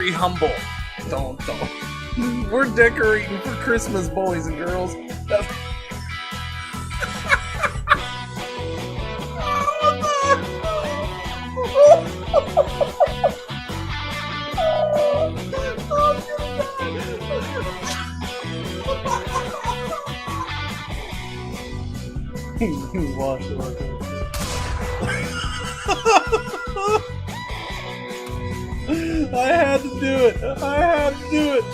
Be humble. Don't. We're decorating for Christmas, boys and girls. I had to do it.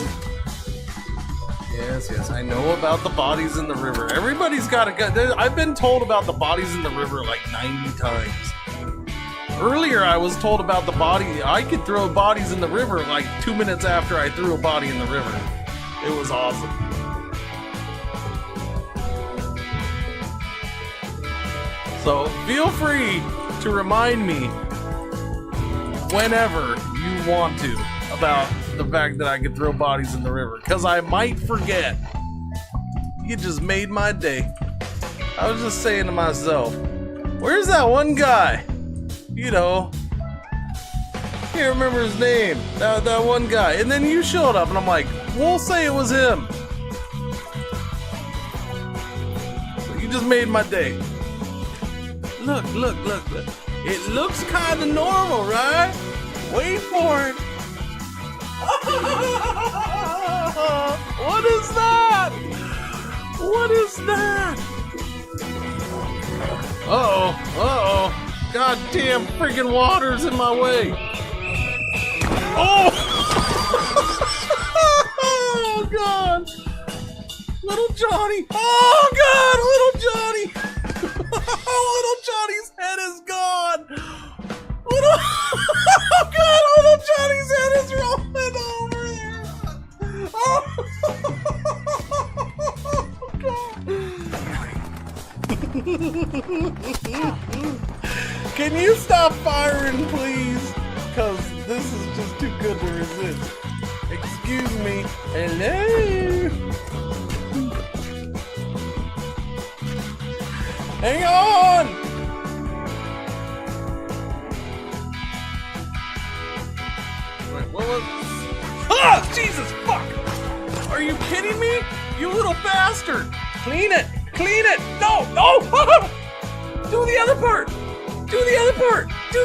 Yes, I know about the bodies in the river. Everybody's got a gun. I've been told about the bodies in the river like 90 times. Earlier, I was told about the body. I could throw bodies in the river like 2 minutes after I threw a body in the river. It was awesome. So feel free to remind me whenever you want to about the fact that I could throw bodies in the river, because I might forget. You just made my day. I was just saying to myself, where's that one guy? You know, can't remember his name. That one guy. And then you showed up and I'm like, we'll say it was him. So you just made my day. Look. It looks kind of normal, right? Wait for it. What is that? Uh-oh. Goddamn freaking water's in my way. Oh! Oh, God. Little Johnny. Oh, God, little Johnny. Little Johnny's head is gone. Oh, God, little Johnny's head is rolling over there. Oh, God. Can you stop firing, please? Because this is just too good to resist. Excuse me. Hello? Hang on! Wait, what was... Ah! Jesus, fuck! Are you kidding me? You little bastard! Clean it! No! Do the other part! Do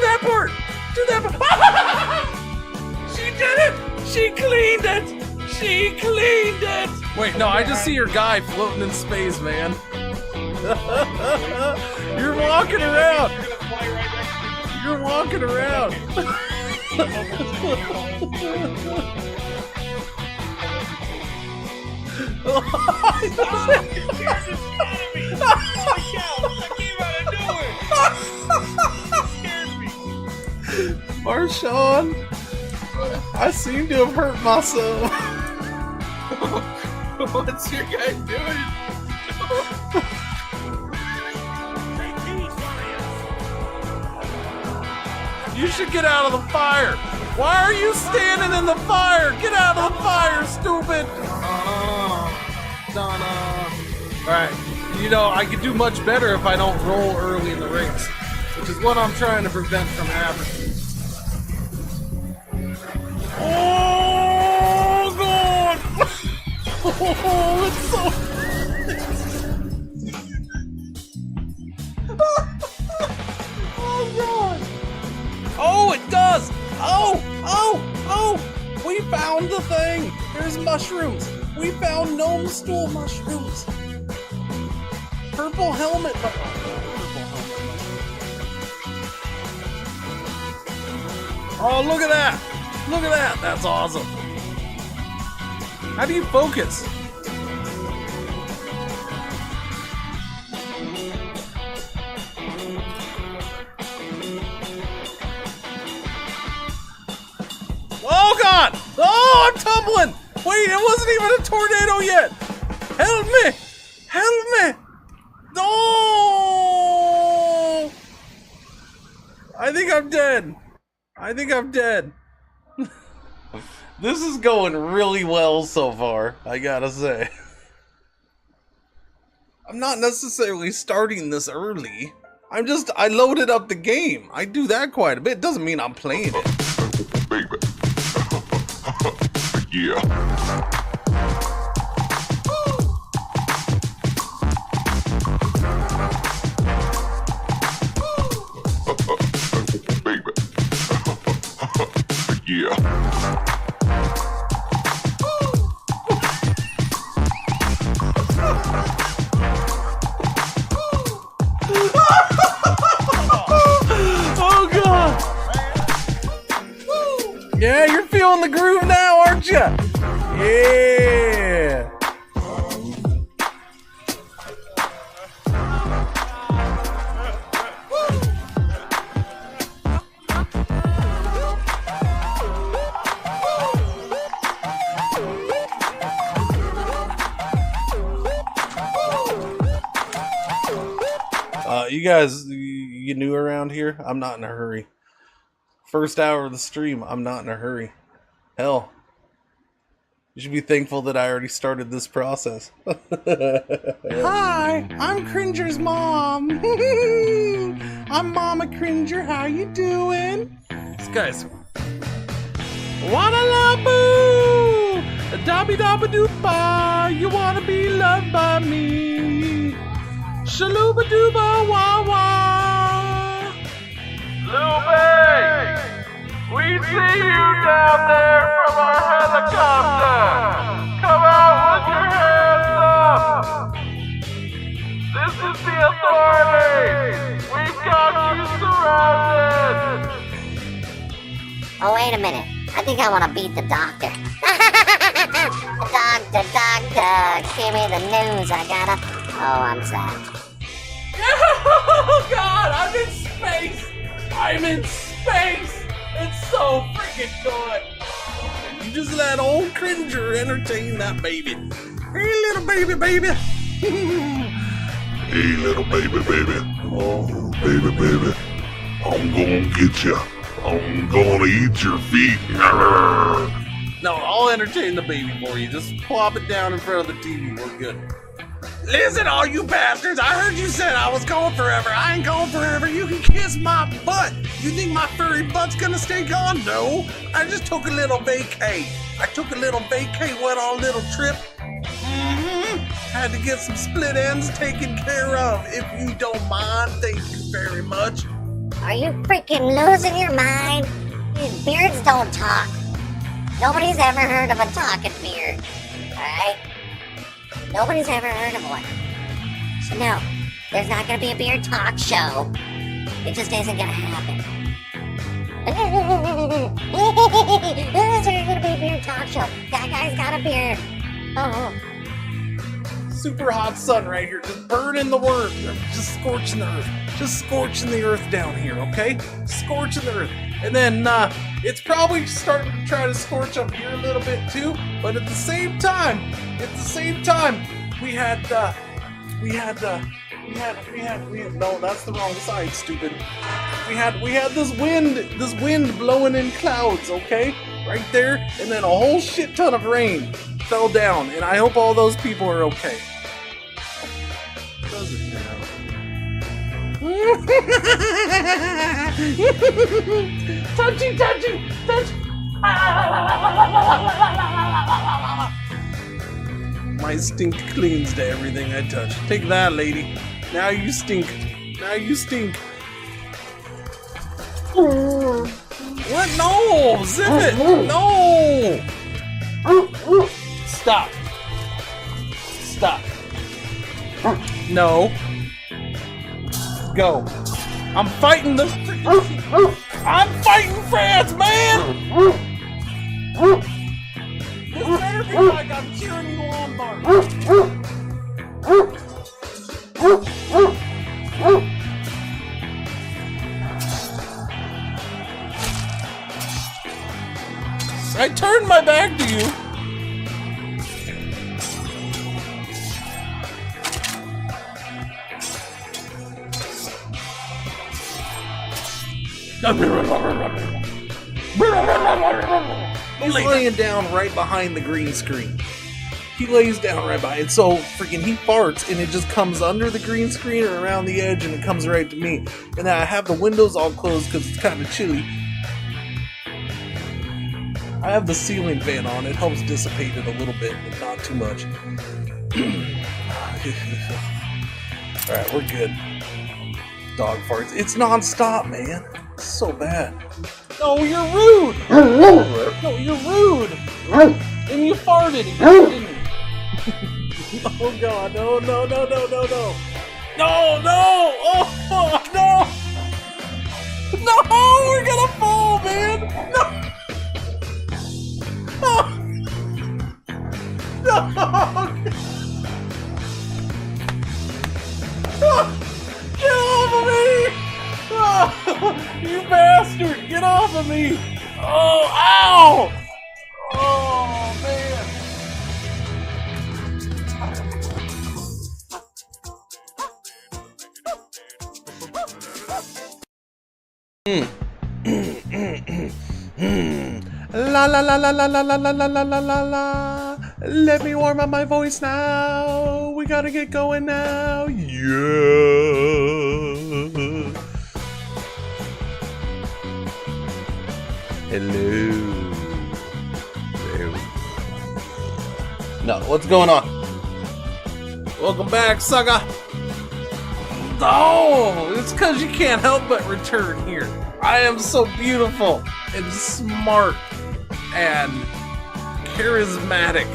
that part! She did it! She cleaned it! Wait, no, I just see your guy floating in space, man. You're walking around. Marshawn, I seem to have hurt myself. What's your guy doing? You should get out of the fire. Why are you standing in the fire? Get out of the fire, stupid. Alright, you know, I could do much better if I don't roll early in the race, which is what I'm trying to prevent from happening. Oh, God! Oh, it's so... Oh, God! Oh, it does! Oh! We found the thing! There's mushrooms! We found gnome stool mushrooms! Purple helmet! Oh, look at that! That's awesome! How do you focus? Oh, God! Oh, I'm tumbling! Wait, it wasn't even a tornado yet! Help me! No! I think I'm dead. This is going really well so far, I gotta say. I'm not necessarily starting this early. I loaded up the game. I do that quite a bit. Doesn't mean I'm playing it. Yeah. Baby. Yeah. Oh god! Yeah, you're feeling the groove now, aren't you? Yeah. You guys, you new around here? I'm not in a hurry. First hour of the stream, I'm not in a hurry. Hell, you should be thankful that I already started this process. Hi, I'm Cringer's mom. I'm Mama Cringer. How you doing? This guy's wanna love boo, dabby dabba doopa. You wanna be loved by me? Shaluba dooba wah wah. Lupe! We see you down there from our helicopter! Come out with your hands up! This is the authorities! We've got you surrounded! Oh, wait a minute. I think I want to beat the doctor. Doctor, give me the news. I gotta... Oh, I'm sad. Oh god, I'm in space! I'm in space! It's so freaking good! You just let old Cringer entertain that baby. Hey little baby, baby! Hey, little baby. Oh, baby. I'm gonna get you. I'm gonna eat your feet. No, I'll entertain the baby for you. Just plop it down in front of the TV. We're good. Listen, all you bastards, I heard you said I was gone forever. I ain't gone forever. You can kiss my butt. You think my furry butt's gonna stay gone? No. I just took a little vacay. Went on a little trip. Had to get some split ends taken care of. If you don't mind, thank you very much. Are you freaking losing your mind? These beards don't talk. Nobody's ever heard of a talking beard. Alright? Nobody's ever heard of one. So no, there's not gonna be a beard talk show. It just isn't gonna happen. There's gonna be a beard talk show. That guy's got a beard. Oh. Super hot sun right here, just burning the earth, just scorching the earth, down here, okay? Scorching the earth. And then it's probably starting to try to scorch up here a little bit too, but at the same time, we had no, that's the wrong side, stupid. We had this wind blowing in clouds, okay? Right there, and then a whole shit ton of rain fell down, and I hope all those people are okay. Does it now? touchy. My stink clings to everything I touch. Take that, lady. Now you stink. What? No! Zip it! No! Stop. No. Go. I'm fighting the freaking... I'm fighting France, man! This better be like I'm cheering you on, Bart. I turned my back to you. He's laying down right behind the green screen. He lays down right behind it. So freaking he farts and it just comes under the green screen or around the edge and it comes right to me. And then I have the windows all closed because it's kind of chilly. I have the ceiling fan on. It helps dissipate it a little bit, but not too much. Alright, we're good. Dog farts. It's non-stop, man. It's so bad. No, you're rude! No, you're rude! And you farted again, didn't you? Oh god, no, no, no, no, no, no. No, no! Oh, no! No, we're gonna fall, man! No! Oh. No! Oh. Get off of me! Oh, you bastard! Get off of me! Oh, ow! Oh, man! La la la la la la la la la la la la la. Let me warm up my voice now. We gotta get going now. Yeah. Hello. No, what's going on? Welcome back, sucker. Oh, it's because you can't help but return here. I am so beautiful and smart and charismatic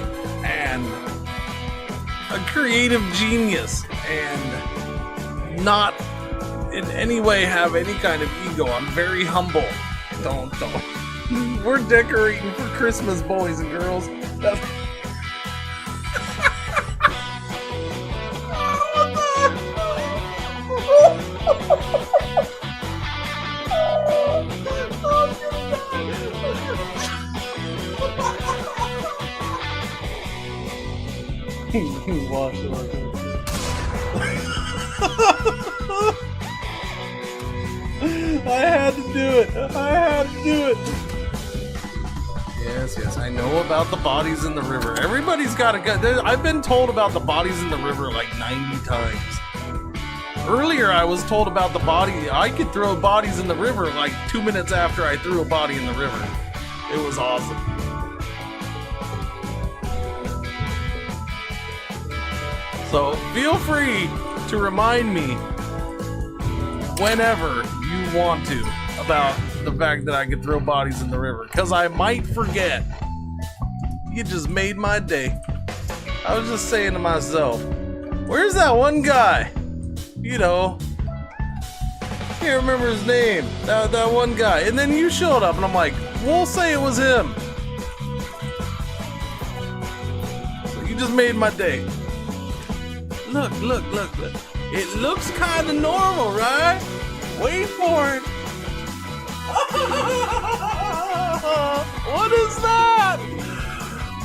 and a creative genius and not in any way have any kind of ego. I'm very humble. Don't. We're decorating for Christmas, boys and girls. Wash it like that. I had to do it. Yes, I know about the bodies in the river. Everybody's got a gun. I've been told about the bodies in the river like 90 times. Earlier, I was told about the body. I could throw bodies in the river like 2 minutes after I threw a body in the river. It was awesome. So feel free to remind me whenever you want to about the fact that I could throw bodies in the river, because I might forget. You just made my day. I was just saying to myself, where's that one guy? You know, can't remember his name. That one guy. And then you showed up and I'm like, we'll say it was him. So you just made my day. Look. It looks kind of normal, right? Wait for it.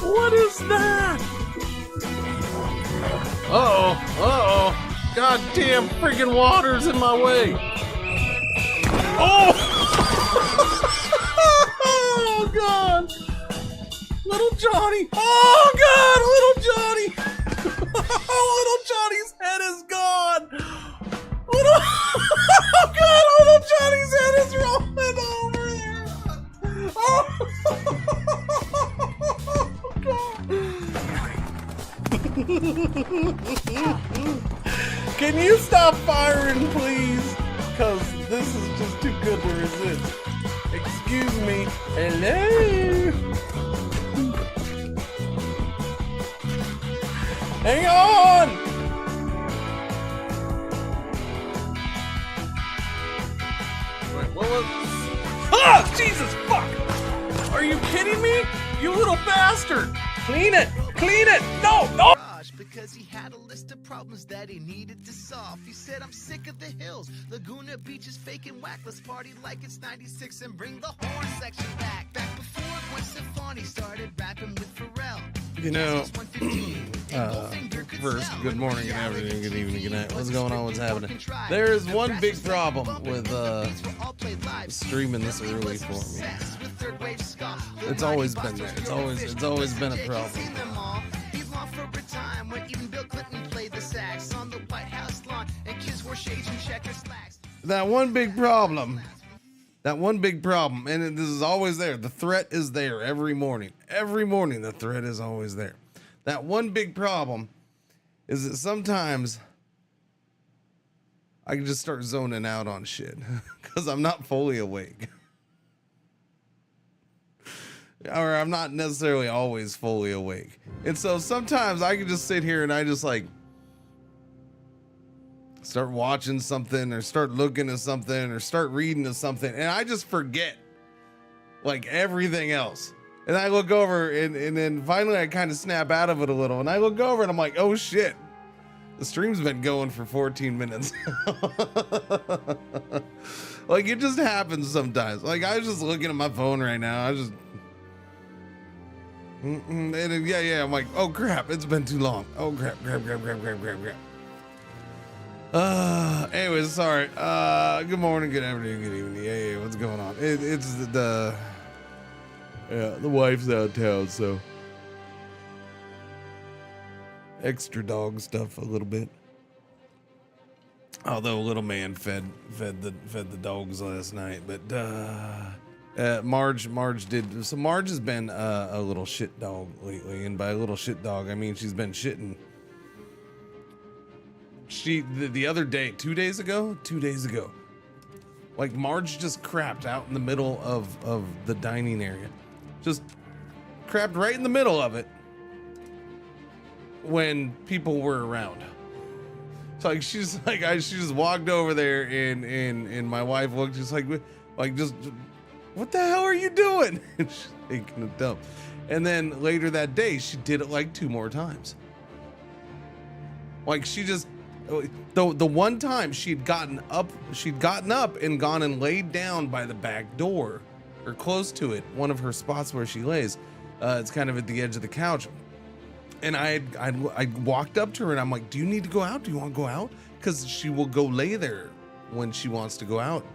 What is that? Uh-oh. Goddamn freaking water's in my way. Oh! Oh, God. Little Johnny. Oh, God, little Johnny. Little Johnny's head is gone. Oh, God, little Johnny's head is rolling over there. Oh, God. Can you stop firing, please? Because this is just too good to resist. Excuse me. Hello? Hang on! Wait, what was... Ah! Jesus, fuck! Are you kidding me? You little bastard! Clean it! No! Because he had a list of problems that he needed to solve. He said, I'm sick of the hills, Laguna Beach is fake and whack. Let's party like it's 96 and bring the horn section back. Back before Gwen Stefani started rapping with Pharrell. You know, first, good morning, good afternoon, good evening, good night. What's going on? What's happening? There is one big problem with streaming this early for me. It's always been there. It's always been a problem. For a time when even Bill Clinton played the sax on the White House lawn and kids wore shades and checker slacks. That one big problem That one big problem, and this is always there. The threat is there every morning. Every morning, the threat is always there. That one big problem is that sometimes I can just start zoning out on shit because I'm not fully awake. Or I'm not necessarily always fully awake. And so sometimes I can just sit here and I just like start watching something or start looking at something or start reading to something, and I just forget like everything else. And I look over and then finally I kind of snap out of it a little, and I look over and I'm like, oh shit, the stream's been going for 14 minutes. Like it just happens sometimes. Like I was just looking at my phone right now. I just and then, yeah, I'm like, oh crap, it's been too long. Oh crap. Anyways, sorry. Good morning, good afternoon, good evening. Yeah, what's going on? It's the wife's out of town, so extra dog stuff a little bit. Although little man fed the dogs last night, but Marge did. So Marge has been a little shit dog lately, and by a little shit dog I mean she's been shitting. The other day, 2 days ago, like Marge just crapped out in the middle of the dining area, just crapped right in the middle of it when people were around. So like she just walked over there and my wife looked just like just, what the hell are you doing? And she's taking a dump. And then later that day she did it like 2 more times. Like she just, the one time she'd gotten up and gone and laid down by the back door or close to it, one of her spots where she lays. It's kind of at the edge of the couch. And I walked up to her and I'm like, do you need to go out? Do you want to go out? Because she will go lay there when she wants to go out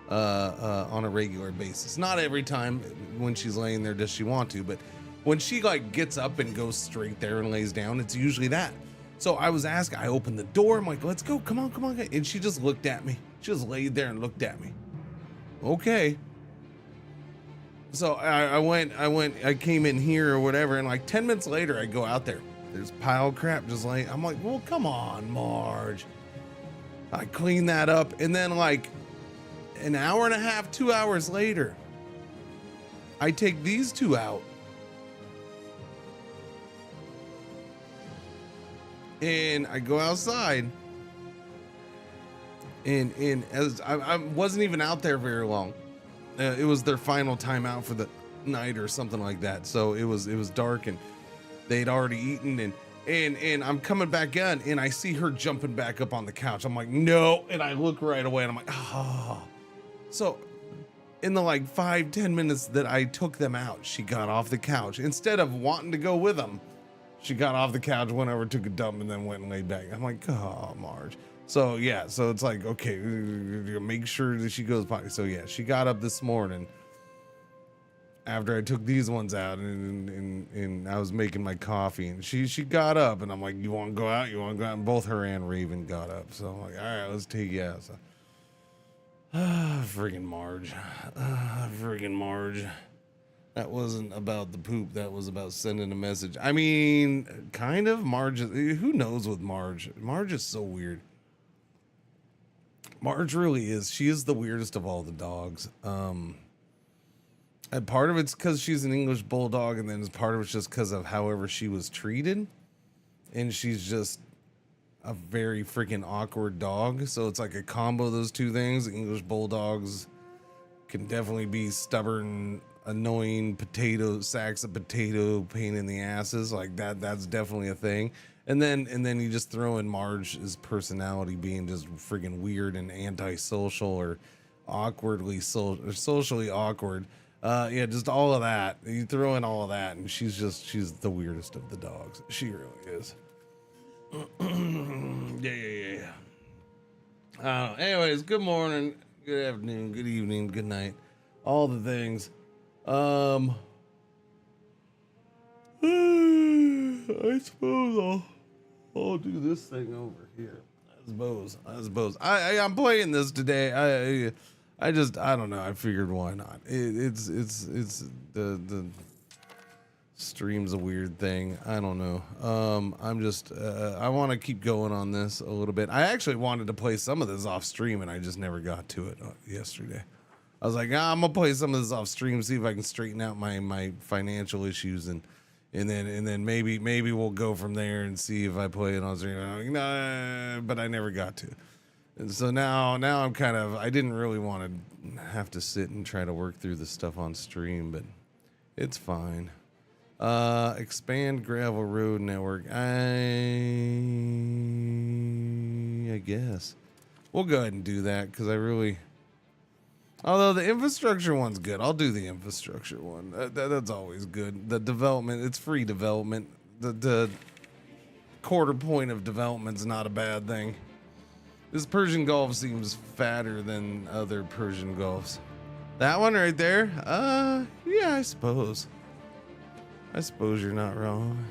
on a regular basis. Not every time when she's laying there does she want to, but when she like gets up and goes straight there and lays down, it's usually that. So I was asking, I opened the door, I'm like, let's go, come on. And she just looked at me. She just laid there and looked at me. Okay. So I came in here or whatever, and like 10 minutes later, I go out there. There's a pile of crap just laying. I'm like, well, come on, Marge. I clean that up, and then like an hour and a half, 2 hours later, I take these 2 out. And I go outside, and as I wasn't even out there very long. It was their final time out for the night or something like that. So it was dark and they'd already eaten, and I'm coming back in and I see her jumping back up on the couch. I'm like, no. And I look right away and I'm like, oh. So in the like 5-10 minutes that I took them out, she got off the couch. Instead of wanting to go with them, she got off the couch, went over, took a dump, and then went and laid back. I'm like, oh, Marge. So yeah, so it's like, okay, make sure that she goes potty. So yeah, she got up this morning after I took these ones out, and I was making my coffee, and she got up, and I'm like, you want to go out? And both her and Raven got up. So I'm like, all right, let's take you out. So, friggin' Marge. Friggin' Marge. That wasn't about the poop. That was about sending a message. I mean, kind of. Marge, who knows with Marge? Marge is so weird. Marge really is. She is the weirdest of all the dogs. And part of it's because she's an English bulldog, and then part of it's just because of however she was treated. And she's just a very freaking awkward dog. So it's like a combo of those two things. English bulldogs can definitely be stubborn, annoying sacks of potato pain in the asses. Like that's definitely a thing. And then you just throw in Marge's personality being just friggin' weird and antisocial or socially awkward. Yeah, just all of that. You throw in all of that, and she's the weirdest of the dogs. She really is. Yeah. Anyways, good morning, good afternoon, good evening, good night, all the things. I suppose I'll do this thing over here. I suppose. I'm playing this today. I don't know. I figured why not. It's the stream's a weird thing. I don't know. I'm just I want to keep going on this a little bit. I actually wanted to play some of this off stream, and I just never got to it yesterday. I was like, I'm gonna play some of this off stream, see if I can straighten out my financial issues, and then maybe we'll go from there and see if I play it on stream. I'm like, nah, but I never got to. And so now I'm kind of, I didn't really want to have to sit and try to work through the stuff on stream, but it's fine. Expand gravel road network. I guess we'll go ahead and do that because I really. Although the infrastructure one's good, I'll do the infrastructure one. That's always good. The development, it's free development. The quarter point of development's not a bad thing. This Persian Gulf seems fatter than other Persian Gulfs. That one right there? Yeah, I suppose. I suppose you're not wrong.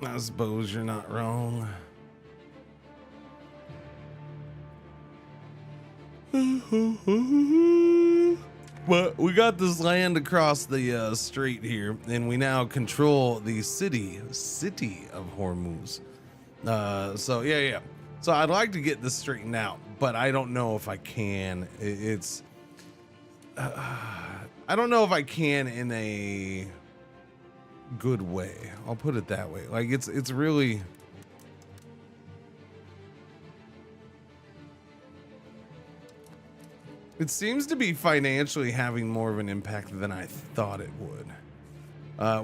I suppose you're not wrong. But we got this land across the strait here, and we now control the city of Hormuz. So yeah. So I'd like to get this straightened out, but I don't know if I can. I don't know if I can in a good way. I'll put it that way. Like it's really. It seems to be financially having more of an impact than I thought it would.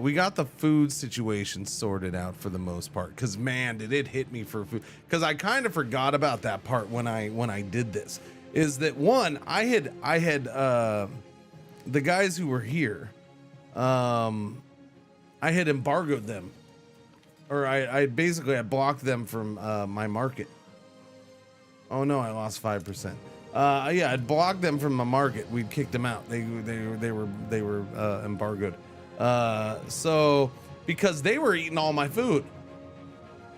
We got the food situation sorted out for the most part, because man, did it hit me for food. Because I kind of forgot about that part when I did this. Is that one? I had the guys who were here. I had embargoed them, or I blocked them from my market. Oh no, I lost 5%. Yeah, I'd blocked them from the market. We'd kicked them out. They were embargoed. So because they were eating all my food,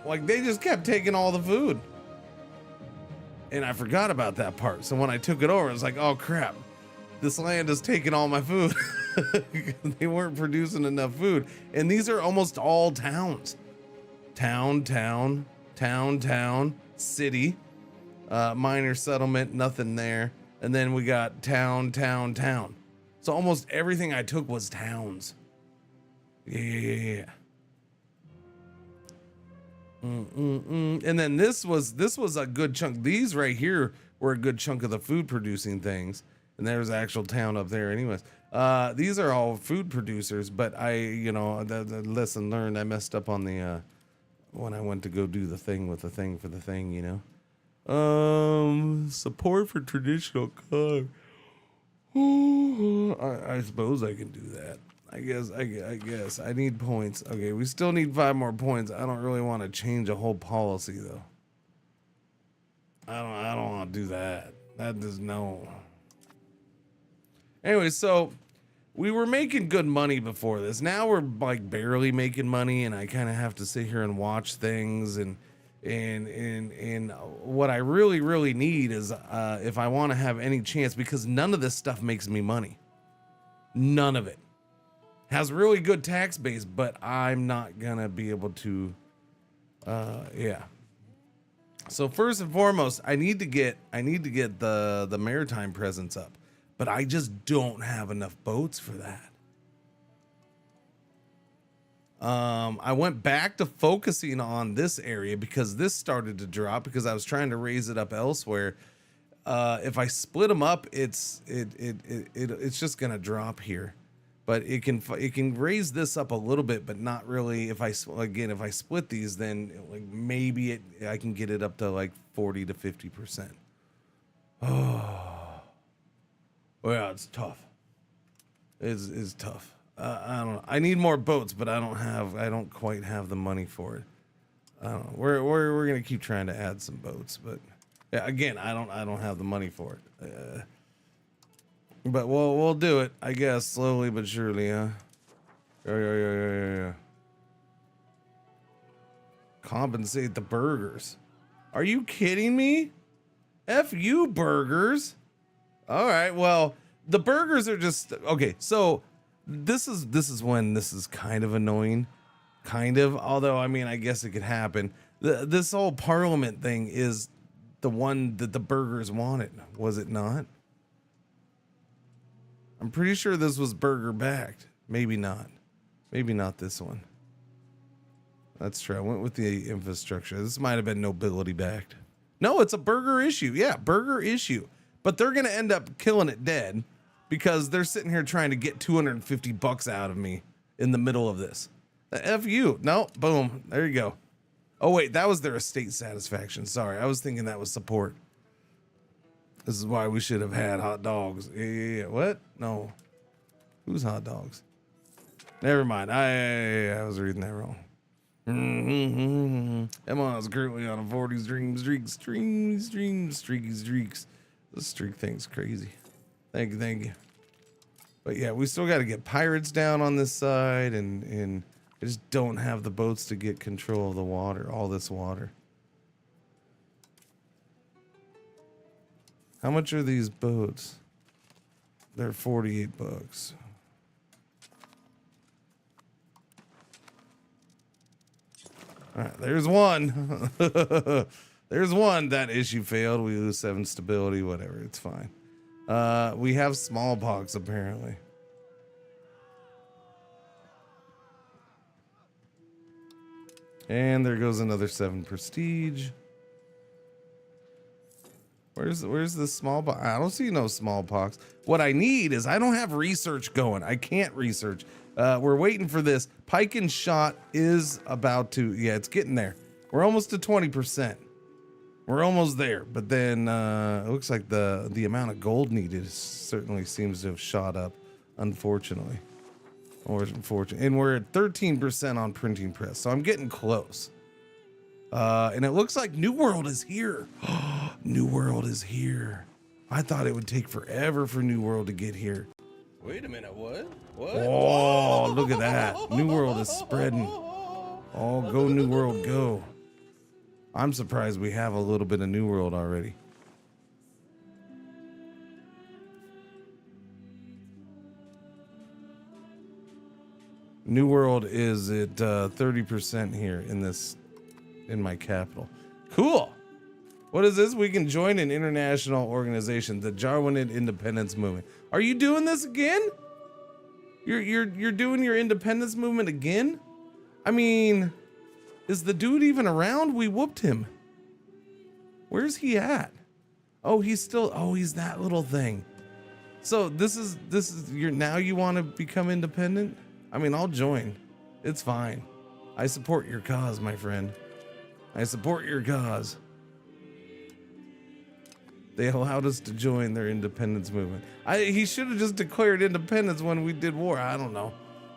like they just kept taking all the food, and I forgot about that part. So when I took it over, I was like, oh crap, this land is taking all my food. They weren't producing enough food, and these are almost all towns. Town, city. Minor settlement, nothing there. And then we got town. So almost everything I took was towns. Yeah. And then this was a good chunk. These right here were a good chunk of the food producing things. And there's an actual town up there anyways. These are all food producers, but the lesson learned, I messed up on the, when I went to go do the thing with the thing for the thing, support for traditional color. I suppose I can do that. I guess I need points. Okay, we still need 5 more points. I don't really want to change a whole policy though. I don't want to do that. That does no. Anyway, so we were making good money before this. Now we're like barely making money, and I kind of have to sit here and watch things and what I really need is if I want to have any chance, because none of this stuff makes me money. None of it has really good tax base, but I'm not gonna be able to. Yeah. So first and foremost, I need to get the maritime presence up, but I just don't have enough boats for that. I went back to focusing on this area because this started to drop because I was trying to raise it up elsewhere. If I split them up, it's just gonna drop here, but it can raise this up a little bit, but not really. If I split these, then like maybe I can get it up to like 40 to 50%. Oh, well, it's tough. It's tough. I don't know. I need more boats, but I don't quite have the money for it. I don't know. We're gonna keep trying to add some boats, but yeah, again, I don't have the money for it. But we'll do it, I guess, slowly but surely, huh? Yeah. compensate the burgers. Are you kidding me? F you, burgers. All right, well, the burgers are just okay. So this is when this is kind of annoying, kind of. Although I mean, I guess it could happen. This whole Parliament thing is the one that the burgers wanted, was it not? I'm pretty sure this was burger backed. Maybe not. Maybe not this one. That's true. I went with the infrastructure. This might have been nobility backed. No, it's a burger issue. Yeah, burger issue. But they're going to end up killing it dead because they're sitting here trying to get $250 out of me in the middle of this. F you. No, boom. There you go. Oh, wait, that was their estate satisfaction. Sorry, I was thinking that was support. This is why we should have had hot dogs. Yeah. What? No. Who's hot dogs? Never mind. I was reading that wrong. Emma is currently on a 40 streaks. This streak thing's crazy. Thank you. But yeah, we still got to get pirates down on this side, and I just don't have the boats to get control of the water, all this water. How much are these boats? They're $48. All right, there's one. There's one. That issue failed. We lose 7 stability, whatever. It's fine. We have smallpox, apparently. And there goes another 7 prestige. Where's the smallpox? I don't see no smallpox. What I need is I don't have research going. I can't research. We're waiting for this. Pike and shot is about to, yeah, it's getting there. We're almost to 20%. We're almost there. But then it looks like the amount of gold needed certainly seems to have shot up, unfortunately. Or unfortunately. And we're at 13% on printing press. So I'm getting close. And it looks like New World is here. New World is here. I thought it would take forever for New World to get here. Wait a minute, what? What? Oh, look at that. New World is spreading. Oh, go New World, go. I'm surprised we have a little bit of New World already. New World is at 30% here in my capital. Cool. What is this? We can join an international organization, the Jarwinid Independence Movement. Are you doing this again? You're doing your independence movement again? I mean, is the dude even around? We whooped him. Where's he at? Oh, he's that little thing. So this is now you want to become independent? I mean, I'll join. It's fine. I support your cause, my friend. I support your cause. They allowed us to join their independence movement. He should have just declared independence when we did war. I don't know.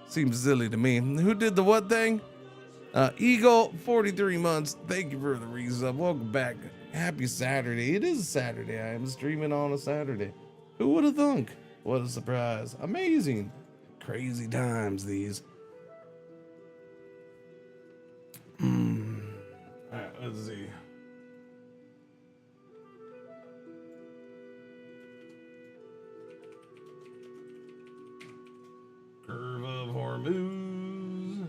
Seems silly to me. Who did the what thing? Eagle, 43 months. Thank you for the resub. Welcome back. Happy Saturday. It is Saturday. I am streaming on a Saturday. Who would have thunk? What a surprise. Amazing. Crazy times these. All right, let's see. Curve of Hormuz.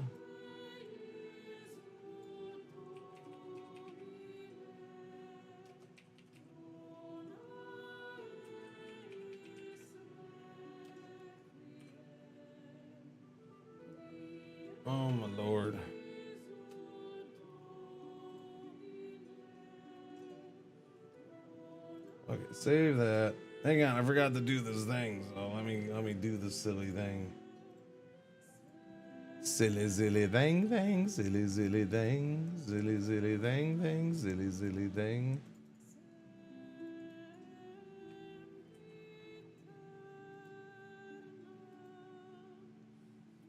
Oh my Lord. Okay, save that. Hang on, I forgot to do this thing, so let me do this silly thing. Silly thing, silly thing, silly thing, silly thing.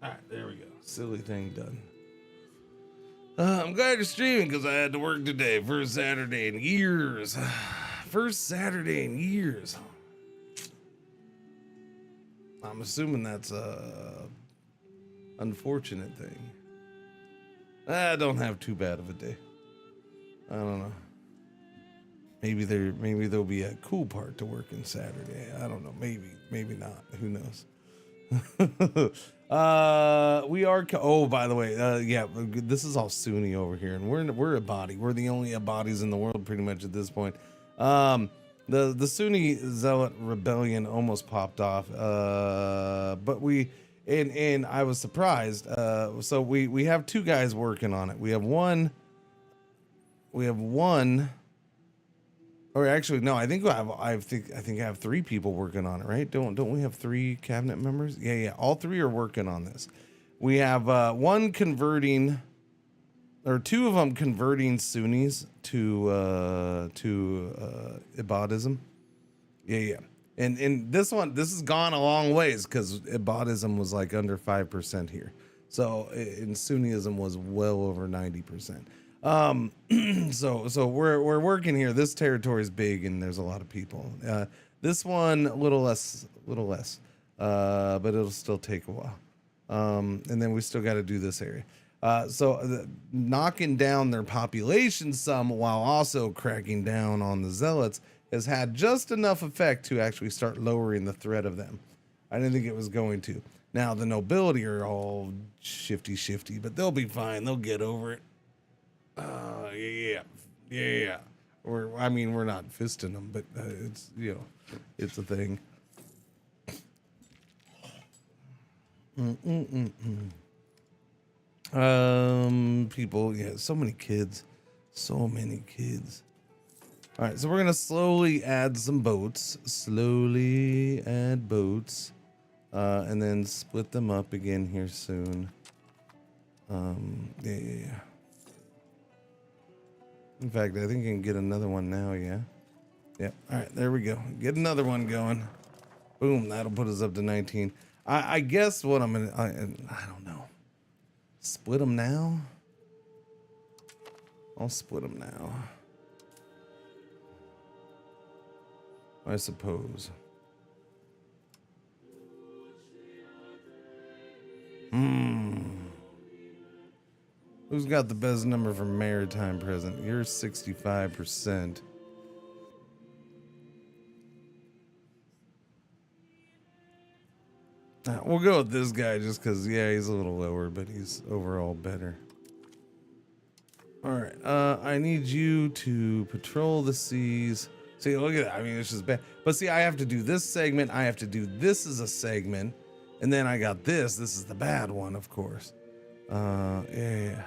All right, there we go. Silly thing done. I'm glad you're streaming because I had to work today. First Saturday in years. First Saturday in years. I'm assuming that's a unfortunate thing. I don't have too bad of a day. I don't know. Maybe there'll be a cool part to working Saturday. I don't know. Maybe not. Who knows? We are. Oh, by the way, yeah. This is all Sunni over here, and we're a body. We're the only bodies in the world, pretty much at this point. The Sunni Zealot rebellion almost popped off, but we. And I was surprised. So we have two guys working on it. We have one. Or actually, no. I think I have three people working on it. Right? Don't we have three cabinet members? Yeah. All three are working on this. We have one converting, or two of them converting Sunnis to Ibadism. Yeah. And this has gone a long ways because Ibadism was like under 5% here. So in Sunnism was well over 90%. So we're working here. This territory is big and there's a lot of people. This one a little less, but it'll still take a while. And then we still got to do this area. Knocking down their population some while also cracking down on the zealots has had just enough effect to actually start lowering the threat of them. I didn't think it was going to. Now the nobility are all shifty, but they'll be fine. They'll get over it. Yeah. We're not fisting them, but it's it's a thing. People, yeah, so many kids. All right, so we're gonna slowly add some boats. And then split them up again here soon. Yeah. In fact, I think I can get another one now. Yeah. All right, there we go. Get another one going. Boom. That'll put us up to 19. I guess what I'm gonna. I don't know. Split them now. I'll split them now. I suppose. Who's got the best number for maritime present? You're 65%. We'll go with this guy just because, yeah, he's a little lower, but he's overall better. All right. I need you to patrol the seas. See, look at that. I mean, it's just bad. But see, I have to do this segment. I have to do this as a segment. And then I got this. This is the bad one, of course. Yeah.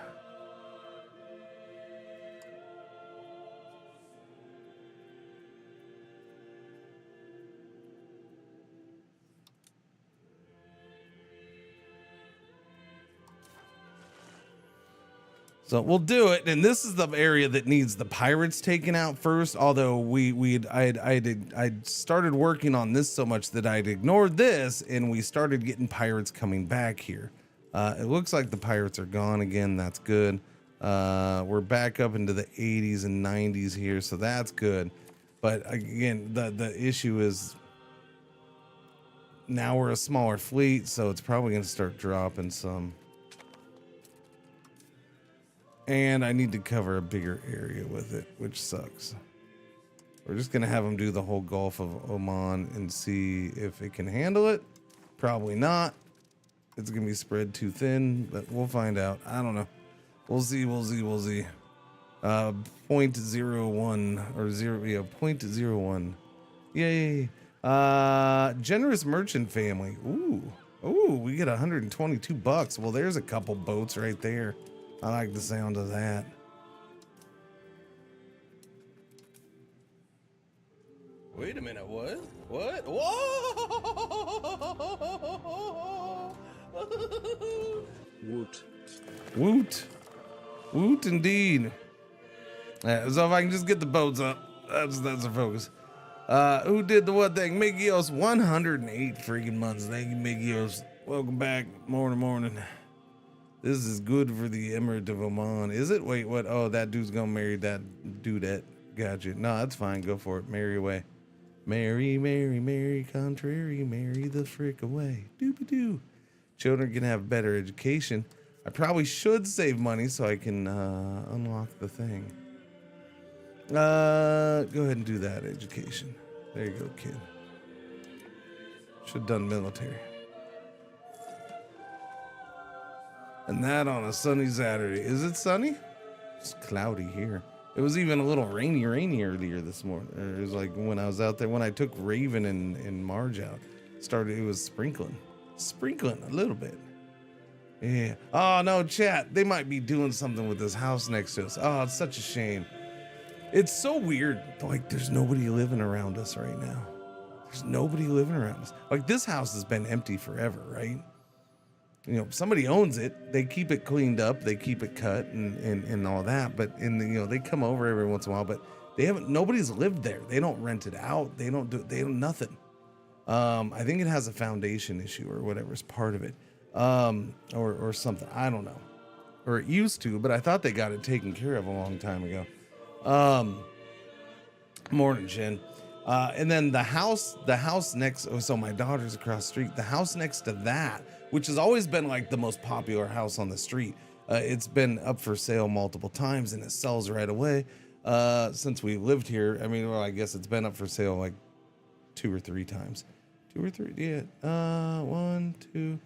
So we'll do it, and this is the area that needs the pirates taken out first. Although I'd started working on this so much that I'd ignored this, and we started getting pirates coming back here. It looks like the pirates are gone again. That's good. We're back up into the 80s and 90s here, so that's good. But again, the issue is now we're a smaller fleet, so it's probably going to start dropping some. And I need to cover a bigger area with it, which sucks. We're just going to have them do the whole Gulf of Oman and see if it can handle it. Probably not. It's going to be spread too thin, but we'll find out. I don't know. We'll see. 0.01 or 0.01. Yay. Generous merchant family. Ooh, we get $122. Well, there's a couple boats right there. I like the sound of that. Wait a minute, what? What? Whoa! Woot indeed. So if I can just get the boats up, that's a focus. Who did the what thing? Migios, 108 freaking months. Thank you, Migios. Welcome back. Morning. This is good for the Emirate of Oman. Is it? Wait, what? Oh, that dude's gonna marry that dudette. Gotcha. No, that's fine. Go for it. Marry away. Marry, contrary. Marry the frick away. Doobie-doo. Children can have better education. I probably should save money so I can unlock the thing. Go ahead and do that, education. There you go, kid. Should have done military. And that on a sunny Saturday. Is it sunny? It's cloudy here. It was even a little rainy earlier this morning. It was like when I was out there, when I took Raven and Marge out, it was sprinkling a little bit. Yeah. Oh no, chat. They might be doing something with this house next to us. Oh, it's such a shame. It's so weird. Like there's nobody living around us right now. There's nobody living around us. Like this house has been empty forever, right? You know, somebody owns it. They keep it cleaned up. They keep it cut and all that. But they come over every once in a while. But nobody's lived there. They don't rent it out. They don't nothing. I think it has a foundation issue or whatever is part of it, or something. I don't know, or it used to. But I thought they got it taken care of a long time ago. Morning, Jen. And then the house next, so my daughter's across the street, the house next to that, which has always been like the most popular house on the street. It's been up for sale multiple times and it sells right away. Since we lived here, I mean, well, I guess it's been up for sale like 2 or 3 times. 2 or 3, yeah. 1, 2.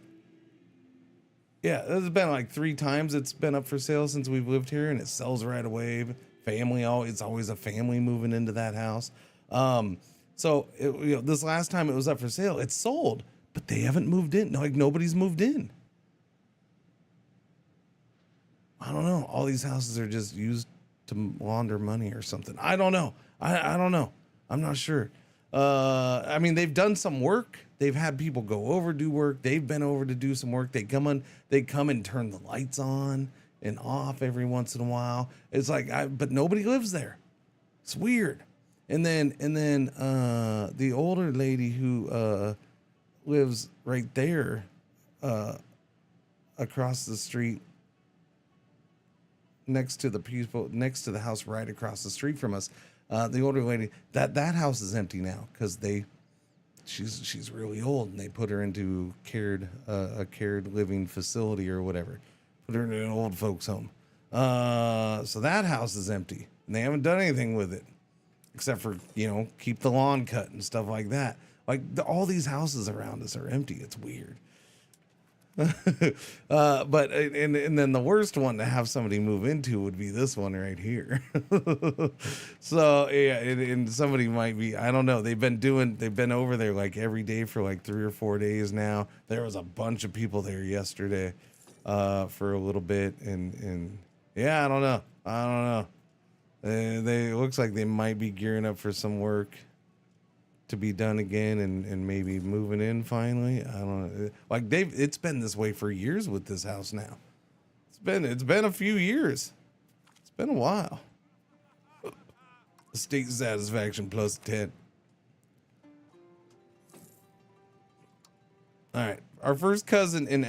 Yeah, it's been like 3 times it's been up for sale since we've lived here and it sells right away. It's always a family moving into that house. This last time it was up for sale, it sold, but they haven't moved in. Like nobody's moved in. I don't know. All these houses are just used to launder money or something. I don't know. I don't know. I'm not sure. I mean, they've done some work. They've had people go over, do work. They've been over to do some work. They come and turn the lights on and off every once in a while. It's like, but nobody lives there. It's weird. And then the older lady who lives right there across the street next to the house right across the street from us, the older lady, that house is empty now because she's really old and they put her into a cared living facility or whatever, put her in an old folks home. So that house is empty and they haven't done anything with it. Except for, keep the lawn cut and stuff like that. Like all these houses around us are empty. It's weird. But then the worst one to have somebody move into would be this one right here. So yeah, and somebody might be, I don't know. They've been over there like every day for like 3 or 4 days now. There was a bunch of people there yesterday, for a little bit. And yeah, I don't know. It looks like they might be gearing up for some work to be done again and maybe moving in finally. I don't know. Like it's been this way for years with this house now. It's been a few years. It's been a while. Estate satisfaction plus 10. All right. Our first cousin in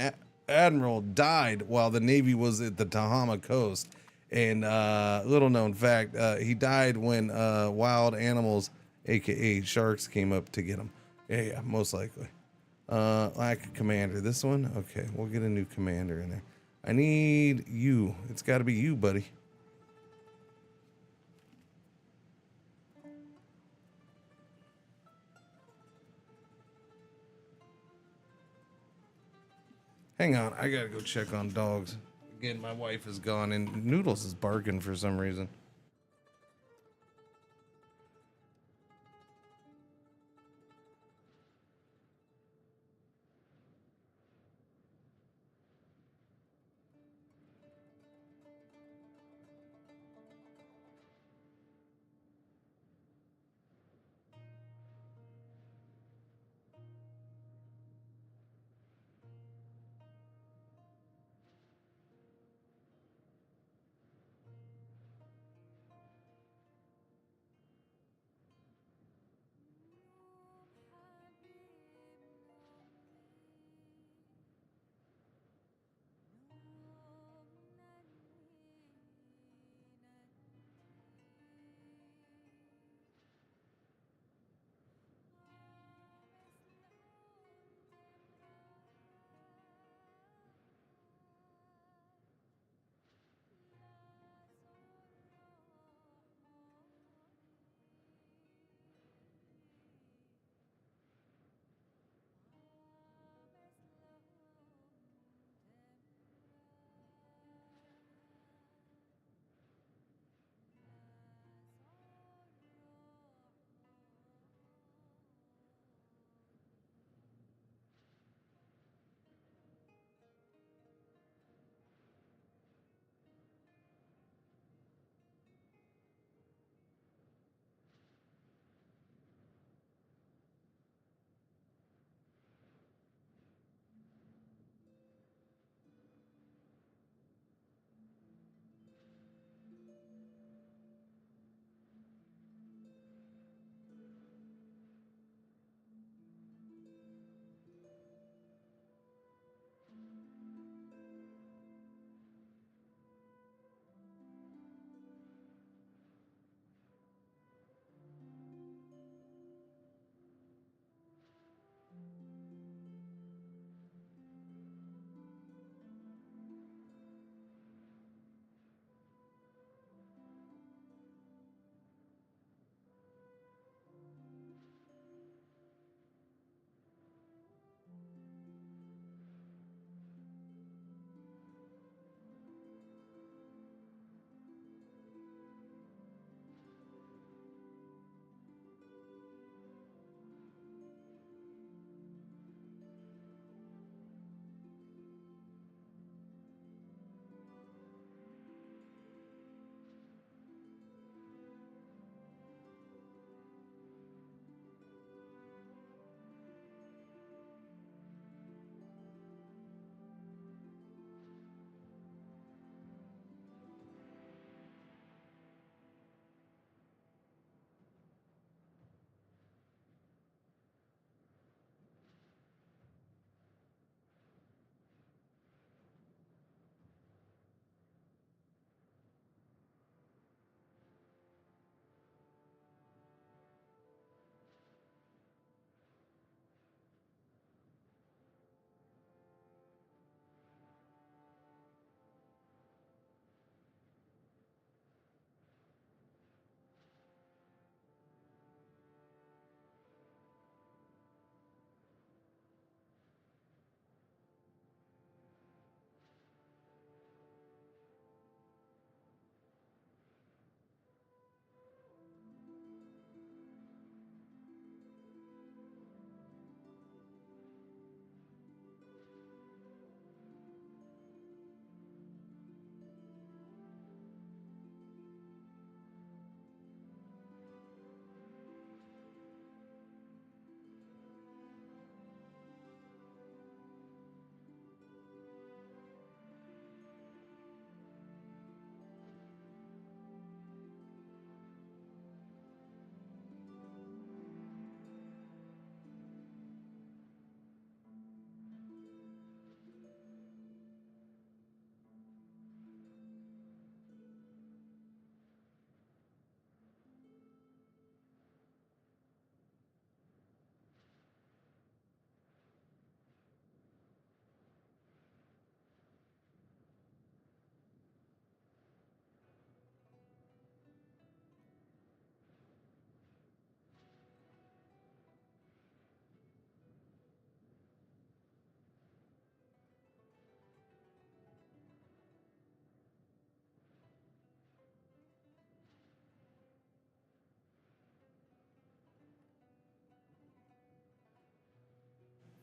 Admiral died while the Navy was at the Bahama coast. And little known fact, he died when wild animals, aka sharks, came up to get him. Yeah, most likely. Lack of commander. This one? Okay, we'll get a new commander in there. I need you. It's got to be you, buddy. Hang on, I gotta go check on dogs. Again, my wife is gone and Noodles is barking for some reason.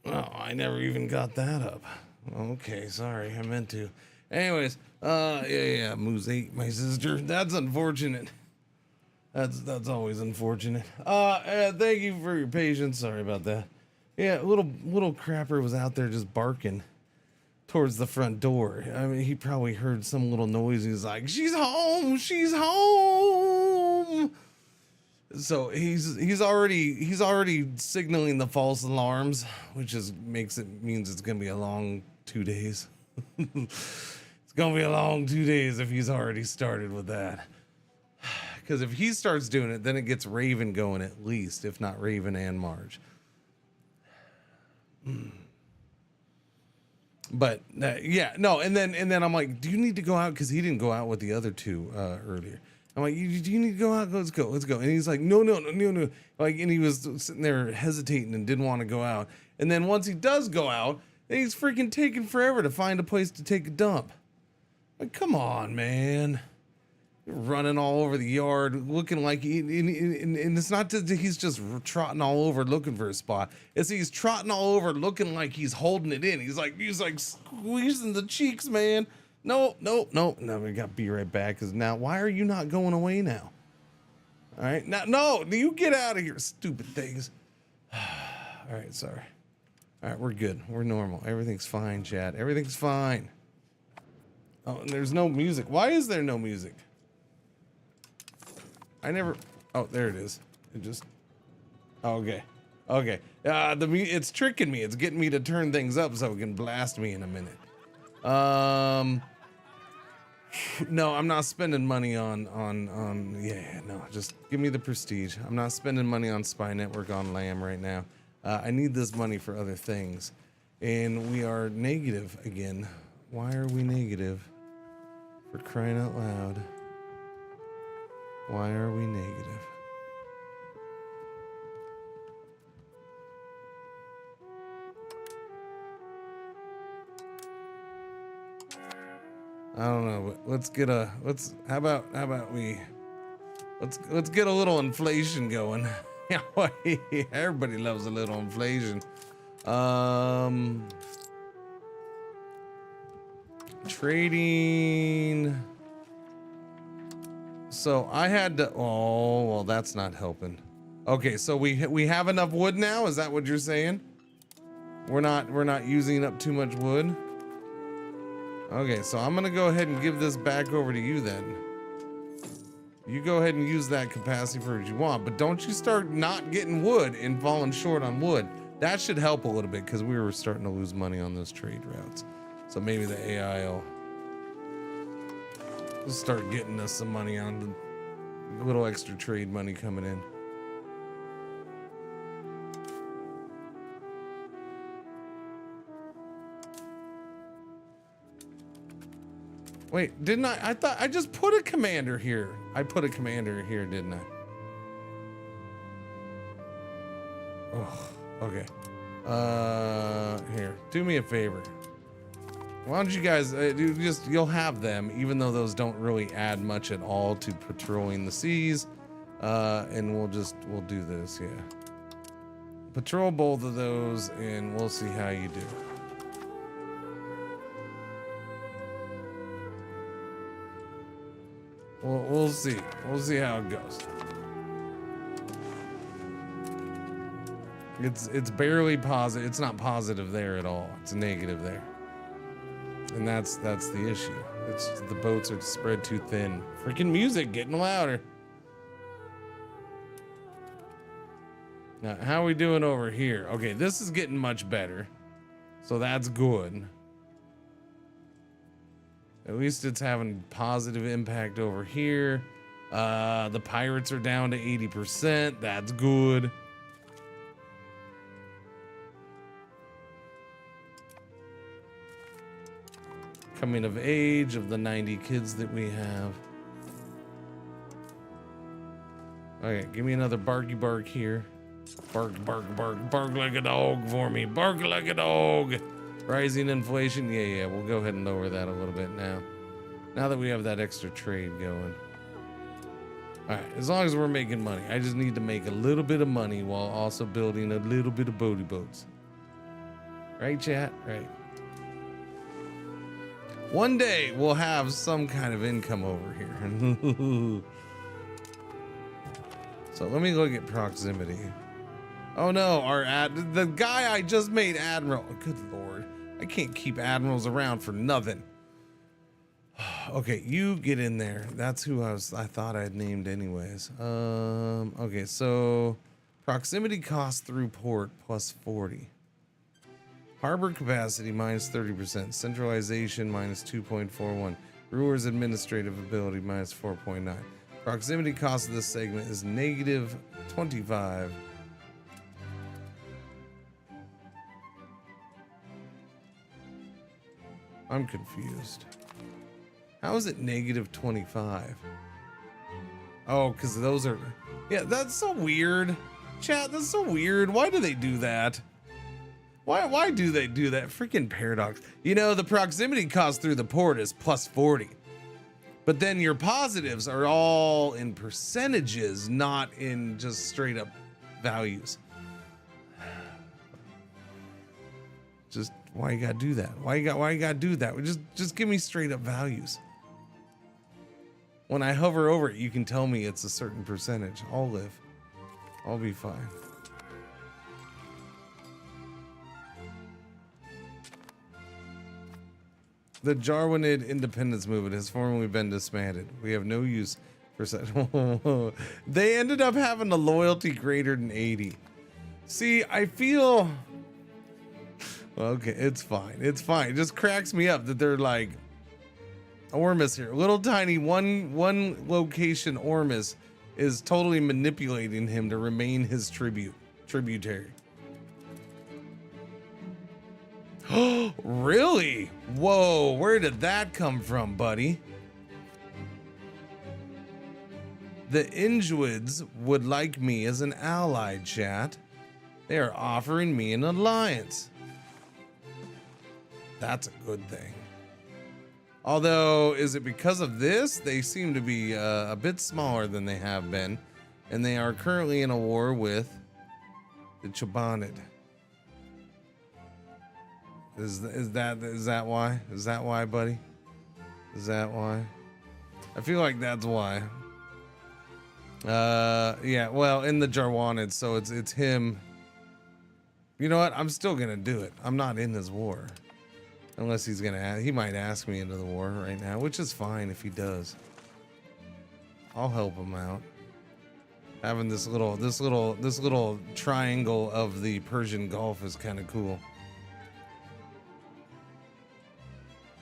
Oh, I never even got that up. Okay, sorry, I meant to. Anyways, yeah, Moose ate my sister. That's unfortunate. That's always unfortunate. Thank you for your patience. Sorry about that. Yeah, little crapper was out there just barking towards the front door. I mean, he probably heard some little noise. He's like, "She's home! She's home!" So he's already signaling the false alarms, which means it's gonna be a long 2 days. It's gonna be a long 2 days if he's already started with that. Because if he starts doing it, then it gets Raven going at least, if not Raven and Marge. But yeah, no, and then I'm like, do you need to go out? Because he didn't go out with the other two earlier. I'm like, do you need to go out? Let's go. And he's like, no. Like, and he was sitting there hesitating and didn't want to go out. And then once he does go out, he's freaking taking forever to find a place to take a dump. Like, come on, man. You're running all over the yard, looking like and it's not that he's just trotting all over looking for a spot. It's he's trotting all over looking like he's holding it in. He's like squeezing the cheeks, man. No, we got to be right back. Because now, why are you not going away now? All right, now, no, you get out of here, stupid things. All right, sorry. All right, we're good. We're normal. Everything's fine, chat. Everything's fine. Oh, and there's no music. Why is there no music? Oh, there it is. It just. Oh, okay. It's tricking me. It's getting me to turn things up so it can blast me in a minute. No, I'm not spending money on just give me the prestige. I'm not spending money on Spy Network on Lamb right now. I need this money for other things. And we are negative again. Why are we negative? For crying out loud. Why are we negative? I don't know, but let's get a little inflation going. Everybody loves a little inflation. Trading. So I had to. Oh well, that's not helping. Okay, so we have enough wood now. Is that what you're saying? We're not using up too much wood. Okay, so I'm gonna go ahead and give this back over to you then. You go ahead and use that capacity for what you want, but don't you start not getting wood and falling short on wood. That should help a little bit because we were starting to lose money on those trade routes. So maybe the AI will start getting us some money on a little extra trade money coming in. Wait, didn't I? I thought I just put a commander here. I put a commander here, didn't I? Oh, okay. Here, do me a favor. Why don't you guys you'll have them, even though those don't really add much at all to patrolling the seas. And we'll do this, yeah. Patrol both of those, and we'll see how you do. We'll see. We'll see how it goes. It's barely positive. It's not positive there at all. It's negative there. And that's the issue. It's the boats are spread too thin. Freaking music getting louder. Now, how are we doing over here? Okay, this is getting much better. So that's good. At least it's having positive impact over here. The pirates are down to 80%. That's good. Coming of age of the 90 kids that we have. Okay, give me another barky bark here. Bark, bark, bark, bark like a dog for me. Bark like a dog. Rising inflation. Yeah, we'll go ahead and lower that a little bit now. Now that we have that extra trade going. All right, as long as we're making money. I just need to make a little bit of money while also building a little bit of boaty boats. Right, chat? Right. One day we'll have some kind of income over here. So let me look at proximity. Oh no, the guy I just made admiral. Oh, good lord, I can't keep admirals around for nothing. Okay, you get in there. That's who I thought I had named anyways. Okay, so proximity cost through port plus 40. Harbor capacity minus 30%. Centralization minus 2.41. Brewer's administrative ability minus 4.9. Proximity cost of this segment is negative 25. I'm confused. How is it negative 25? Oh, because those are... Yeah, that's so weird. Chat, that's so weird. Why do they do that? Why do they do that? Freaking paradox. You know, the proximity cost through the port is plus 40. But then your positives are all in percentages, not in just straight up values. Just why you gotta do that? Why you gotta do that? Just give me straight up values. When I hover over it, you can tell me it's a certain percentage. I'll live. I'll be fine. The Jarwanid independence movement has formally been disbanded. We have no use for such. They ended up having a loyalty greater than 80. See, I feel... Okay, it's fine. It's fine. It just cracks me up that they're like... Ormus here. Little tiny one location Ormus is totally manipulating him to remain his tributary. Oh, really? Whoa, where did that come from, buddy? The Injuids would like me as an ally, chat. They are offering me an alliance. That's a good thing. Although, is it because of this? They seem to be a bit smaller than they have been, and they are currently in a war with the Chobanid. Is that why? Is that why, buddy? Is that why? I feel like that's why. Yeah, well, in the Jarwanid, so it's him. You know what? I'm still gonna do it. I'm not in this war. Unless he's gonna he might ask me into the war right now, which is fine if he does. I'll help him out. Having this little triangle of the Persian Gulf is kind of cool.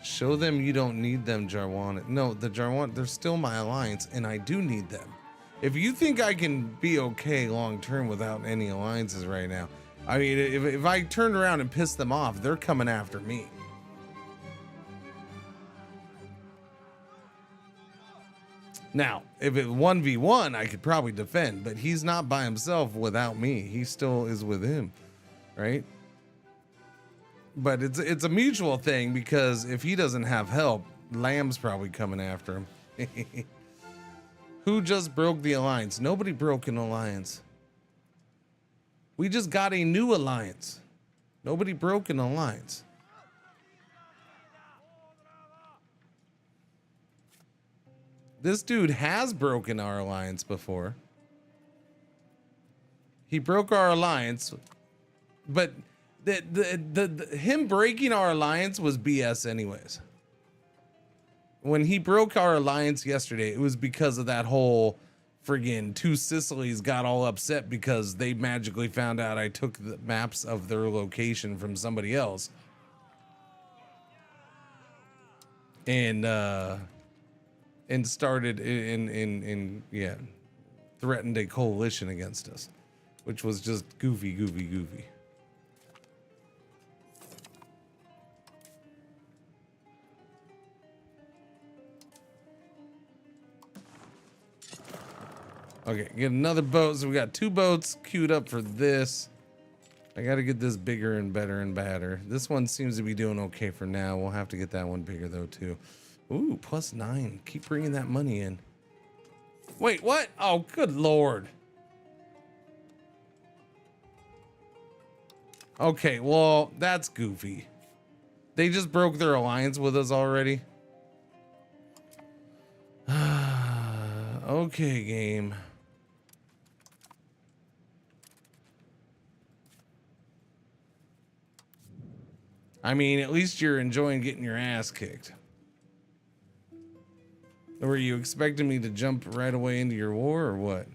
Show them you don't need them, Jarwan. No, the Jarwan, they're still my alliance, and I do need them. If you think I can be okay long term without any alliances right now, I mean, if I turn around and piss them off, they're coming after me. Now, if it 1v1, I could probably defend, but he's not by himself without me. He still is with him, right? But it's a mutual thing, because if he doesn't have help, Lamb's probably coming after him. Who just broke the alliance? Nobody broke an alliance. We just got a new alliance. Nobody broke an alliance. This dude has broken our alliance before. He broke our alliance, but him breaking our alliance was BS anyways. When he broke our alliance yesterday, it was because of that whole friggin' two Sicilies got all upset because they magically found out I took the maps of their location from somebody else. And started yeah, threatened a coalition against us, which was just goofy. Okay, get another boat. So we got 2 boats queued up for this. I got to get this bigger and better and badder. This one seems to be doing okay for now. We'll have to get that one bigger though too. Ooh, +9. Keep bringing that money in. Wait, what? Oh, good lord. Okay, well, that's goofy. They just broke their alliance with us already. Okay, game. I mean, at least you're enjoying getting your ass kicked. Or were you expecting me to jump right away into your war or what?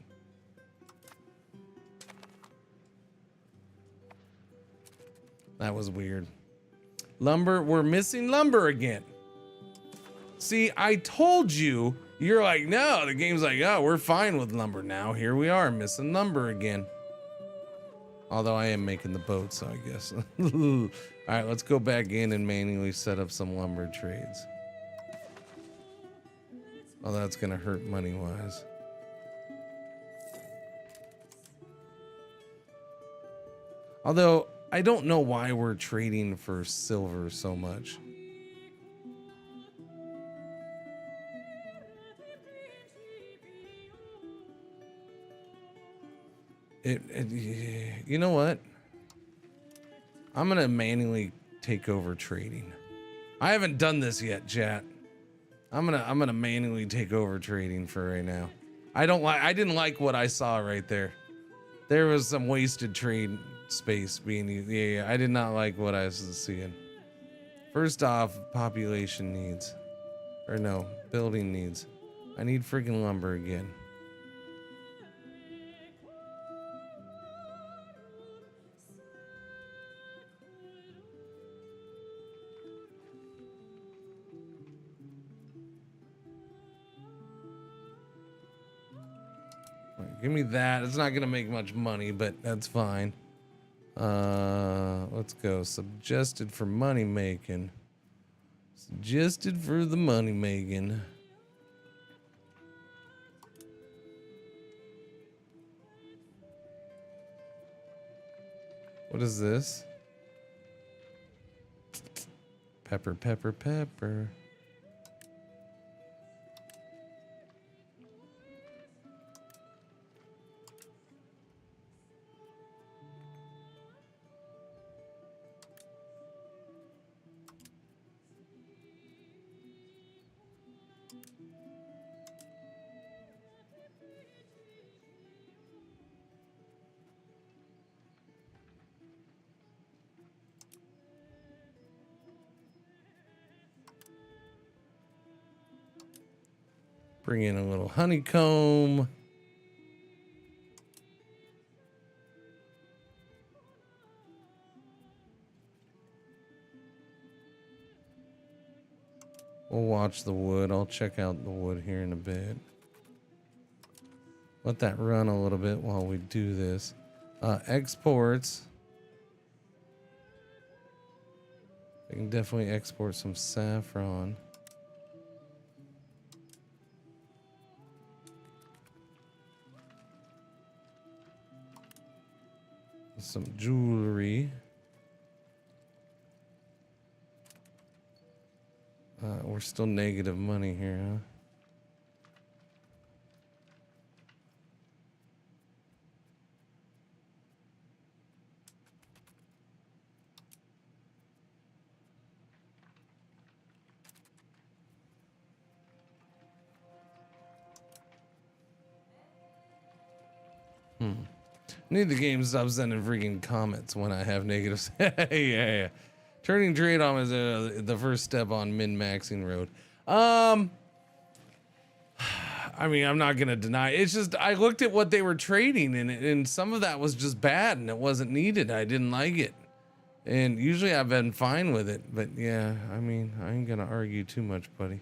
That was weird. Lumber, we're missing lumber again. See, I told you, you're like, no, the game's like, oh, we're fine with lumber now. Here we are, missing lumber again. Although I am making the boat, so I guess. All right, let's go back in and manually set up some lumber trades. Oh, that's gonna hurt money-wise. Although, I don't know why we're trading for silver so much. You know what? I'm gonna manually take over trading. I haven't done this yet, chat. I'm gonna manually take over trading for right now. I didn't like what I saw right there. There was some wasted trade space being used. Yeah, I did not like what I was seeing. First off, population needs. Or no, building needs. I need freaking lumber again. Give me that. It's not gonna make much money, but that's fine. Let's go. Suggested for money making. Suggested for the money making. What is this? Pepper, pepper, pepper. Bring in a little honeycomb. We'll watch the wood. I'll check out the wood here in a bit. Let that run a little bit while we do this. Exports. I can definitely export some saffron. Some jewelry. We're still negative money here, huh? Need the game to stop sending freaking comments when I have negatives. Yeah. Turning trade on is the first step on min-maxing road. I mean, I'm not gonna deny it. It's just I looked at what they were trading and some of that was just bad and it wasn't needed. I didn't like it. And usually I've been fine with it, but yeah, I mean, I ain't gonna argue too much, buddy.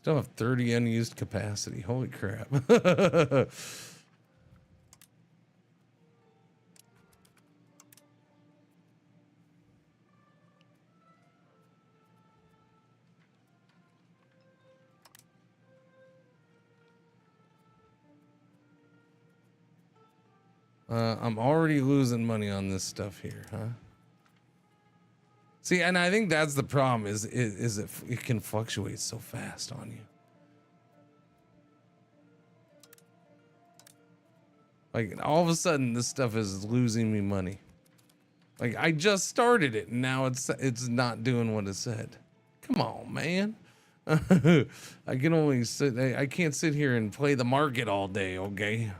Still have 30 unused capacity. Holy crap. I'm already losing money on this stuff here, huh? See, and I think that's the problem is it can fluctuate so fast on you. Like all of a sudden this stuff is losing me money. Like I just started it and now it's not doing what it said. Come on, man. I can only sit I can't sit here and play the market all day, okay?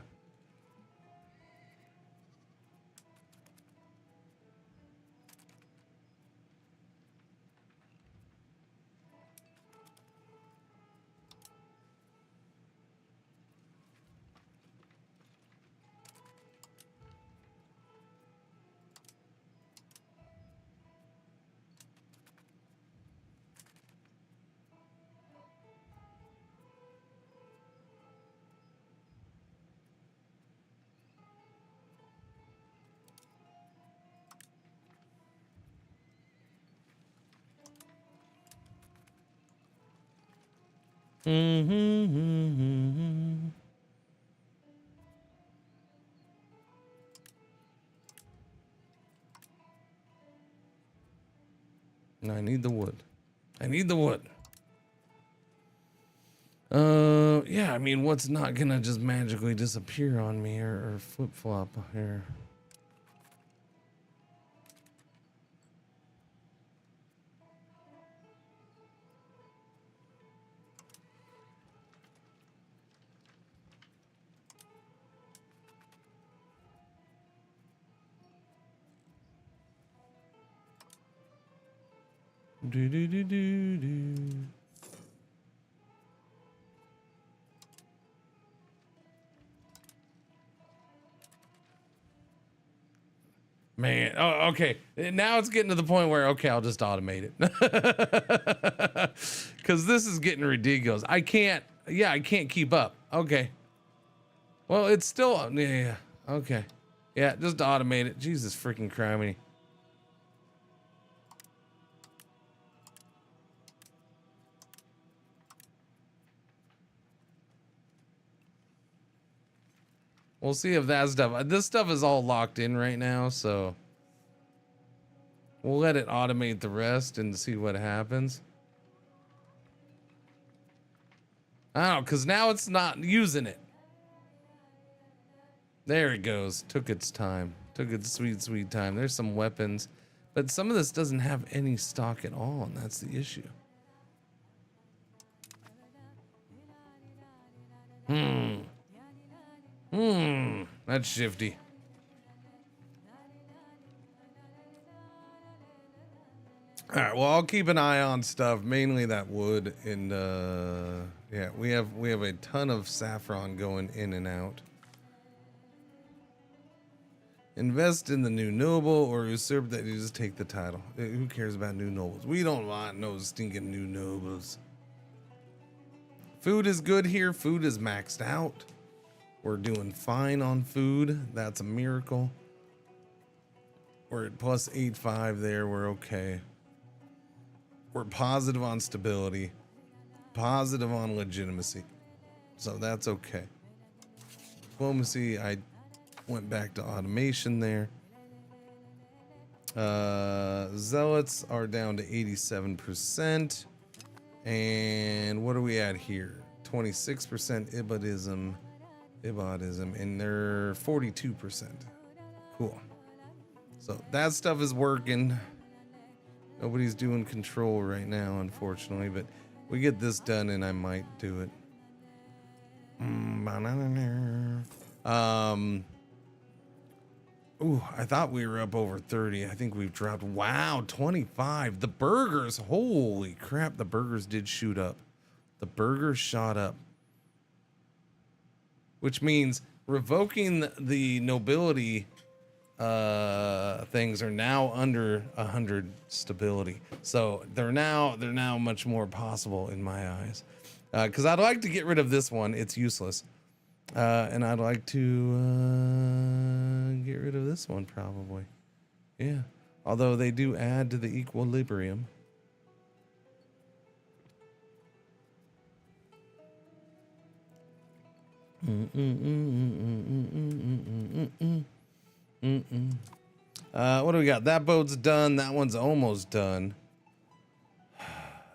Mm-hmm. I need the wood. I need the wood. Yeah, I mean, what's not gonna just magically disappear on me or flip-flop here? Do do do do do. Man, oh, okay. Now it's getting to the point where, okay, I'll just automate it. Because this is getting ridiculous. I can't keep up. Okay. Well, it's still, yeah, okay. Yeah, just automate it. Jesus freaking criminy. We'll see if that stuff, this stuff is all locked in right now, so we'll let it automate the rest and see what happens. I don't know, because now it's not using it. There it goes. Took its time. Took its sweet, sweet time. There's some weapons, but some of this doesn't have any stock at all, and that's the issue. That's shifty. All right, well, I'll keep an eye on stuff, mainly that wood, and yeah, we have a ton of saffron going in and out. Invest in the new noble or usurp that you just take the title. Who cares about new nobles? We don't want no stinking new nobles. Food is good here. Food is maxed out. We're doing fine on food. That's a miracle. We're at plus 8.5 there. We're okay. We're positive on stability. Positive on legitimacy. So that's okay. Diplomacy, I went back to automation there. Zealots are down to 87%. And what are we at here? 26% Ibadism, and they're 42%. Cool. So that stuff is working. Nobody's doing control right now, unfortunately, but we get this done and I might do it. Ooh, I thought we were up over 30. I think we've dropped. Wow, 25. The burgers, holy crap, the burgers did shoot up. The burgers shot up. Which means revoking the nobility things are now under 100 stability. So they're now much more possible in my eyes. Because I'd like to get rid of this one. It's useless. And I'd like to get rid of this one probably. Yeah. Although they do add to the equilibrium. What do we got? That boat's done. That one's almost done.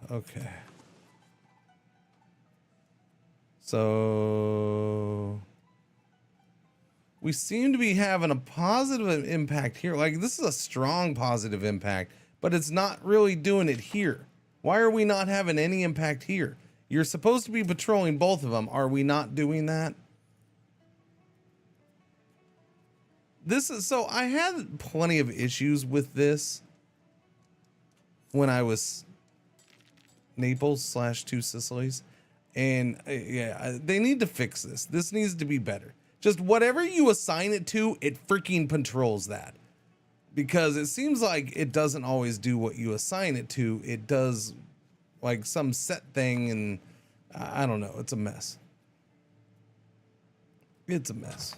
Okay. So we seem to be having a positive impact here. Like, this is a strong positive impact, but it's not really doing it here. Why are we not having any impact here? You're supposed to be patrolling both of them. Are we not doing that? This is so I had plenty of issues with this when I was Naples / Two Sicilies. And yeah, they need to fix this. This needs to be better. Just whatever you assign it to, it freaking patrols that. Because it seems like it doesn't always do what you assign it to. It does like some set thing, and I don't know. It's a mess. It's a mess.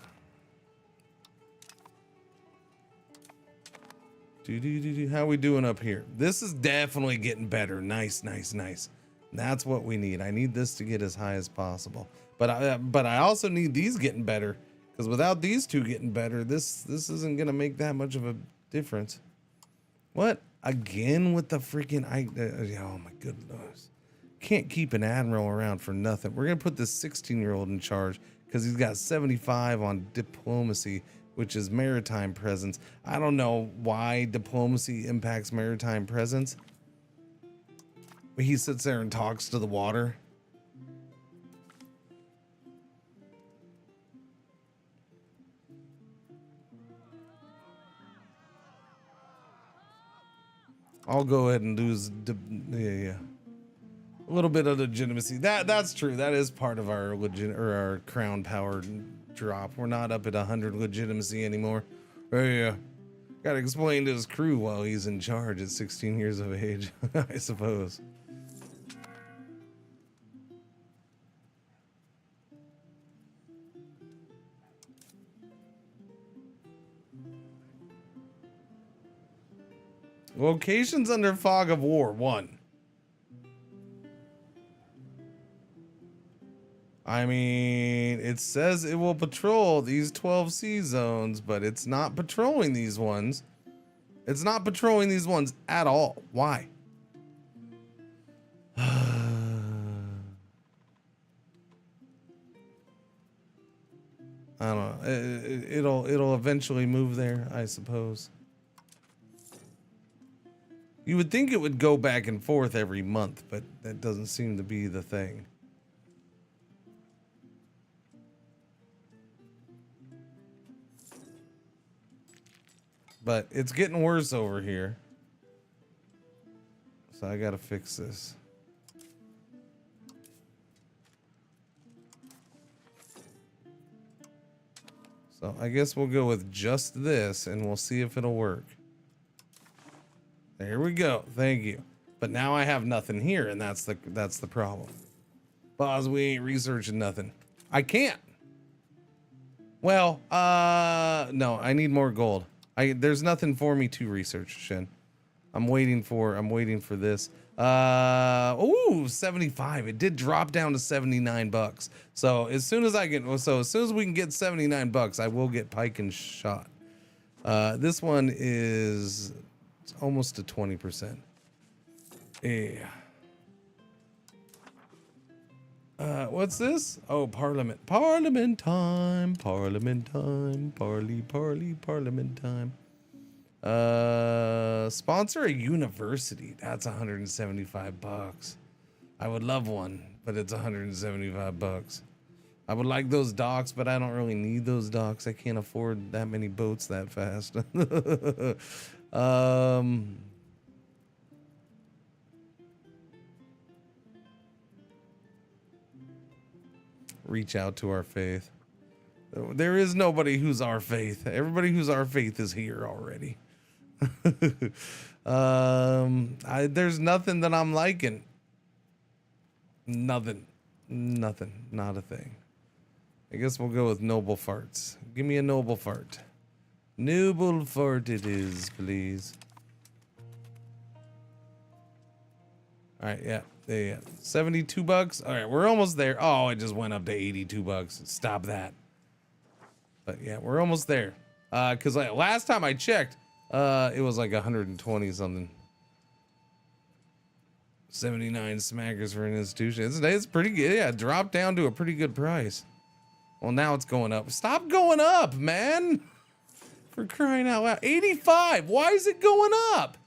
How we doing up here? This is definitely getting better. Nice, nice, nice. That's what we need. I need this to get as high as possible. But I also need these getting better, because without these two getting better, this isn't gonna make that much of a difference. What? Again with the freaking oh my goodness. Can't keep an admiral around for nothing. We're gonna put this 16-year-old in charge because he's got 75 on diplomacy, which is maritime presence. I don't know why diplomacy impacts maritime presence. But he sits there and talks to the water. I'll go ahead and lose a little bit of legitimacy. That's true. That is part of our our crown power drop. We're not up at 100 legitimacy anymore. Yeah. Got to explain to his crew while he's in charge at 16 years of age, I suppose. Locations under fog of war, 1. I mean, it says it will patrol these 12 sea zones, but it's not patrolling these ones. It's not patrolling these ones at all. Why? I don't know. It'll eventually move there, I suppose. You would think it would go back and forth every month, but that doesn't seem to be the thing. But it's getting worse over here. So I gotta fix this. So I guess we'll go with just this and we'll see if it'll work. There we go. Thank you. But now I have nothing here, and that's the problem. Boz, we ain't researching nothing. I can't. Well, no, I need more gold. There's nothing for me to research, Shin. I'm waiting for this. Ooh, 75. It did drop down to 79 bucks. So as soon as we can get 79 bucks, I will get pike and shot. This one is almost to 20%. Yeah. What's this? Oh, Parliament. Parliament time. Parliament time. Parliament time. Sponsor a university. That's 175 bucks. I would love one, but it's 175 bucks. I would like those docks, but I don't really need those docks. I can't afford that many boats that fast. Reach out to our faith. There is nobody who's our faith. Everybody who's our faith is here already. There's nothing that I'm liking. Nothing. Nothing. Not a thing. I guess we'll go with noble farts. Give me a noble fart. Noble fart it is, please. All right, yeah, yeah, 72 bucks. All right, we're almost there. Oh, it just went up to 82 bucks. Stop that. But yeah, we're almost there. Cause last time I checked, it was like 120 something. 79 smackers for an institution. It's pretty good. Yeah, it dropped down to a pretty good price. Well, now it's going up. Stop going up, man. For crying out loud. 85. Why is it going up?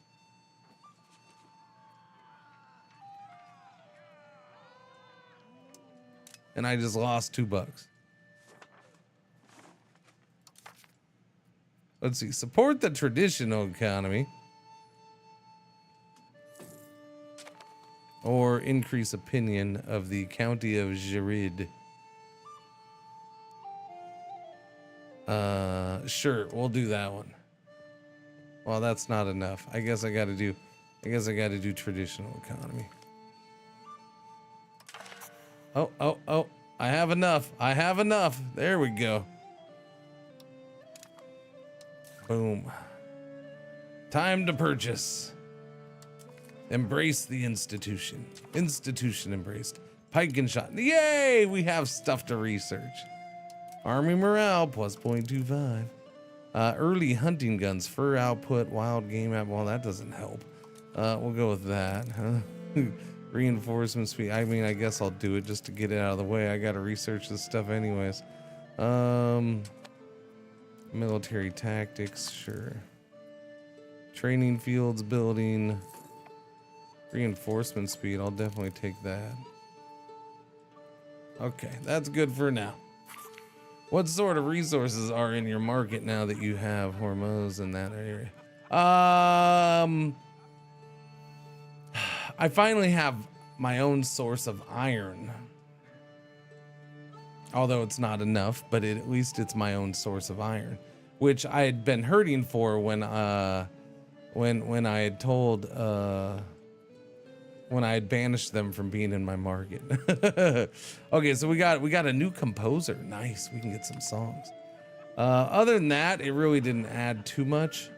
And I just lost $2. Let's see. Support the traditional economy. Or increase opinion of the county of Girid. Sure, we'll do that one. Well, that's not enough. I guess I gotta do traditional economy. Oh, I have enough. There we go. Boom. Time to purchase. Embrace the institution. Institution embraced. Pike and shot. Yay! We have stuff to research. Army morale plus 0.25. Early hunting guns. Fur output. Wild game app. Well, that doesn't help. We'll go with that. Reinforcement speed. I mean, I guess I'll do it just to get it out of the way. I gotta research this stuff anyways. Military tactics. Sure. Training fields building. Reinforcement speed, I'll definitely take that. Okay, that's good for now. What sort of resources are in your market now that you have Hormuz in that area? I finally have my own source of iron. Although it's not enough, but at least it's my own source of iron, which I had been hurting for when I had told when I had banished them from being in my market. Okay, so we got a new composer. Nice, we can get some songs. Other than that, it really didn't add too much.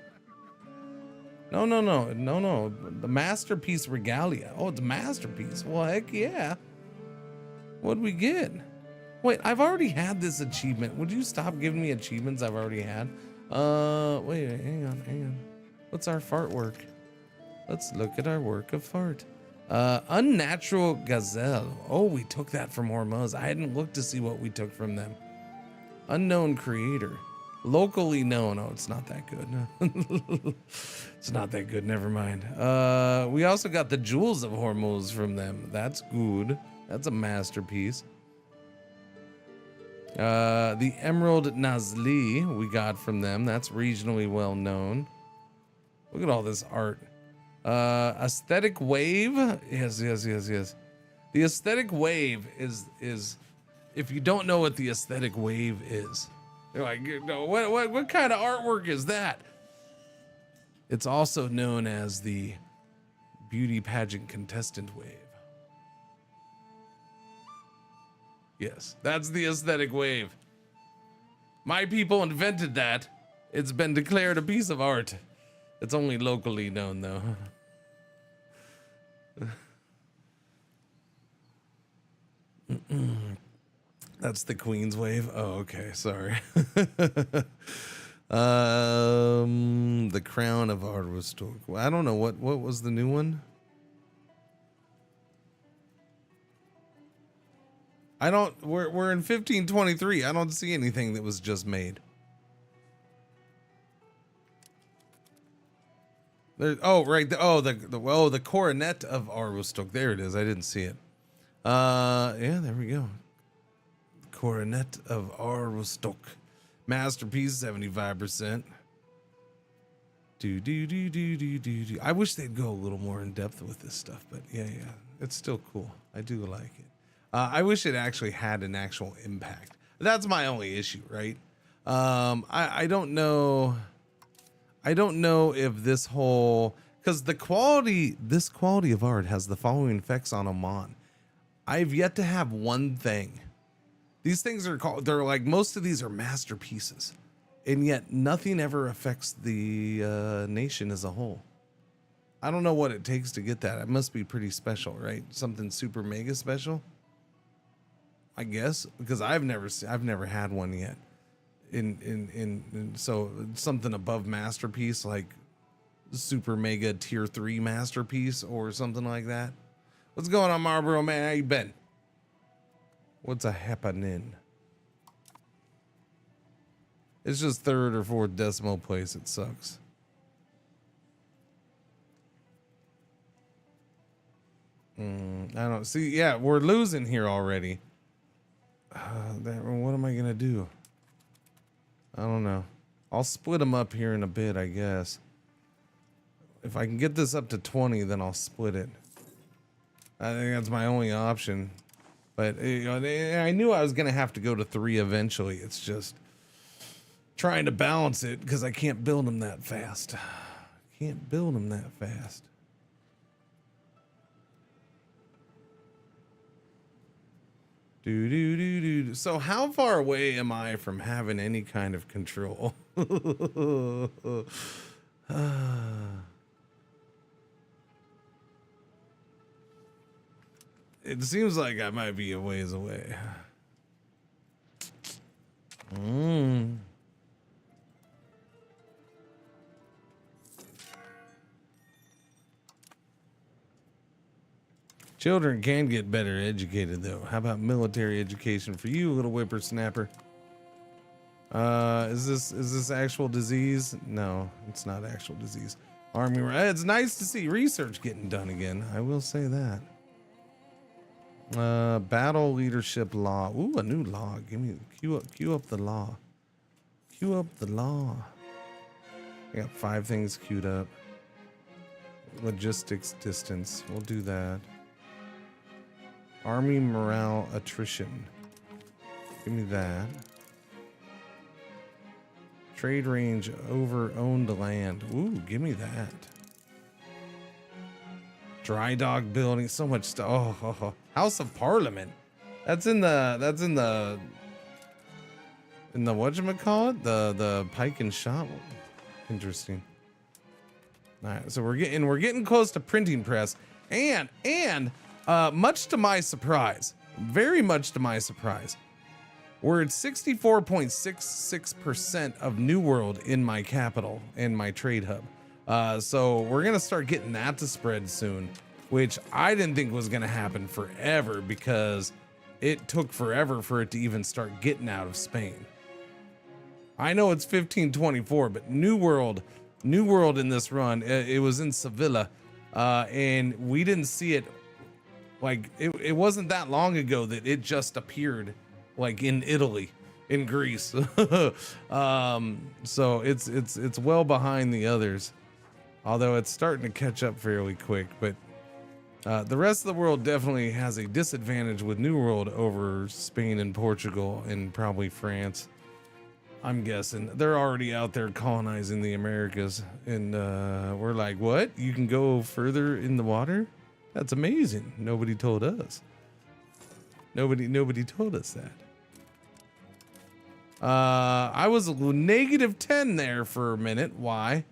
No. The masterpiece regalia. Oh, it's a masterpiece. Well, heck yeah. What'd we get? Wait, I've already had this achievement. Would you stop giving me achievements I've already had? Wait, hang on. What's our fart work? Let's look at our work of fart. Unnatural gazelle. Oh, we took that from Hormuz. I hadn't looked to see what we took from them. Unknown creator. Locally known. Oh, it's not that good. It's not that good. Never mind. We also got the jewels of Hormuz from them. That's good. That's a masterpiece. The Emerald Nazli we got from them. That's regionally well known. Look at all this art. Aesthetic wave. Yes. The aesthetic wave is if you don't know what the aesthetic wave is, you're like, no, what kind of artwork is that? It's also known as the beauty pageant contestant wave. Yes, that's the aesthetic wave. My people invented that. It's been declared a piece of art. It's only locally known, though. That's the Queen's wave. Oh, okay. Sorry. The crown of Arvestok. I don't know what was the new one. We're in 1523. I don't see anything that was just made. There, oh, right. The coronet of Arvestok. There it is. I didn't see it. Yeah, there we go. Coronet of Arvestok. Masterpiece, 75%. Do. I wish they'd go a little more in depth with this stuff, but yeah, it's still cool. I do like it. I wish it actually had an actual impact. That's my only issue, right? I don't know. I don't know if this whole, because this quality of art has the following effects on Oman. I've yet to have one thing. These things are called, they're like, most of these are masterpieces, and yet nothing ever affects the nation as a whole. I don't know what it takes to get that. It must be pretty special, right? Something super mega special, I guess, because I've never had one yet. So something above masterpiece, like super mega tier 3 masterpiece or something like that. What's going on, Marlboro man? How you been? What's a happening? It's just third or fourth decimal place. It sucks. I don't see. Yeah, we're losing here already. What am I gonna do? I don't know. I'll split them up here in a bit, I guess. If I can get this up to 20, then I'll split it. I think that's my only option. But you know, I knew I was gonna have to go to 3 eventually. It's just trying to balance it because I can't build them that fast. Can't build them that fast. So how far away am I from having any kind of control? It seems like I might be a ways away. Children can get better educated, though. How about military education for you, little whippersnapper? Is this actual disease? No, it's not actual disease. Army. It's nice to see research getting done again. I will say that. Battle leadership law. Ooh, a new law. Give me queue up the law. Queue up the law. I got 5 things queued up. Logistics distance. We'll do that. Army morale attrition. Give me that. Trade range over owned land. Ooh, give me that. Dry dock building. So much stuff. Oh. House of Parliament. That's in the whatchamacallit? The Pike and Shot. Interesting. All right, so we're getting close to printing press, and much to my surprise, very much to my surprise, we're at 64.66% of New World in my capital and my trade hub. So we're gonna start getting that to spread soon, which I didn't think was gonna happen forever because it took forever for it to even start getting out of Spain. I know it's 1524, but New World in this run, it was in Sevilla, and we didn't see it. Like it wasn't that long ago that it just appeared, like in Italy, in Greece. So it's well behind the others, although it's starting to catch up fairly quick. But the rest of the world definitely has a disadvantage with New World over Spain and Portugal and probably France. I'm guessing they're already out there colonizing the Americas, and we're like, what? You can go further in the water? That's amazing. Nobody told us. Nobody told us that. I was -10 there for a minute. Why?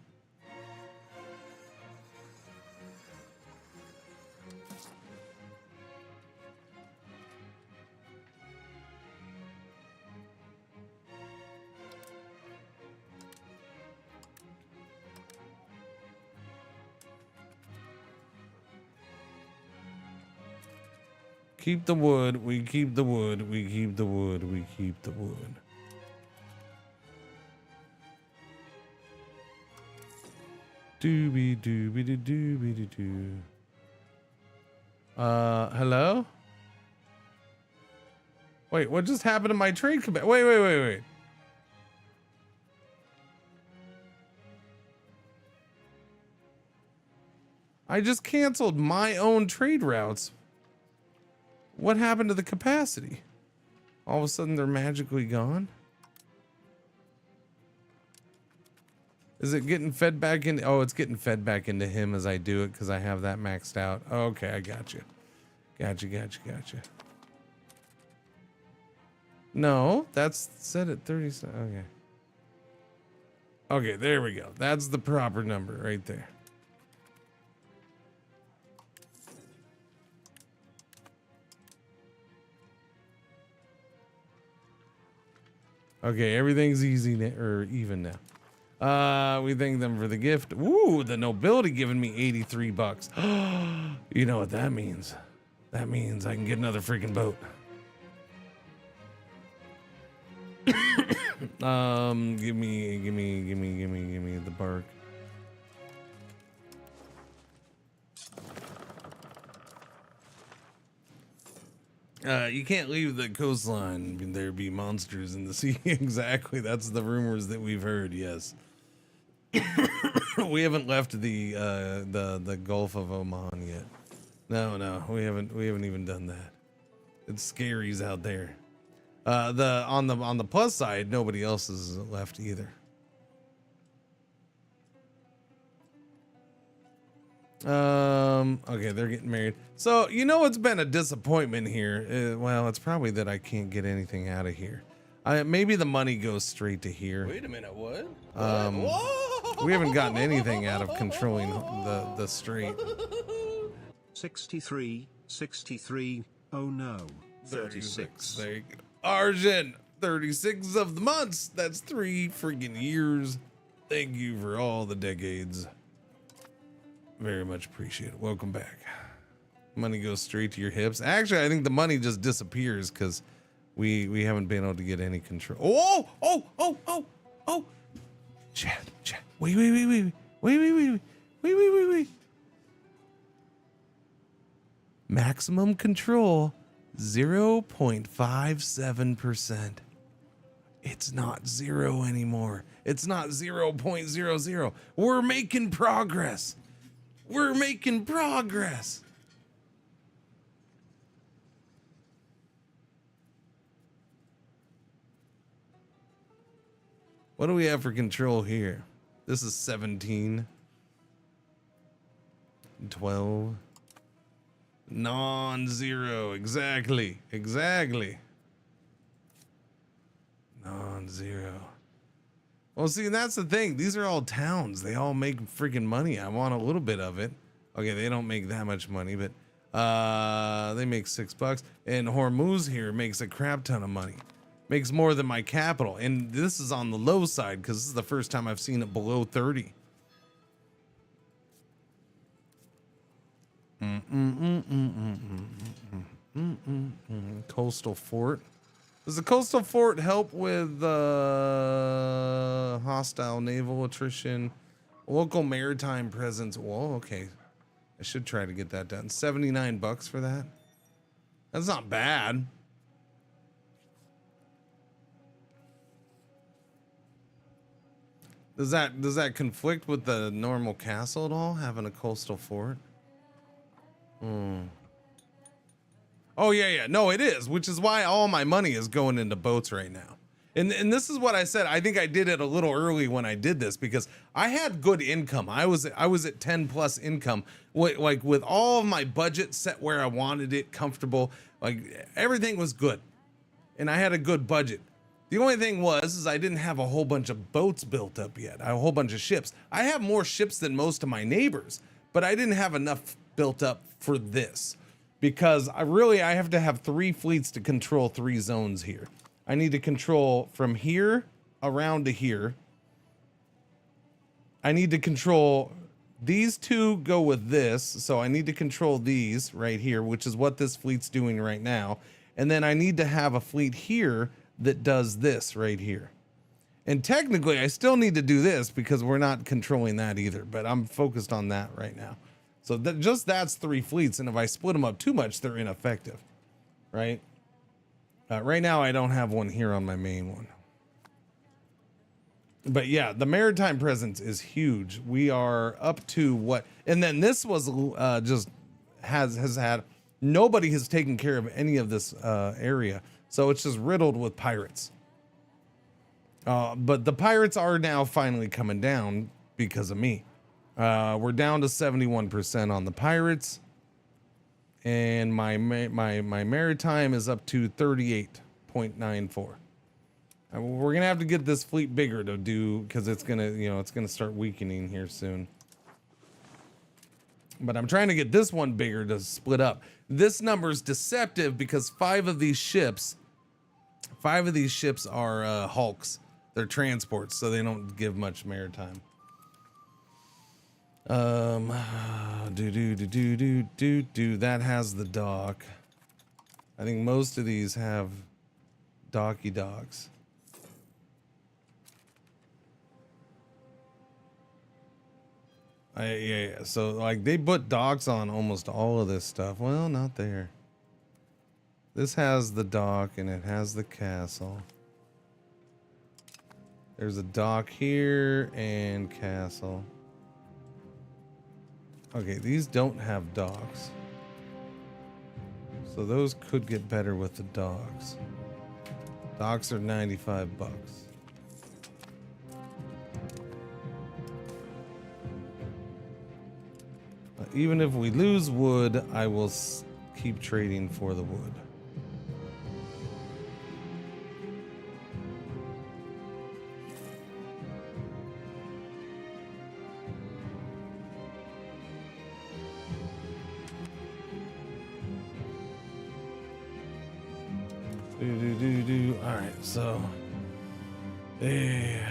Keep the wood, we keep the wood, we keep the wood, we keep the wood. Doobie doobie doo doobie doo doo. Hello? Wait, what just happened to my trade command? Wait. I just canceled my own trade routes. What happened to the capacity? All of a sudden they're magically gone? Is it getting fed back in? Oh, it's getting fed back into him as I do it because I have that maxed out. Okay, I got you. Gotcha. No, that's set at 30. Okay. Okay, there we go. That's the proper number right there. Okay, everything's easy or even now. We thank them for the gift. Ooh, the nobility giving me 83 bucks. You know what that means? That means I can get another freaking boat. Give me the bark. You can't leave the coastline. There be monsters in the sea. Exactly. That's the rumors that we've heard. Yes. We haven't left the Gulf of Oman yet. No, we haven't even done that. It's scaries out there. On the plus side, nobody else has left either. Okay, they're getting married. So, you know what's been a disappointment here? Well, it's probably that I can't get anything out of here. Maybe the money goes straight to here. Wait a minute, what? We haven't gotten anything out of controlling the strait. 63, oh no, 36. There you go. Arjun, 36 of the months. That's 3 freaking years. Thank you for all the decades. Very much appreciated. Welcome back. Money goes straight to your hips. Actually, I think the money just disappears because we haven't been able to get any control. Oh! Chat. Wait. Maximum control 0.57%. It's not 0 anymore. It's not 0.00. We're making progress. What do we have for control here? This is 17. 12. Non-zero. Exactly. Non-zero. Well, see, that's the thing. These are all towns. They all make freaking money. I want a little bit of it. Okay, they don't make that much money, but they make $6. And Hormuz here makes a crap ton of money. Makes more than my capital. And this is on the low side because this is the first time I've seen it below 30. Coastal fort. Does the coastal fort help with hostile naval attrition? Local maritime presence. Whoa, okay. I should try to get that done. 79 bucks for that. That's not bad. Does that conflict with the normal castle at all? Having a coastal fort? Oh yeah. No, it is, which is why all my money is going into boats right now. And this is what I said. I think I did it a little early when I did this because I had good income. I was at 10 plus income, like with all of my budget set where I wanted it, comfortable. Like everything was good, and I had a good budget. The only thing is I didn't have a whole bunch of boats built up yet. A whole bunch of ships. I have more ships than most of my neighbors, but I didn't have enough built up for this because I have to have 3 fleets to control 3 zones here. I need to control from here around to here. I need to control these 2 go with this. So I need to control these right here, which is what this fleet's doing right now. And then I need to have a fleet here that does this right here. And technically I still need to do this because we're not controlling that either, but I'm focused on that right now. So that's 3 fleets. And if I split them up too much, they're ineffective, right? Right now I don't have one here on my main one. But yeah, the maritime presence is huge. We are up to what, and then this was just has had, nobody has taken care of any of this area. So it's just riddled with pirates. But the pirates are now finally coming down because of me. We're down to 71% on the pirates. and my maritime is up to 38.94. We're gonna have to get this fleet bigger to do, because it's gonna, you know, it's gonna start weakening here soon. But I'm trying to get this one bigger to split up. This number is deceptive because 5 of these ships are hulks. They're transports, so they don't give much maritime. That has the dock. I think most of these have docky docks. Yeah. So like they put docks on almost all of this stuff. Well, not there. This has the dock and it has the castle. There's a dock here and castle. Okay, these don't have docks. So those could get better with the docks. Docks are 95 bucks. Even if we lose wood, I will keep trading for the wood. All right, so yeah.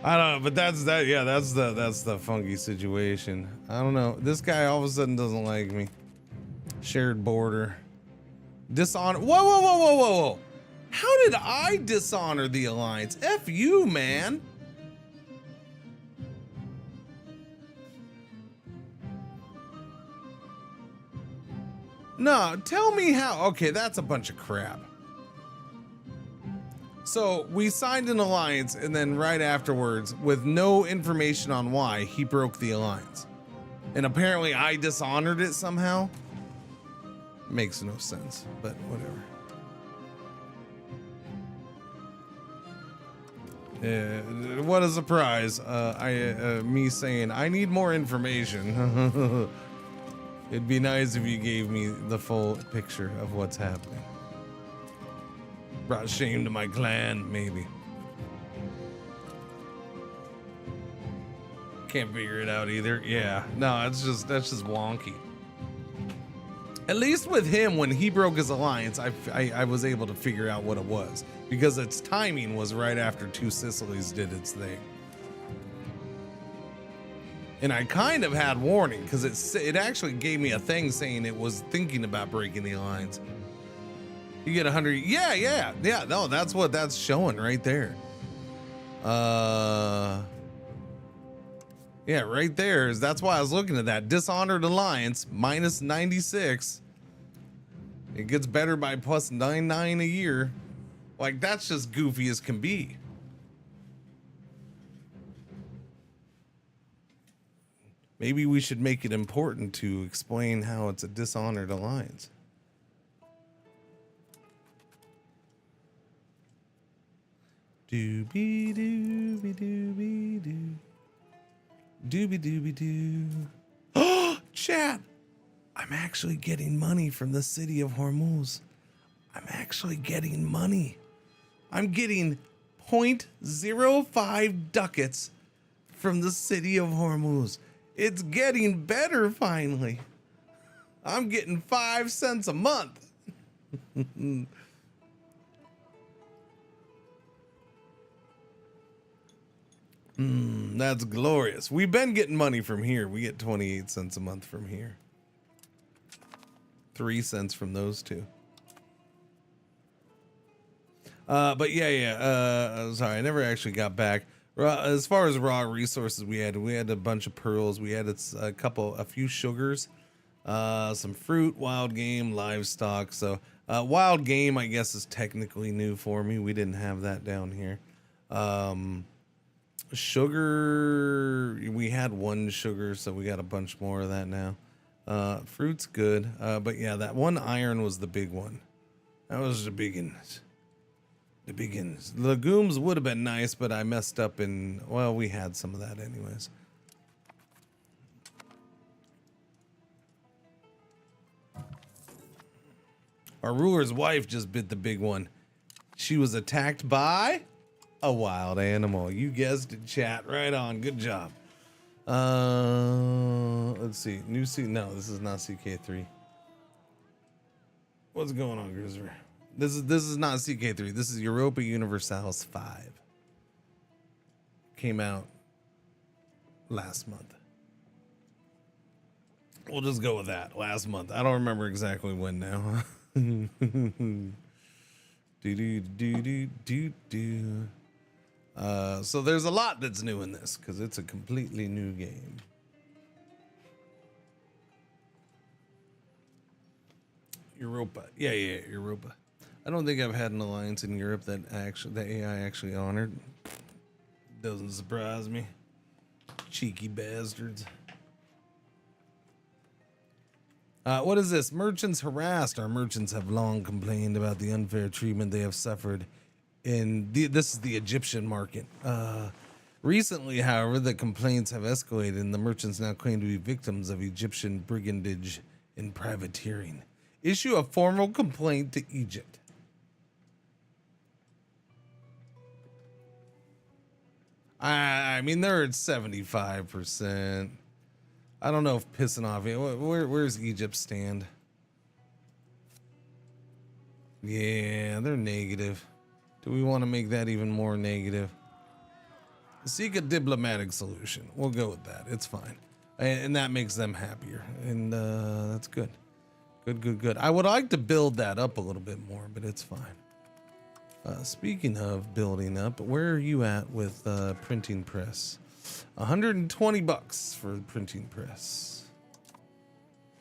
I don't know, but that's that. Yeah, that's the funky situation. I don't know. This guy all of a sudden doesn't like me. Shared border. Dishonor. Whoa. How did I dishonor the alliance? F you, man. No, tell me how. Okay, that's a bunch of crap. So we signed an alliance, and then right afterwards, with no information on why, he broke the alliance. And apparently I dishonored it somehow. Makes no sense, but whatever. What a surprise. Me saying, I need more information. It'd be nice if you gave me the full picture of what's happening. Brought shame to my clan, maybe. Can't figure it out either. Yeah, no, that's just wonky. At least with him, when he broke his alliance, I was able to figure out what it was, because its timing was right after Two Sicilies did its thing. And I kind of had warning, because it actually gave me a thing saying it was thinking about breaking the alliance. You get 100. Yeah. No, that's what that's showing right there. Yeah, right there. That's why I was looking at that. Dishonored alliance minus 96. It gets better by plus 99 a year. Like, that's just goofy as can be. Maybe we should make it important to explain how it's a dishonored alliance. Doobie doobie doobie doo. Doobie doobie doo. Oh, chat! I'm actually getting money from the city of Hormuz. I'm actually getting money. I'm getting 0.05 ducats from the city of Hormuz. It's getting better finally. I'm getting 5 cents a month. That's glorious. We've been getting money from here. We get 28 cents a month from here. 3 cents from those two. But yeah. Sorry, I never actually got back. As far as raw resources, we had a bunch of pearls. We had a few sugars, some fruit, wild game, livestock. So wild game, I guess, is technically new for me. We didn't have that down here. Sugar, we had 1 sugar, so we got a bunch more of that now. Fruit's good, but yeah, that 1 iron was the big one. That was the biggins. The biggins. Legumes would have been nice, but I messed up well, we had some of that anyways. Our ruler's wife just bit the big one. She was attacked by a wild animal. You guessed it, chat. Right on. Good job. Let's see. New C. No, this is not CK3. What's going on, Grizzer? This is not CK3. This is Europa Universalis 5. Came out last month. We'll just go with that. Last month. I don't remember exactly when now. So there's a lot that's new in this because it's a completely new game. Europa. Yeah, Europa. I don't think I've had an alliance in Europe that AI actually honored. Doesn't surprise me. Cheeky bastards. What is this? Merchants harassed. Our merchants have long complained about the unfair treatment they have suffered this is the Egyptian market. Recently, however, the complaints have escalated and the merchants now claim to be victims of Egyptian brigandage and privateering. Issue a formal complaint to Egypt. I mean, they're at 75%. I don't know if pissing off. Where's Egypt stand? Yeah, they're negative. Do we want to make that even more negative? Seek a diplomatic solution. We'll go with that. It's fine. And that makes them happier. And that's good. Good. I would like to build that up a little bit more, but it's fine. Speaking of building up, where are you at with printing press? $120 for the printing press.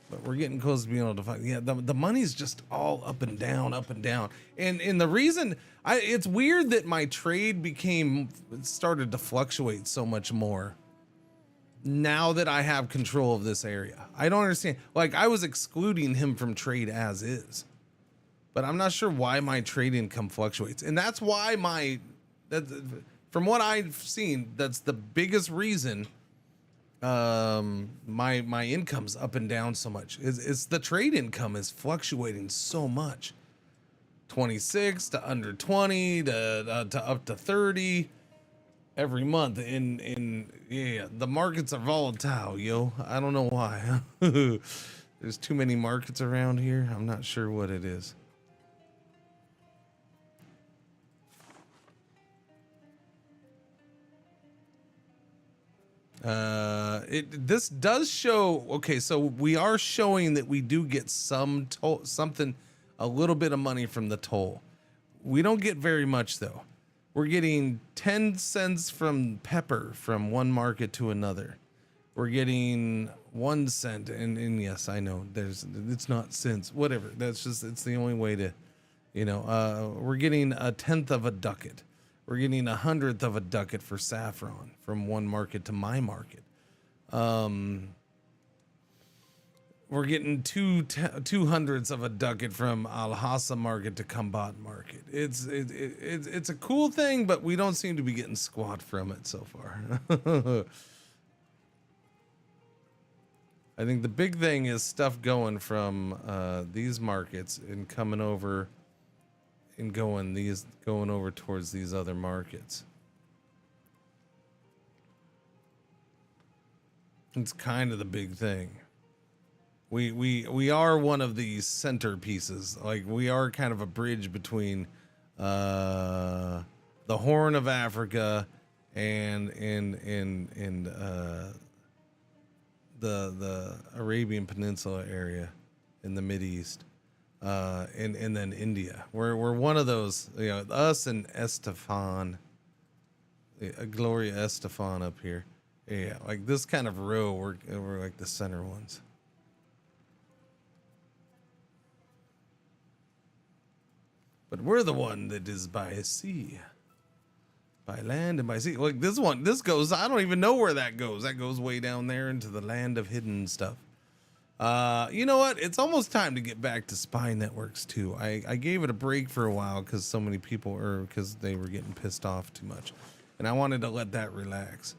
But we're getting close to being able to find. Yeah, the money's just all up and down. And the reason it's weird that my trade started to fluctuate so much more now that I have control of this area. I don't understand. Like, I was excluding him from trade as is, but I'm not sure why my trade income fluctuates. And that's why from what I've seen, that's the biggest reason my income's up and down so much. It's the trade income is fluctuating so much. 26 to under 20 to up to 30 every month. Yeah, the markets are volatile, yo. I don't know why. There's too many markets around here. I'm not sure what it is. This does show. Okay, so we are showing that we do get something, a little bit of money from the toll. We don't get very much though. We're getting 10 cents from pepper from one market to another. We're getting 1 cent, and yes, I know it's not cents, whatever. It's the only way to, we're getting 1/10 of a ducat. We're getting 100th of a ducat for saffron from one market to my market. We're getting 2/200ths of a ducat from Al Hassa market to Kambat market. It's a cool thing, but we don't seem to be getting squat from it so far. I think the big thing is stuff going from these markets and coming over and going over towards these other markets. It's kind of the big thing. We are one of these centerpieces. Like, we are kind of a bridge between the Horn of Africa and the Arabian Peninsula area in the Mideast. And then India. We're one of those, us and Estefan, Gloria Estefan up here. Yeah, like this kind of row, we're like the center ones. But we're the one that is by sea, by land and by sea. Like this goes, I don't even know where that goes. That goes way down there into the land of hidden stuff. You know what? It's almost time to get back to spy networks too. I gave it a break for a while because so many people because they were getting pissed off too much. And I wanted to let that relax.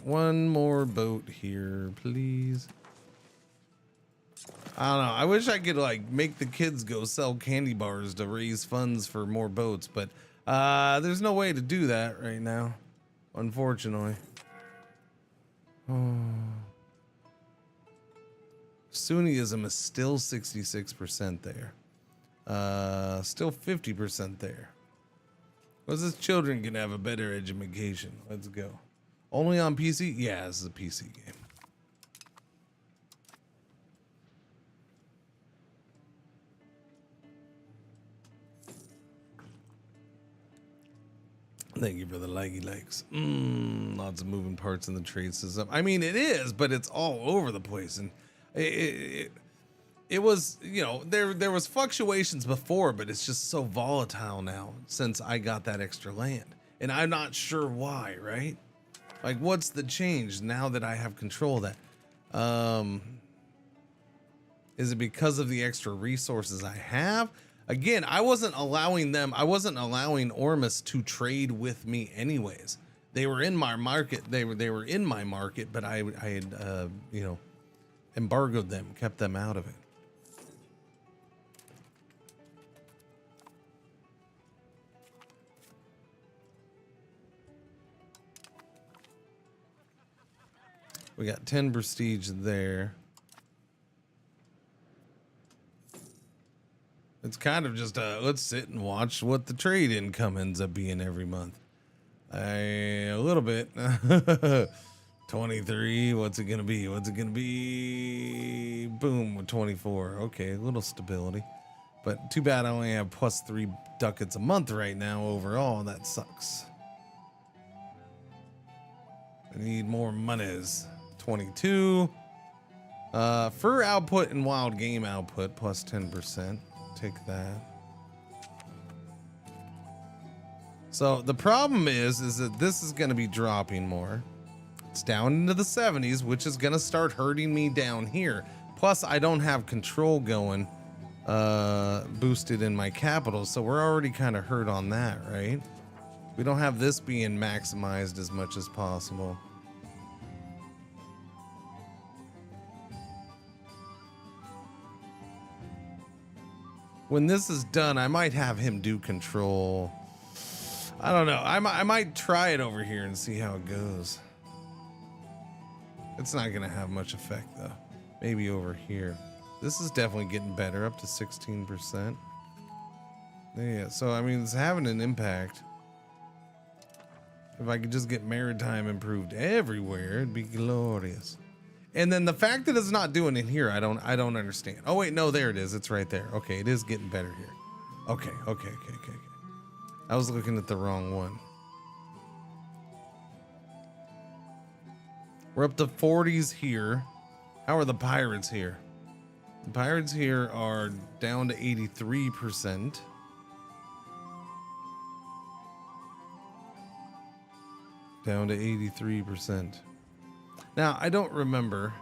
One more boat here, please. I don't know. I wish I could like make the kids go sell candy bars to raise funds for more boats, but there's no way to do that right now, unfortunately. Oh. Sunniism is still 66% there. Still 50% there. Because his children can have a better education. Let's go. Only on PC? Yeah, this is a PC game. Thank you for the likey likes. Lots of moving parts in the trade system. I mean, it is, but it's all over the place. And it was, you know, there was fluctuations before, but it's just so volatile now since I got that extra land. And I'm not sure why, right? Like, what's the change now that I have control of that? Is it because of the extra resources I have? Again, I wasn't allowing Ormus to trade with me anyways. They were in my market. They were in my market, but I had, you know, embargoed them, kept them out of it. We got 10 prestige there. It's kind of just let's sit and watch what the trade income ends up being every month. A little bit. 23. What's it gonna be? What's it gonna be? Boom, 24. Okay, a little stability. But too bad I only have plus 3 ducats a month right now overall. That sucks. I need more monies. 22. Fur output and wild game output plus 10%. Take that. So the problem is that this is going to be dropping more. It's down into the 70s, which is going to start hurting me down here. Plus, I don't have control going boosted in my capital, so we're already kind of hurt on that, right? We don't have this being maximized as much as possible. When this is done, I might have him do control. I don't know. I might try it over here and see how it goes. It's not going to have much effect, though. Maybe over here. This is definitely getting better, up to 16%. Yeah, so, I mean, it's having an impact. If I could just get maritime improved everywhere, it'd be glorious. And then the fact that it's not doing it here, I don't understand. Oh wait, no, there it is. It's right there. Okay, it is getting better here. Okay. I was looking at the wrong one. We're up to 40s here. How are the pirates here? The pirates here are down to 83%. Down to 83%. Now, I don't remember.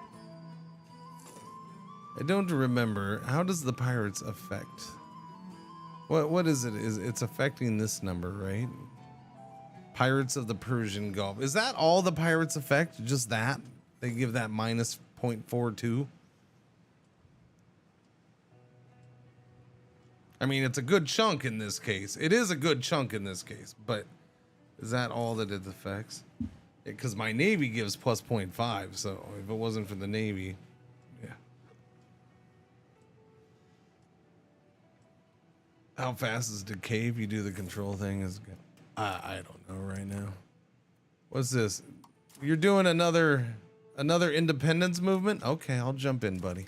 How does the pirates affect? What is it? It's affecting this number, right? Pirates of the Persian Gulf. Is that all the pirates affect? Just that? They give that minus 0.42? I mean, it's a good chunk in this case. It is a good chunk in this case, but is that all that it affects? Because my Navy gives plus 0.5, so if it wasn't for the Navy, yeah. How fast is decay if you do the control thing? Is good. I don't know right now. What's this? You're doing another independence movement? Okay, I'll jump in, buddy.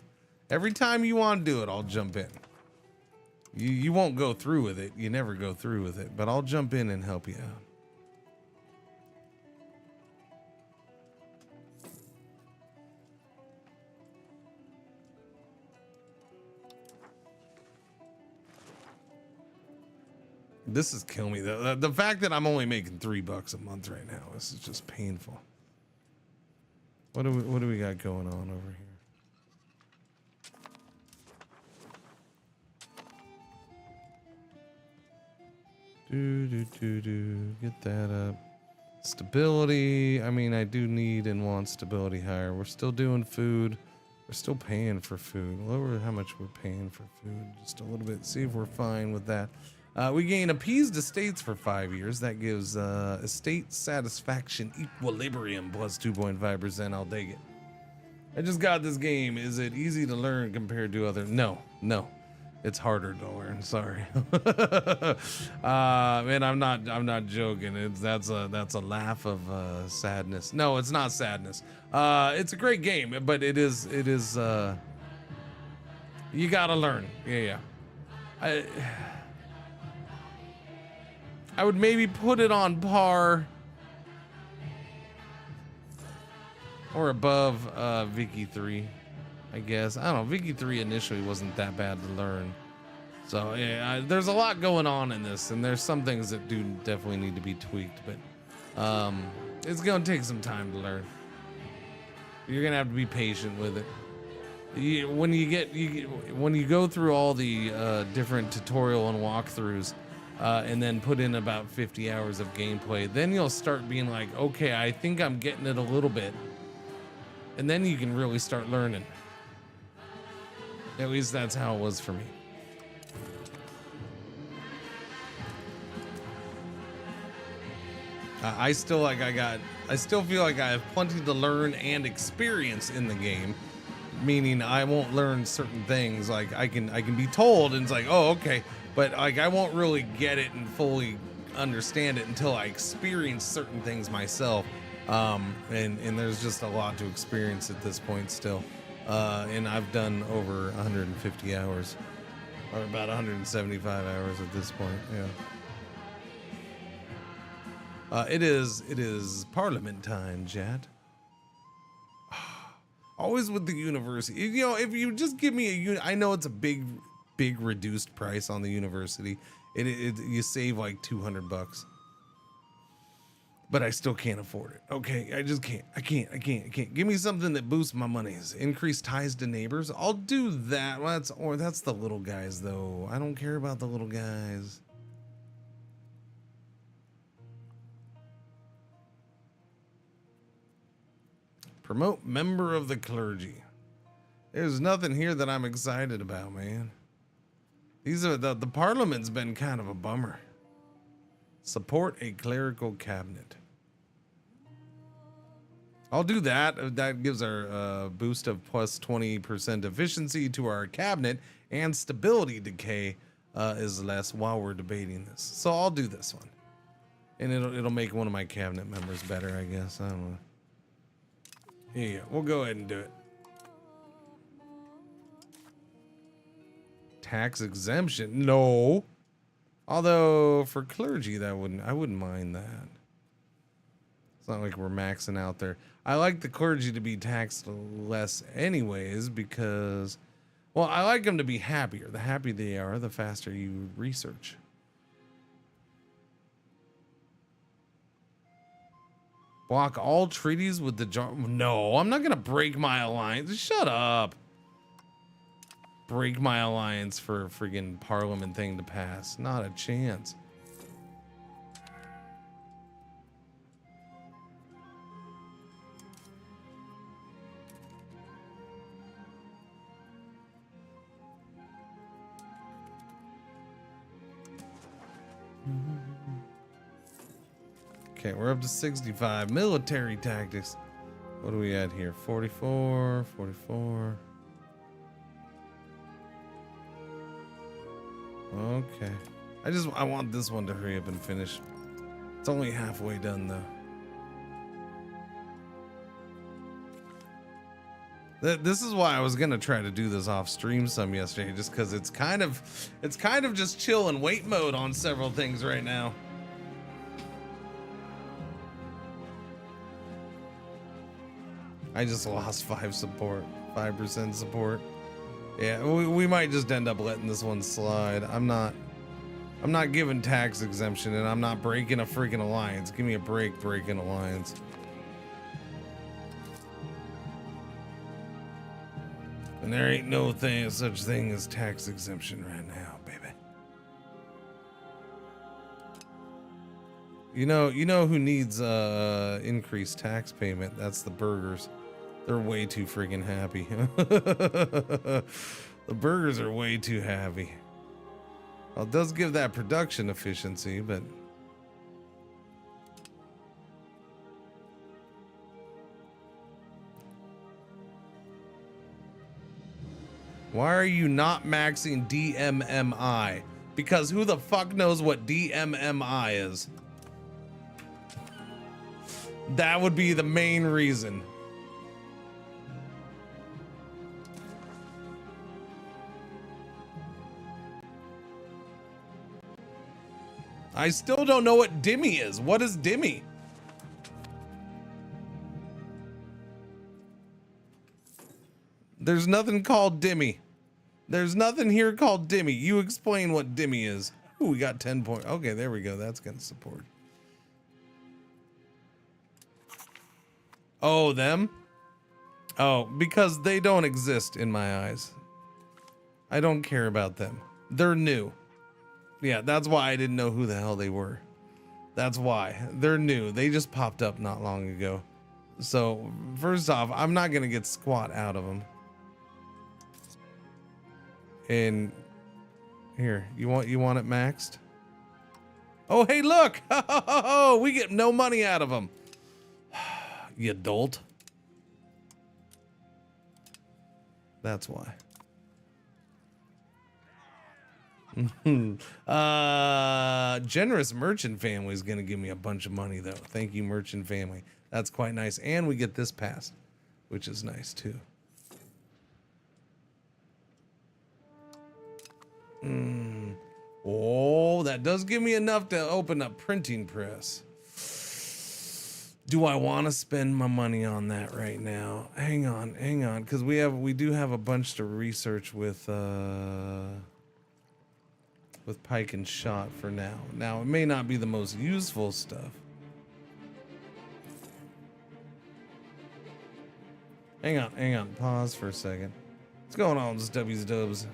Every time you want to do it, I'll jump in. You won't go through with it. You never go through with it, but I'll jump in and help you out. This is killing me. The fact that I'm only making $3 a month right now, this is just painful. What do we got going on over here? Do. Get that up. Stability. I mean, I do need and want stability higher. We're still doing food. We're still paying for food. Lower how much we're paying for food just a little bit. See if we're fine with that. We gain appeased estates for 5 years. That gives estate satisfaction equilibrium plus 2.5%. I'll take it. I just got this game. Is it easy to learn compared to other? No. It's harder to learn. Sorry. Man, I'm not joking. That's a laugh of sadness. No, it's not sadness. It's a great game, but it is you gotta learn. Yeah. I would maybe put it on par or above Vicky 3, I guess. I don't know. Vicky 3 initially wasn't that bad to learn. So yeah, there's a lot going on in this, and there's some things that do definitely need to be tweaked, but it's gonna take some time to learn. You're gonna have to be patient with it. When you go through all the different tutorial and walkthroughs, and then put in about 50 hours of gameplay, then you'll start being like, okay, I think I'm getting it a little bit, and then you can really start learning. At least that's how it was for me. I still feel like I have plenty to learn and experience in the game, meaning I won't learn certain things. Like I can be told, and it's like, oh, okay, but like I won't really get it and fully understand it until I experience certain things myself. And there's just a lot to experience at this point still. And I've done over 150 hours, or about 175 hours at this point. Yeah. It is Parliament time, Jad. Always with the university. You know, if you just give me I know it's a big reduced price on the university. You save like $200, but I still can't afford it. Okay, I just can't. I can't. Give me something that boosts my monies. Increase ties to neighbors. I'll do that. Well, that's the little guys though. I don't care about the little guys. Promote member of the clergy. There's nothing here that I'm excited about, man. These are the parliament's been kind of a bummer. Support a clerical cabinet. I'll do that. That gives our boost of plus 20% efficiency to our cabinet, and stability decay is less while we're debating this. So I'll do this one, and it'll make one of my cabinet members better, I guess. I don't know. Yeah, we'll go ahead and do it. Tax exemption? No. Although for clergy, I wouldn't mind that. It's not like we're maxing out there. I like the clergy to be taxed less anyways because, well, I like them to be happier. The happier they are, the faster you research. Block all treaties with the jar. No, I'm not gonna break my alliance. Shut up. Break my alliance for a friggin' parliament thing to pass. Not a chance. Okay, we're up to 65. Military tactics. What do we at here? 44, 44. Okay. I want this one to hurry up and finish. It's only halfway done though. This is why I was gonna try to do this off stream some yesterday, just because it's kind of just chill and wait mode on several things right now. I just lost 5% support. Yeah, we might just end up letting this one slide. I'm not giving tax exemption, and I'm not breaking a freaking alliance. Give me a break, breaking alliance. And there ain't no such thing as tax exemption right now, baby. You know who needs increased tax payment? That's the burgers. They're way too freaking happy. The burgers are way too happy. Well, it does give that production efficiency, but why are you not maxing DMMI? Because who the fuck knows what DMMI is? That would be the main reason. I still don't know what Dimmy is. What is Dimmy? There's nothing called Dimmy. There's nothing here called Dimmy. You explain what Dimmy is. Ooh, we got 10 points. Okay, there we go. That's gonna support. Oh, them? Oh, because they don't exist in my eyes. I don't care about them. They're new. Yeah, that's why I didn't know who the hell they were. That's why. They're new. They just popped up not long ago. So, first off, I'm not gonna get squat out of them. And here, you want it maxed? Oh, hey, look! We get no money out of them. You dolt. That's why. Generous merchant family is gonna give me a bunch of money though. Thank you, merchant family. That's quite nice. And we get this passed, which is nice too. Oh, that does give me enough to open up printing press. Do I want to spend my money on that right now? Hang on, because we do have a bunch to research with pike and shot for now. Now it may not be the most useful stuff. Hang on, pause for a second. What's going on, just W's dubs?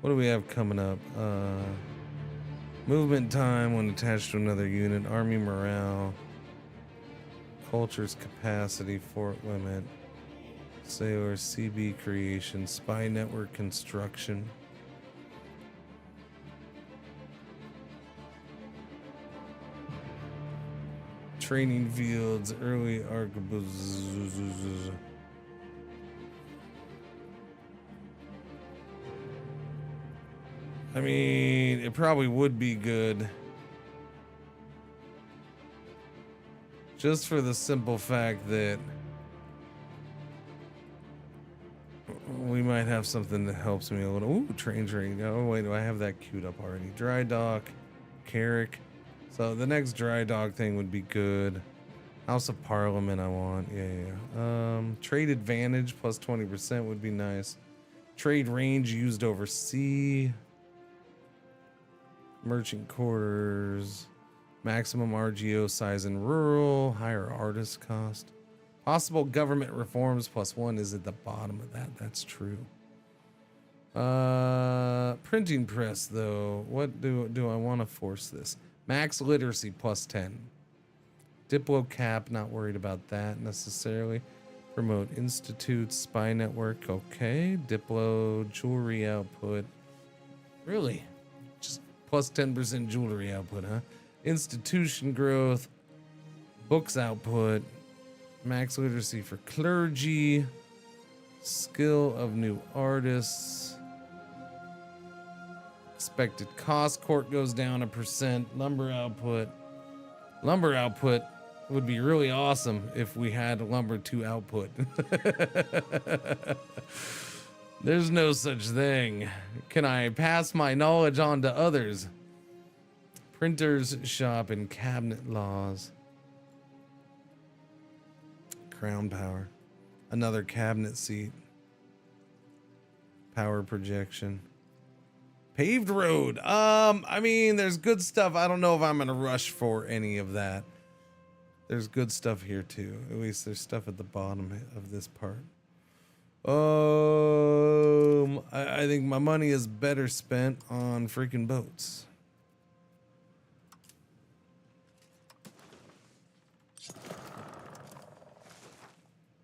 What do we have coming up? Movement time when attached to another unit, army morale, culture's capacity, fort limit, sailor, CB creation, spy network construction. Training fields, early arquebus. I mean, it probably would be good. Just for the simple fact that we might have something that helps me a little. Ooh, train. Oh, wait, do I have that queued up already? Dry dock, Carrick. So the next dry dock thing would be good. House of Parliament I want. Yeah. Trade advantage plus 20% would be nice. Trade range used over sea. Merchant quarters, maximum RGO size in rural, higher artist cost. Possible government reforms plus 1 is at the bottom of that. That's true. Printing press though. What do I want to force this? Max literacy plus 10. Diplo cap, not worried about that necessarily. Promote institutes, spy network, okay. Diplo jewelry output. Really? Plus 10% jewelry output, huh? Institution growth, books output, max literacy for clergy, skill of new artists, expected cost, court goes down 1%, lumber output. Lumber output would be really awesome if we had lumber to output. There's no such thing. Can I pass my knowledge on to others? Printers shop and cabinet laws. Crown power. Another cabinet seat. Power projection. Paved road. I mean, there's good stuff. I don't know if I'm gonna rush for any of that. There's good stuff here too. At least there's stuff at the bottom of this part. I think my money is better spent on freaking boats.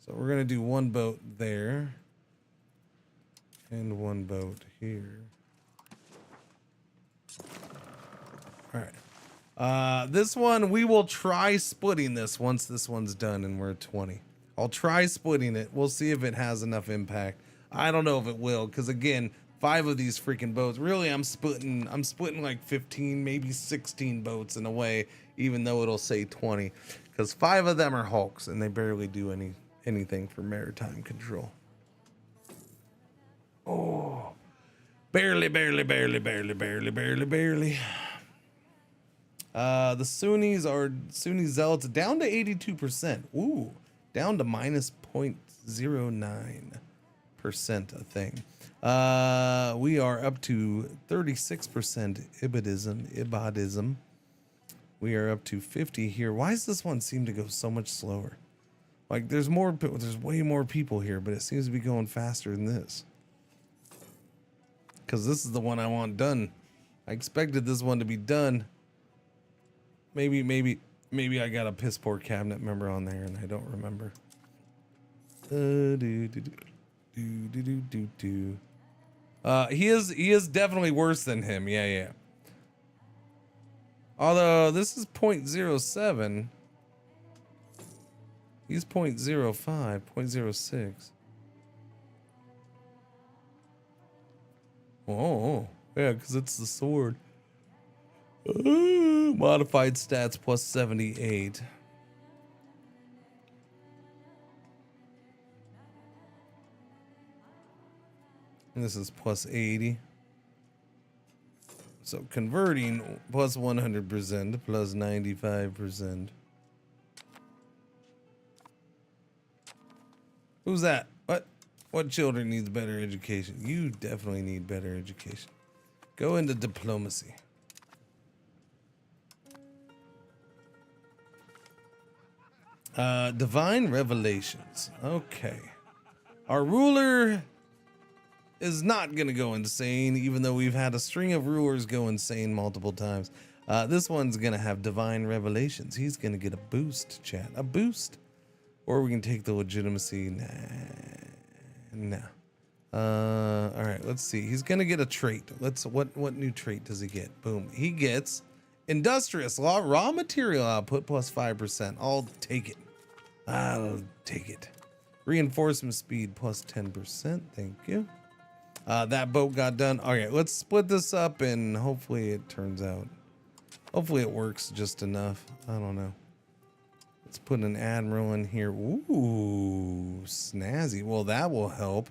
So we're gonna do one boat there and one boat here. All right. This one, we will try splitting this once this one's done and we're at 20. I'll try splitting it. We'll see if it has enough impact. I don't know if it will, because again, 5 of these freaking boats. Really, I'm splitting like 15, maybe 16 boats in a way, even though it'll say 20. Because 5 of them are hulks and they barely do anything for maritime control. Oh, barely. The Sunni Zealots down to 82%. Ooh, down to minus 0.09%, I think. We are up to 36% Ibadism. We are up to 50 here. Why does this one seem to go so much slower? Like there's way more people here, but it seems to be going faster than this. Because this is the one I want done. I expected this one to be done. Maybe I got a piss poor cabinet member on there and I don't remember. He is definitely worse than him. Yeah. Although this is 0.07. He's 0.05, 0.06. Oh, yeah, because it's the sword. Modified stats plus 78. And this is plus 80. So converting plus 100%, plus 95%. Who's that? What children needs better education? You definitely need better education. Go into diplomacy. Divine revelations. Okay. Our ruler is not gonna go insane, even though we've had a string of rulers go insane multiple times. This one's gonna have divine revelations. He's gonna get a boost, chat. A boost. Or we can take the legitimacy. Nah. All right, let's see. He's gonna get a trait. What new trait does he get? Boom. He gets industrious raw material output plus 5%. I'll take it. Reinforcement speed plus 10%. Thank you. That boat got done. All right, let's split this up and hopefully it turns out. Hopefully it works just enough. I don't know. Let's put an admiral in here. Ooh, snazzy. Well, that will help.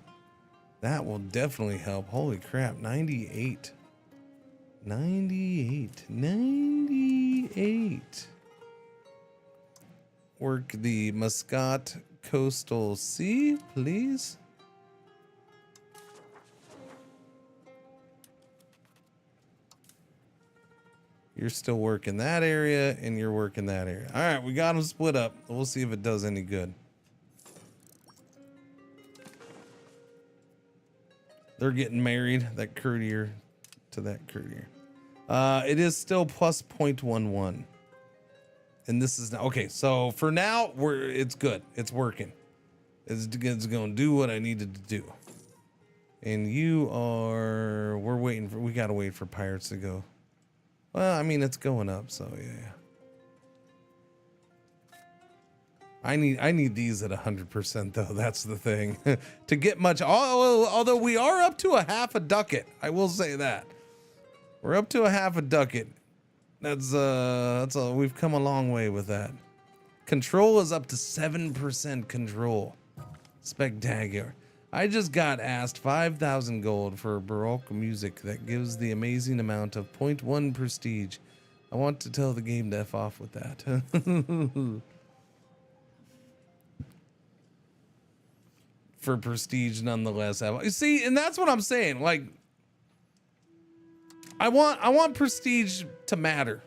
That will definitely help. Holy crap, 98. 98. Work the Muscat Coastal Sea, please. You're still working that area, and you're working that area. All right, we got them split up. We'll see if it does any good. They're getting married, that courtier to that courtier. It is still plus 0.11. And this is now, okay, so for now, it's good. It's working. It's going to do what I needed to do. And we got to wait for pirates to go. Well, I mean, it's going up, so yeah. I need these at 100% though. That's the thing. To get much, although we are up to a half a ducat, I will say that we're up to a half a ducat. That's we've come a long way with that. Control is up to 7% control. Spectacular. I just got asked 5,000 gold for Baroque music that gives the amazing amount of 0.1 prestige. I want to tell the game to F off with that. For prestige nonetheless. You see, and that's what I'm saying. Like, I want prestige to matter.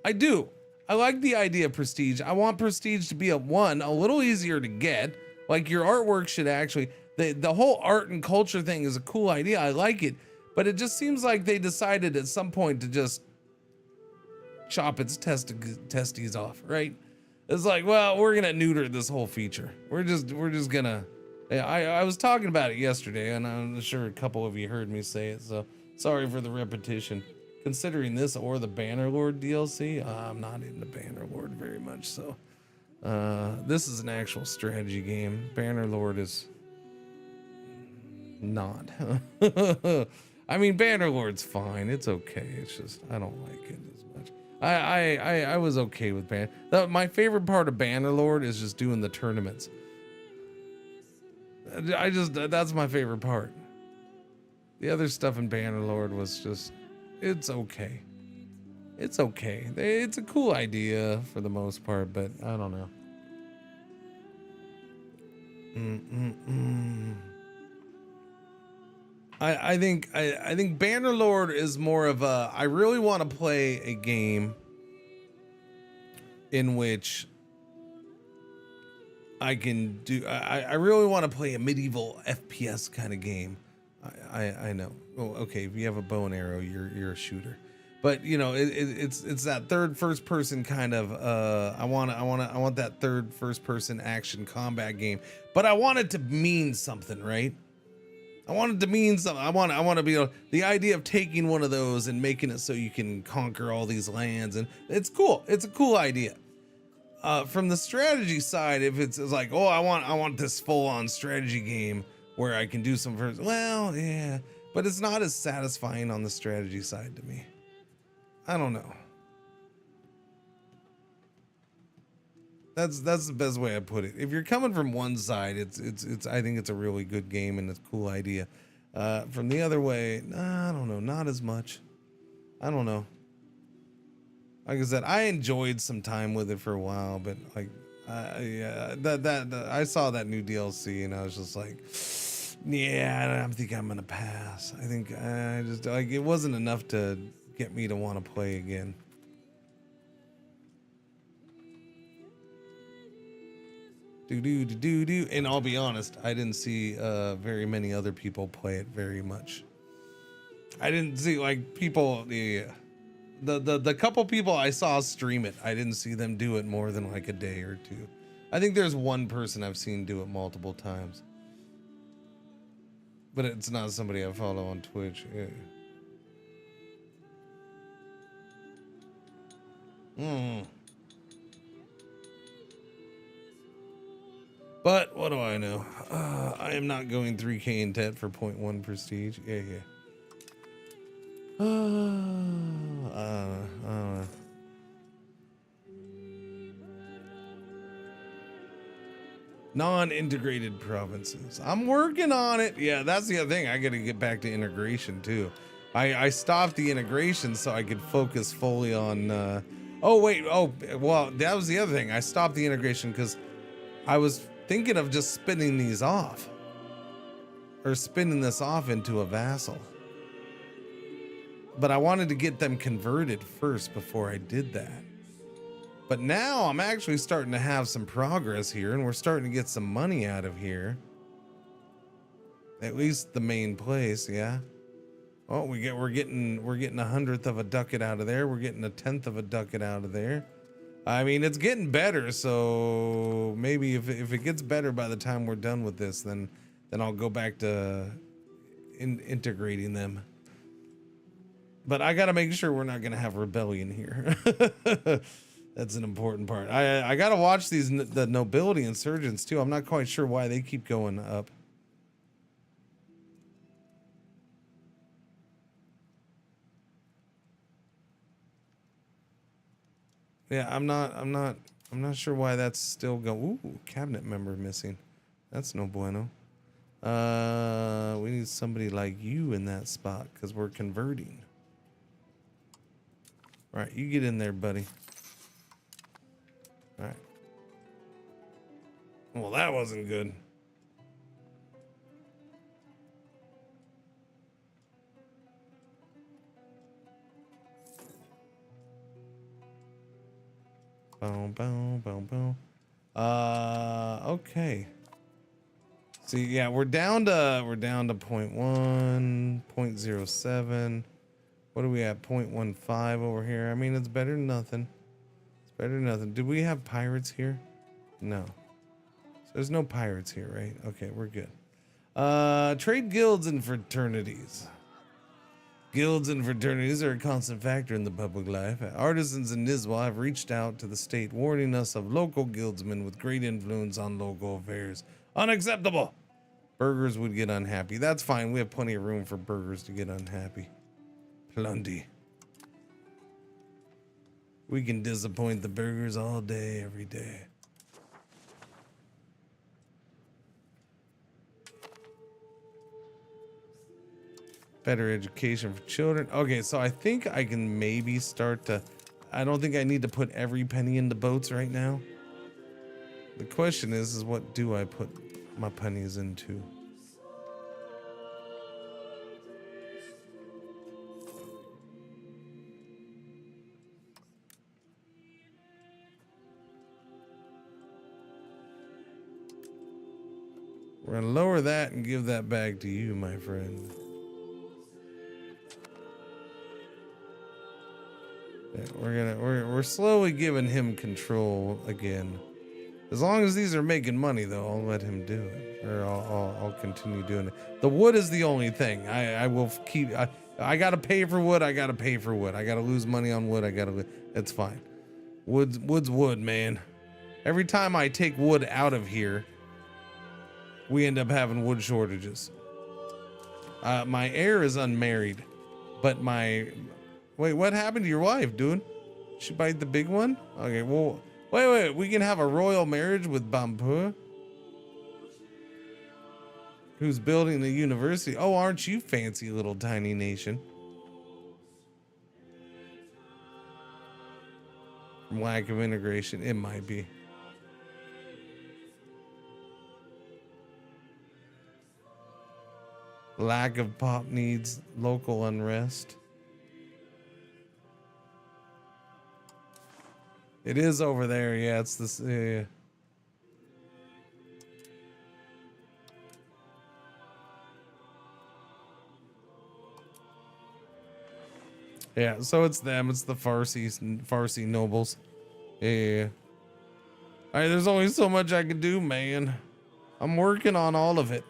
I do. I like the idea of prestige. I want prestige to be a little easier to get. Like, your artwork should actually, the whole art and culture thing is a cool idea. I like it, but it just seems like they decided at some point to just chop its testes off, right? It's like, well, we're gonna neuter this whole feature. We're just gonna. I was talking about it yesterday, and I'm sure a couple of you heard me say it, so sorry for the repetition. Considering this or the Bannerlord DLC, I'm not into Bannerlord very much, so this is an actual strategy game. Bannerlord is not. I mean, Bannerlord's fine. It's okay. It's just I don't like it as much. I was okay with my favorite part of Bannerlord is just doing the tournaments. That's my favorite part. The other stuff in Bannerlord was just, it's okay. It's okay. It's a cool idea for the most part, but I don't know. I think Bannerlord is more of a, I really want to play a game in which I can do, I really want to play a medieval FPS kind of game. I know. Oh, okay. If you have a bow and arrow, you're a shooter, but you know, it's that third first person kind of, I want that third first person action combat game, but I want it to mean something, right? I want it to mean something. I want to be able, the idea of taking one of those and making it so you can conquer all these lands, and it's cool. It's a cool idea. From the strategy side, if it's like, oh, I want this full-on strategy game where I can do some first, well, yeah, but it's not as satisfying on the strategy side to me. I don't know. That's the best way I put it. If you're coming from one side, it's I think it's a really good game and it's a cool idea. From the other way, I don't know, not as much. I don't know. Like I said, I enjoyed some time with it for a while, but like, yeah, I saw that new DLC and I was just like, yeah, I think I'm gonna pass. I think I just like, it wasn't enough to get me to want to play again. Do. And I'll be honest, I didn't see very many other people play it very much. I didn't see like people, the couple people I saw stream it, I didn't see them do it more than like a day or two. I think there's one person I've seen do it multiple times, but it's not somebody I follow on Twitch. Yeah. But what do I know? I am not going 3K in debt for 0.1 prestige. Yeah. Non-integrated provinces. I'm working on it. Yeah, that's the other thing. I got to get back to integration too. I stopped the integration so I could focus fully on. Oh wait. Oh well, that was the other thing. I stopped the integration because I was thinking of just spinning these off, or spinning this off into a vassal. But I wanted to get them converted first before I did that. But now I'm actually starting to have some progress here, and we're starting to get some money out of here. At least the main place, yeah. Oh, we're getting 1/100th of a ducat out of there. We're getting 1/10 of a ducat out of there. I mean, it's getting better, so maybe if it gets better by the time we're done with this, then I'll go back to integrating them. But I got to make sure we're not going to have rebellion here. That's an important part. I got to watch the nobility insurgents too. I'm not quite sure why they keep going up. Yeah, I'm not sure why that's still going. Ooh, cabinet member missing. That's no bueno. We need somebody like you in that spot because we're converting. All right, you get in there, buddy. All right. Well, that wasn't good. Boom, boom, boom, boom. Okay. See, yeah, we're down to 0.1, 0.07. What do we have? 0.15 over here. I mean, it's better than nothing. It's better than nothing. Do we have pirates here? No. So there's no pirates here, right? Okay, we're good. Trade guilds and fraternities. Guilds and fraternities are a constant factor in the public life. Artisans in Nizwa have reached out to the state, warning us of local guildsmen with great influence on local affairs. Unacceptable! Burgers would get unhappy. That's fine. We have plenty of room for burgers to get unhappy. Plenty. We can disappoint the burgers all day, every day. Better education for children. Okay, so I think I can maybe start to... I don't think I need to put every penny into boats right now. The question is what do I put my pennies into? We're gonna lower that and give that back to you, my friend. Yeah, we're slowly giving him control again. As long as these are making money, though, I'll let him do it, or I'll continue doing it. The wood is the only thing. I will keep. I gotta pay for wood. I gotta pay for wood. I gotta lose money on wood. It's fine. Wood's wood, man. Every time I take wood out of here, we end up having wood shortages. My heir is unmarried, but wait, what happened to your wife, dude? She bite the big one? Okay, well, wait, we can have a royal marriage with Bampu, who's building the university. Oh, aren't you fancy little tiny nation? From lack of integration, it might be. Lack of pop needs, local unrest. It is over there, yeah, it's this, yeah. Yeah, so it's them, it's the Farsi nobles. Yeah. Alright, there's only so much I can do, man. I'm working on all of it.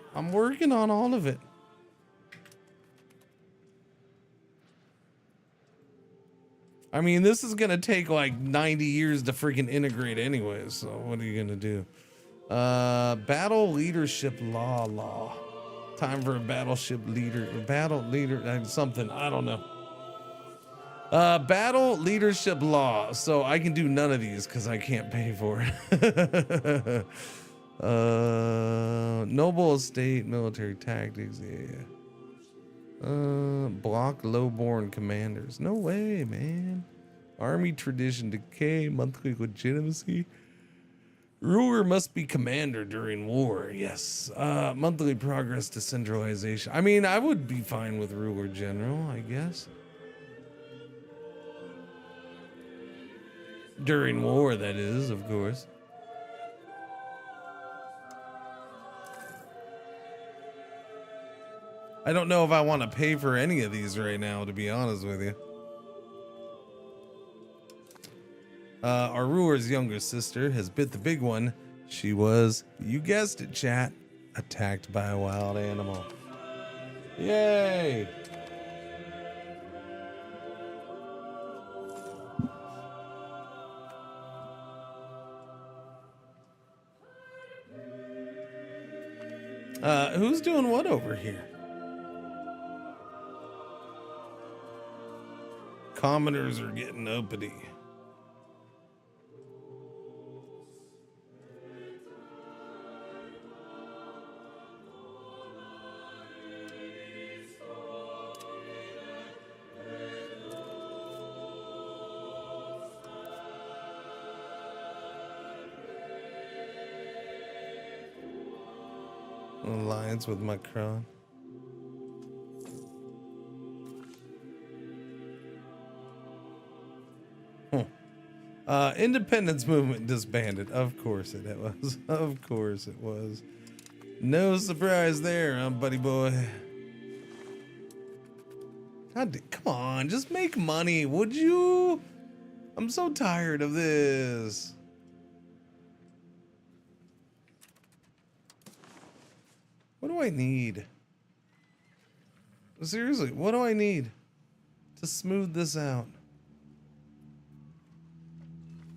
I mean, this is gonna take like 90 years to freaking integrate anyways, so what are you gonna do? Battle leadership law. Time for a battleship leader, something, I don't know. Battle leadership law. So I can do none of these because I can't pay for it. Noble estate, military tactics, yeah. Block lowborn commanders. No way, man. Army tradition decay, monthly legitimacy. Ruler must be commander during war. Yes. Monthly progress decentralization. I mean, I would be fine with ruler general, I guess. During war, that is, of course. I don't know if I want to pay for any of these right now, to be honest with you. Our ruler's younger sister has bit the big one. She was, you guessed it, chat, attacked by a wild animal. Yay! Who's doing what over here? Commoners are getting uppity. Alliance with Macron. Independence movement disbanded. Of course it was. Of course it was. No surprise there, huh, buddy boy. God, come on, just make money, would you? I'm so tired of this. What do I need? Seriously, what do I need to smooth this out?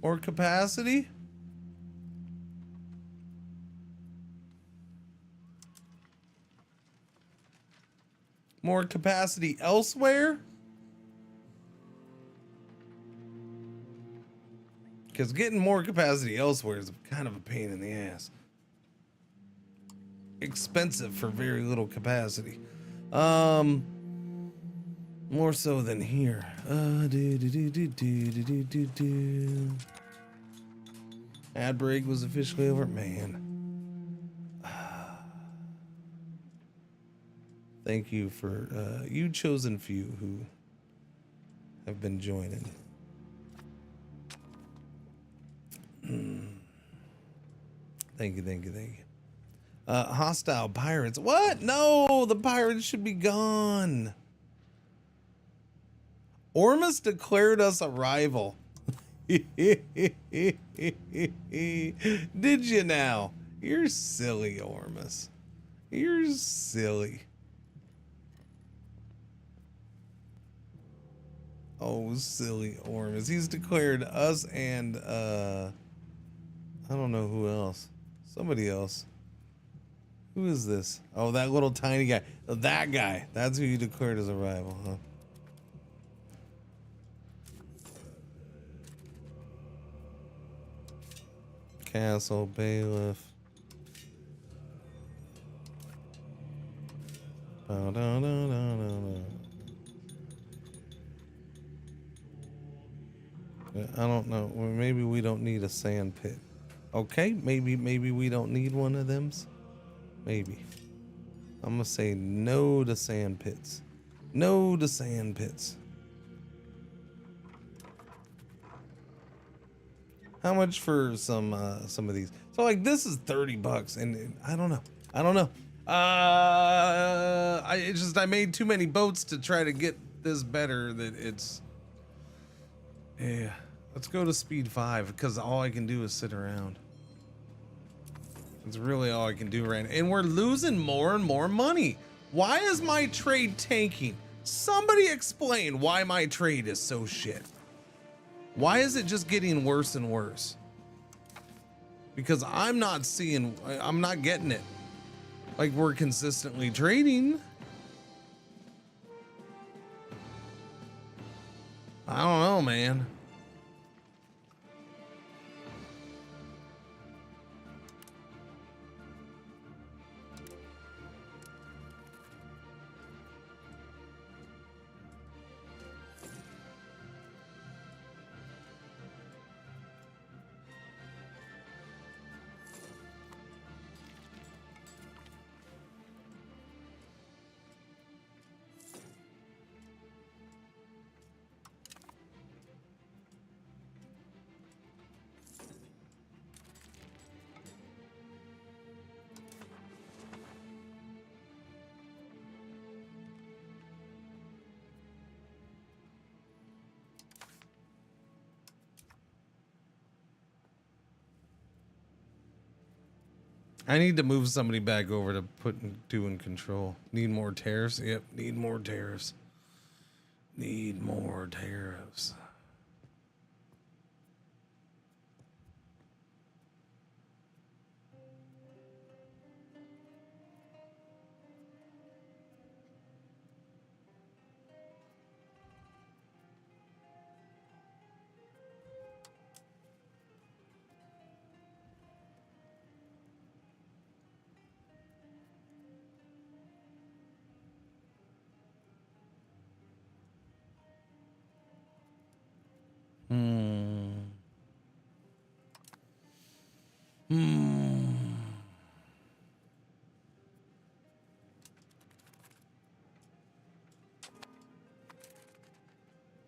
More capacity? More capacity elsewhere? Because getting more capacity elsewhere is kind of a pain in the ass. Expensive for very little capacity. More so than here. Ad break was officially over. Man. Thank you for you chosen few who have been joining. Thank you, thank you, thank you. Hostile pirates. What? No, the pirates should be gone. Hormuz declared us a rival. Did you now? You're silly, Hormuz. You're silly. Oh, silly Hormuz. He's declared us and I don't know who else. Somebody else. Who is this? Oh, that little tiny guy. Oh, that guy. That's who you declared as a rival, huh? Castle Bailiff. I don't know. Well, maybe we don't need a sand pit. Okay, maybe we don't need one of them. Maybe. I'm gonna say no to sand pits. No to sand pits. How much for some of these? So like this is $30 and I don't know. I made too many boats to try to get this better that it's yeah. Let's go to speed 5 because all I can do is sit around. It's really all I can do right now. And we're losing more and more money. Why is my trade tanking? Somebody explain why my trade is so shit. Why is it just getting worse and worse? Because I'm not getting it. Like we're consistently trading. I don't know, man. I need to move somebody back over to doing control. Need more tariffs? Yep, need more tariffs. Need more tariffs.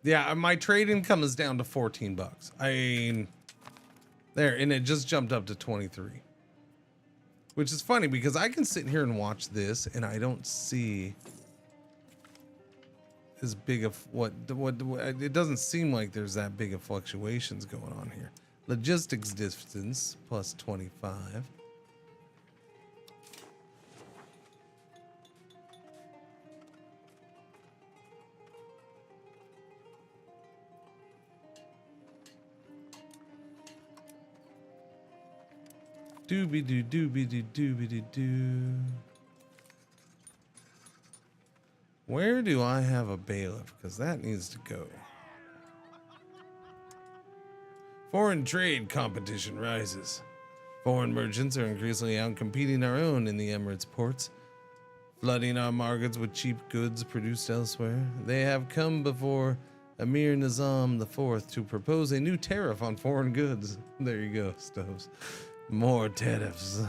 Yeah, my trade income is down to $14. I mean, there, and it just jumped up to 23, Which is funny because I can sit here and watch this and I don't see as big of what it doesn't seem like there's that big of fluctuations going on here. Logistics distance plus 25. Doobie doo doobie doo doobie doo. Where do I have a bailiff? Because that needs to go. Foreign trade competition rises. Foreign merchants are increasingly outcompeting our own in the Emirates ports, flooding our markets with cheap goods produced elsewhere. They have come before Emir Nizam IV to propose a new tariff on foreign goods. There you go, Stoves. More tariffs.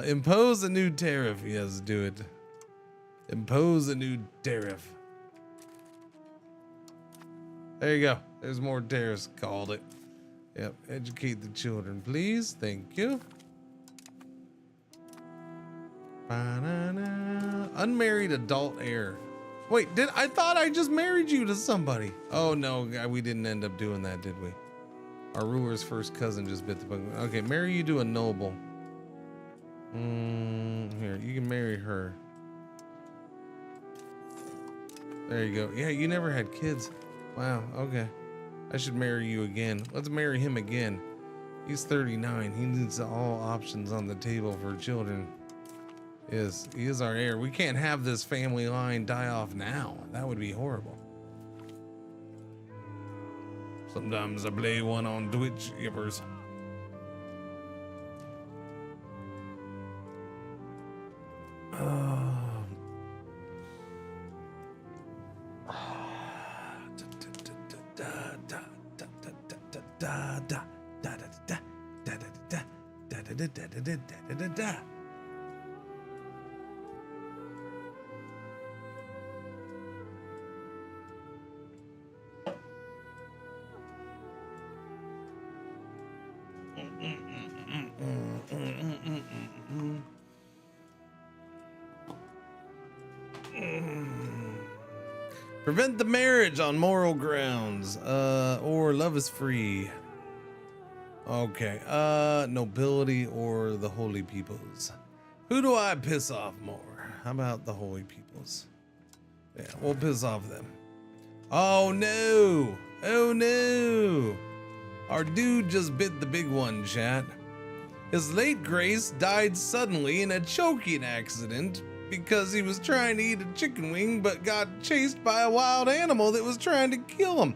Impose a new tariff. Yes, do it. Impose a new tariff. There you go. There's more tariffs. Called it. Yep. Educate the children, please. Thank you. Ba-na-na. Unmarried adult heir. Wait, I thought I just married you to somebody. Oh no, we didn't end up doing that, did we? Our ruler's first cousin just bit the bug. Okay, marry you to a noble. Here, you can marry her. There you go. Yeah, you never had kids. Wow, okay. I should marry you again. Let's marry him again. He's 39. He needs all options on the table for children. Yes, he is our heir. We can't have this family line die off now. That would be horrible. Sometimes I play one on Twitch, yippers. Prevent the marriage on moral grounds, or love is free. Okay, nobility or the holy peoples. Who do I piss off more? How about the holy peoples? Yeah, we'll piss off them. Oh no! Oh no! Our dude just bit the big one, chat. His late grace died suddenly in a choking accident because he was trying to eat a chicken wing but got chased by a wild animal that was trying to kill him.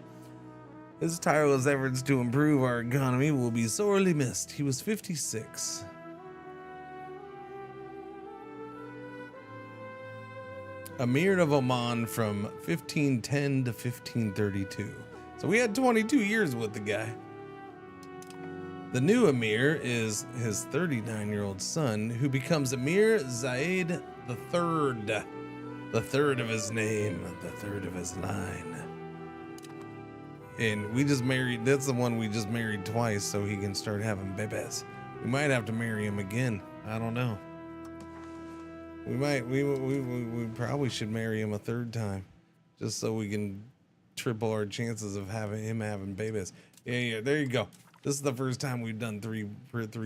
His tireless efforts to improve our economy will be sorely missed. He was 56. Emir of Oman from 1510 to 1532. So we had 22 years with the guy. The new Emir is his 39-year-old son, who becomes Emir Zayed III. The third of his name, the third of his line. And we just married, that's the one we just married twice so he can start having babies. We might have to marry him again. I don't know. We probably should marry him a third time just so we can triple our chances of having babies. Yeah, there you go. This is the first time we've done three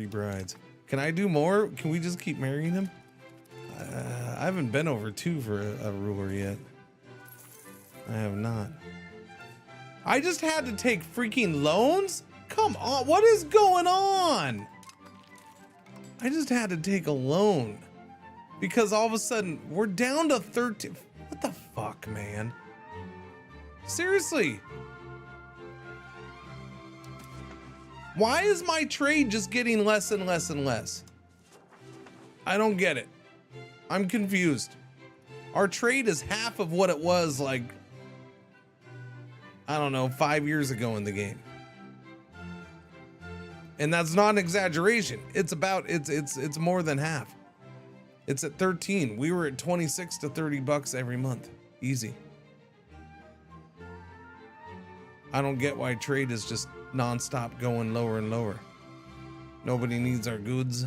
brides. Can I do more? Can we just keep marrying him? I haven't been over 2 for a ruler yet. I have not. I just had to take freaking loans? Come on, what is going on? I just had to take a loan because all of a sudden we're down to 13. What the fuck, man? Seriously. Why is my trade just getting less and less and less? I don't get it. I'm confused. Our trade is half of what it was like, I don't know, 5 years ago in the game. And that's not an exaggeration. It's more than half. It's at 13. We were at 26 to 30 bucks every month. Easy. I don't get why trade is just nonstop going lower and lower. Nobody needs our goods.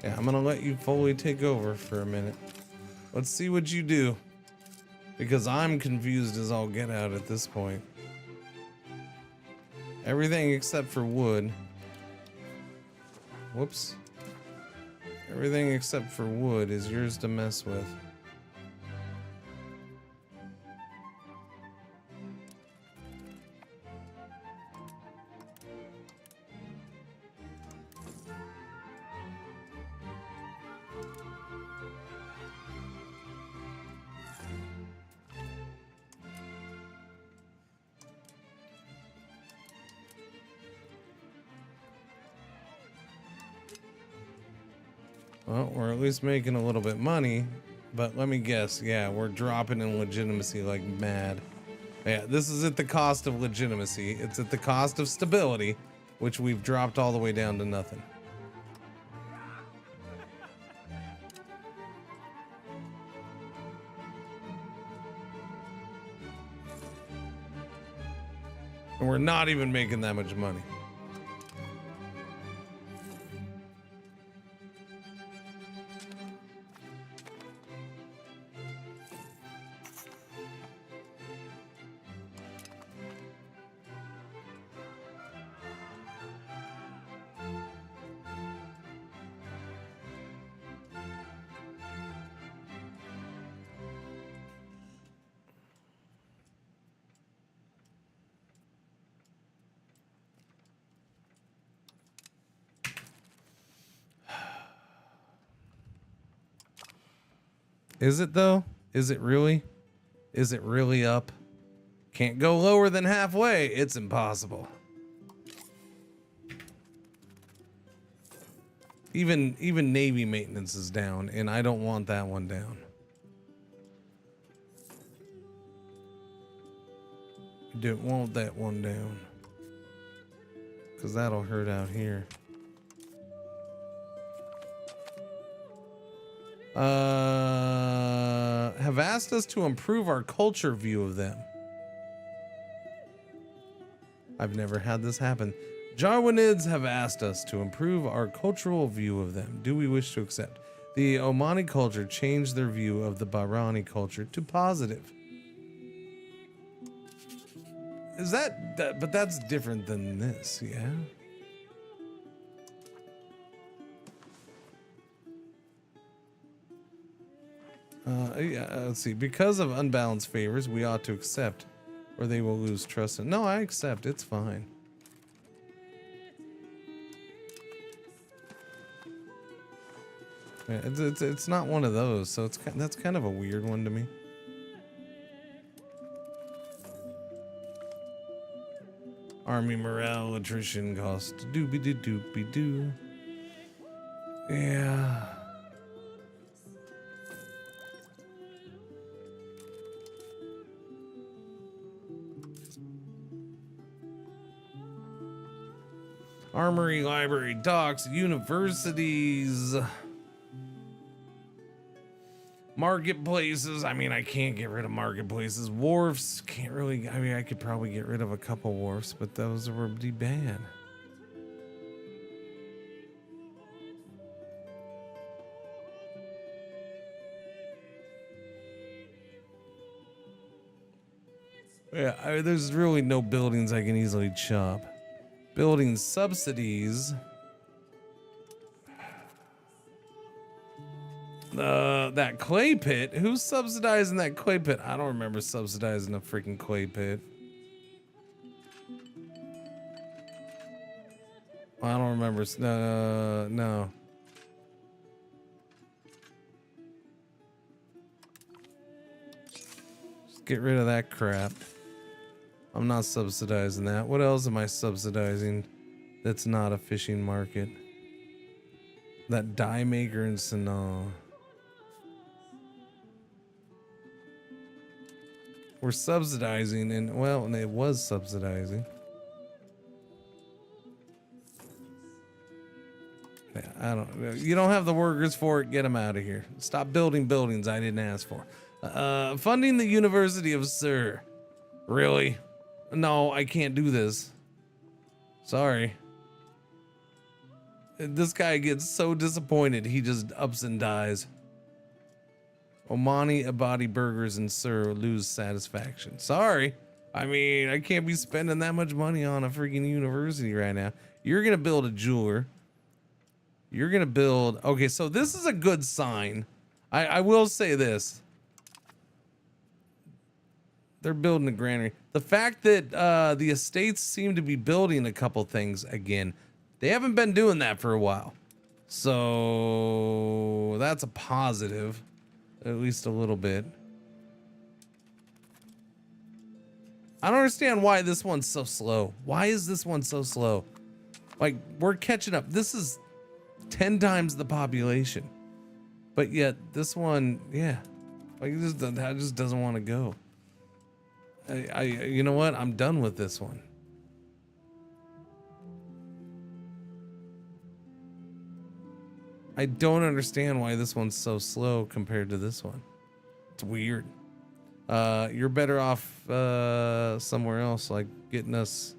Yeah, I'm gonna let you fully take over for a minute. Let's see what you do. Because I'm confused as all get out at this point. Everything except for wood. Whoops. Everything except for wood is yours to mess with. Well, we're at least making a little bit money, but let me guess. Yeah, we're dropping in legitimacy like mad. Yeah, this is at the cost of legitimacy. It's at the cost of stability, which we've dropped all the way down to nothing. And we're not even making that much money. Is it though? Is it really? Is it really up? Can't go lower than halfway. It's impossible. Even Navy maintenance is down, and I don't want that one down. Don't want that one down. Because that'll hurt out here. Have asked us to improve our culture view of them. I've never had this happen. Jarwinids have asked us to improve our cultural view of them. Do we wish to accept? The Omani culture changed their view of the Bahraini culture to positive. Is that but that's different than this, yeah? Yeah, let's see. Because of unbalanced favors, we ought to accept, or they will lose trust. No, I accept. It's fine. Yeah, it's not one of those, so that's kind of a weird one to me. Army morale attrition cost doobie doobie doo. Yeah. Armory, library, docks, universities, marketplaces. I mean, I can't get rid of marketplaces. Wharfs, can't really. I mean, I could probably get rid of a couple wharfs, but those would be bad. Yeah, there's really no buildings I can easily chop. Building subsidies. That clay pit. Who's subsidizing that clay pit? I don't remember subsidizing a freaking clay pit. I don't remember. No. Just get rid of that crap. I'm not subsidizing that. What else am I subsidizing that's not a fishing market? That dye maker in Sanaa. We're subsidizing, and well, and it was subsidizing. Yeah, I don't. You don't have the workers for it. Get them out of here. Stop building buildings I didn't ask for. Funding the University of Sur. Really? No, I can't do this. Sorry. This guy gets so disappointed he just ups and dies. Omani Abadi Burgers and Sur lose satisfaction. Sorry. I mean, I can't be spending that much money on a freaking university right now. You're gonna build a jeweler. You're gonna build. Okay, so this is a good sign. I will say this. They're building a granary. The fact that the estates seem to be building a couple things again. They haven't been doing that for a while. So that's a positive. At least a little bit. I don't understand why this one's so slow. Why is this one so slow? Like, we're catching up. This is 10 times the population. But yet, this one, yeah. Like, that just doesn't want to go. You know what? I'm done with this one. I don't understand why this one's so slow compared to this one. It's weird. You're better off somewhere else, like getting us.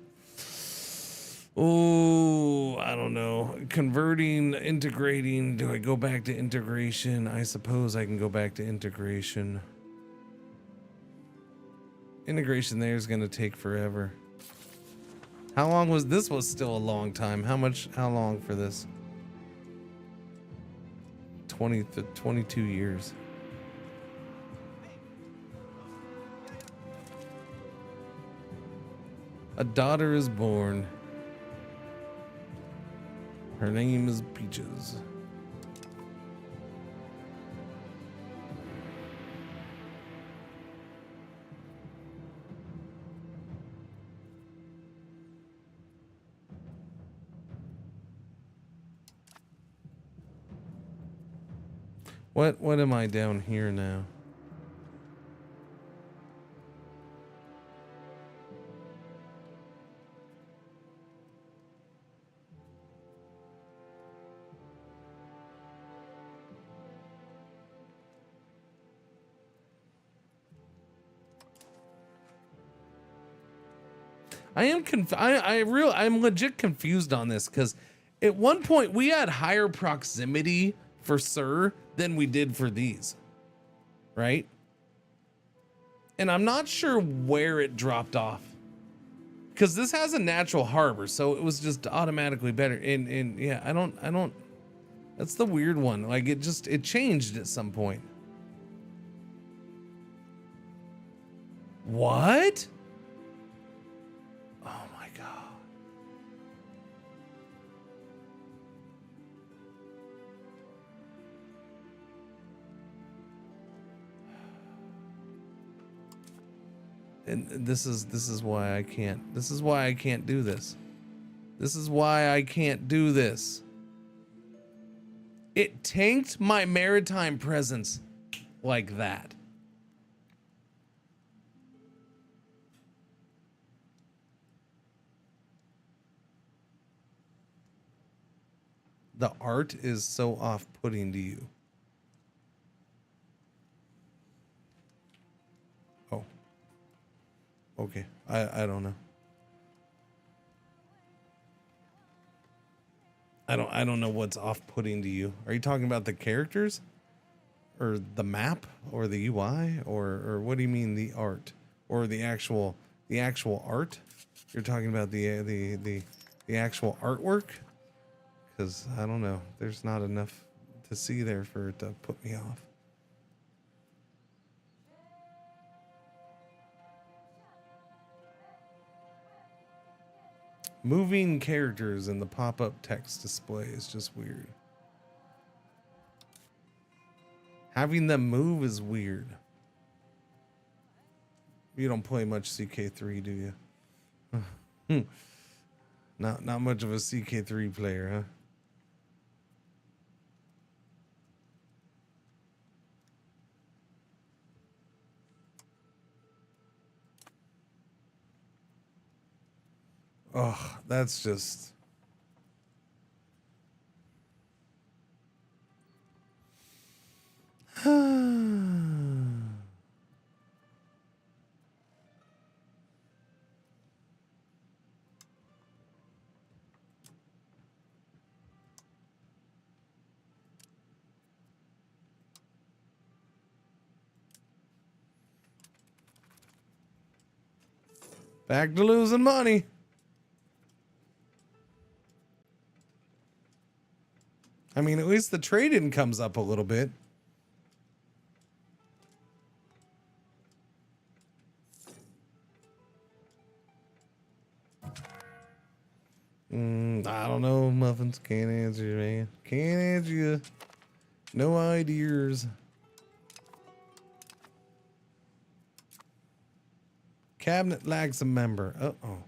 Oh, I don't know. Converting, integrating. Do I go back to integration? I suppose I can go back to integration. Integration there is going to take forever. How long was this? Was still a long time. How long for this? 20 to 22 years. A daughter is born. Her name is Peaches. What am I down here now? I'm legit confused on this because at one point we had higher proximity for Sur than we did for these, right? And I'm not sure where it dropped off because this has a natural harbor, so it was just automatically better. And yeah, I don't. That's the weird one. Like it changed at some point. What? Oh my god. And this is why I can't. This is why I can't do this. This is why I can't do this. It tanked my maritime presence like that. The art is so off-putting to you. Oh. Okay. I don't know. I don't know what's off-putting to you. Are you talking about the characters? Or the map? Or the UI? Or what do you mean the art? Or the actual art? You're talking about the actual artwork? Because I don't know, there's not enough to see there for it to put me off. Moving characters in the pop-up text display is just weird. Having them move is weird. You don't play much CK3, do you? Not much of a CK3 player, huh? Oh, that's just... Back to losing money. I mean, at least the trade-in comes up a little bit. I don't know, Muffins. Can't answer you, man. Can't answer you. No ideas. Cabinet lacks a member. Uh-oh.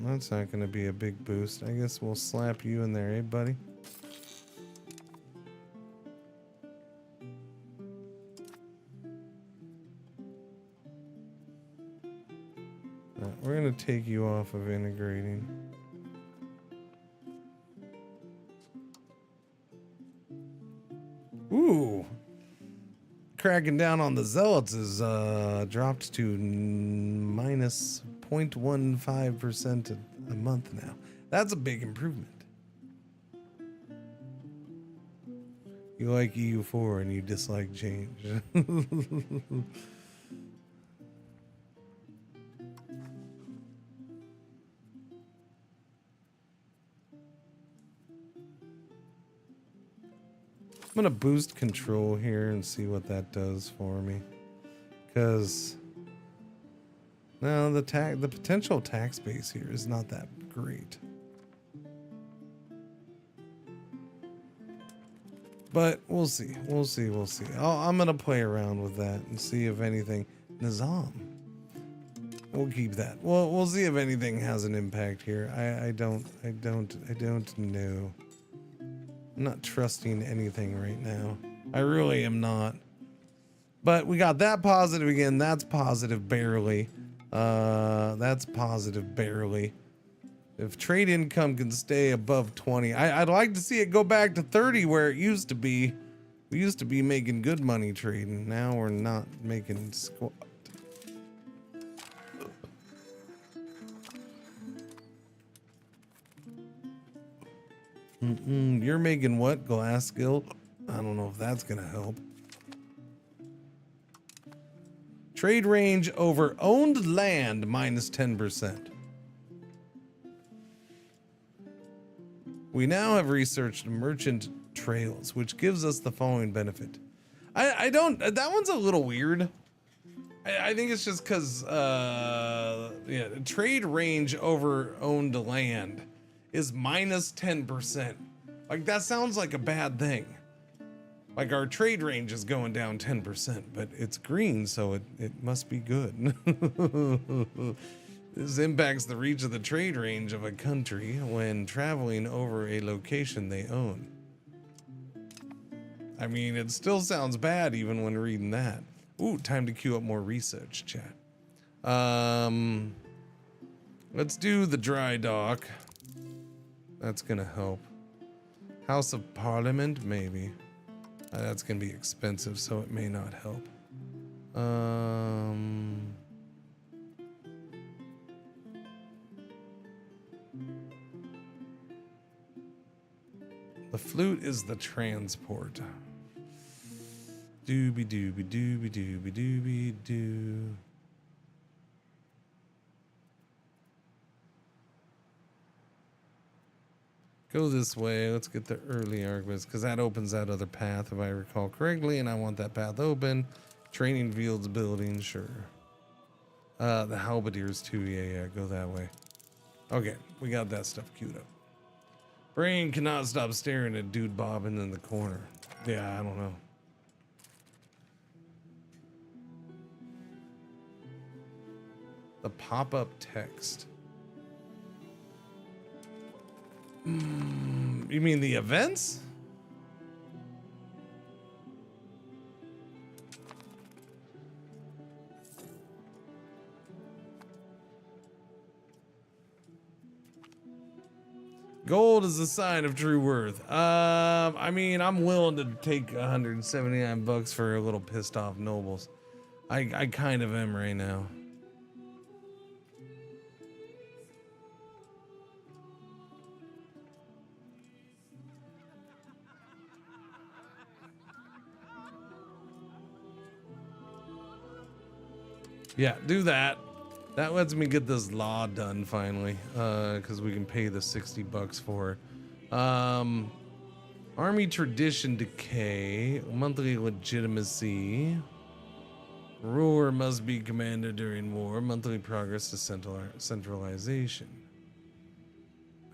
That's not going to be a big boost. I guess we'll slap you in there, eh, buddy? We're going to take you off of integrating. Ooh. Cracking down on the zealots is dropped to minus 0.15% a month now. That's a big improvement. You like EU4 and you dislike change. I'm gonna boost control here and see what that does for me, because no, the potential tax base here is not that great. But we'll see. I'm gonna play around with that and see if anything. Nizam. We'll keep that. We'll see if anything has an impact here. I don't know. I'm not trusting anything right now. I really am not. But we got that positive again. That's positive barely. That's positive barely. If trade income can stay above 20, I'd like to see it go back to 30 where it used to be. We used to be making good money trading. Now we're not making squat. You're making what? Glass skill? I don't know if that's gonna help. Trade range over owned land minus 10%. We now have researched merchant trails, which gives us the following benefit. I don't, that one's a little weird. I think it's just because, yeah, trade range over owned land is minus 10%. Like, that sounds like a bad thing. Like, our trade range is going down 10%, but it's green, so it must be good. This impacts the reach of the trade range of a country when traveling over a location they own. I mean, it still sounds bad even when reading that. Ooh, time to queue up more research, chat. Let's do the dry dock. That's gonna help. House of Parliament, maybe. That's gonna be expensive, so it may not help. The flute is the transport. Doobie doobie doobie doobie doobie doo. Go this way. Let's get the early arguments, because that opens that other path, if I recall correctly, and I want that path open. Training fields building, sure. The halberdiers too, yeah, go that way. Okay, we got that stuff queued up. Brain cannot stop staring at dude bobbing in the corner. Yeah, I don't know. The pop-up text. You mean the events? Gold is a sign of true worth. I mean, I'm willing to take 179 bucks for a little pissed off nobles. I kind of am right now. Yeah, do that. That lets me get this law done finally, because we can pay the 60 bucks for it. Army tradition decay, monthly legitimacy. Ruler must be commanded during war. Monthly progress to centralization.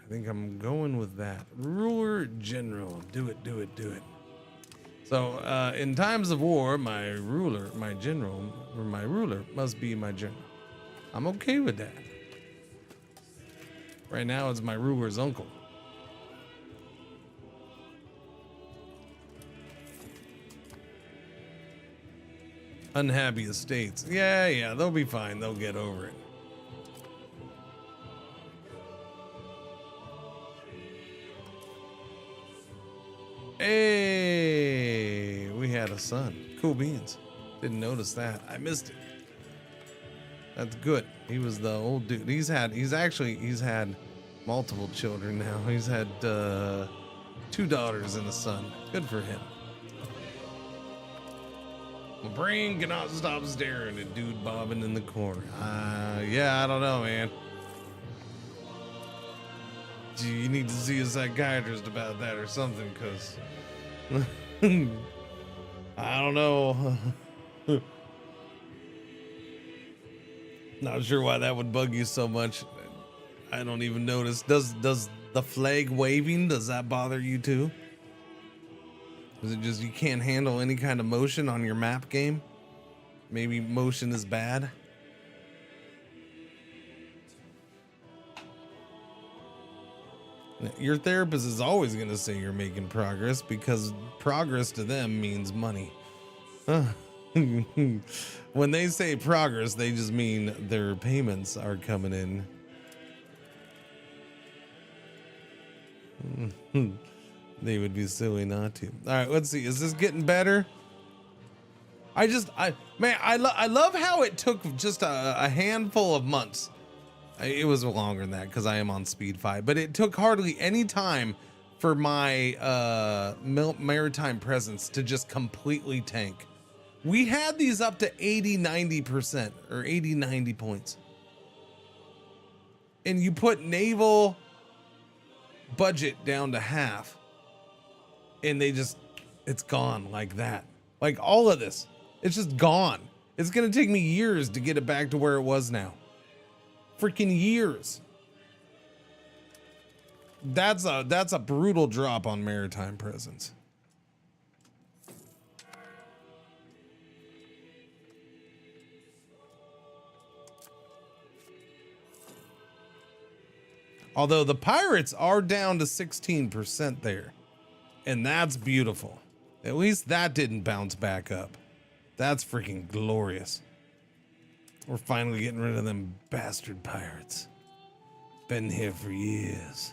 I think I'm going with that. Ruler general. Do it, do it, do it. So, in times of war, my ruler, my general, or my ruler must be my general. I'm okay with that. Right now, it's my ruler's uncle. Unhappy estates. Yeah, they'll be fine. They'll get over it. Hey, we had a son. Cool beans. Didn't notice that. I missed it. That's good. He was the old dude. He's had multiple children now. He's had 2 daughters and a son. Good for him. My brain cannot stop staring at dude bobbing in the corner. Yeah, I don't know, man. You need to see a psychiatrist about that or something, because I don't know. Not sure why that would bug you so much. I don't even notice. Does the flag waving, does that bother you too? Is it just you can't handle any kind of motion on your map game? Maybe motion is bad? Your therapist is always going to say you're making progress, because progress to them means money. When they say progress, they just mean their payments are coming in. They would be silly not to. All right, let's see. Is this getting better? I love how it took just a handful of months. It was longer than that because I am on speed 5, but it took hardly any time for my maritime presence to just completely tank. We had these up to 80-90% or 80-90 points. And you put naval budget down to half, and it's gone like that. Like all of this, it's just gone. It's gonna take me years to get it back to where it was now. Freaking years. That's a brutal drop on maritime presence. Although the pirates are down to 16% there, and that's beautiful. At least that didn't bounce back up. That's freaking glorious. We're finally getting rid of them bastard pirates. Been here for years.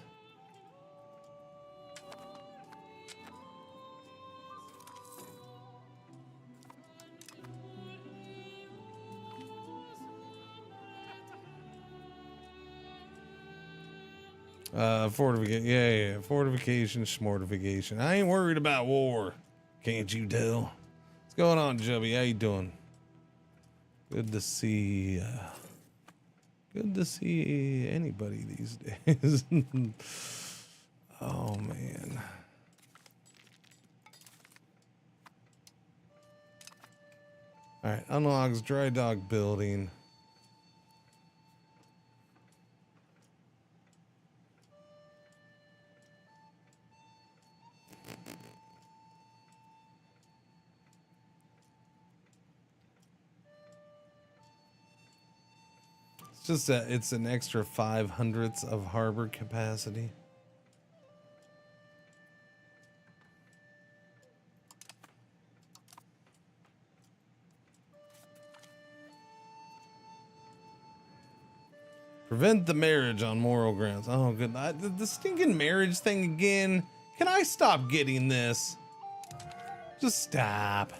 Fortification, yeah, fortification, smortification. I ain't worried about war. Can't you tell? What's going on, Jubby? How you doing? Good to see anybody these days. Oh man. All right, unlocks dry dock building. Just that it's an extra 5/100ths of harbor capacity. Prevent the marriage on moral grounds. Oh, good. The stinking marriage thing again. Can I stop getting this? Just stop.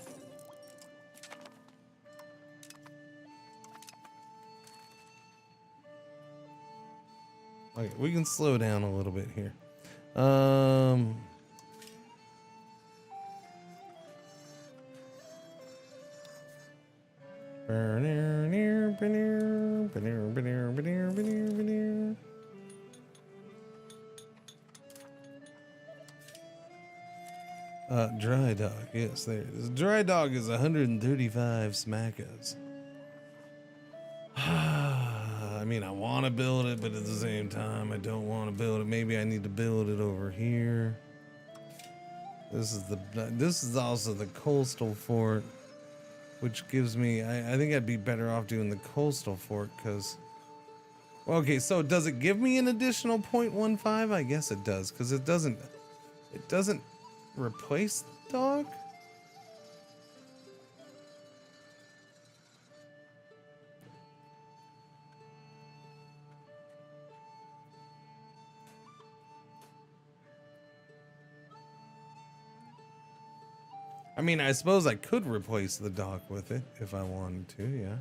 Okay, we can slow down a little bit here. Dry dog. Yes, there it is. Dry dog is 135 smackas. I mean, I want to build it, but at the same time, I don't want to build it. Maybe I need to build it over here. This is also the coastal fort, which gives me, I think I'd be better off doing the coastal fort because, well, okay, so does it give me an additional 0.15? I guess it does, because it doesn't replace the dog? I mean, I suppose I could replace the dock with it if I wanted to, yeah.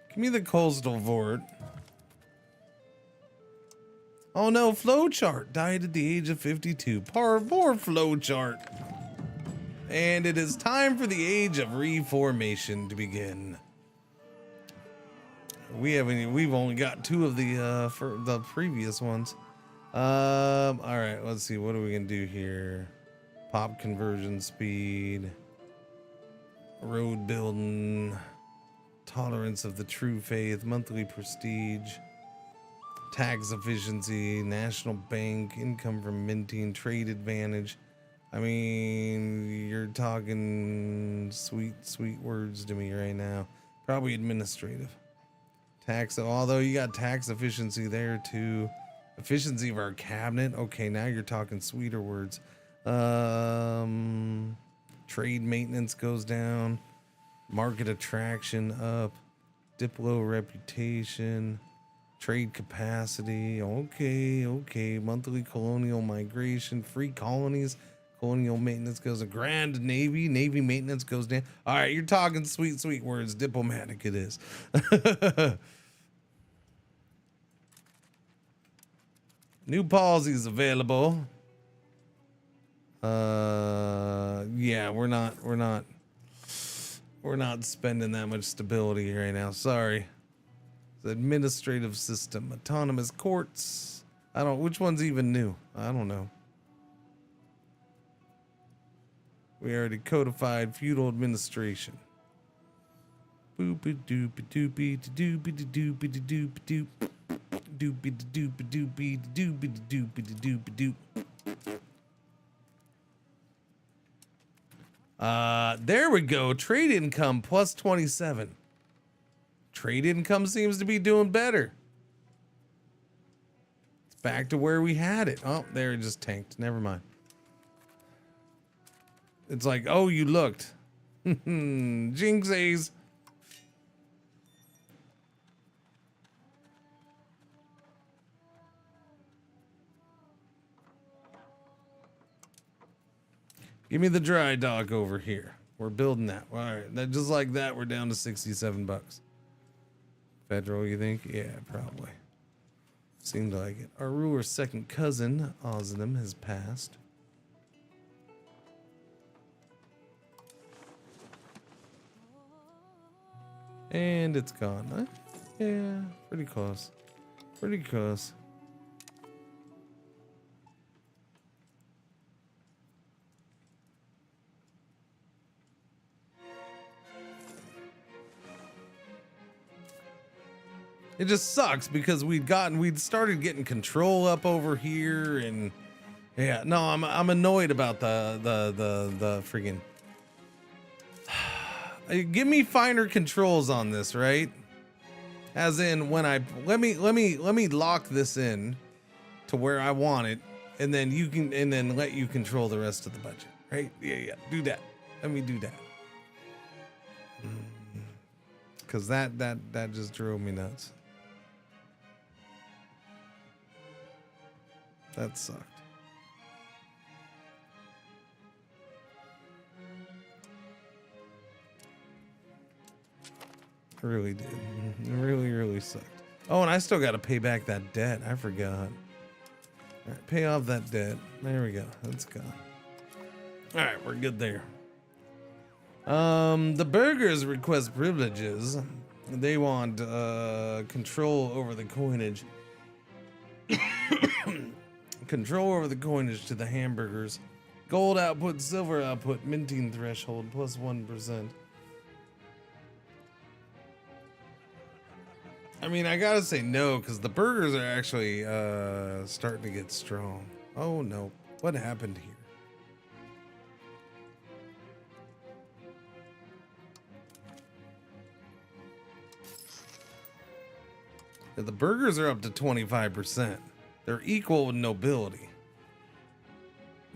Give me the coastal fort. Oh no, flowchart died at the age of 52. Poor flowchart. And it is time for the age of reformation to begin. We've only got 2 of the for the previous ones. All right, let's see, what are we gonna do here? Pop conversion speed, road building, tolerance of the true faith, monthly prestige, tax efficiency, national bank, income from minting, trade advantage. I mean, you're talking sweet words to me right now. Probably administrative. Tax, although you got tax efficiency there too. Efficiency of our cabinet. Okay, now you're talking sweeter words. Trade maintenance goes down. Market attraction up. Diplo reputation. Trade capacity. Okay. Monthly colonial migration. Free colonies. Colonial maintenance goes a grand. Navy maintenance goes down. All right, you're talking sweet words. Diplomatic it is. New policies available. Yeah, we're not spending that much stability right now. Sorry. The administrative system, autonomous courts. Which one's even new? I don't know. We already codified feudal administration. Boopy doopy doopy doopy doopy doopy doop. Doopy doopy doopy doopy doopy doopy doop. There we go. Trade income plus 27. Trade income seems to be doing better. It's back to where we had it. Oh, there it just tanked. Never mind. It's like, oh, you looked. Jinxies. Give me the dry dock over here. We're building that. All right, that just like that, we're down to $67. Federal, you think? Yeah, probably. Seemed like it. Our ruler's second cousin, Osnum, has passed. And it's gone, huh? Yeah, pretty close. Pretty close. It just sucks because we'd started getting control up over here, and yeah, no, I'm annoyed about the freaking. Give me finer controls on this, right? As in, when I let me lock this in to where I want it, and then let you control the rest of the budget, right? Yeah, do that. Let me do that. Cause that just drove me nuts. That sucked. It really did. It really sucked. Oh, and I still got to pay back that debt. I forgot. All right, pay off that debt. There we go. That's gone. All right, we're good there. The burgers request privileges. They want control over the coinage. Control over the coinage to the hamburgers. Gold output, silver output, minting threshold plus 1%. I mean, I gotta say no, because the burgers are actually starting to get strong. Oh no, what happened here? The burgers are up to 25%. They're equal with nobility.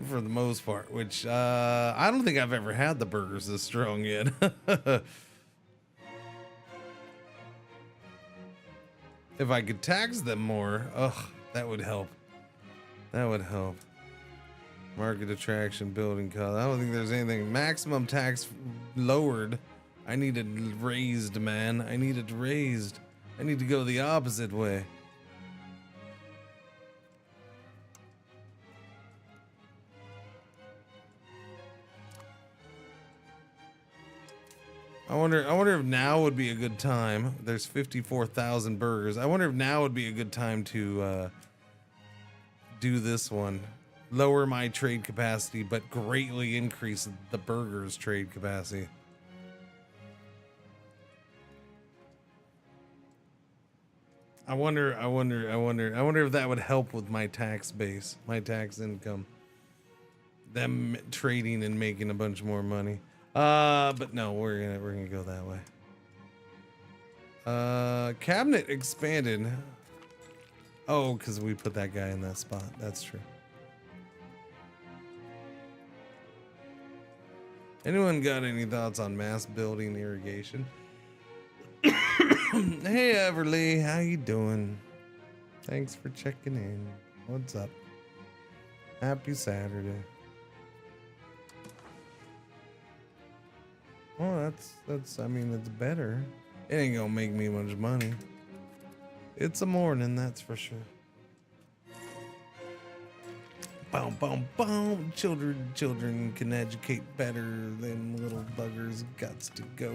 For the most part, which I don't think I've ever had the burgers this strong yet. If I could tax them more, that would help. That would help. Market attraction, building cost. I don't think there's anything. Maximum tax lowered. I need it raised, man. I need it raised. I need to go the opposite way. I wonder if now would be a good time. There's 54,000 burgers. I wonder if now would be a good time to do this one. Lower my trade capacity, but greatly increase the burgers trade capacity. I wonder if that would help with my tax base, my tax income. Them trading and making a bunch more money. But no, we're gonna go that way. Cabinet expanded. Oh, because we put that guy in that spot. That's true. Anyone got any thoughts on mass building irrigation? Hey Everly, how you doing? Thanks for checking in. What's up? Happy Saturday. Well, that's I mean, it's better. It ain't gonna make me much money. It's a morning, that's for sure. Boom, boom, boom. Children can educate better than little buggers. Gots to go.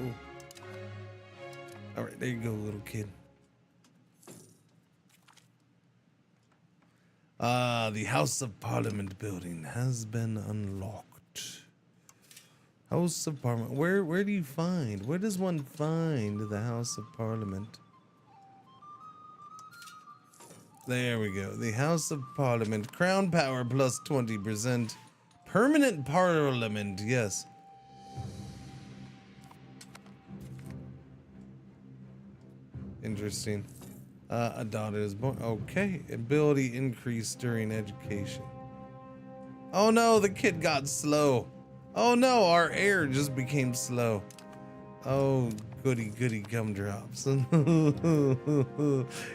All right, there you go, little kid. The House of Parliament building has been unlocked. House of Parliament. Where do you find? Where does one find the House of Parliament? There we go. The House of Parliament. Crown power plus 20%. Permanent Parliament. Yes. Interesting. A daughter is born. Okay. Ability increase during education. Oh no, the kid got slow. Oh no, our air just became slow. Oh, goody gumdrops. And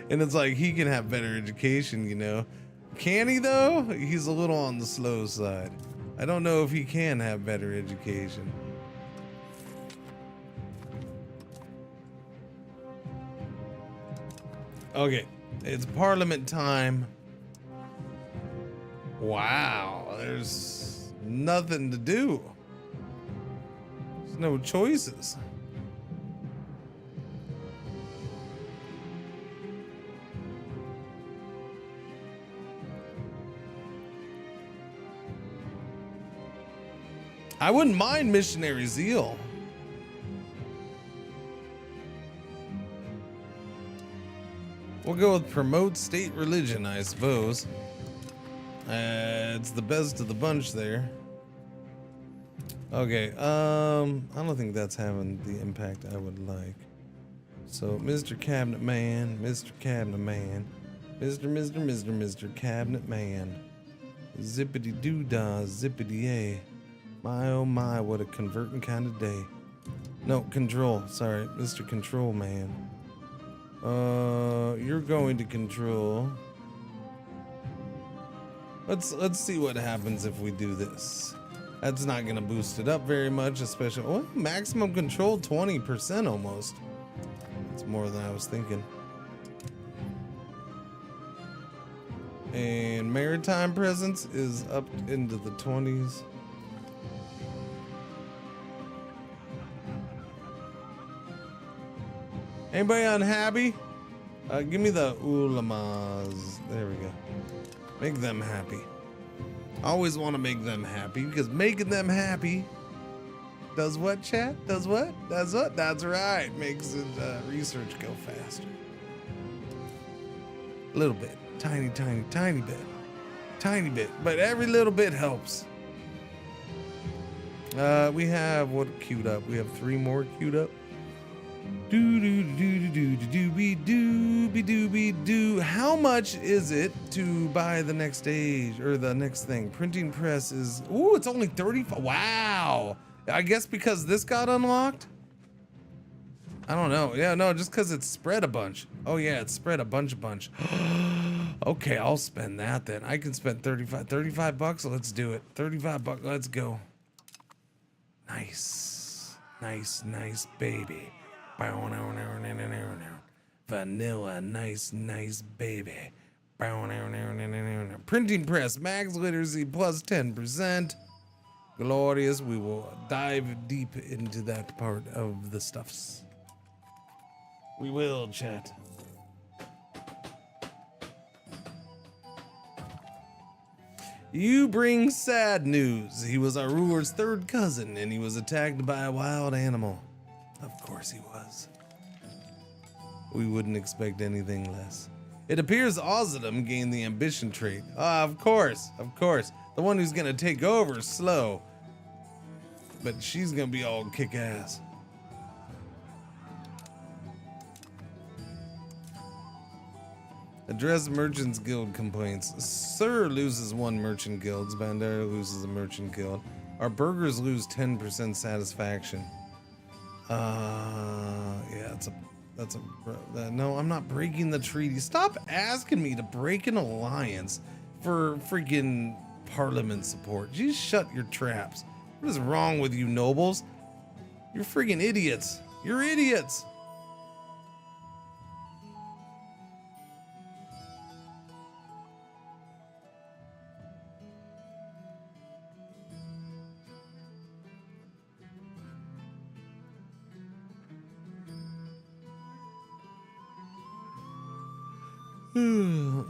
it's like he can have better education, you know. Can he though? He's a little on the slow side. I don't know if he can have better education. Okay, it's Parliament time. Wow, there's nothing to do. There's no choices. I wouldn't mind missionary zeal. We'll go with promote state religion, I suppose. It's the best of the bunch there. Okay, I don't think that's having the impact I would like. So, Mr. Cabinet Man, Mr. Cabinet Man, Mr. Cabinet Man. Zippity doo dah, zippity a. My oh my, what a converting kind of day. No, control, sorry, Mr. Control Man. You're going to control. Let's see what happens if we do this. That's not gonna boost it up very much, especially, oh, maximum control 20% almost. That's more than I was thinking. And maritime presence is up into the 20s. Anybody unhappy? Give me the ulamas. There we go. Make them happy. I always want to make them happy because making them happy does what, chat? Does what? Does what? That's right. Makes research go faster. A little bit. Tiny bit. Tiny bit. But every little bit helps. We have what queued up? We have 3 more queued up. Do. How much is it to buy the next stage or the next thing? Printing press is, ooh, it's only 35. Wow. I guess because this got unlocked? I don't know. Yeah, no, just because it's spread a bunch. Oh yeah, it's spread a bunch. Okay, I'll spend that then. I can spend 35 bucks. Let's do it. 35 bucks. Let's go. Nice, baby. Vanilla, nice baby. Printing press, max literacy plus 10%. Glorious. We will dive deep into that part of the stuffs. We will, chat. You bring sad news. He was our ruler's 3rd cousin, and he was attacked by a wild animal. Of course he was. We wouldn't expect anything less. It appears Ozidum gained the ambition trait. Of course. The one who's gonna take over is slow. But she's gonna be all kick-ass. Address Merchants Guild complaints. Sir loses 1 merchant guild. Bandera loses a merchant guild. Our burgers lose 10% satisfaction. Yeah, no, I'm not breaking the treaty. Stop asking me to break an alliance for freaking parliament support. Just shut your traps. What is wrong with you nobles? You're freaking idiots. You're idiots.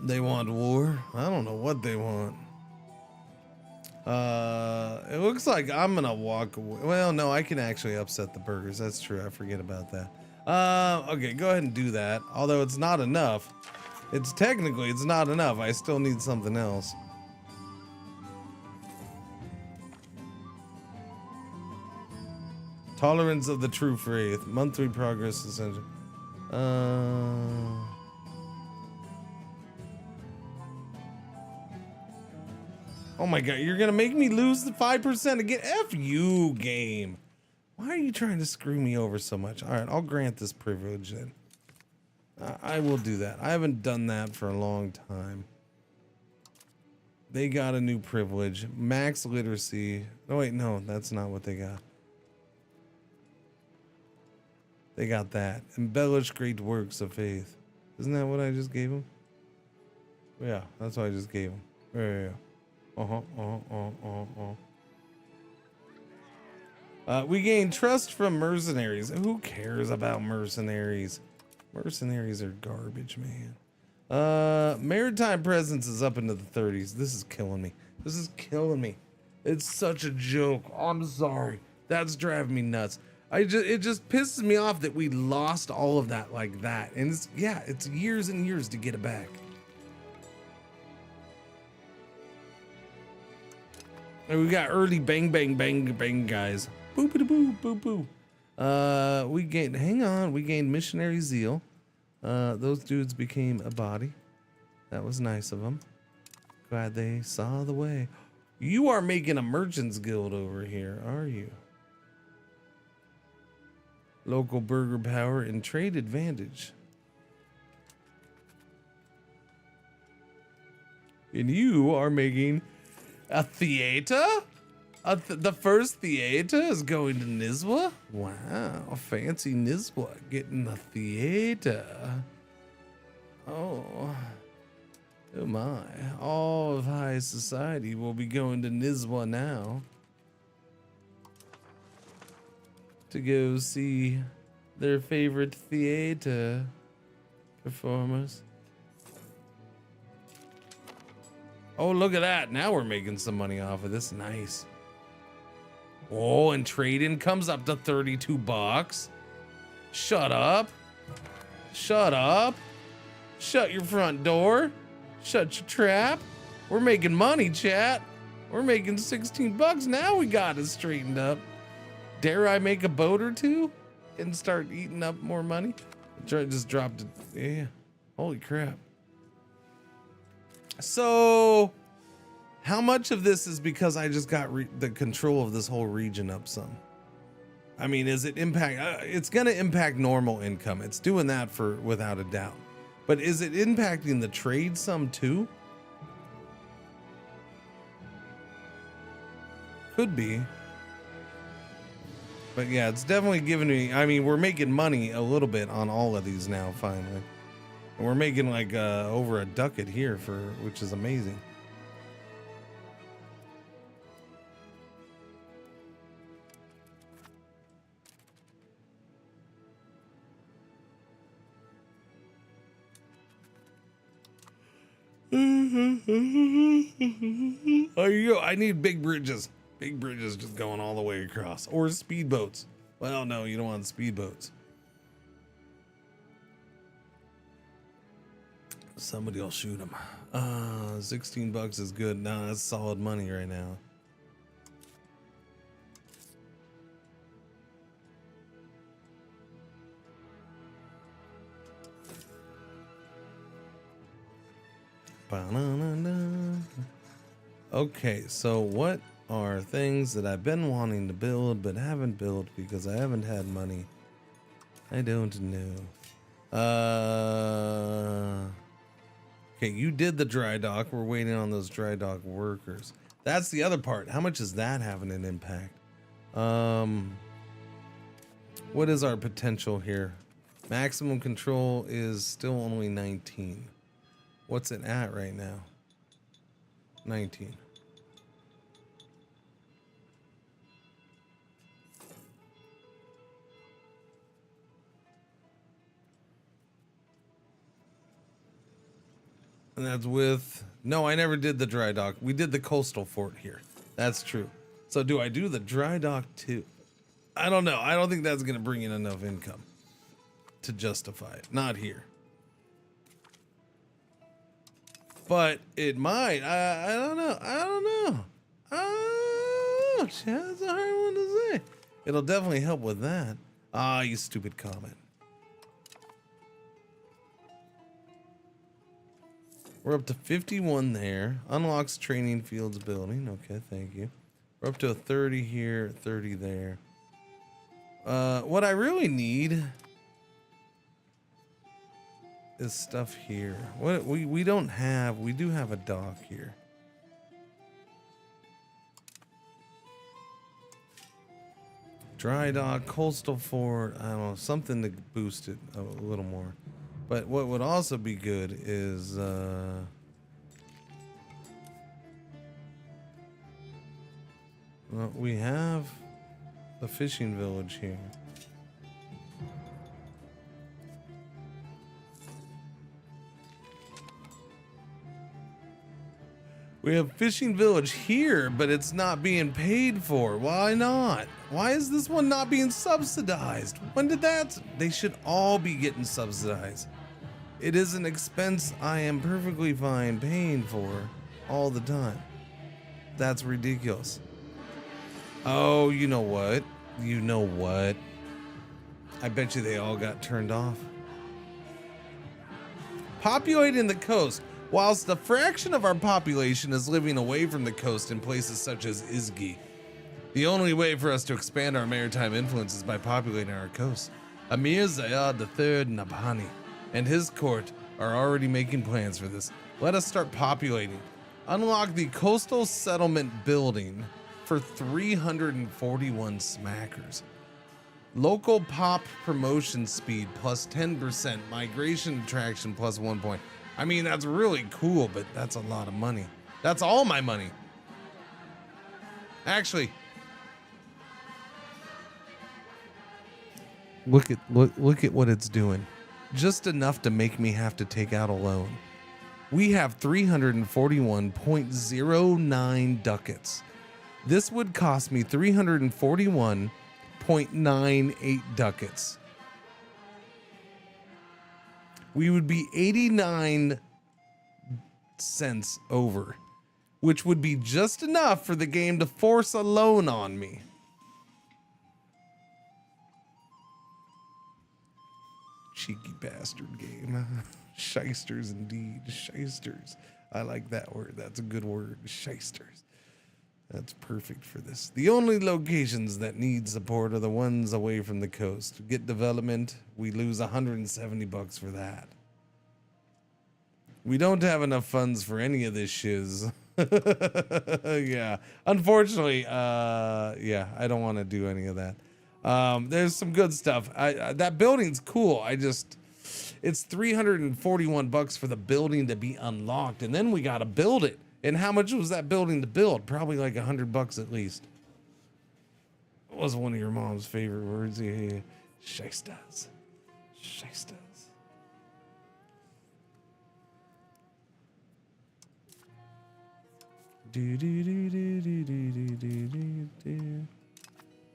They want war. I don't know what they want. It looks like I'm gonna walk away. Well, no, I can actually upset the burgers. That's true. I forget about that. Okay, go ahead and do that. Although it's not enough. It's not enough. I still need something else. Tolerance of the true faith. Monthly progress essential. Oh my god, you're gonna make me lose the 5% again? F you, game. Why are you trying to screw me over so much? Alright, I'll grant this privilege then. I will do that. I haven't done that for a long time. They got a new privilege. Max literacy. Oh wait, no, that's not what they got. They got that. Embellish great works of faith. Isn't that what I just gave them? Yeah, that's what I just gave them. Yeah. We gain trust from mercenaries. Who cares about mercenaries? Mercenaries are garbage, man. Maritime presence is up into the 30s. This is killing me. It's such a joke. I'm sorry. That's driving me nuts. It just pisses me off that we lost all of that like that. And it's years and years to get it back. And we got early bang bang bang bang guys. Boop boo boo boo. We gained missionary zeal. Those dudes became a body. That was nice of them. Glad they saw the way. You are making a merchant's guild over here, are you? Local burger power and trade advantage. And you are making a theater? The first theater is going to Nizwa? Wow, fancy Nizwa getting the theater. Oh my, all of high society will be going to Nizwa now to go see their favorite theater performers. Oh, look at that. Now we're making some money off of this. Nice. Oh, and trade-in comes up to 32 bucks. Shut up. Shut up. Shut your front door. Shut your trap. We're making money, chat. We're making 16 bucks. Now we got it straightened up. Dare I make a boat or two and start eating up more money? Just dropped it. Yeah. Holy crap. So how much of this is because I just got the control of this whole region up some? I mean, is it impact? It's going to impact normal income. It's doing that for without a doubt. But is it impacting the trade some too? Could be. But yeah, it's definitely giving me, I mean, we're making money a little bit on all of these now, finally. And we're making like over a ducat here which is amazing. Oh, you go. I need big bridges. Big bridges just going all the way across. Or speedboats. Well, no, you don't want speedboats. Somebody will shoot them. 16 bucks is good. No, that's solid money right now. Okay, so what are things that I've been wanting to build but haven't built because I haven't had money? I don't know. Okay, you did the dry dock. We're waiting on those dry dock workers. That's the other part. How much is that having an impact? What is our potential here? Maximum control is still only 19. What's it at right now? 19. And that's with, no, I never did the dry dock. We did the coastal fort here. That's true. So do I do the dry dock too? I don't know. I don't think that's going to bring in enough income to justify it. Not here. But it might. I don't know. I don't know. That's a hard one to say. It'll definitely help with that. Ah, you stupid comment. We're up to 51 there. Unlocks training fields building. Okay, thank you. We're up to a 30 here, 30 there. What I really need is stuff here. What we don't have, we do have a dock here. Dry dock, coastal fort, I don't know, something to boost it a little more. But what would also be good is well, we have the fishing village here. We have fishing village here, but it's not being paid for. Why not? Why is this one not being subsidized? When did that? They should all be getting subsidized. It is an expense I am perfectly fine paying for all the time. That's ridiculous. Oh, you know what? You know what? I bet you they all got turned off. Populating the coast. Whilst a fraction of our population is living away from the coast in places such as Izgi, the only way for us to expand our maritime influence is by populating our coast. Amir Zayed III Nabhani and his court are already making plans for this. Let us start populating. Unlock the coastal settlement building for 341 smackers. Local pop promotion speed plus 10%. Migration attraction plus 1 point. I mean, that's really cool, but that's a lot of money. That's all my money. Actually, look at what it's doing. Just enough to make me have to take out a loan. We have 341.09 ducats. This would cost me 341.98 ducats. We would be 89 cents over, which would be just enough for the game to force a loan on me. Cheeky bastard game. Shysters indeed. Shysters. I like that word. That's a good word. Shysters. That's perfect for this. The only locations that need support are the ones away from the coast. Get development, we lose $170 for that. We don't have enough funds for any of this shiz. Yeah, unfortunately, yeah, I don't want to do any of that. There's some good stuff. That building's cool. It's $341 for the building to be unlocked, and then we got to build it. And how much was that building to build? Probably like $100 at least. It was one of your mom's favorite words. Yeah. Shystas. Shystas.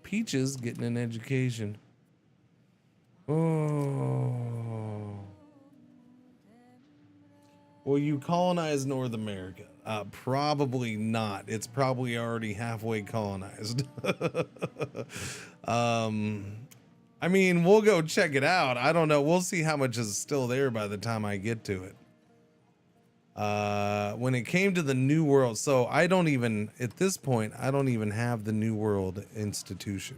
Peaches getting an education. Oh. Will you colonize North America? Probably not. It's probably already halfway colonized. I mean, we'll go check it out. I don't know. We'll see how much is still there by the time I get to it. When it came to the New World, so I don't even, at this point, I don't even have the New World institution.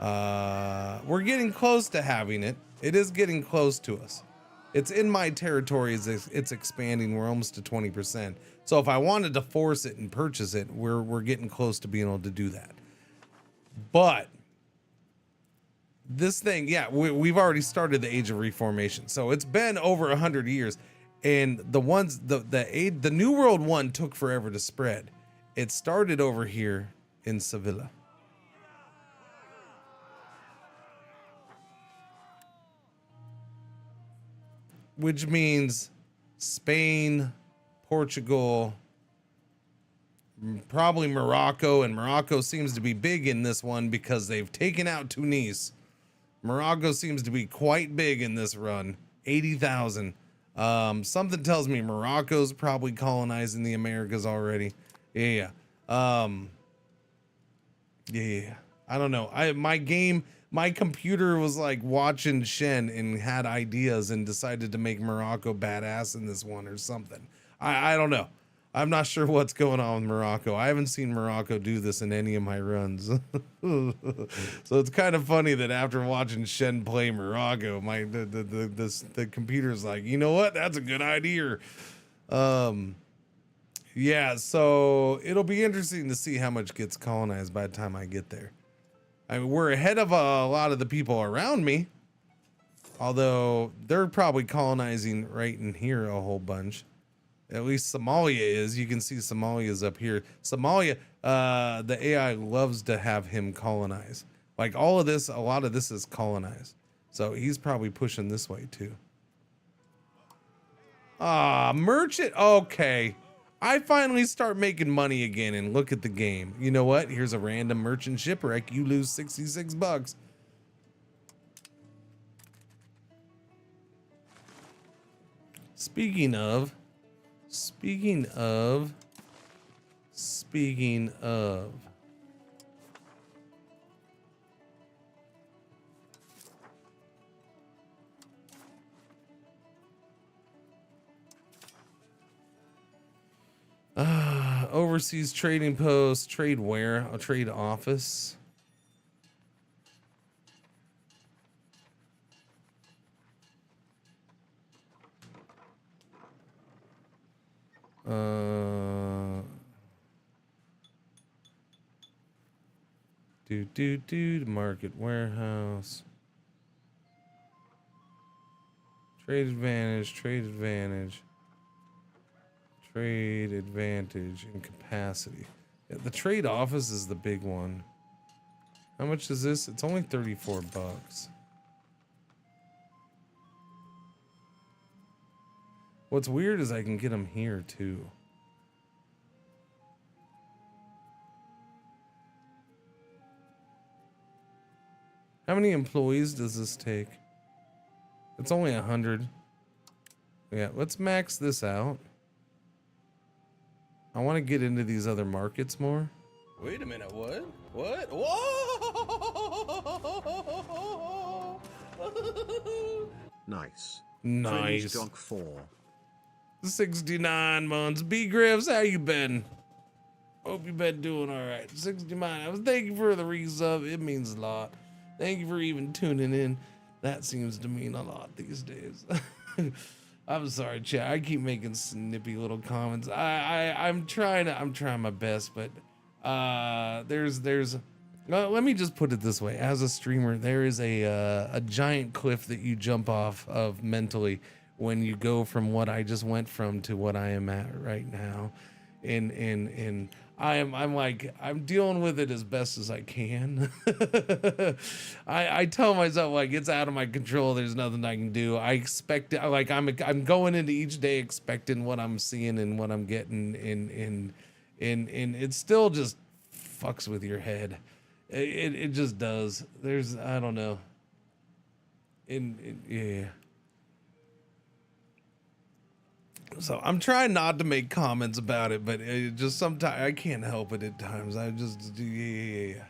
We're getting close to having it. It is getting close to us. It's in my territory. It's expanding. We're almost to 20%. So if I wanted to force it and purchase it, we're getting close to being able to do that. But this thing, yeah, we've already started the Age of Reformation. So it's been over 100 years, and the New World one took forever to spread. It started over here in Sevilla. Which means Spain, Portugal, probably Morocco, and Morocco seems to be big in this one because they've taken out Tunis. Morocco seems to be quite big in this run, 80,000. Something tells me Morocco's probably colonizing the Americas already. Yeah. Yeah. I don't know. My computer was like watching Shen and had ideas and decided to make Morocco badass in this one or something. I don't know. I'm not sure what's going on with Morocco. I haven't seen Morocco do this in any of my runs. So it's kind of funny that after watching Shen play Morocco, the computer's like, you know what? That's a good idea. Yeah, so it'll be interesting to see how much gets colonized by the time I get there. I mean, we're ahead of a lot of the people around me, although they're probably colonizing right in here a whole bunch. At least Somalia is. You can see Somalia's up here. Somalia, the AI loves to have him colonize. Like all of this, a lot of this is colonized. So he's probably pushing this way too. Ah, merchant. Okay. I finally start making money again and look at the game. You know what? Here's a random merchant shipwreck. You lose 66 bucks. Speaking of. Overseas trading post, trade office. Market warehouse. Trade advantage and capacity. Yeah, the trade office is the big one. How much is this? It's only 34 bucks. What's weird is I can get them here too. How many employees does this take? It's only 100. Yeah, let's max this out. I want to get into these other markets more. Wait a minute, what? What? Whoa! Nice. Nice. Dog 4. 69 months. B Griffs, how you been? Hope you been doing all right. 69. I was thank you for the resub. It means a lot. Thank you for even tuning in. That seems to mean a lot these days. I'm sorry, chat. I keep making snippy little comments. I'm trying my best, but let me just put it this way. As a streamer, there is a giant cliff that you jump off of mentally when you go from what I just went from to what I am at right now. And I'm dealing with it as best as I can. I tell myself like it's out of my control. There's nothing I can do. I expect it. Like I'm going into each day expecting what I'm seeing and what I'm getting, and it still just fucks with your head. It just does. I don't know. Yeah. So I'm trying not to make comments about it, but it just sometimes I can't help it at times. I just do. Yeah.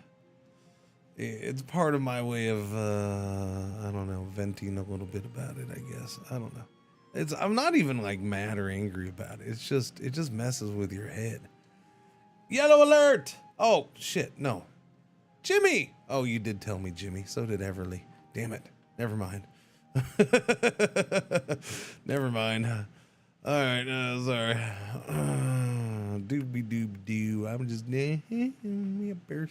It's part of my way of I don't know, venting a little bit about it, I guess. I don't know. I'm not even like mad or angry about it. It just messes with your head. Yellow alert! Oh shit, no. Jimmy! Oh, you did tell me, Jimmy. So did Everly. Damn it. Never mind. Never mind. All right, sorry. Doobie doob doo. I'm just yuppers.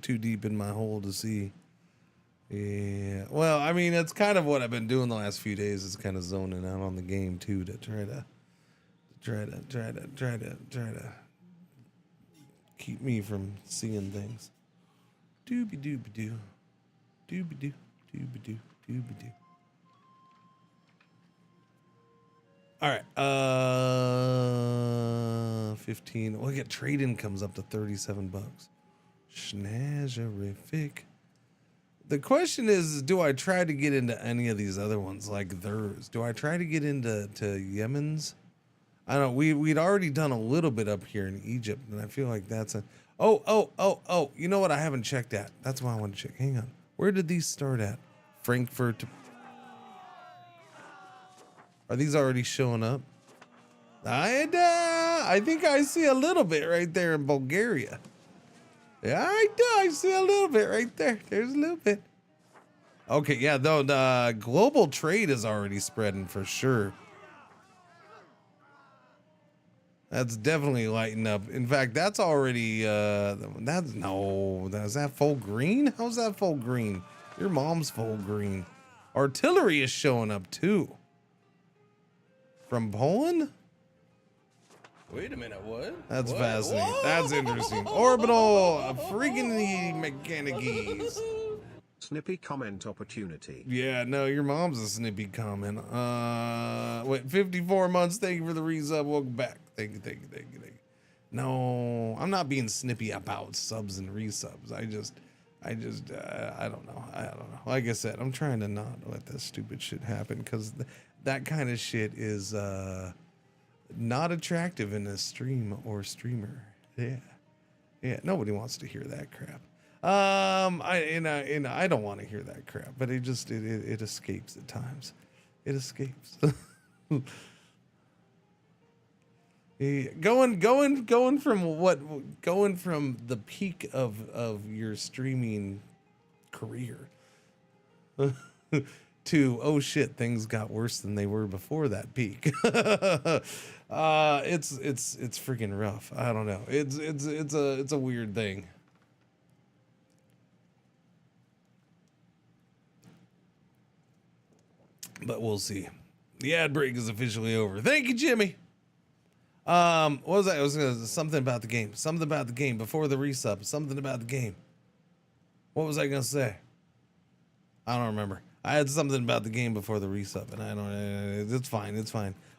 Too deep in my hole to see. Yeah. Well, I mean, that's kind of what I've been doing the last few days. Is kind of zoning out on the game too to try to keep me from seeing things. Doobie dooby doo. Doobie doo. Doobie-doo, doobie-doo. All right, 15. Look at trade-in comes up to 37 bucks. Schnazzerific. The question is, do I try to get into any of these other ones like theirs? Do I try to get into Yemen's? I don't know. We'd already done a little bit up here in Egypt, and I feel like that's a. Oh! You know what? I haven't checked that. That's why I want to check. Hang on. Where did these start at? Frankfurt. Are these already showing up? I think I see a little bit right there in Bulgaria. Yeah, I do. I see a little bit right there. There's a little bit. Okay, yeah, though the global trade is already spreading for sure. That's definitely lighting up. In fact, that's already is that full green? How's that full green? Your mom's full green. Artillery is showing up too. From Poland? Wait a minute, what? That's fascinating. Whoa. That's interesting. Orbital freaking the mechanicies. Snippy comment opportunity. Yeah, no, your mom's a snippy comment. Wait, 54 months. Thank you for the resub. Welcome back. Thank you. No, I'm not being snippy about subs and resubs. I don't know. Like I said, I'm trying to not let this stupid shit happen because that kind of shit is not attractive in a stream or streamer. Yeah. Nobody wants to hear that crap. I don't want to hear that crap, but it escapes at times. It escapes. Going from the peak of your streaming career to, oh shit, things got worse than they were before that peak. It's freaking rough. I don't know. It's a weird thing. But we'll see. The ad break is officially over. Thank you, Jimmy. What was that? It was something about the game. Something about the game before the resub. Something about the game. What was I gonna say? I don't remember. I had something about the game before the resub, and I don't. It's fine.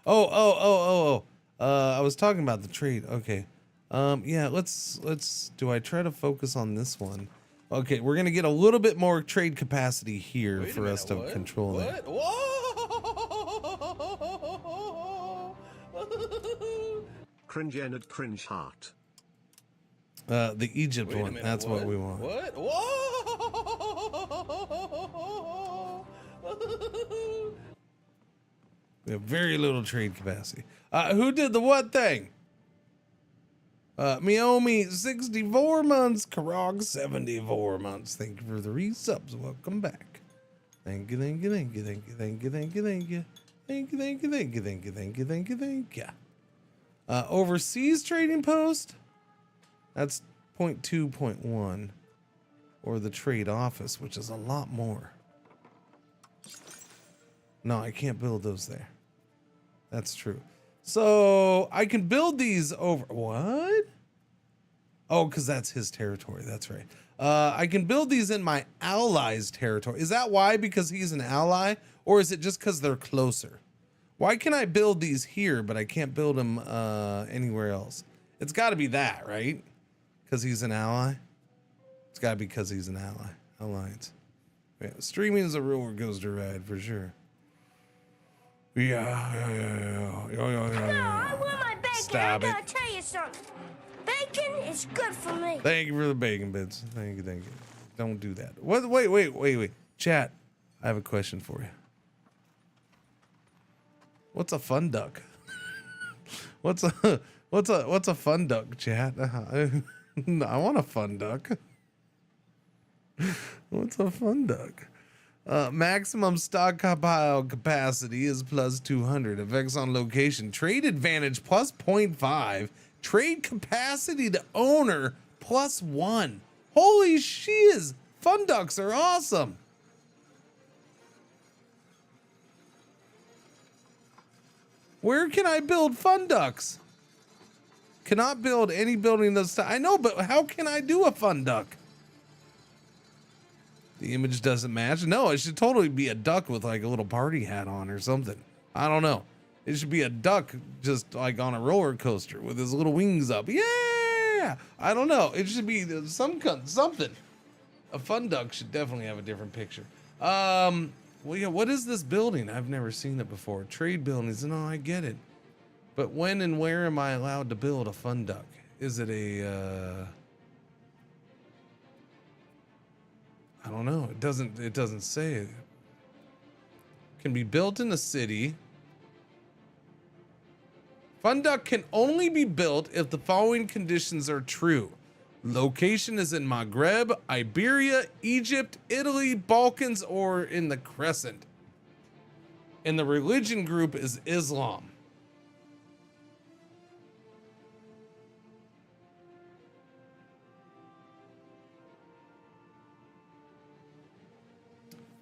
Oh. I was talking about the trade. Okay. Yeah. Let's. Do I try to focus on this one? Okay, we're gonna get a little bit more trade capacity here for us to control that. Whoa! Cringer and cringe heart. The Egypt one. That's what we want. What? Whoa! We have very little trade capacity. Who did the what thing? Miomi 64 months, Karog 74 months. Thank you for the resubs. Welcome back. Thank you. Overseas trading post. That's 0.2.1, or the trade office, which is a lot more. No, I can't build those there. That's true. So I can build these over. What? Oh, because that's his territory. That's right. I can build these in my allies' territory. Is that why? Because he's an ally? Or is it just because they're closer? Why can I build these here, but I can't build them anywhere else? It's got to be that, right? Because he's an ally? It's got to be because he's an ally. Alliance. Yeah, streaming is a roller coaster ride for sure. Yeah. No, I want my bacon. Stop I gotta tell you something. Bacon is good for me. Thank you for the bacon bits. Thank you. Don't do that. What? Wait. Chat, I have a question for you. What's a fun duck? What's a fun duck, chat? I want a fun duck. What's a fun duck? Maximum stockpile capacity is plus 200. Effects on location. Trade advantage plus 0.5. Trade capacity to owner plus 1. Holy shiz! Fun ducks are awesome. Where can I build fun ducks? Cannot build any building that's... I know, but how can I do a fun duck? The image doesn't match. No, it should totally be a duck with like a little party hat on or something. I don't know. It should be a duck just like on a roller coaster with his little wings up. Yeah! I don't know. It should be something. A fun duck should definitely have a different picture. Well, yeah, what is this building? I've never seen it before. Trade buildings. No, I get it. But when and where am I allowed to build a fun duck? Is it a... I don't know. It doesn't say it. Can be built in a city. Fun duck can only be built if the following conditions are true. Location is in Maghreb, Iberia, Egypt, Italy, Balkans, or in the Crescent. And the religion group is Islam.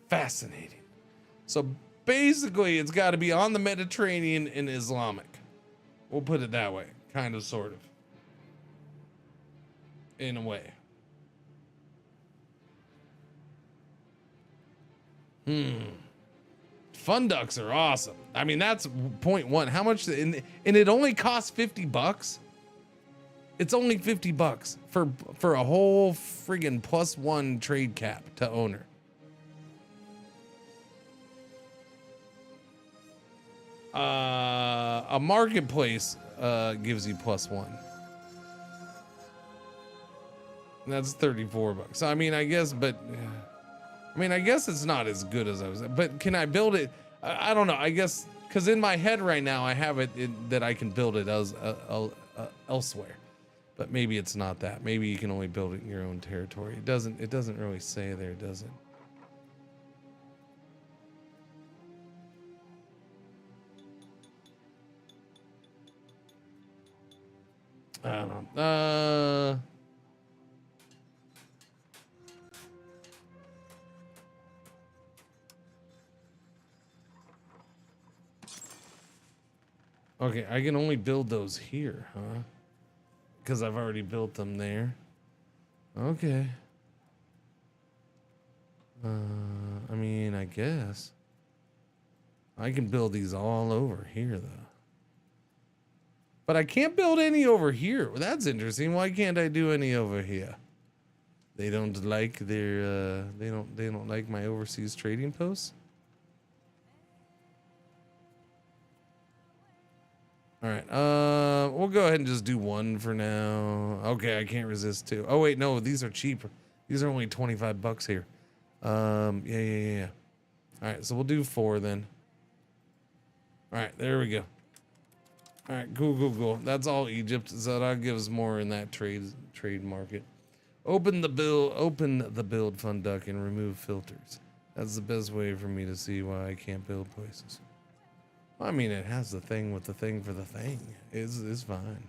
Fascinating. So basically, it's got to be on the Mediterranean and Islamic. We'll put it that way. Kind of, sort of. In a way. Fun ducks are awesome. I mean, that's point one. How much? And it only costs $50. It's only $50 for a whole friggin' +1 trade cap to owner. A marketplace gives you +1. That's $34. I mean, I guess, but I mean, I guess it's not as good as I was. But can I build it? I don't know. I guess because in my head right now I have it that I can build it as elsewhere. But maybe it's not that. Maybe you can only build it in your own territory. It doesn't really say there, does it? I don't know. Okay, I can only build those here, huh? Because I've already built them there. Okay. I mean, I guess I can build these all over here, though. But I can't build any over here. Well, that's interesting. Why can't I do any over here? They don't like their they don't like my overseas trading posts. All right. We'll go ahead and just do one for now. Okay, I can't resist two. Oh wait, no, these are cheaper. These are only $25 here. Yeah. All right, so we'll do 4 then. All right, there we go. All right, cool. That's all Egypt. So that gives more in that trade market. Open the build fun duck and remove filters. That's the best way for me to see why I can't build places. I mean, it has the thing with the thing for the thing. It's fine.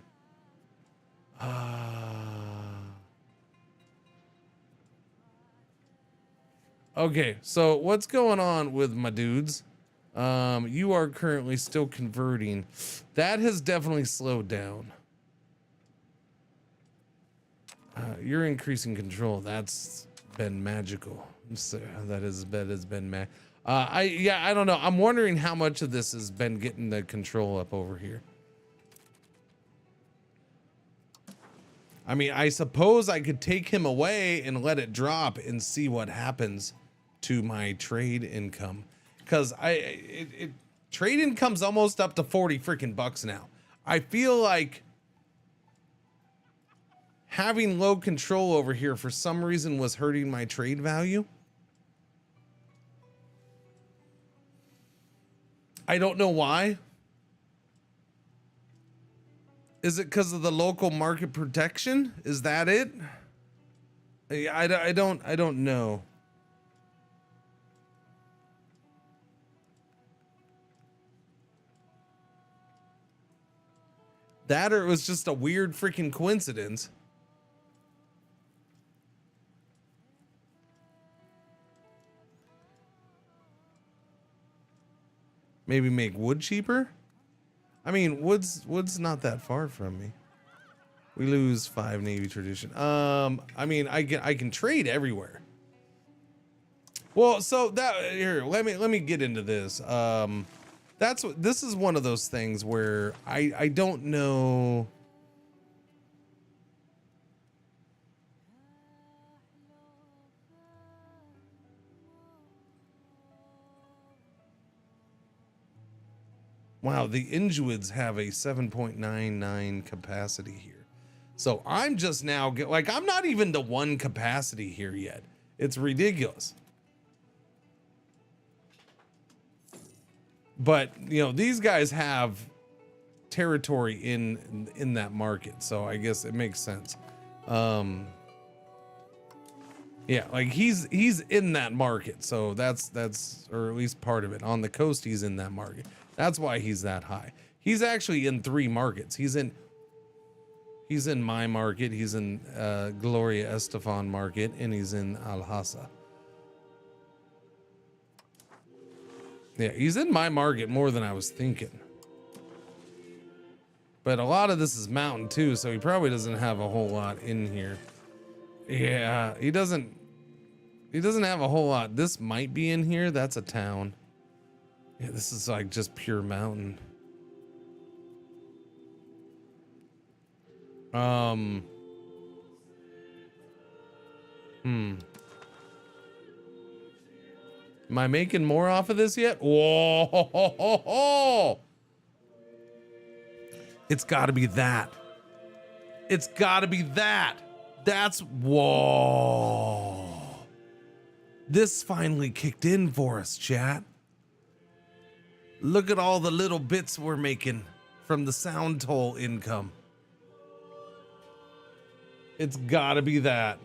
Okay, so what's going on with my dudes? You are currently still converting. That has definitely slowed down. You're increasing control. That's been magical. So that has been I don't know. I'm wondering how much of this has been getting the control up over here. I mean, I suppose I could take him away and let it drop and see what happens to my trade income. Because trade income's almost up to 40 freaking bucks now. I feel like having low control over here for some reason was hurting my trade value. I don't know why. Is it because of the local market protection? Is that it? I don't know. That or it was just a weird freaking coincidence. Maybe make wood cheaper? I mean, wood's not that far from me. We lose 5 Navy tradition. I mean, I can trade everywhere. Well, so that here, let me get into this. This is one of those things where I don't know. Wow, the Injuids have a 7.99 capacity here. So I'm just now I'm not even to 1 capacity here yet. It's ridiculous. But, you know, these guys have territory in that market, so I guess it makes sense. Yeah, like he's in that market, so that's or at least part of it. On the coast, he's in that market. That's why he's that high. He's actually in 3 markets. He's in my market, he's in Gloria Estefan market, and he's in Al-Hassa. Yeah, he's in my market more than I was thinking. But a lot of this is mountain too, so he probably doesn't have a whole lot in here. Yeah, he doesn't. He doesn't have a whole lot. This might be in here. That's a town. Yeah, this is like just pure mountain. Am I making more off of this yet? Whoa! It's got to be that. It's got to be that. That's whoa. This finally kicked in for us, chat. Look at all the little bits we're making from the sound toll income. It's got to be that.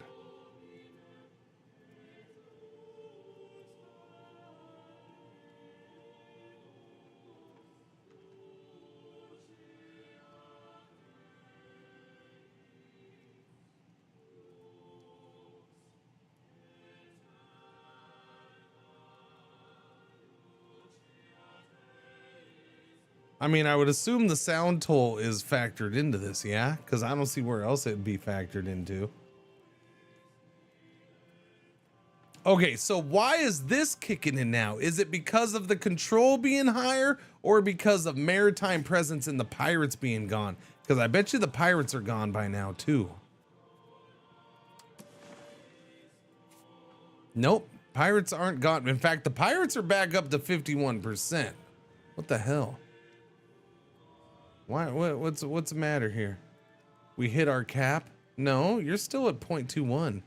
I mean, I would assume the sound toll is factored into this, yeah? Because I don't see where else it'd be factored into. Okay, so why is this kicking in now? Is it because of the control being higher or because of maritime presence and the pirates being gone? Because I bet you the pirates are gone by now, too. Nope, pirates aren't gone. In fact, the pirates are back up to 51%. What the hell? Why? What's the matter here? We hit our cap? No, you're still at 0.21.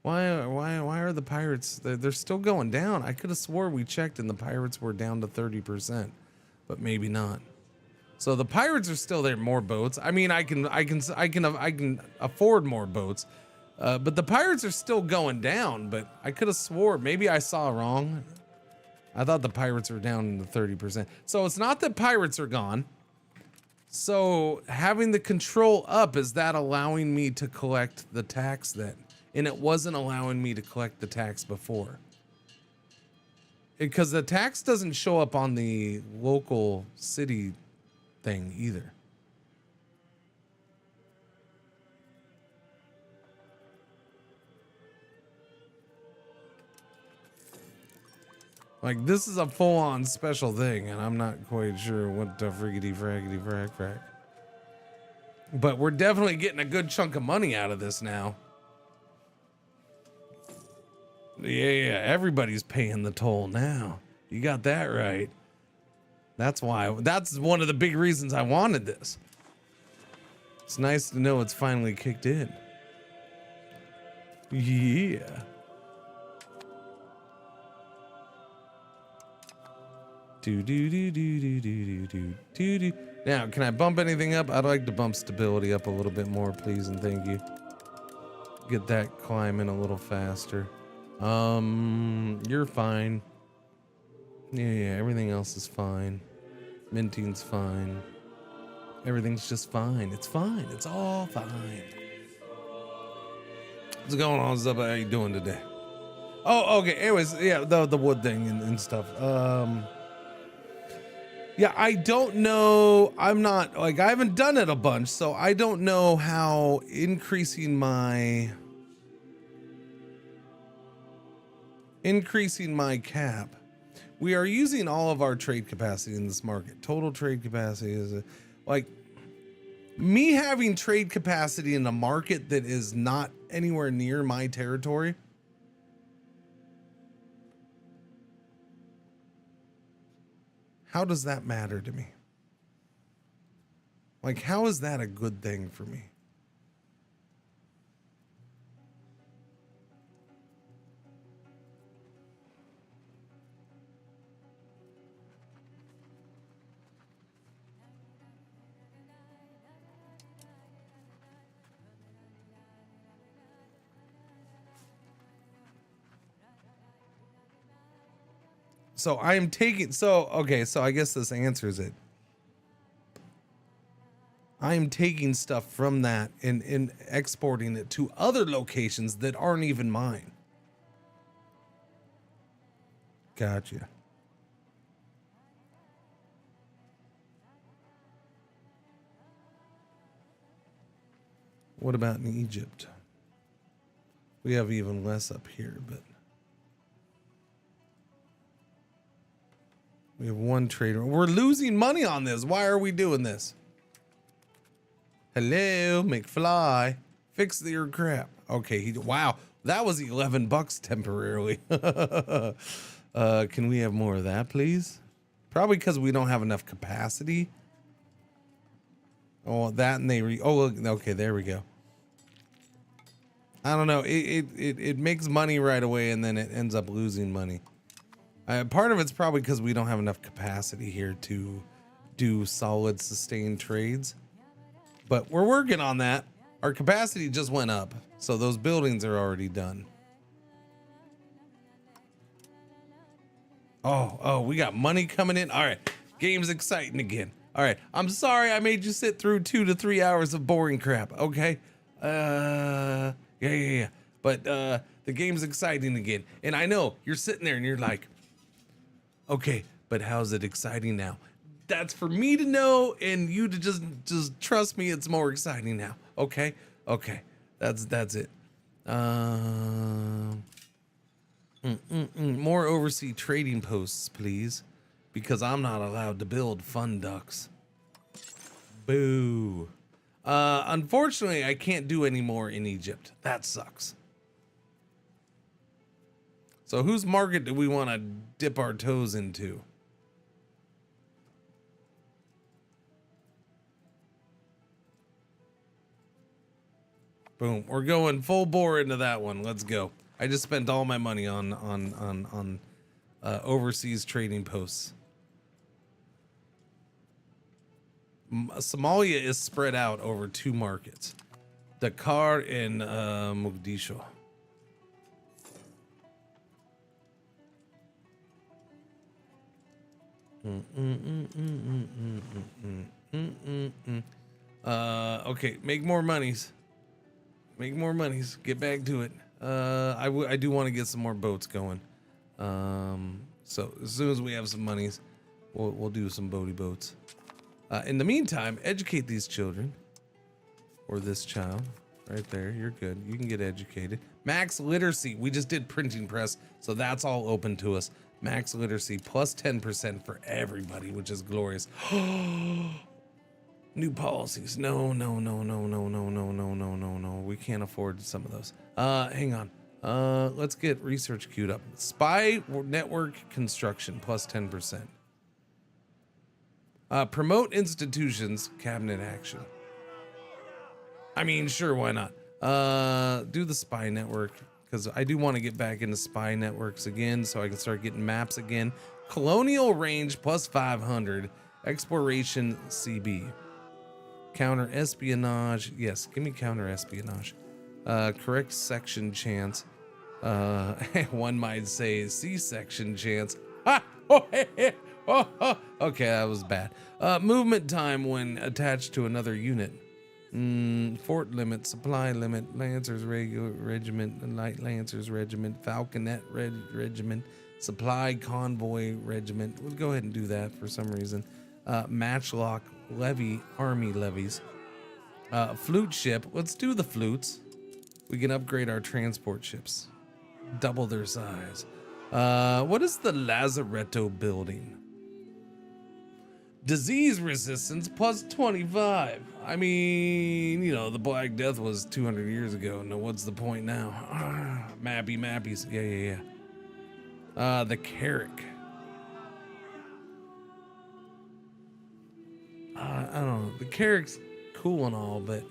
Why are the pirates? They're still going down. I could have swore we checked and the pirates were down to 30%, but maybe not. So the pirates are still there. More boats. I mean, I can afford more boats, but the pirates are still going down. But I could have swore maybe I saw wrong. I thought the pirates were down in the 30%. So it's not that pirates are gone. So having the control up, is that allowing me to collect the tax then? And it wasn't allowing me to collect the tax before. Because the tax doesn't show up on the local city thing either. Like, this is a full-on special thing, and I'm not quite sure what the friggity-fraggity-frack. But we're definitely getting a good chunk of money out of this now. Yeah, everybody's paying the toll now. You got that right. That's why. That's one of the big reasons I wanted this. It's nice to know it's finally kicked in. Yeah. Do. Now, can I bump anything up? I'd like to bump stability up a little bit more, please, and thank you. Get that climbing a little faster. You're fine. Yeah, everything else is fine. Minting's fine. Everything's just fine. It's fine. It's all fine. What's going on, Zubba? How you doing today? Oh, okay. Anyways, yeah, the wood thing and stuff. Yeah, I don't know. I'm not, like, I haven't done it a bunch, so I don't know how increasing my cap. We are using all of our trade capacity in this market. Total trade capacity is like me having trade capacity in a market that is not anywhere near my territory. How does that matter to me? Like, how is that a good thing for me? So I am taking, okay, so I guess this answers it. I'm taking stuff from that and exporting it to other locations that aren't even mine. Gotcha. What about in Egypt? We have even less up here, but We have one trader. We're losing money on this. Why are we doing this? Hello, McFly. Fix your crap. Okay, wow. That was $11 temporarily. Can we have more of that, please? Probably because we don't have enough capacity. Oh, that and okay, there we go. I don't know. It makes money right away and then it ends up losing money. Part of it's probably because we don't have enough capacity here to do solid sustained trades. But we're working on that. Our capacity just went up, so those buildings are already done. Oh, we got money coming in. All right, game's exciting again. All right, I'm sorry I made you sit through 2 to 3 hours of boring crap. Okay, yeah. But the game's exciting again, and I know you're sitting there and you're like, okay, but how's it exciting now? That's for me to know and you to just trust me. It's more exciting now. Okay. That's it. More overseas trading posts, please, because I'm not allowed to build fun ducks. Boo. Unfortunately, I can't do any more in Egypt. That sucks. So whose market do we want to dip our toes into? Boom. We're going full bore into that one. Let's go. I just spent all my money on overseas trading posts. Somalia is spread out over 2 markets, Dakar and Mogadishu. Okay, make more monies. Make more monies. Get back to it. I do want to get some more boats going. So as soon as we have some monies, we'll do some boats. In the meantime, educate these children, or this child right there. You're good. You can get educated. Max literacy. We just did printing press, so that's all open to us. Max literacy plus 10% for everybody, which is glorious. New policies. No. We can't afford some of those. Hang on. Let's get research queued up. Spy network construction plus 10%. Promote institutions, cabinet action. I mean, sure, why not? Do the spy network, because I do want to get back into spy networks again so I can start getting maps again. Colonial range plus 500. Exploration CB. Counter espionage. Yes, give me counter espionage. Correct section chance. One might say C-section chance. Ha! Okay, that was bad. Movement time when attached to another unit. Fort limit, supply limit, Lancers Regiment, Light Lancers Regiment, Falconet Regiment, Supply Convoy Regiment. We'll go ahead and do that for some reason. Matchlock Levy, Army levies. Flute ship. Let's do the flutes. We can upgrade our transport ships. Double their size. What is the Lazaretto building? Disease resistance plus 25. I mean, you know, the Black Death was 200 years ago. No, what's the point now? Mappies. Yeah. The Carrick. I don't know. The Carrick's cool and all, but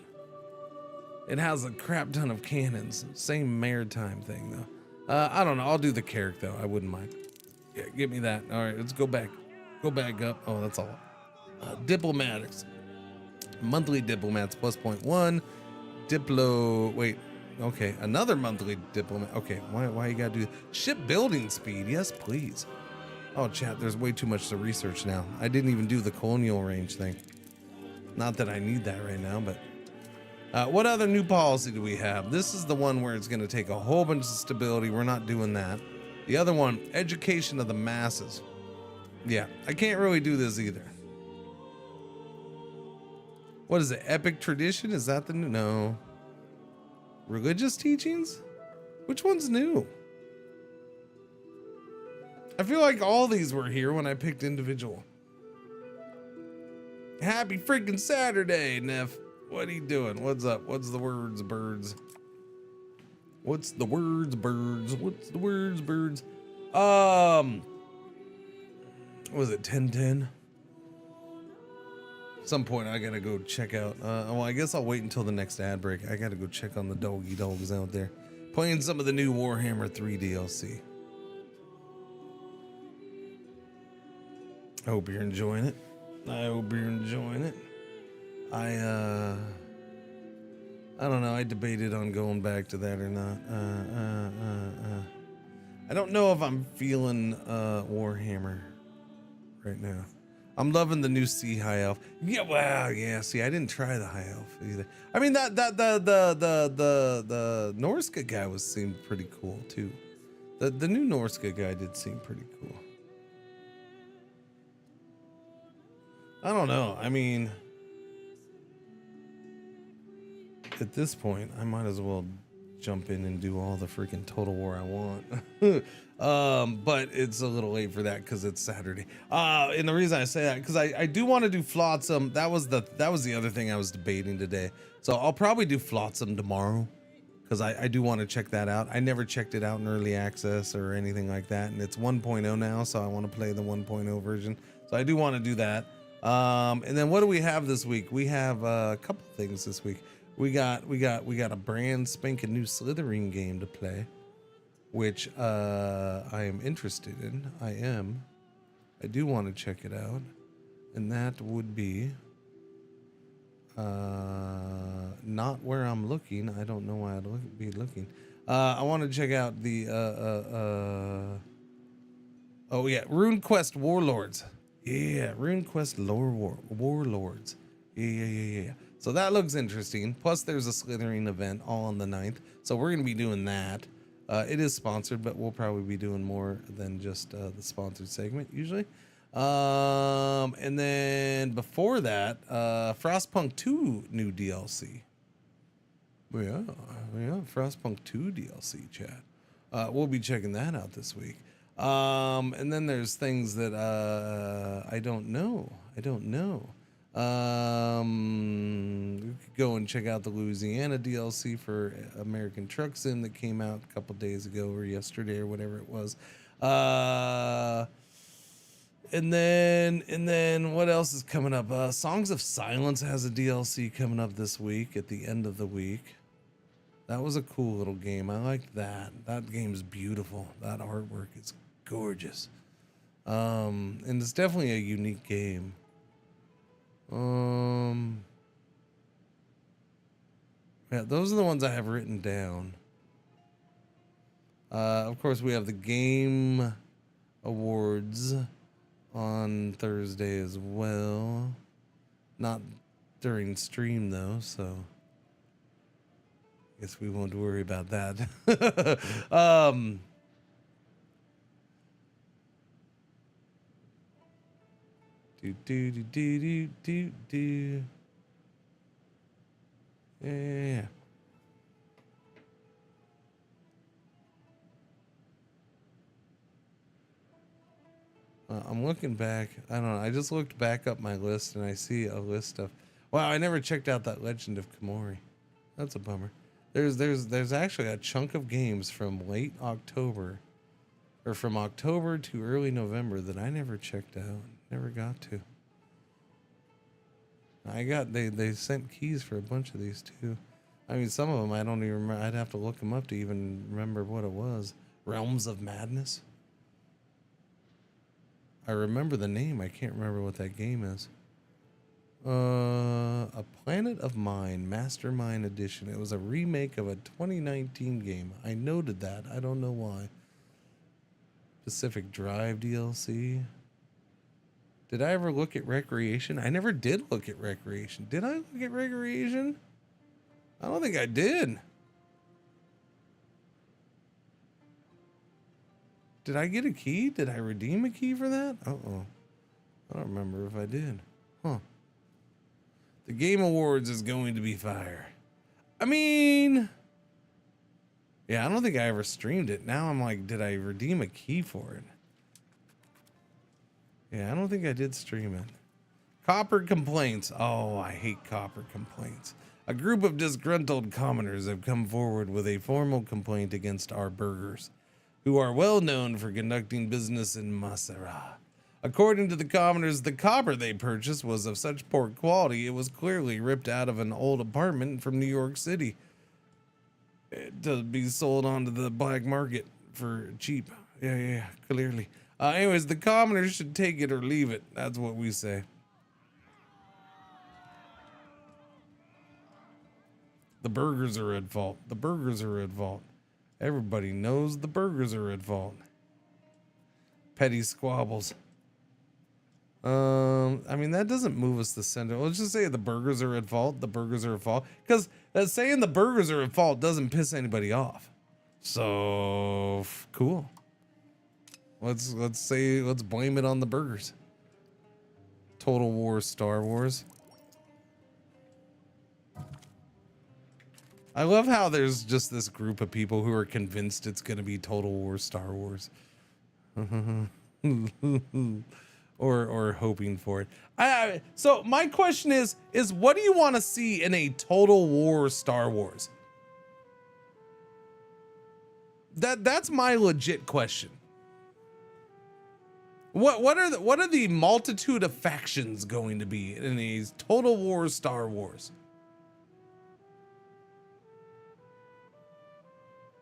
it has a crap ton of cannons. Same maritime thing, though. I don't know. I'll do the Carrick, though. I wouldn't mind. Yeah, give me that. All right, let's go back. Go back up. Oh, that's all. Diplomatics. Monthly diplomats plus 0.1. Wait. Okay, another monthly diplomat. Okay, why you gotta do shipbuilding speed? Yes, please. Oh, chat, there's way too much to research now. I didn't even do the colonial range thing. Not that I need that right now, but what other new policy do we have? This is the one where it's going to take a whole bunch of stability. We're not doing that. The other one, education of the masses. Yeah, I can't really do this either. What is it? Epic tradition? Is that the new? No. Religious teachings? Which one's new? I feel like all these were here when I picked individual. Happy freaking Saturday, Neff. What are you doing? What's up? What's the words, birds? What's the words, birds? What's the words, birds? What was it, 10:10? Some point I gotta go check out. Well, I guess I'll wait until the next ad break. I gotta go check on the doggy dogs out there. Playing some of the new Warhammer 3 DLC. I hope you're enjoying it. I hope you're enjoying it. I don't know. I debated on going back to that or not. I don't know if I'm feeling Warhammer right now. I'm loving the new Sea High Elf. Yeah, wow, yeah. See, I didn't try the High Elf either. I mean, the Norska guy seemed pretty cool too. The new Norska guy did seem pretty cool. I don't know. I mean, at this point, I might as well jump in and do all the freaking Total War I want. But it's a little late for that because it's Saturday. And the reason I say that because I do want to do Flotsam. That was the other thing I was debating today. So I'll probably do Flotsam tomorrow because I do want to check that out. I never checked it out in early access or anything like that, and it's 1.0 now, so I want to play the 1.0 version. So I do want to do that. And then what do we have this week? We have a couple things this week. We got a brand spanking new Slytherin game to play, which I am interested in. I do want to check it out, and that would be not where I'm looking. I don't know why I'd be looking. I want to check out the oh yeah, RuneQuest Warlords. Yeah, RuneQuest Warlords. Yeah. So that looks interesting. Plus, there's a Slytherin event all on the 9th. So we're going to be doing that. It is sponsored, but we'll probably be doing more than just the sponsored segment usually. And then before that, Frostpunk 2 new DLC. Yeah, Frostpunk 2 DLC, chat. We'll be checking that out this week. And then there's things that I don't know. We could go and check out the Louisiana DLC for American Truck Sim that came out a couple days ago or yesterday or whatever it was. And then what else is coming up? Songs of Silence has a DLC coming up this week at the end of the week. That was a cool little game. I liked that. That game's beautiful. That artwork is gorgeous. And it's definitely a unique game. Yeah, those are the ones I have written down. Of course, we have the Game Awards on Thursday as well. Not during stream though, so I guess we won't worry about that. Do. Yeah. I'm looking back. I don't know. I just looked back up my list and I see a list of. Wow, I never checked out that Legend of Komori. That's a bummer. There's actually a chunk of games from late October, or from October to early November that I never checked out. Never got to. They sent keys for a bunch of these too. I mean, some of them I don't even remember. I'd have to look them up to even remember what it was. Realms of Madness. I remember the name. I can't remember what that game is. A Planet of Mine Mastermind Edition. It was a remake of a 2019 game. I noted that. I don't know why. Pacific Drive DLC. Did I ever look at Recreation? I never did look at Recreation. Did I look at Recreation? I don't think I did. Did I get a key? Did I redeem a key for that? Uh-oh. I don't remember if I did. Huh. The Game Awards is going to be fire. I mean, yeah, I don't think I ever streamed it. Now I'm like, did I redeem a key for it? Yeah, I don't think I did stream it. Copper complaints. Oh, I hate copper complaints. A group of disgruntled commoners have come forward with a formal complaint against our burgers, who are well known for conducting business in Masera. According to the commoners, the copper they purchased was of such poor quality it was clearly ripped out of an old apartment from New York City to be sold onto the black market for cheap. Yeah, clearly. Anyways, the commoners should take it or leave it. That's what we say. The burgers are at fault. The burgers are at fault. Everybody knows the burgers are at fault. Petty squabbles. I mean, that doesn't move us to center. Let's just say the burgers are at fault. The burgers are at fault. Because saying the burgers are at fault doesn't piss anybody off. So, cool. Let's blame it on the burgers. Total War Star Wars. I love how there's just this group of people who are convinced it's going to be Total War Star Wars. or hoping for it. So my question is what do you want to see in a Total War Star Wars? That's my legit question. What are the multitude of factions going to be in a Total War Star Wars?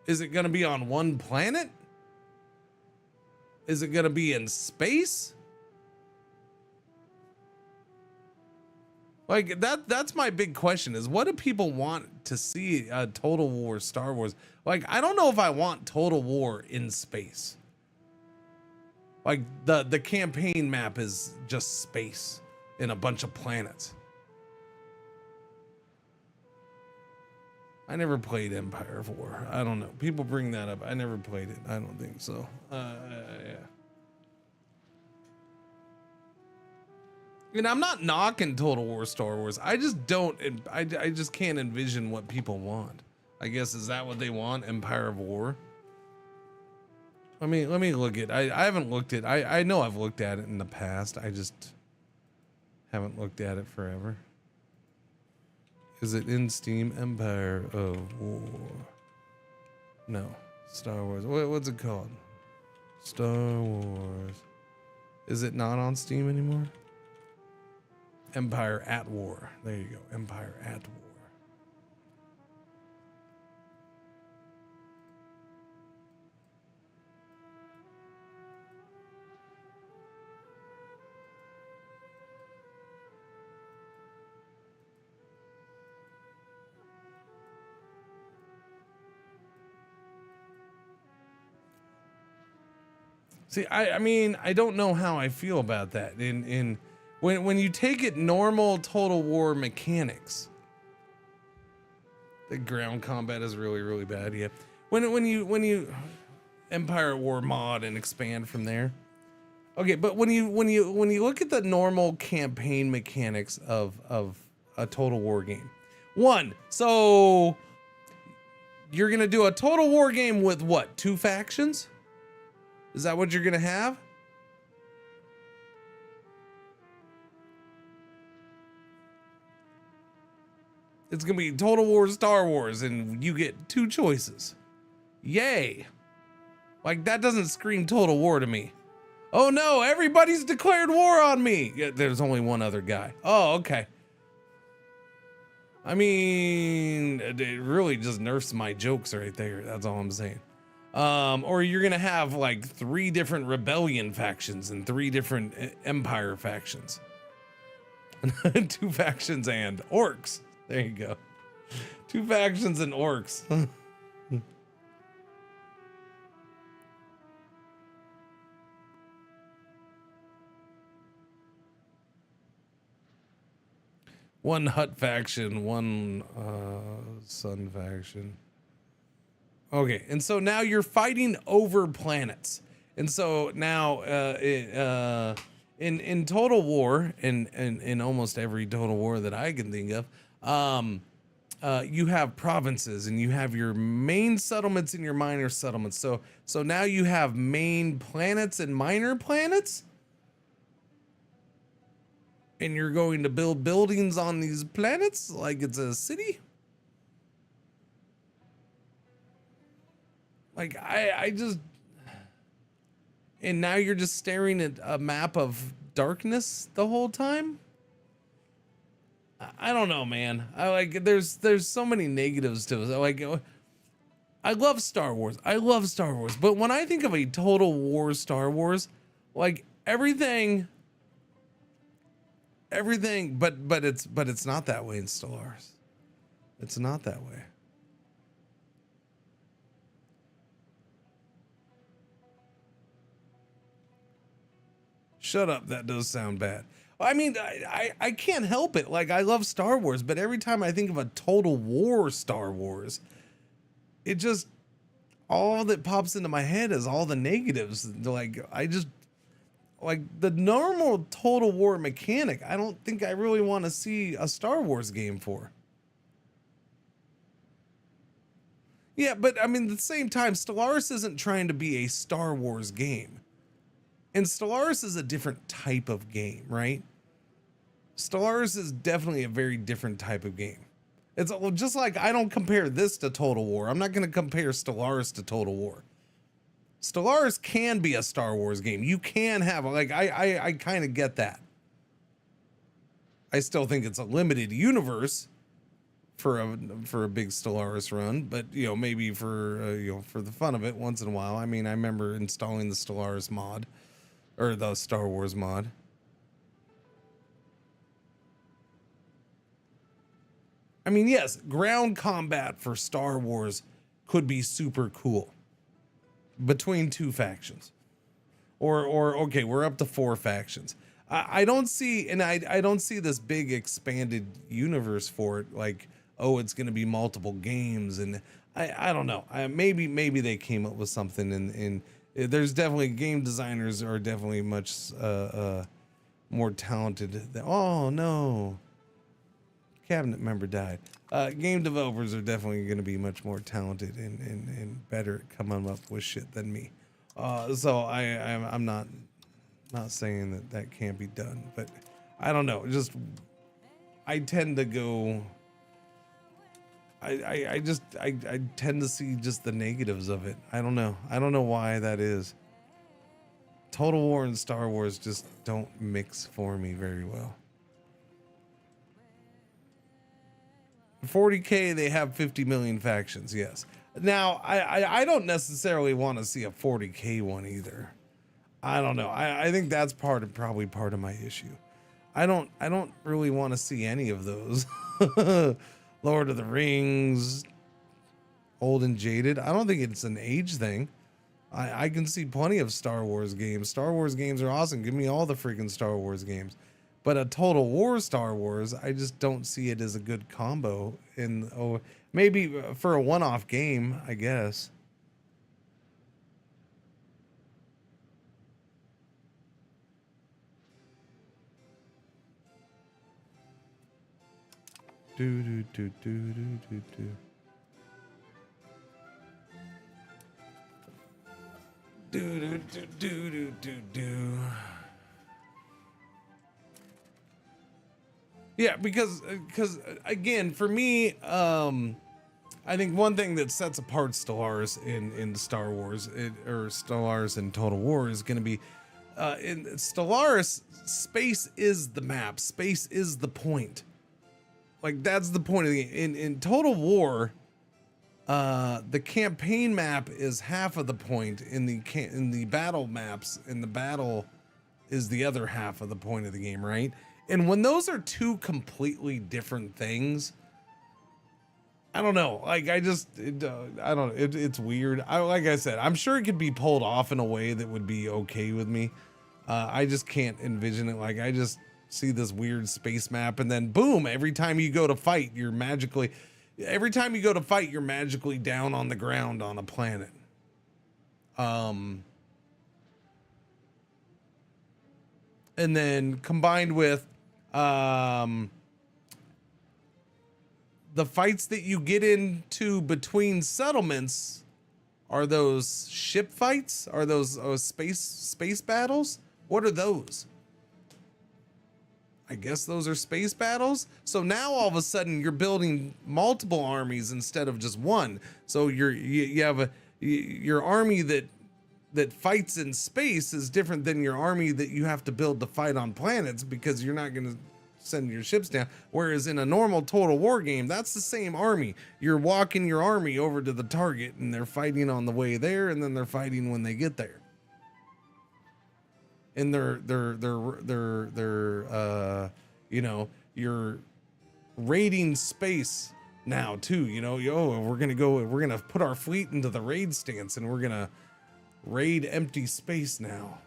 Is it going to be on one planet? Is it going to be in space? Like that's my big question is what do people want to see a Total War Star Wars? Like, I don't know if I want Total War in space. Like the campaign map is just space in a bunch of planets. I never played Empire of War. I don't know. People bring that up. I never played it. I don't think so. Yeah. And I'm not knocking Total War Star Wars. I just don't. I just can't envision what people want. I guess is that what they want? Empire of War. Let me look at. I haven't looked at. I know I've looked at it in the past. I just haven't looked at it forever. Is it in Steam? Empire of War. No. Star Wars. What's it called? Star Wars. Is it not on Steam anymore? Empire at War. There you go. Empire at War. See, I mean, I don't know how I feel about that. When you take it normal Total War mechanics, the ground combat is really, really bad. Yeah. When you Empire at War mod and expand from there. Okay, but when you look at the normal campaign mechanics of a Total War game. One, so you're gonna do a Total War game with what? 2 factions? Is that what you're gonna have? It's gonna be Total War Star Wars and you get 2 choices. Yay. Like that doesn't scream Total War to me. Oh no, everybody's declared war on me. Yeah, there's only one other guy. Oh, okay. I mean, it really just nerfs my jokes right there. That's all I'm saying. Or you're gonna have like 3 different rebellion factions and 3 different empire factions. 2 factions and orcs. There you go. 2 factions and orcs. One Hut faction, one Sun faction. Okay, and so now you're fighting over planets. And so now in Total War, in almost every Total War that I can think of, you have provinces and you have your main settlements and your minor settlements. So now you have main planets and minor planets? and you're going to build buildings on these planets like it's a city. Like I just, and now you're just staring at a map of darkness the whole time. I don't know, man. I like there's so many negatives to it. Like I love Star Wars. I love Star Wars. But when I think of a Total War Star Wars, like everything but it's not that way in Stellaris. It's not that way. Shut up, that does sound bad. I mean, I can't help it. Like, I love Star Wars, but every time I think of a Total War Star Wars, it just, all that pops into my head is all the negatives. Like, like the normal Total War mechanic, I don't think I really want to see a Star Wars game for. Yeah, but I mean, at the same time, Stellaris isn't trying to be a Star Wars game. And Stellaris is a different type of game, right? Stellaris is definitely a very different type of game. It's just like I don't compare this to Total War. I'm not going to compare Stellaris to Total War. Stellaris can be a Star Wars game. You can have, like, I kind of get that. I still think it's a limited universe for a big Stellaris run, but you know, maybe for for the fun of it once in a while. I mean, I remember installing the Stellaris mod. Or the Star Wars mod. I mean, yes, ground combat for Star Wars could be super cool. Between two factions. Or okay, we're up to 4 factions. I don't see, and I don't see this big expanded universe for it. Like, oh, it's going to be multiple games. And I don't know. Maybe they came up with something in there's definitely game designers are definitely much more talented than, oh no, cabinet member died. Game developers are definitely going to be much more talented and better at coming up with shit than me. So I'm not saying that can't be done, but I don't know. Just I tend to go. I tend to see just the negatives of it. I don't know. I don't know why that is. Total War and Star Wars just don't mix for me very well. 40K, they have 50 million factions, yes. Now, I don't necessarily want to see a 40K one either. I don't know. I think that's probably part of my issue. I don't really want to see any of those. Lord of the Rings, old and jaded. I don't think it's an age thing. I can see plenty of Star Wars games. Star Wars games are awesome. Give me all the freaking Star Wars games. But a Total War Star Wars, I just don't see it as a good combo. Maybe for a one-off game, I guess. Do do do do do do do. Do do do do do do do. Yeah, because again, for me, I think one thing that sets apart Stellaris in Star Wars, or Stellaris in Total War, is going to be in Stellaris, space is the map, space is the point. Like, that's the point of the game. In Total War, the campaign map is half of the point. In the battle maps, in the battle is the other half of the point of the game, right? And when those are two completely different things, I don't know. Like, I don't know. It's weird. Like I said, I'm sure it could be pulled off in a way that would be okay with me. I just can't envision it. Like, I just see this weird space map, and then boom, every time you go to fight, you're magically down on the ground on a planet. And then combined with the fights that you get into between settlements, are those ship fights? Are those space battles? What are those? I guess those are space battles. So now all of a sudden you're building multiple armies instead of just one. So you have your army that fights in space is different than your army that you have to build to fight on planets, because you're not going to send your ships down. Whereas in a normal Total War game, that's the same army. You're walking your army over to the target and they're fighting on the way there, and then they're fighting when they get there. And they're you know, you're raiding space now too, you know. We're gonna put our fleet into the raid stance, and we're gonna raid empty space now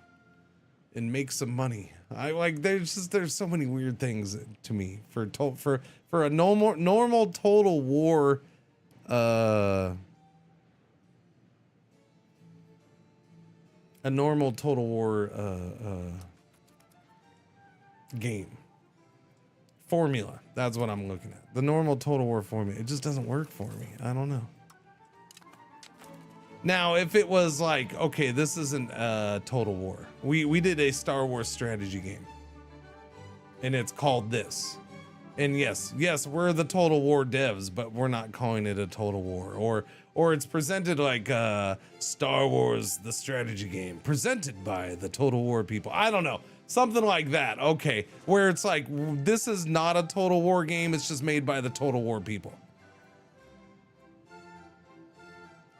and make some money. I like, there's so many weird things to me for a normal Total War a normal Total War game formula. That's what I'm looking at. The normal Total War formula. It just doesn't work for me. I don't know. Now, if it was like, okay, this isn't Total War. We did a Star Wars strategy game, and it's called this. And yes, we're the Total War devs, but we're not calling it a Total War. Or it's presented like Star Wars, the strategy game, presented by the Total War people. I don't know. Something like that. Okay. Where it's like, this is not a Total War game. It's just made by the Total War people.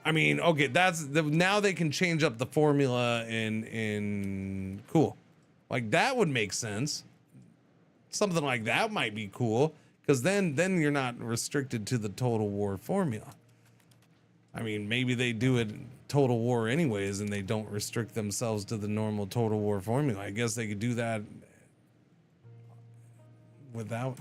I mean, okay, now they can change up the formula and cool. Like, that would make sense. Something like that might be cool, because then you're not restricted to the Total War formula. I mean, maybe they do it Total War anyways, and they don't restrict themselves to the normal Total War formula. I guess they could do that without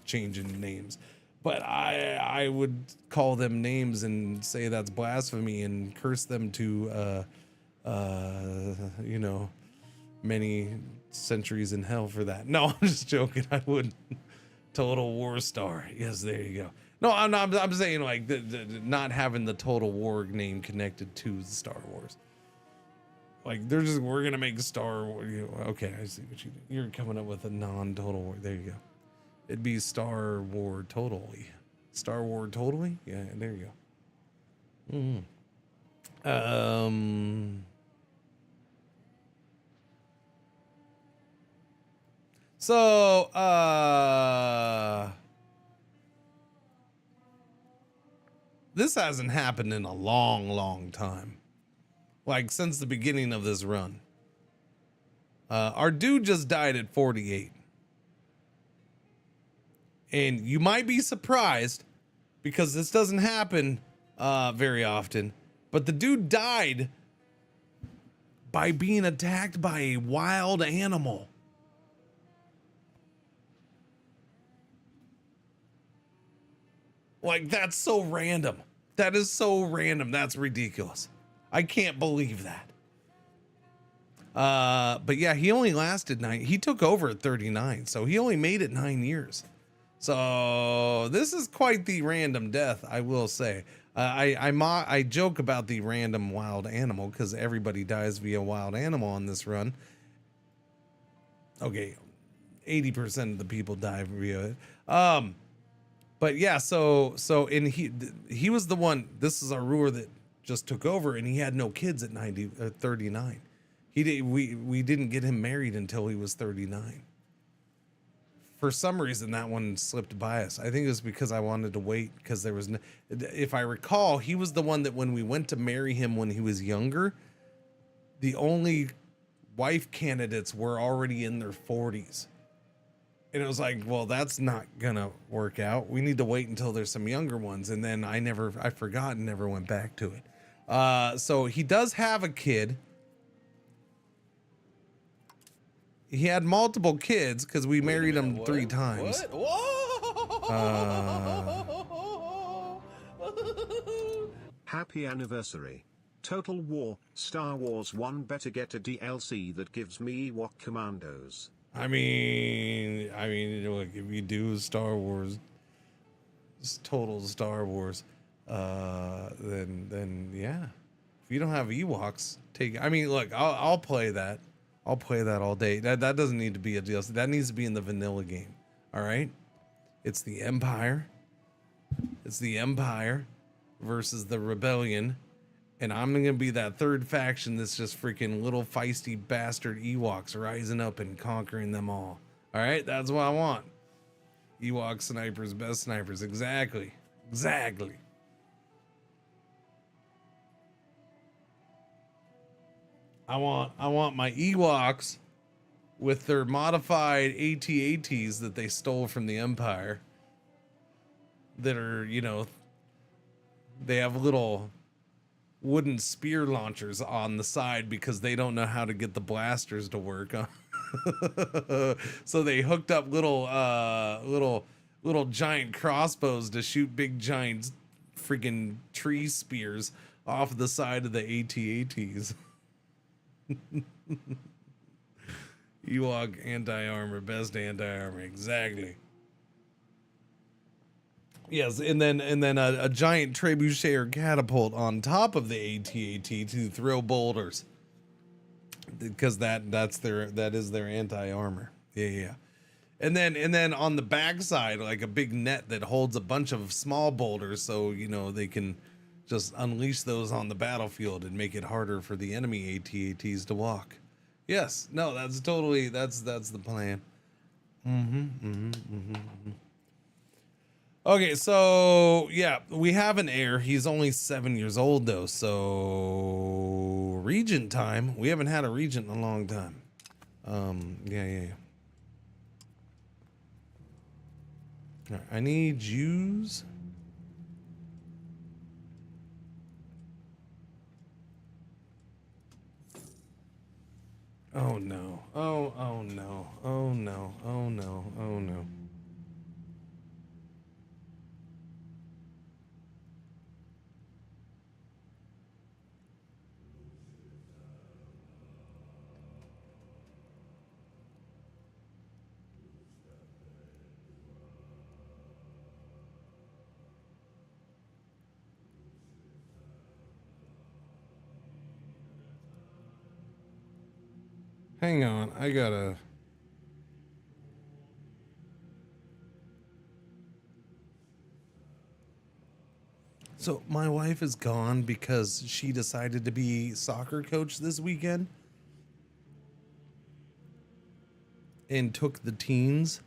changing names. But I would call them names and say that's blasphemy and curse them to, you know, many centuries in hell for that. No, I'm just joking. I wouldn't. Total War Star. Yes, there you go. No, I'm saying like the not having the Total War name connected to the Star Wars. Like, we're gonna make Star Wars. Okay, I see what you do. You're coming up with a non-Total War. There you go. It'd be Star War Totally. Star War Totally? Yeah, there you go. So, this hasn't happened in a long time. Like, since the beginning of this run. Our dude just died at 48. And you might be surprised, because this doesn't happen very often, but the dude died by being attacked by a wild animal. Like, that's so random. That is so random. That's ridiculous. I can't believe that. But yeah, he only lasted 9. He took over at 39, so he only made it 9 years. So this is quite the random death, I will say. I joke about the random wild animal, because everybody dies via wild animal on this run. Okay, 80% of the people die via it. But yeah, so and he was the one. This is our ruler that just took over, and he had no kids at 39. We didn't get him married until he was 39. For some reason, that one slipped by us. I think it was because I wanted to wait, because there was no, if I recall, he was the one that when we went to marry him when he was younger, the only wife candidates were already in their 40s. And it was like, well, that's not gonna work out. We need to wait until there's some younger ones. And then I forgot and never went back to it. So he does have a kid. He had multiple kids because we married him 3 times. What? Happy anniversary. Total War, Star Wars 1 better get a DLC that gives me Ewok commandos. I mean, look, if you do Star Wars, total Star Wars, then yeah. If you don't have Ewoks, look, I'll play that. I'll play that all day. That doesn't need to be a DLC. That needs to be in the vanilla game. All right. It's the Empire. It's the Empire versus the Rebellion. And I'm going to be that third faction that's just freaking little feisty bastard Ewoks rising up and conquering them all. All right. That's what I want. Ewok snipers, best snipers. Exactly. Exactly. I want my Ewoks with their modified AT-ATs that they stole from the Empire. That are, you know, they have little wooden spear launchers on the side because they don't know how to get the blasters to work. So they hooked up little giant crossbows to shoot big giant freaking tree spears off the side of the AT-ATs. Ewok anti-armor, best anti-armor, exactly. Yes, and then a giant trebuchet or catapult on top of the AT-AT to throw boulders, because that is their anti-armor. Yeah. And then on the backside, like a big net that holds a bunch of small boulders, so you know they can just unleash those on the battlefield and make it harder for the enemy AT-ATs to walk. Yes, no, that's the plan. Okay, so yeah, we have an heir. He's only 7 years old though, so regent time. We haven't had a regent in a long time. Yeah. All right, I need Jews. Oh no. Oh no. Oh no. Oh no. Oh no. Hang on, I gotta... So my wife is gone because she decided to be soccer coach this weekend and took the teens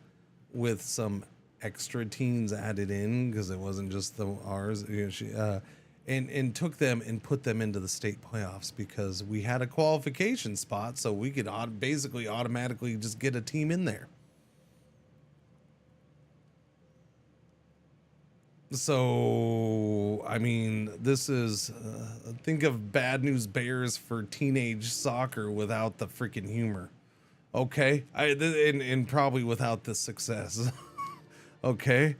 with some extra teens added in because it wasn't just ours. You know, she and took them and put them into the state playoffs because we had a qualification spot, so we could basically automatically just get a team in there. So, I mean, this is, think of Bad News Bears for teenage soccer without the freaking humor. Okay? And probably without the success. Okay?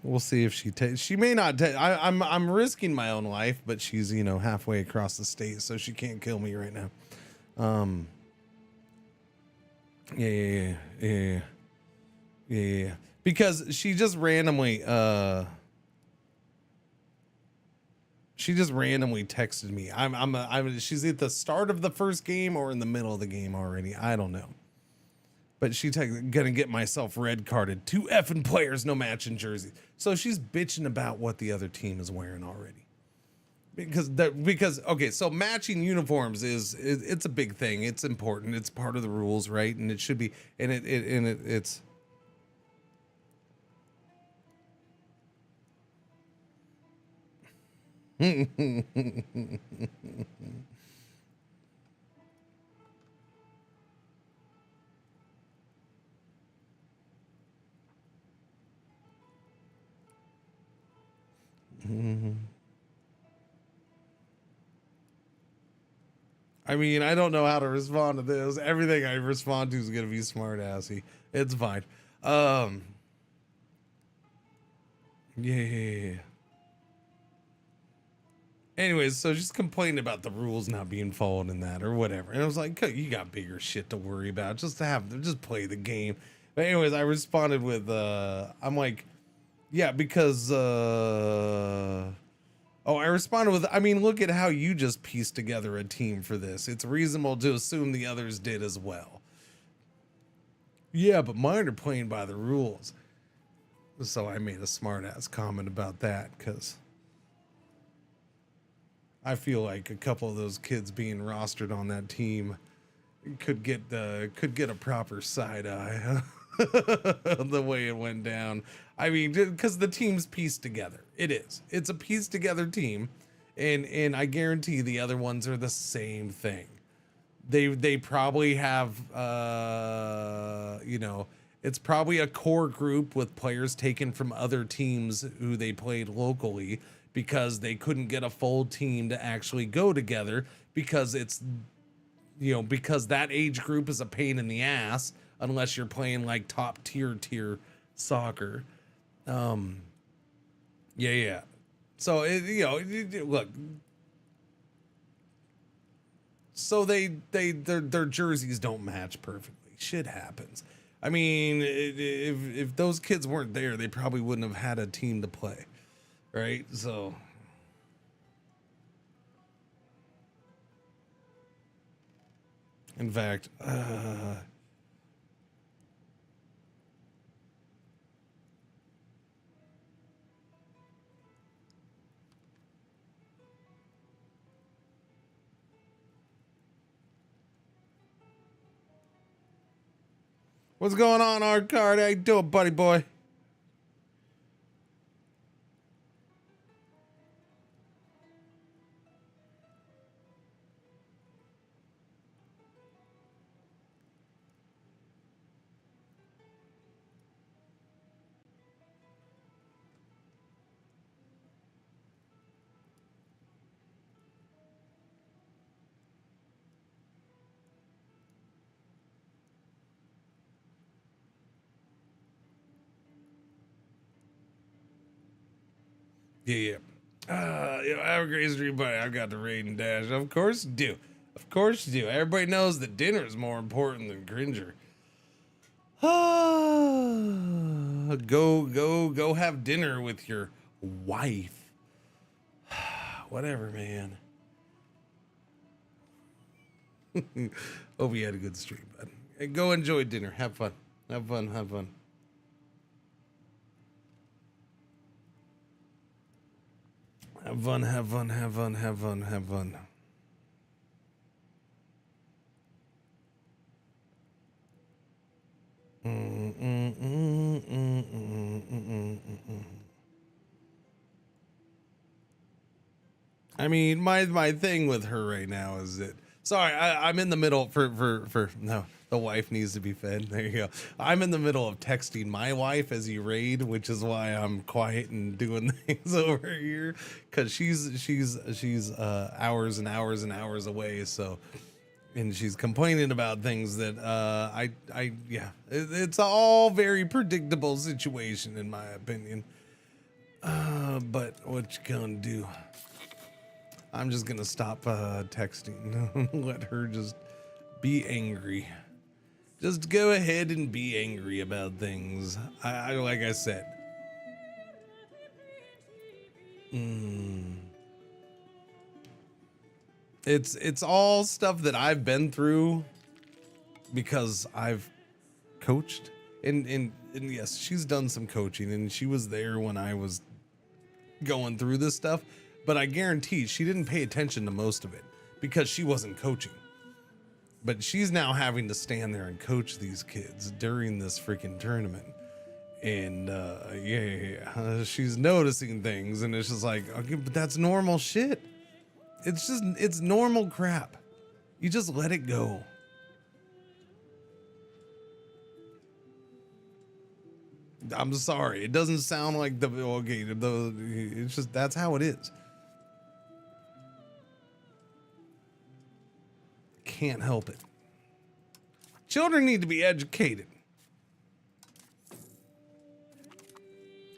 We'll see if she may not I'm risking my own life, but she's, you know, halfway across the state, so she can't kill me right now. Yeah. Because she just randomly texted me. She's at the start of the first game or in the middle of the game already. I don't know. But gonna get myself red carded. 2 effing players, no matching jerseys. So she's bitching about what the other team is wearing already. Because okay, so matching uniforms it's a big thing. It's important. It's part of the rules, right? And it should be. And it's. I mean, I don't know how to respond to this. Everything I respond to is gonna be smart assy. It's fine. Yeah. Anyways, so she's complaining about the rules not being followed in that or whatever. And I was like, you got bigger shit to worry about. Just play the game. But anyways, I responded with, I'm like, yeah, because, I responded with, I mean, look at how you just pieced together a team for this. It's reasonable to assume the others did as well. Yeah, but mine are playing by the rules. So I made a smart ass comment about that because I feel like a couple of those kids being rostered on that team could get a proper side eye the way it went down. I mean, because the team's pieced together. It's a pieced together team, and I guarantee the other ones are the same thing. They probably have it's probably a core group with players taken from other teams who they played locally because they couldn't get a full team to actually go together because because that age group is a pain in the ass unless you're playing like top tier soccer. Yeah. So look. So their jerseys don't match perfectly. Shit happens. I mean, if those kids weren't there, they probably wouldn't have had a team to play, right? So, in fact, what's going on, Art Card? How you doing, buddy boy? Yeah. Have a great stream, buddy. I've got the raid and dash. Of course you do. Of course you do. Everybody knows that dinner is more important than Cringer. Go have dinner with your wife. Whatever, man. Hope you had a good stream, bud. Hey, go enjoy dinner. Have fun. Have fun. Have fun. Have fun, have fun, have fun, have fun, have fun. I mean, my thing with her right now is that, sorry, I'm in the middle no, the wife needs to be fed. There you go. I'm in the middle of texting my wife as you raid, which is why I'm quiet and doing things over here, because she's hours and hours and hours away. So, and she's complaining about things that it's all very predictable situation in my opinion. But what you gonna do? I'm just gonna stop texting. Let her just be angry. Just go ahead and be angry about things. I like I said. It's all stuff that I've been through because I've coached and yes, she's done some coaching and she was there when I was going through this stuff, but I guarantee she didn't pay attention to most of it because she wasn't coaching. But she's now having to stand there and coach these kids during this freaking tournament. And she's noticing things and it's just like, okay, but that's normal shit. It's normal crap. You just let it go. I'm sorry. It doesn't sound like it's just, that's how it is. Can't help it. Children need to be educated.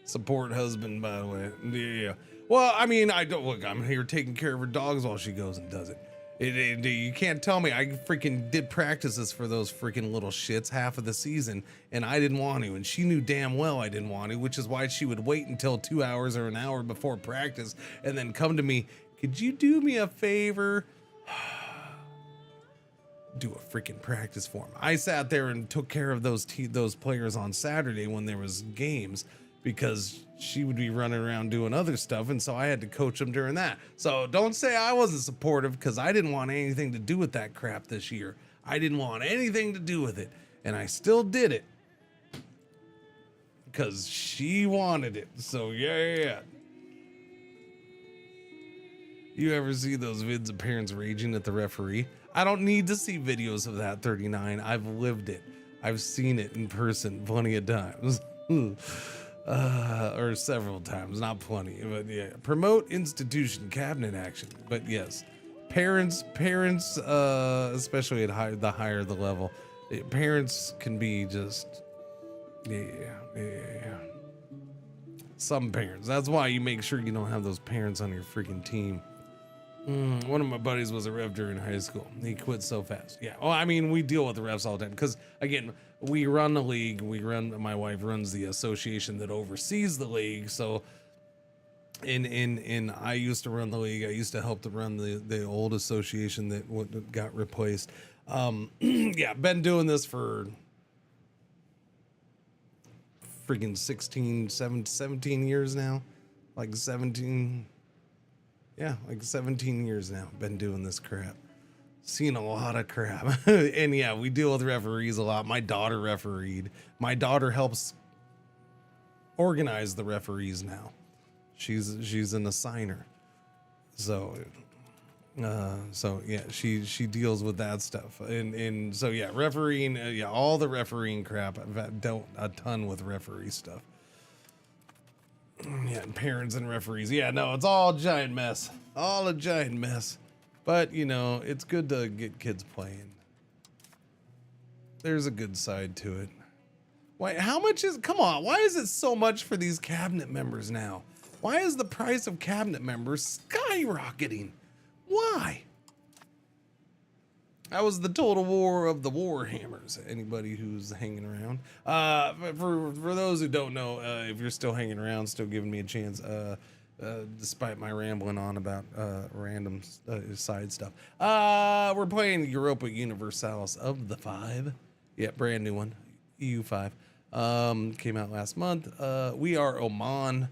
Support husband, by the way. Yeah. Well, I mean, I don't look. I'm here taking care of her dogs while she goes and does it. You can't tell me. I freaking did practices for those freaking little shits half of the season, and I didn't want to, and she knew damn well I didn't want to, which is why she would wait until 2 hours or an hour before practice and then come to me. Could you do me a favor? Do a freaking practice for him. I sat there and took care of those players on Saturday when there was games, because she would be running around doing other stuff, and so I had to coach them during that. So don't say I wasn't supportive, because I didn't want anything to do with that crap this year. I didn't want anything to do with it, and I still did it because she wanted it. So yeah. You ever see those vids of parents raging at the referee? I don't need to see videos of that, 39. I've lived it. I've seen it in person plenty of times. Or several times, not plenty, but yeah. Promote institution cabinet action. But yes, parents, especially at the higher the level, parents can be just, yeah. Some parents. That's why you make sure you don't have those parents on your freaking team. One of my buddies was a ref during high school. He quit so fast. Yeah. Well, I mean, we deal with the refs all the time because, again, we run the league. My wife runs the association that oversees the league. So, I used to run the league. I used to help to run the old association that got replaced. Yeah, been doing this for freaking 17 years now. Like 17. Yeah, like 17 years now. Been doing this crap. Seen a lot of crap. And yeah, we deal with referees a lot. My daughter refereed. My daughter helps organize the referees now. She's an assigner. So yeah, she deals with that stuff. And so yeah, refereeing, yeah, all the refereeing crap. I've dealt a ton with referee stuff. Yeah, and parents and referees. Yeah, no, it's all a giant mess. All a giant mess. But, you know, it's good to get kids playing. There's a good side to it. Why, how much is, come on, why is it so much for these cabinet members now? Why is the price of cabinet members skyrocketing? Why? That was the total war of the Warhammers. Anybody who's hanging around. For those who don't know, if you're still hanging around, still giving me a chance, despite my rambling on about random side stuff. We're playing Europa Universalis of the 5. Yeah, brand new one. EU5. Came out last month. We are Oman.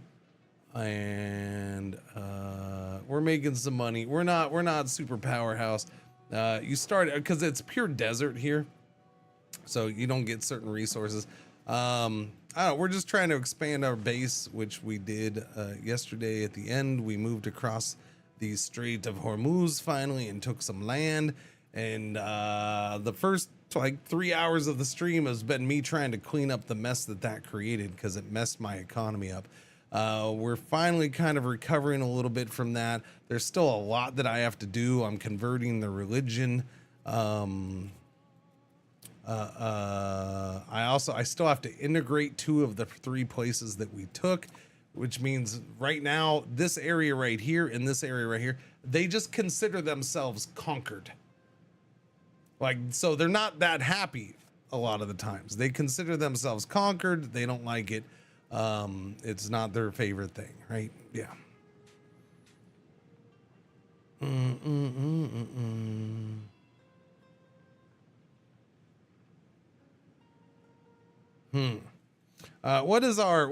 And we're making some money. We're not super powerhouse. You start because it's pure desert here, so you don't get certain resources. I don't know, we're just trying to expand our base, which we did yesterday. At the end, we moved across the Strait of Hormuz finally and took some land. And the first like 3 hours of the stream has been me trying to clean up the mess that created, because it messed my economy up. We're finally kind of recovering a little bit from that. There's still a lot that I have to do. I'm converting the religion. I still have to integrate 2 of the 3 places that we took, which means right now, this area right here and this area right here, they just consider themselves conquered. Like, so they're not that happy a lot of the times. They consider themselves conquered. They don't like it. It's not their favorite thing, right? Yeah. What is our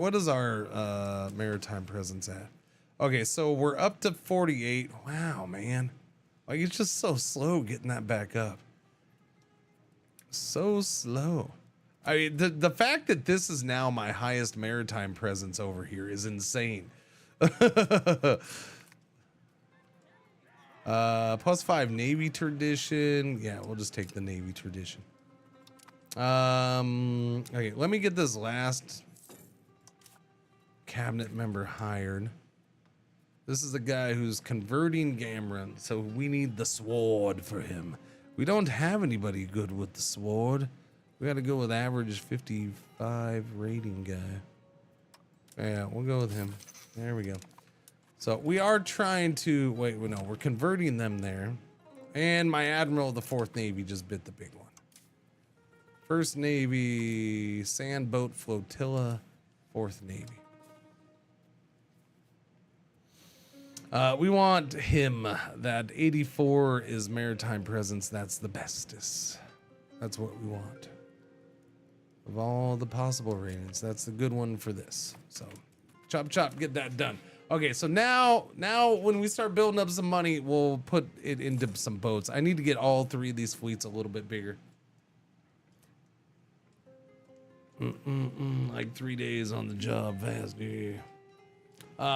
maritime presence at? Okay, so we're up to 48. Wow, man. Like, it's just so slow getting that back up. So slow. I mean, the fact that this is now my highest maritime presence over here is insane. +5 Navy tradition. Yeah, we'll just take the Navy tradition. Okay, let me get this last cabinet member hired. This is the guy who's converting Gamron, so we need the sword for him. We don't have anybody good with the sword. We got to go with average 55 rating guy. Yeah, we'll go with him. There we go. So we are trying to wait. No, we're converting them there. And my Admiral of the 4th Navy just bit the big one. 1st Navy, Sandboat Flotilla, 4th Navy. We want him. That 84 is maritime presence. That's the bestest. That's what we want. Of all the possible ratings, that's the good one for this. So, chop chop, get that done. Okay, so now when we start building up some money, we'll put it into some boats. I need to get all 3 of these fleets a little bit bigger. Like 3 days on the job fast, yeah.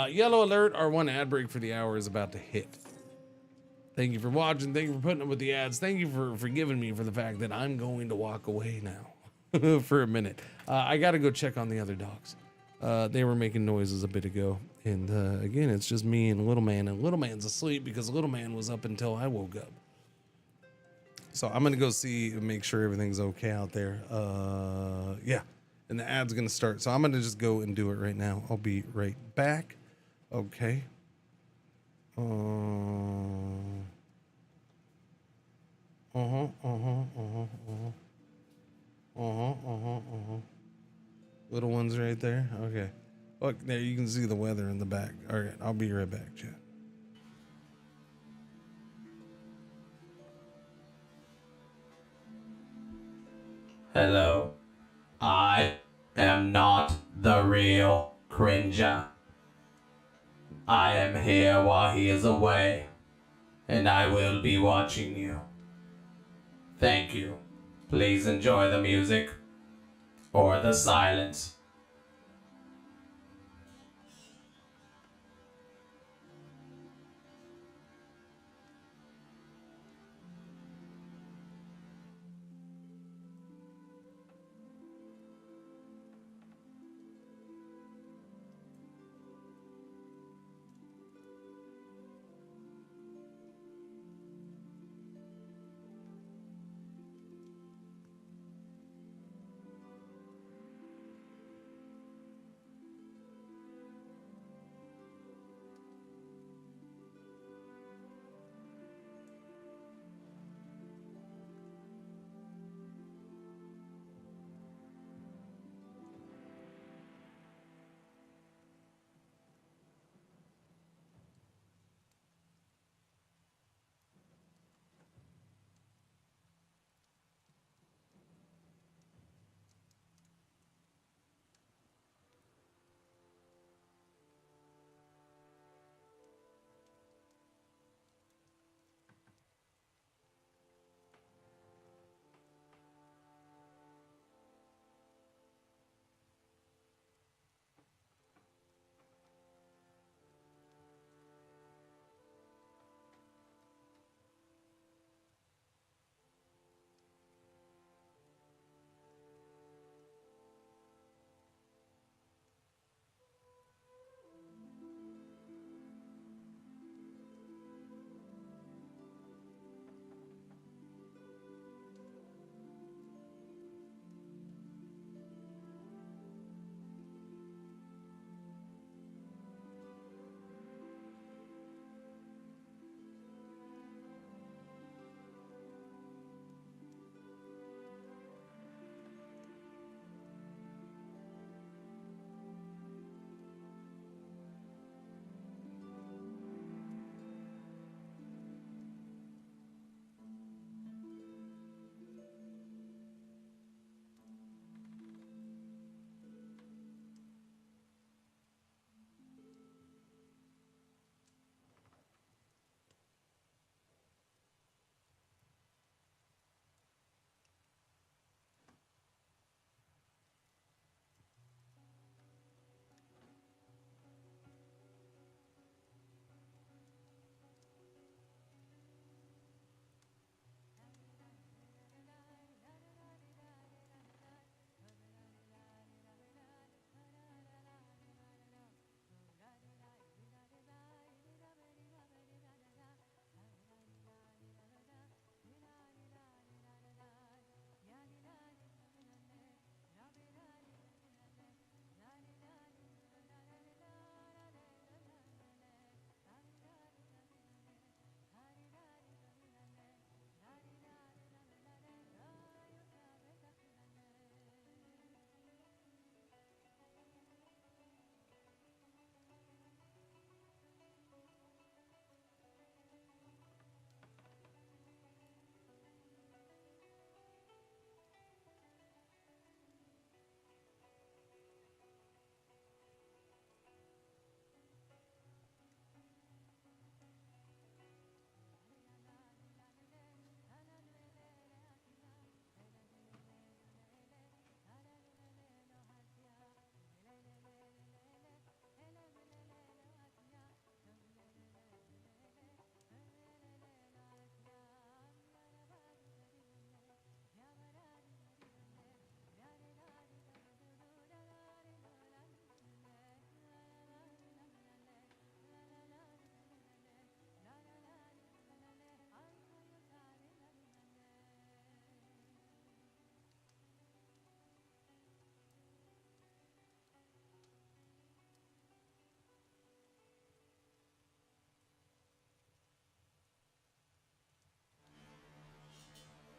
Yellow alert, our 1 ad break for the hour is about to hit. Thank you for watching. Thank you for putting up with the ads. Thank you for forgiving me for the fact that I'm going to walk away now for a minute. I got to go check on the other dogs. They were making noises a bit ago. And again, it's just me and Little Man. And Little Man's asleep because Little Man was up until I woke up. So I'm going to go see and make sure everything's okay out there. Yeah. And the ad's going to start. So I'm going to just go and do it right now. I'll be right back. Okay. Little ones right there. Okay. Look, there you can see the weather in the back. All right. I'll be right back, chat. Hello. I am not the real Cringer. I am here while he is away, and I will be watching you. Thank you. Please enjoy the music or the silence.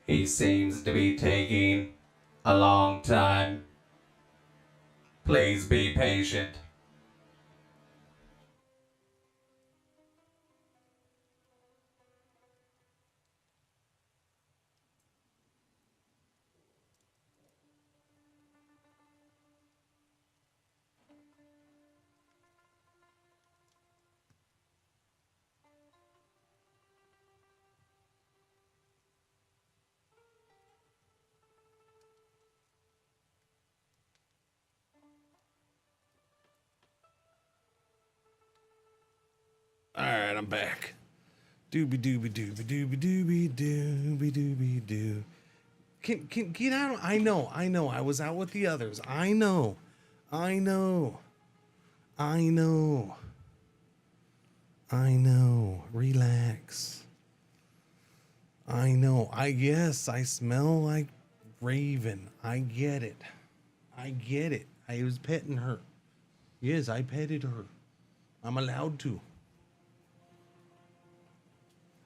He seems to be taking a long time. Please be patient. All right, I'm back. Doobie doobie doobie doobie doobie doobie doobie doo. Can get out? I know. I was out with the others. I know. Relax. I know. Yes, I smell like Raven. I get it. I was petting her. Yes, I petted her. I'm allowed to.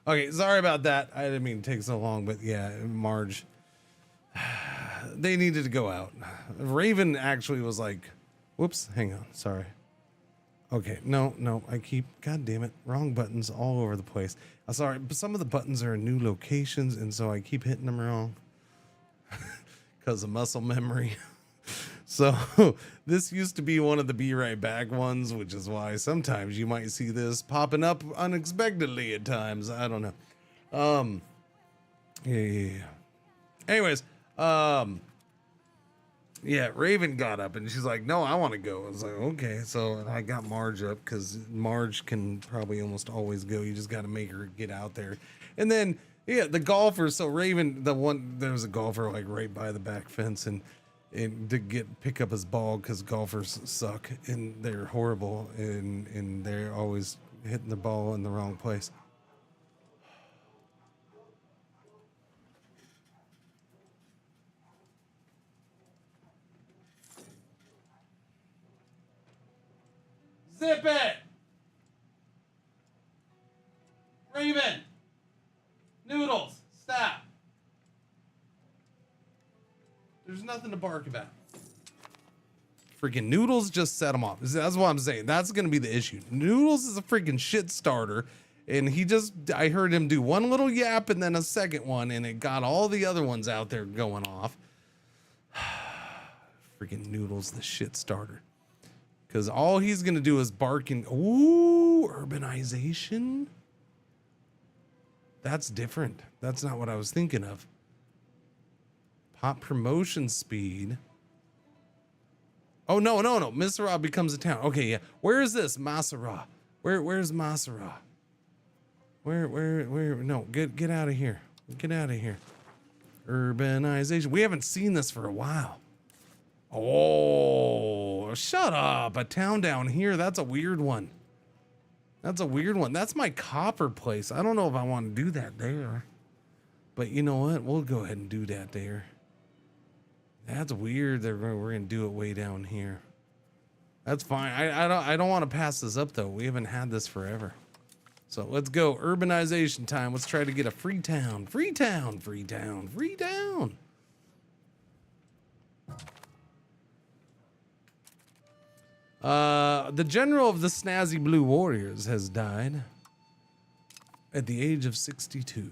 Okay, sorry about that. I didn't mean to take so long, but yeah, Marge, they needed to go out. Raven actually was like, whoops, hang on, sorry. Okay, no, god damn it, wrong buttons all over the place. I'm sorry, but some of the buttons are in new locations, and so I keep hitting them wrong because of muscle memory. So this used to be one of the Be Right Back ones, which is why sometimes you might see this popping up unexpectedly at times. I don't know. Yeah. Anyways, yeah, Raven got up and she's like, no, I want to go. I was like, okay. So I got Marge up because Marge can probably almost always go. You just got to make her get out there. And then, yeah, the golfer. So Raven, there was a golfer like right by the back fence and to pick up his ball because golfers suck and they're horrible and they're always hitting the ball in the wrong place. Zip it! Raven! Noodles, stop! There's nothing to bark about. Freaking Noodles just set him off. That's what I'm saying. That's going to be the issue. Noodles is a freaking shit starter. And I heard him do one little yap and then a second one. And it got all the other ones out there going off. Freaking Noodles, the shit starter. Because all he's going to do is barking. Ooh, urbanization. That's different. That's not what I was thinking of. Pop promotion speed. Oh, no. Masera becomes a town. Okay, yeah. Where is this? Masera. Where's Masera? Where? No, get out of here. Get out of here. Urbanization. We haven't seen this for a while. Oh, shut up. A town down here. That's a weird one. That's my copper place. I don't know if I want to do that there. But you know what? We'll go ahead and do that there. That's weird that we're going to do it way down here. That's fine. I don't want to pass this up, though. We haven't had this forever. So let's go. Urbanization time. Let's try to get a free town. Free town. The general of the Snazzy Blue Warriors has died at the age of 62.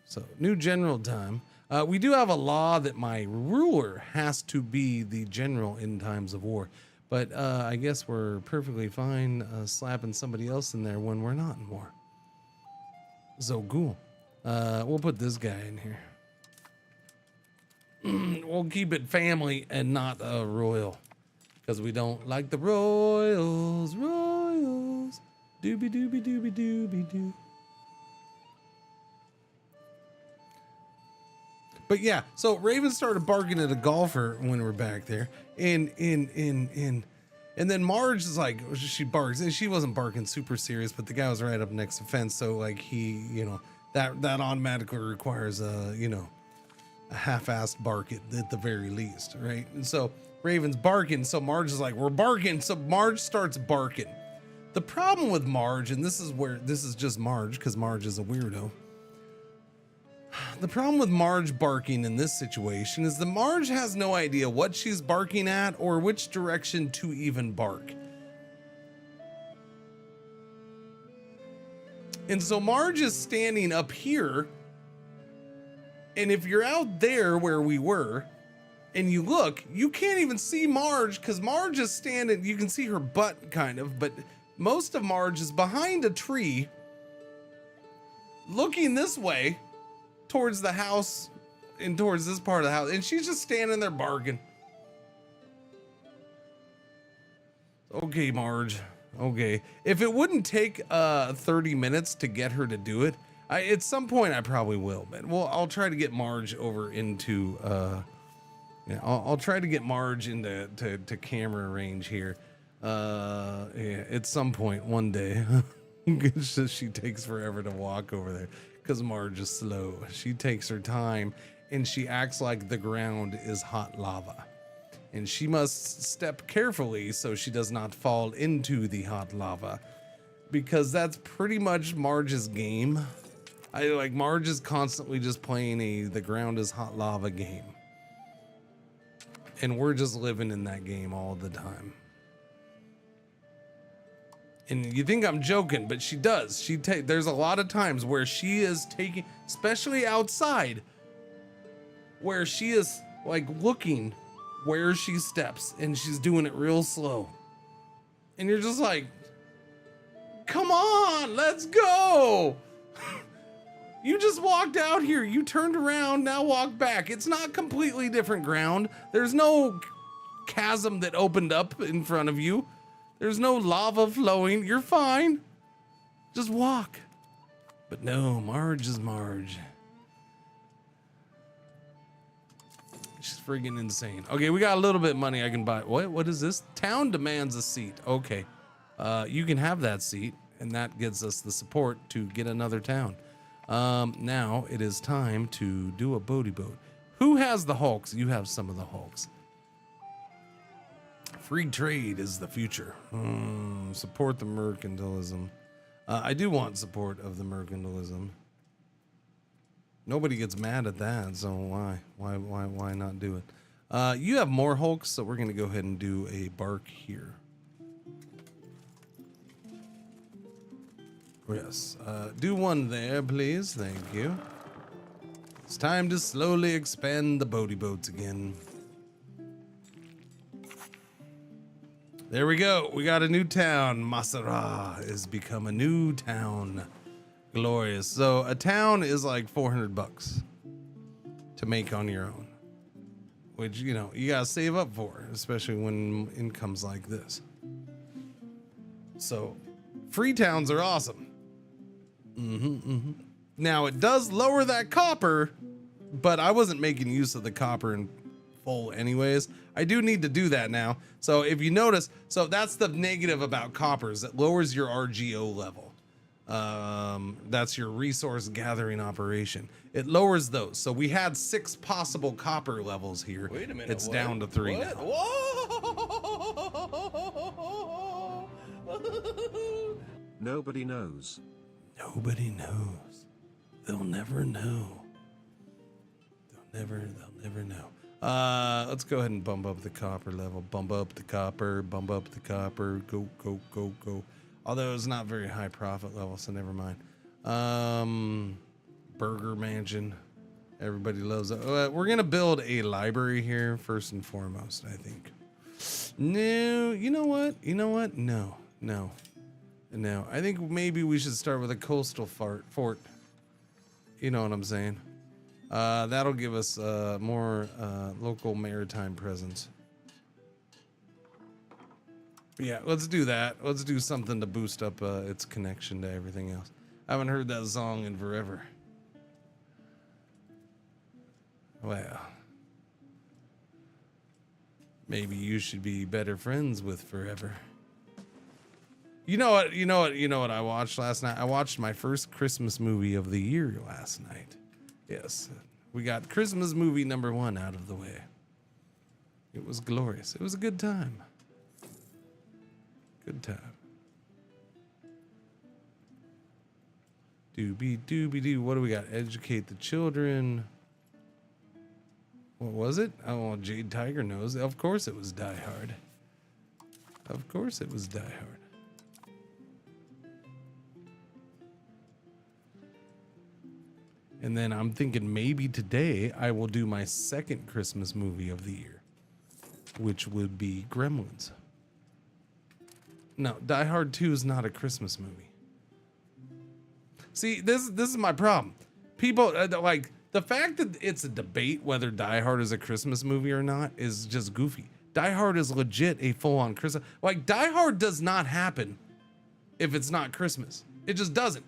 So, new general time. We do have a law that my ruler has to be the general in times of war. But I guess we're perfectly fine slapping somebody else in there when we're not in war. So cool. We'll put this guy in here. We'll keep it family and not royal. Because we don't like the royals. Doobie doobie doobie doobie doo. But yeah, so Raven started barking at a golfer when we're back there. And then Marge is like, she barks. And she wasn't barking super serious, but the guy was right up next to the fence. So like that automatically requires a half-assed bark at the very least, right? And so Raven's barking, so Marge is like, we're barking. So Marge starts barking. The problem with Marge, and this is just Marge, because Marge is a weirdo. the problem with Marge barking in this situation is that Marge has no idea what she's barking at or which direction to even bark. And so Marge is standing up here, and if you're out there where we were and you look, you can't even see Marge because Marge is standing, you can see her butt kind of, but most of Marge is behind a tree looking this way towards the house and towards this part of the house, and she's just standing there barking. Okay, Marge. Okay. If it wouldn't take 30 minutes to get her to do it, at some point I probably will, but I'll try to get Marge over into yeah, I'll try to get Marge into to camera range here. Yeah, at some point one day. She takes forever to walk over there because Marge is slow. She takes her time and she acts like the ground is hot lava. And she must step carefully so she does not fall into the hot lava, because that's pretty much Marge's game. Marge is constantly just playing the ground is hot lava game. And we're just living in that game all the time. And you think I'm joking, but she does. There's a lot of times where she is taking, especially outside, where she is like looking where she steps and she's doing it real slow. And you're just like, come on, let's go. You just walked out here. You turned around, now walk back. It's not completely different ground. There's no chasm that opened up in front of you. There's no lava flowing. You're fine. Just walk. But no, Marge is Marge. She's friggin' insane. Okay, we got a little bit of money I can buy. What is this? Town demands a seat. Okay. You can have that seat, and that gives us the support to get another town. Now it is time to do a boaty boat. Who has the hulks? You have some of the hulks. Free trade is the future. Support the mercantilism. I do want support of the mercantilism. Nobody gets mad at that, so why not do it? You have more hulks, so we're gonna go ahead and do a bark here. Yes, do one there, please. Thank you. It's time to slowly expand the boaty boats again. There we go. We got a new town. Masara has become a new town. Glorious. So a town is like $400 to make on your own, which, you know, you gotta save up for, especially when income's like this. So free towns are awesome. Now it does lower that copper, but I wasn't making use of the copper in full anyways. I do need to do that now. So if you notice, so that's the negative about copper, is it lowers your RGO level. That's your resource gathering operation. It lowers those. So we had 6 possible copper levels here. Wait a minute. It's down to 3 now. Whoa! Nobody knows. Nobody knows. They'll never know. They'll never know. Let's go ahead and bump up the copper level. Bump up the copper. Bump up the copper. Go, go, go, go. Although it's not very high profit level, so never mind. Burger Mansion. Everybody loves it. We're gonna build a library here first and foremost, I think. No, you know what? No. I think maybe we should start with a coastal fort. You know what I'm saying? That'll give us more local maritime presence. Yeah, let's do that. Let's do something to boost up its connection to everything else. I haven't heard that song in forever. Well, maybe you should be better friends with forever. You know what I watched last night? I watched my first Christmas movie of the year last night. Yes, we got Christmas movie number 1 out of the way. It was glorious. It was a good time. Good time. Doobie doobie doo. What do we got? Educate the children. What was it? Oh, well, Jade Tiger knows. Of course it was Die Hard. Of course it was Die Hard. And then I'm thinking maybe today I will do my second Christmas movie of the year, which would be Gremlins. No, Die Hard 2 is not a Christmas movie. See, this is my problem. People like the fact that it's a debate whether Die Hard is a Christmas movie or not is just goofy. Die Hard is legit a full-on Christmas. Like, Die Hard does not happen if it's not Christmas. It just doesn't.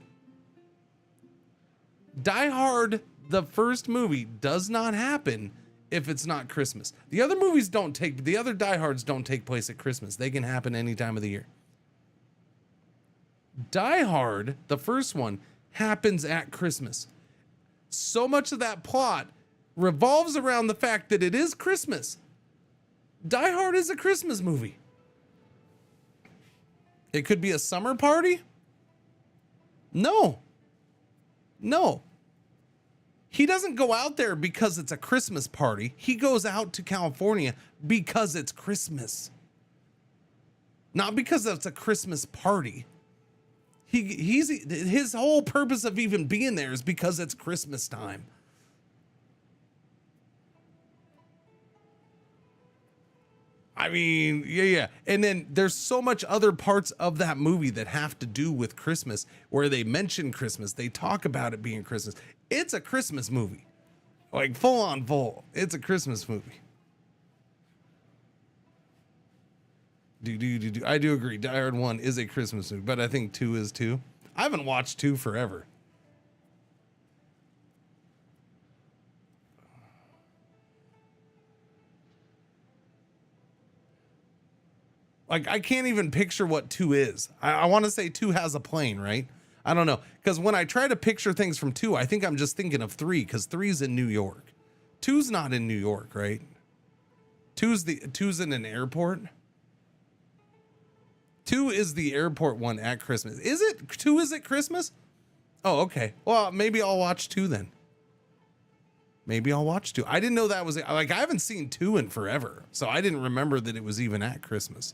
Die Hard, the first movie, does not happen if it's not Christmas. The other movies the other Die Hards don't take place at Christmas. They can happen any time of the year. Die Hard, the first one, happens at Christmas. So much of that plot revolves around the fact that it is Christmas. Die Hard is a Christmas movie. It could be a summer party. No. He doesn't go out there because it's a Christmas party. He goes out to California because it's Christmas. Not because it's a Christmas party. His whole purpose of even being there is because it's Christmas time. I mean, yeah. And then there's so much other parts of that movie that have to do with Christmas, where they mention Christmas. They talk about it being Christmas. It's a Christmas movie. Like full. It's a Christmas movie. I do agree. Die Hard 1 is a Christmas movie, but I think 2 is too. I haven't watched 2 forever. Like, I can't even picture what 2 is. I want to say 2 has a plane, right? I don't know. Because when I try to picture things from 2, I think I'm just thinking of 3, because 3's in New York. 2's not in New York, right? 2's in an airport. 2 is the airport one at Christmas. Is it? 2 is at Christmas? Oh, okay. Well, maybe I'll watch 2 then. Maybe I'll watch 2. I didn't know that was, like, I haven't seen 2 in forever, so I didn't remember that it was even at Christmas.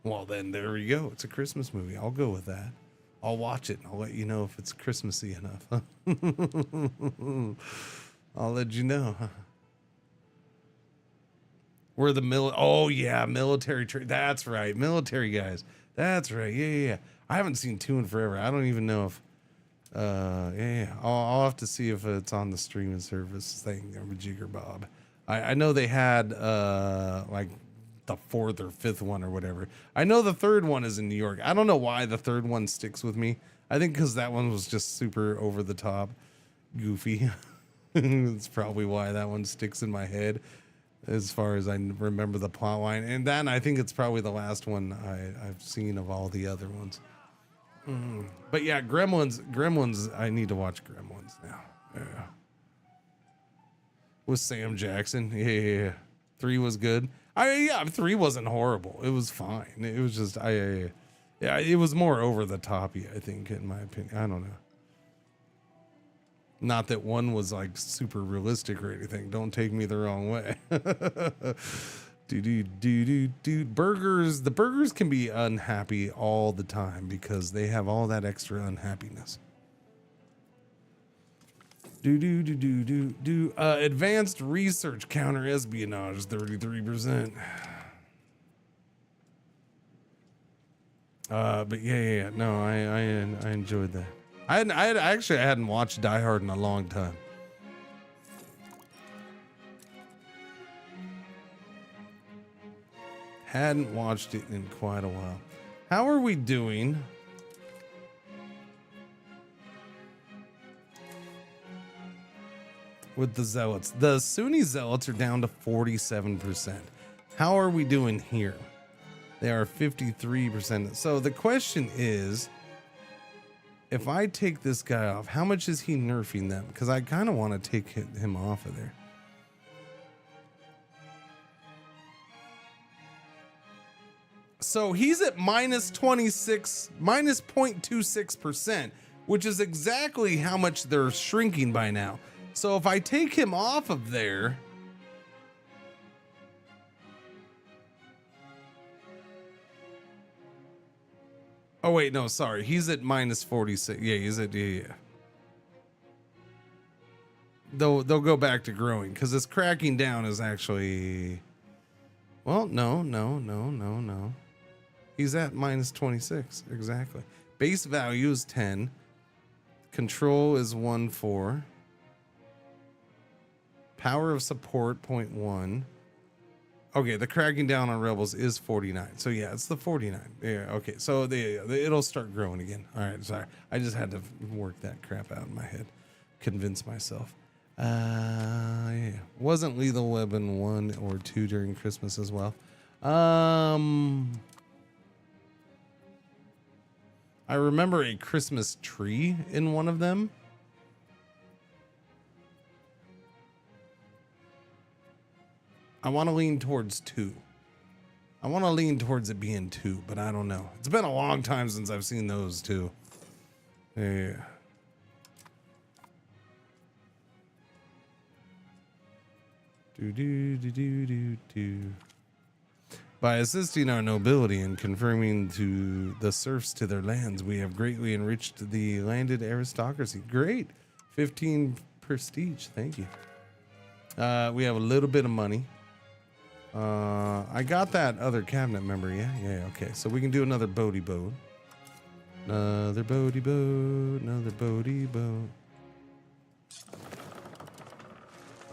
Well, then there you go. It's a Christmas movie. I'll go with that. I'll watch it and I'll let you know if it's Christmassy enough. I'll let you know. We're the military. That's right. Military guys. That's right. Yeah. I haven't seen 2 in forever. I don't even know if, I'll have to see if it's on the streaming service thing or Jigger Bob. I know they had, like, the 4th or 5th one or whatever. I know the 3rd one is in New York. I don't know why the 3rd one sticks with me. I think because that one was just super over the top, goofy. That's probably why that one sticks in my head as far as I remember the plot line. And then I think it's probably the last one I've seen of all the other ones. But yeah, Gremlins, I need to watch Gremlins now. Yeah. With Sam Jackson. Yeah. 3 was good. 3 wasn't horrible. It was fine. It was just, it was more over the toppy, I think, in my opinion. I don't know. Not that 1 was like super realistic or anything. Don't take me the wrong way. Burgers. The burgers can be unhappy all the time because they have all that extra unhappiness. Advanced research counter espionage 33%. But yeah. No, I enjoyed that. I hadn't watched Die Hard in a long time. Hadn't watched it in quite a while. How are we doing? With the Zealots. The Sunni Zealots are down to 47%. How are we doing here? They are 53%. So the question is, if I take this guy off, how much is he nerfing them? Because I kind of want to take him off of there. So he's at minus 0.26%, which is exactly how much they're shrinking by now. So if I take him off of there, oh wait, no, sorry. He's at minus 46. Yeah, he's at, yeah. They'll go back to growing because this cracking down is actually, well, no. He's at minus 26, exactly. Base value is 10. Control is 1.4. Power of support 0.1. Okay, the cracking down on rebels is 49. So yeah, it's the 49. Yeah, okay. So it'll start growing again. All right, sorry. I just had to work that crap out in my head. Convince myself. Yeah. Wasn't Lethal Weapon 1 or 2 during Christmas as well? I remember a Christmas tree in one of them. I want to lean towards 2. I want to lean towards it being 2, but I don't know. It's been a long time since I've seen those too. Yeah. Do. By assisting our nobility and confirming to the serfs to their lands, we have greatly enriched the landed aristocracy. Great. 15 prestige. Thank you. We have a little bit of money. I got that other cabinet member. Yeah. Okay. So we can do another boaty boat. Another boaty boat. Another boaty boat.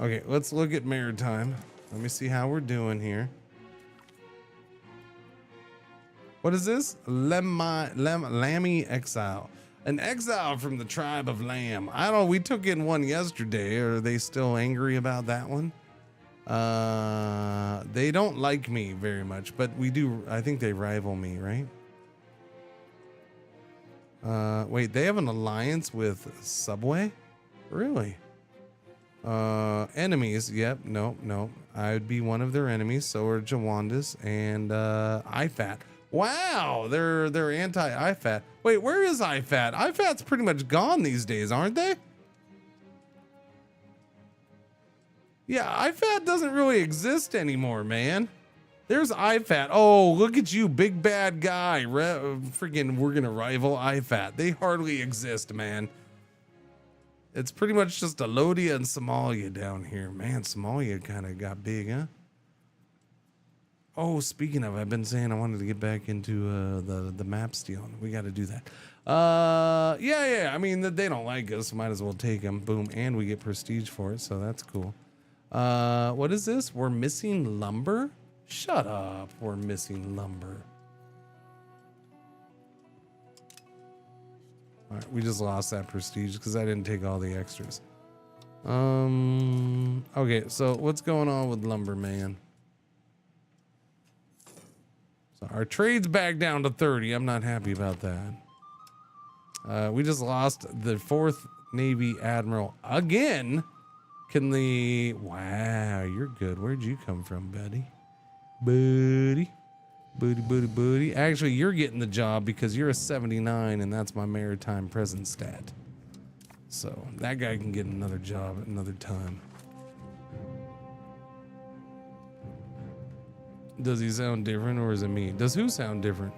Okay, let's look at maritime. Let me see how we're doing here. What is this? Lammy exile. An exile from the tribe of Lamb. I don't know. We took in one yesterday. Are they still angry about that one? They don't like me very much, but we do. I think they rival me, right? Wait, they have an alliance with Subway? Really? Enemies. Yep. No. I would be one of their enemies. So are Jawandis and IFAT. Wow, they're anti-IFAT. Wait, where is IFAT? IFAT's pretty much gone these days, aren't they? Yeah, IFAT doesn't really exist anymore, man. There's IFAT. Oh, look at you, big bad guy. Freaking, we're gonna rival IFAT. They hardly exist, man. It's pretty much just Alodia and Somalia down here. Man, Somalia kind of got big, huh? Oh, speaking of, I've been saying I wanted to get back into the map stealing. We got to do that. Yeah. I mean, they don't like us. Might as well take them. Boom. And we get prestige for it, so that's cool. What is this? We're missing lumber? Shut up. We're missing lumber. All right, we just lost that prestige because I didn't take all the extras. Okay, so what's going on with lumber, man? So our trade's back down to 30. I'm not happy about that. We just lost the 4th Navy Admiral again. Wow, you're good. Where'd you come from, buddy? Booty. Actually, you're getting the job because you're a 79 and that's my maritime presence stat. So that guy can get another job at another time. Does he sound different or is it me? Does who sound different?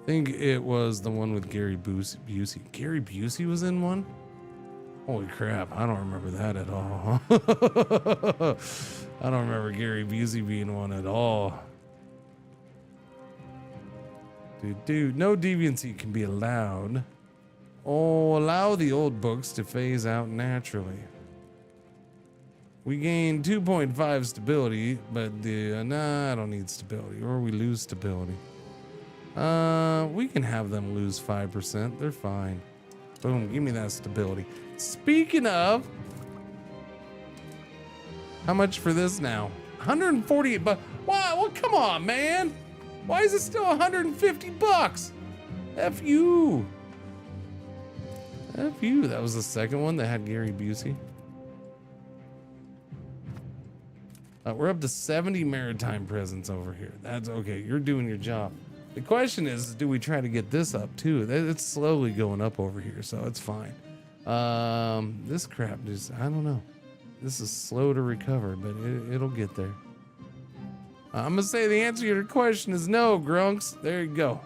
I think it was the one with Gary Busey. Gary Busey was in one? Holy crap, I don't remember that at all. I don't remember Gary Busey being one at all. Dude, no deviancy can be allowed. Oh, allow the old books to phase out naturally. We gain 2.5 stability, but I don't need stability, or we lose stability. We can have them lose 5%. They're fine. Boom, give me that stability. Speaking of, how much for this now? 148 bucks. Wow, well, come on, man. Why is it still 150 bucks? F you. F you. That was the second one that had Gary Busey. We're up to 70 maritime presence over here. That's okay. You're doing your job. The question is, do we try to get this up too? It's slowly going up over here, so it's fine. This crap just, I don't know. This is slow to recover, but it'll get there. I'm gonna say the answer to your question is no, Grunks. There you go.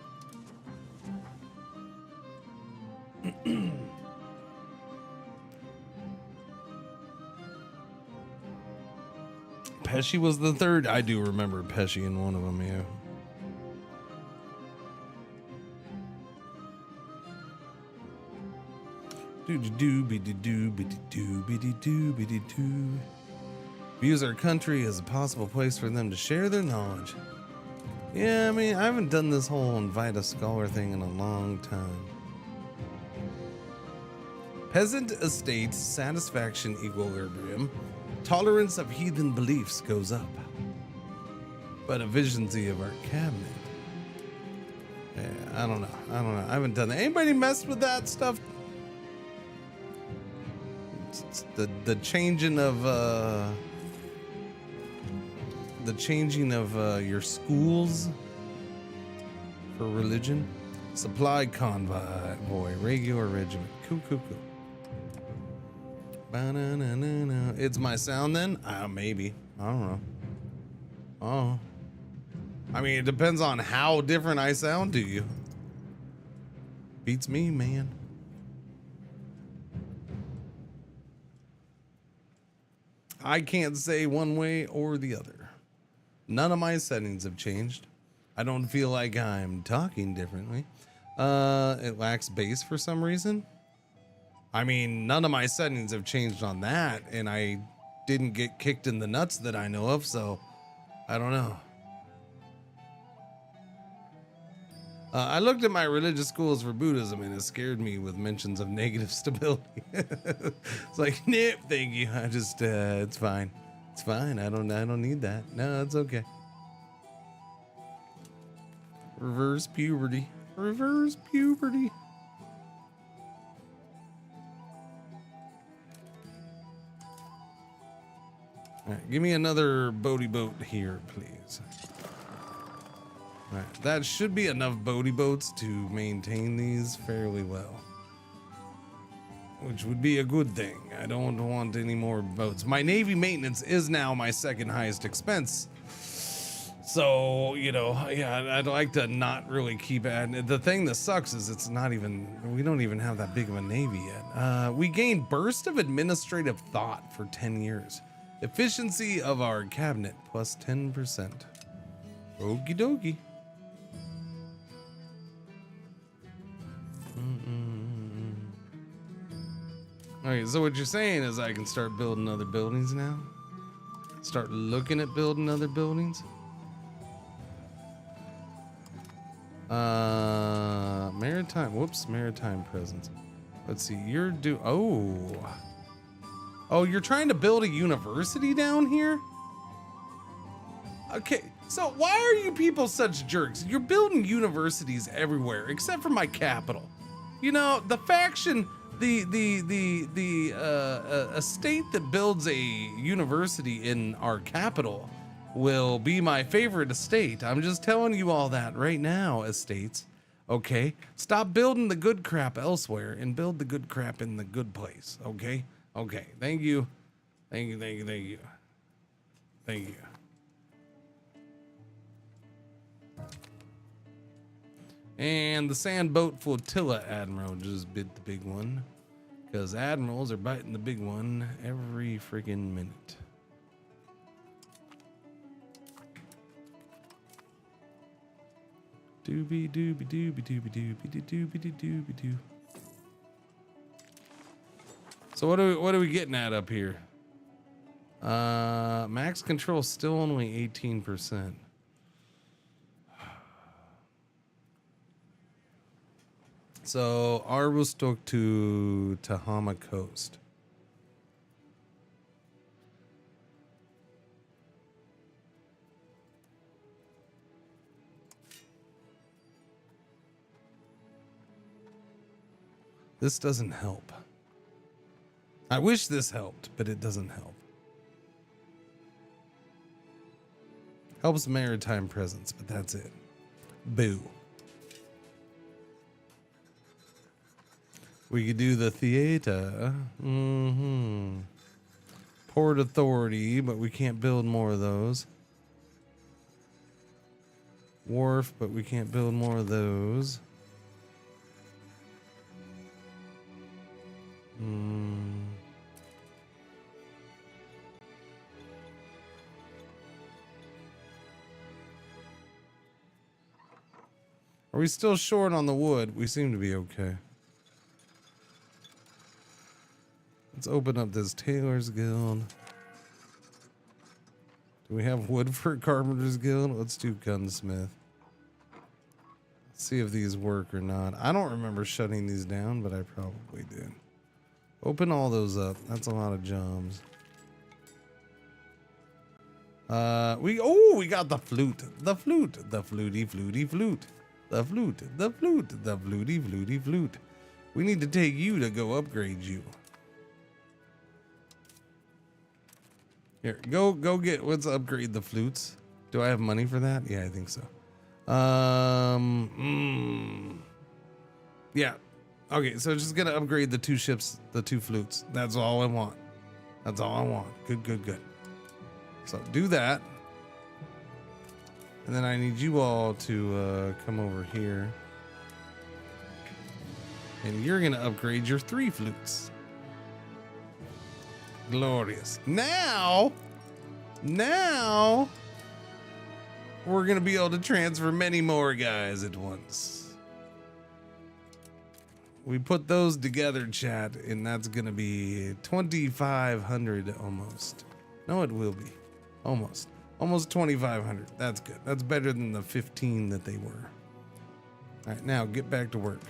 Pesci was the third. I do remember Pesci in one of them, yeah. Views our country as a possible place for them to share their knowledge. Yeah, I mean, I haven't done this whole invite a scholar thing in a long time. Peasant estates satisfaction equilibrium. Tolerance of heathen beliefs goes up. But efficiency of our cabinet. Yeah, I don't know. I haven't done that. Anybody messed with that stuff? It's the changing of your schools for religion. Supply convoy, regular regiment. Cool. Ba-na-na-na-na. It's my sound then? Maybe. I don't know. Oh. I mean, it depends on how different I sound to you. Beats me, man. I can't say one way or the other. None of my settings have changed. I don't feel like I'm talking differently. It lacks bass for some reason. I mean, none of my settings have changed on that, and I didn't get kicked in the nuts that I know of, so I don't know. I looked at my religious schools for Buddhism, and it scared me with mentions of negative stability. It's like, nope, thank you. I just, it's fine. It's fine. I don't need that. No, it's okay. Reverse puberty. Reverse puberty. All right, give me another boaty boat here, please. All right, that should be enough boaty boats to maintain these fairly well, which would be a good thing. I don't want any more boats. My Navy maintenance is now my second highest expense. So, you know, yeah, I'd like to not really keep adding. The thing that sucks is we don't even have that big of a Navy yet. We gained burst of administrative thought for 10 years. Efficiency of our cabinet plus 10%. Okie dokie. Okay, so what you're saying is I can start building other buildings now? Start looking at building other buildings? Maritime presence. Let's see, Oh, you're trying to build a university down here? Okay, so why are you people such jerks? You're building universities everywhere, except for my capital. You know, the faction, the estate that builds a university in our capital will be my favorite estate. I'm just telling you all that right now, estates. Okay? Stop building the good crap elsewhere and build the good crap in the good place, okay? Okay, thank you. Thank you. And the sandboat flotilla admiral just bit the big one, because admirals are biting the big one every freaking minute. Doobie doobie doobie doobie doobie doobie doobie doo. So what are we getting at up here? Max control still only 18%. So Arvostok to Tahama Coast. This doesn't help. I wish this helped, but it doesn't help. Helps maritime presence, but that's it. Boo. We could do the theater. Port authority, but we can't build more of those. Wharf, but we can't build more of those. Are we still short on the wood? We seem to be okay. Let's open up this Tailor's Guild. Do we have wood for Carpenter's Guild? Let's do Gunsmith. Let's see if these work or not. I don't remember shutting these down, but I probably did. Open all those up. That's a lot of jobs. We got the flute. The flute. The fluty fluty flute. The flute. The flute. The fluty fluty flute. We need to take you to go upgrade you. Here, go get, let's upgrade the flutes. Do I have money for that? Yeah, I think so. Yeah. Okay, so just gonna upgrade the 2 ships, the 2 flutes. That's all I want. That's all I want. Good, good, good. So do that. And then I need you all to come over here. And you're gonna upgrade your 3 flutes. Glorious. Now we're gonna be able to transfer many more guys at once. We put those together, chat, and that's gonna be 2,500 almost. No, it will be almost 2,500. That's good. That's better than the 15 that they were. All right, now get back to work.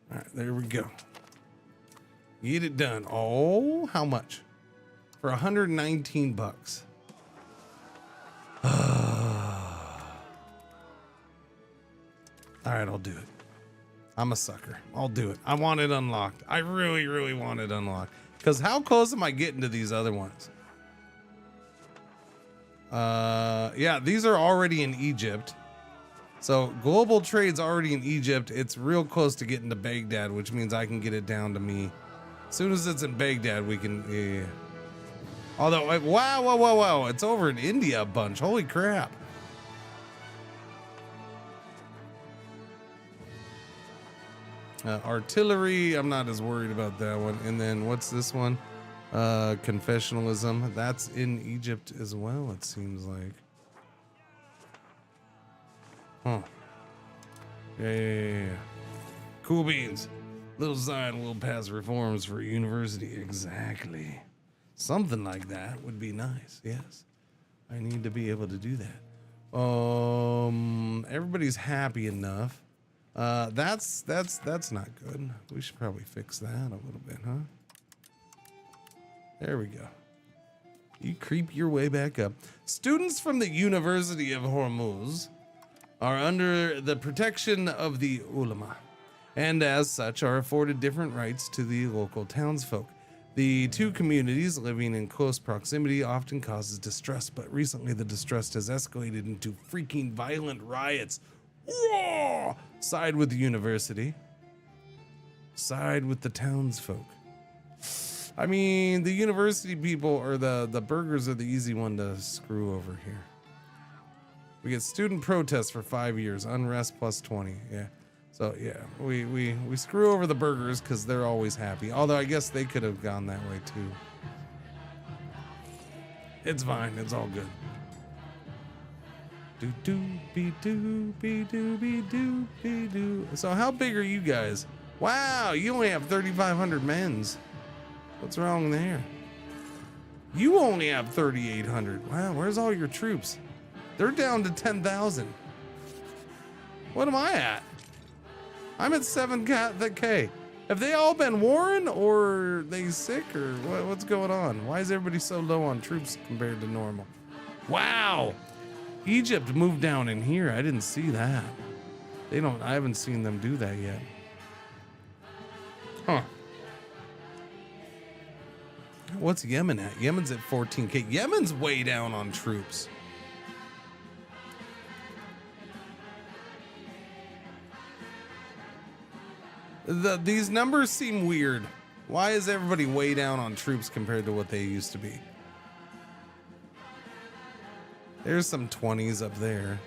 All right, there we go. Get it done. Oh, how much? For 119 bucks. All right, I'll do it. I'm a sucker. I'll do it. I want it unlocked. I really, really want it unlocked. Because how close am I getting to these other ones? Yeah, these are already in Egypt. So global trade's already in Egypt. It's real close to getting to Baghdad, which means I can get it down to me. As soon as it's in Baghdad, we can. Yeah. Although, wow! It's over in India a bunch. Holy crap! Artillery. I'm not as worried about that one. And then what's this one? Confessionalism. That's in Egypt as well. It seems like. Huh. Yeah. Cool beans. Little Zion will pass reforms for university. Exactly. Something like that would be nice. Yes. I need to be able to do that. Everybody's happy enough. That's not good. We should probably fix that a little bit, huh? There we go. You creep your way back up. Students from the University of Hormuz are under the protection of the ulama, and as such are afforded different rights to the local townsfolk. The two communities living in close proximity often causes distrust, but recently the distrust has escalated into freaking violent riots. Whoa! Side with the university. Side with the townsfolk. I mean, the university people or the burgers are the easy one to screw over here. We get student protests for 5 years, unrest plus 20. Yeah. So yeah, we screw over the burgers because they're always happy. Although I guess they could have gone that way too. It's fine. It's all good. Do do be do be do be do be do. So how big are you guys? Wow, you only have 3,500 men's. What's wrong there? You only have 3,800. Wow, where's all your troops? They're down to 10,000. What am I at? I'm at 7K. Have they all been warring, or are they sick, or what's going on? Why is everybody so low on troops compared to normal? Wow! Egypt moved down in here. I didn't see that. I haven't seen them do that yet. Huh. What's Yemen at? Yemen's at 14K. Yemen's way down on troops. These numbers seem weird. Why is everybody way down on troops compared to what they used to be? There's some 20s up there.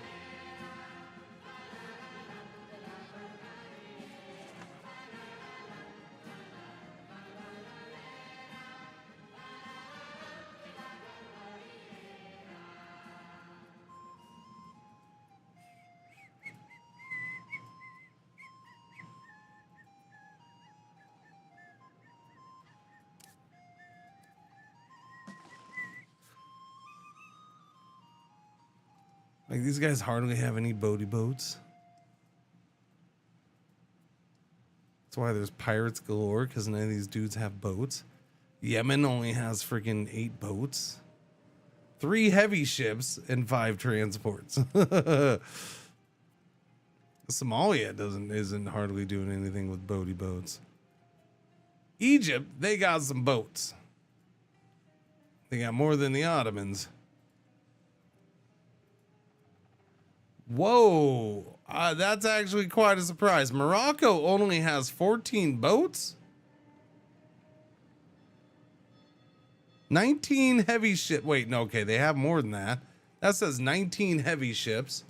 Like, these guys hardly have any boaty boats. That's why there's pirates galore, because none of these dudes have boats. Yemen only has freaking 8 boats. 3 heavy ships and 5 transports. Somalia isn't hardly doing anything with boaty boats. Egypt, they got some boats. They got more than the Ottomans. Whoa, that's actually quite a surprise. Morocco only has 14 boats. 19 heavy ship. Wait, no, okay, they have more than that. That says 19 heavy ships,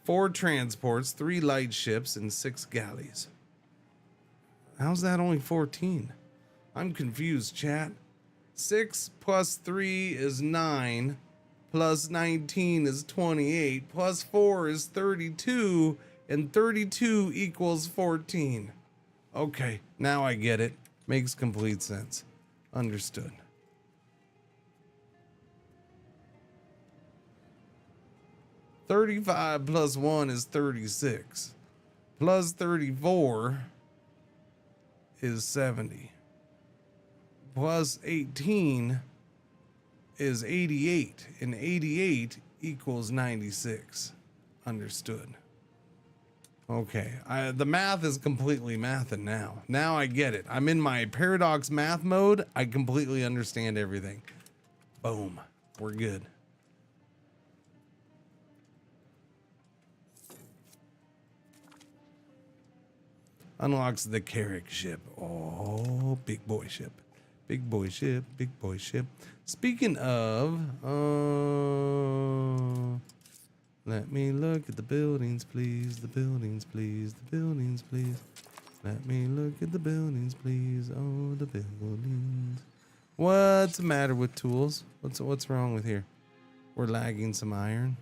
4 transports, 3 light ships, and 6 galleys. How's that only 14? I'm confused, chat. 6 plus 3 is 9. Plus 19 is 28, plus 4 is 32, and 32 equals 14. Okay, now I get it. Makes complete sense. Understood. $35 plus 1 is 36. Plus 34 is 70. Plus 18 is 88, and 88 equals 96. Understood. Okay, the math is completely mathing now. Now I get it. I'm in my paradox math mode. I completely understand everything. Boom. We're good. Unlocks the Carrick ship. Oh, big boy ship. Big boy ship, big boy ship. Speaking of, let me look at the buildings, please. The buildings, please. The buildings, please. Let me look at the buildings, please. Oh, the buildings. What's the matter with tools? What's wrong with here? We're lagging some iron.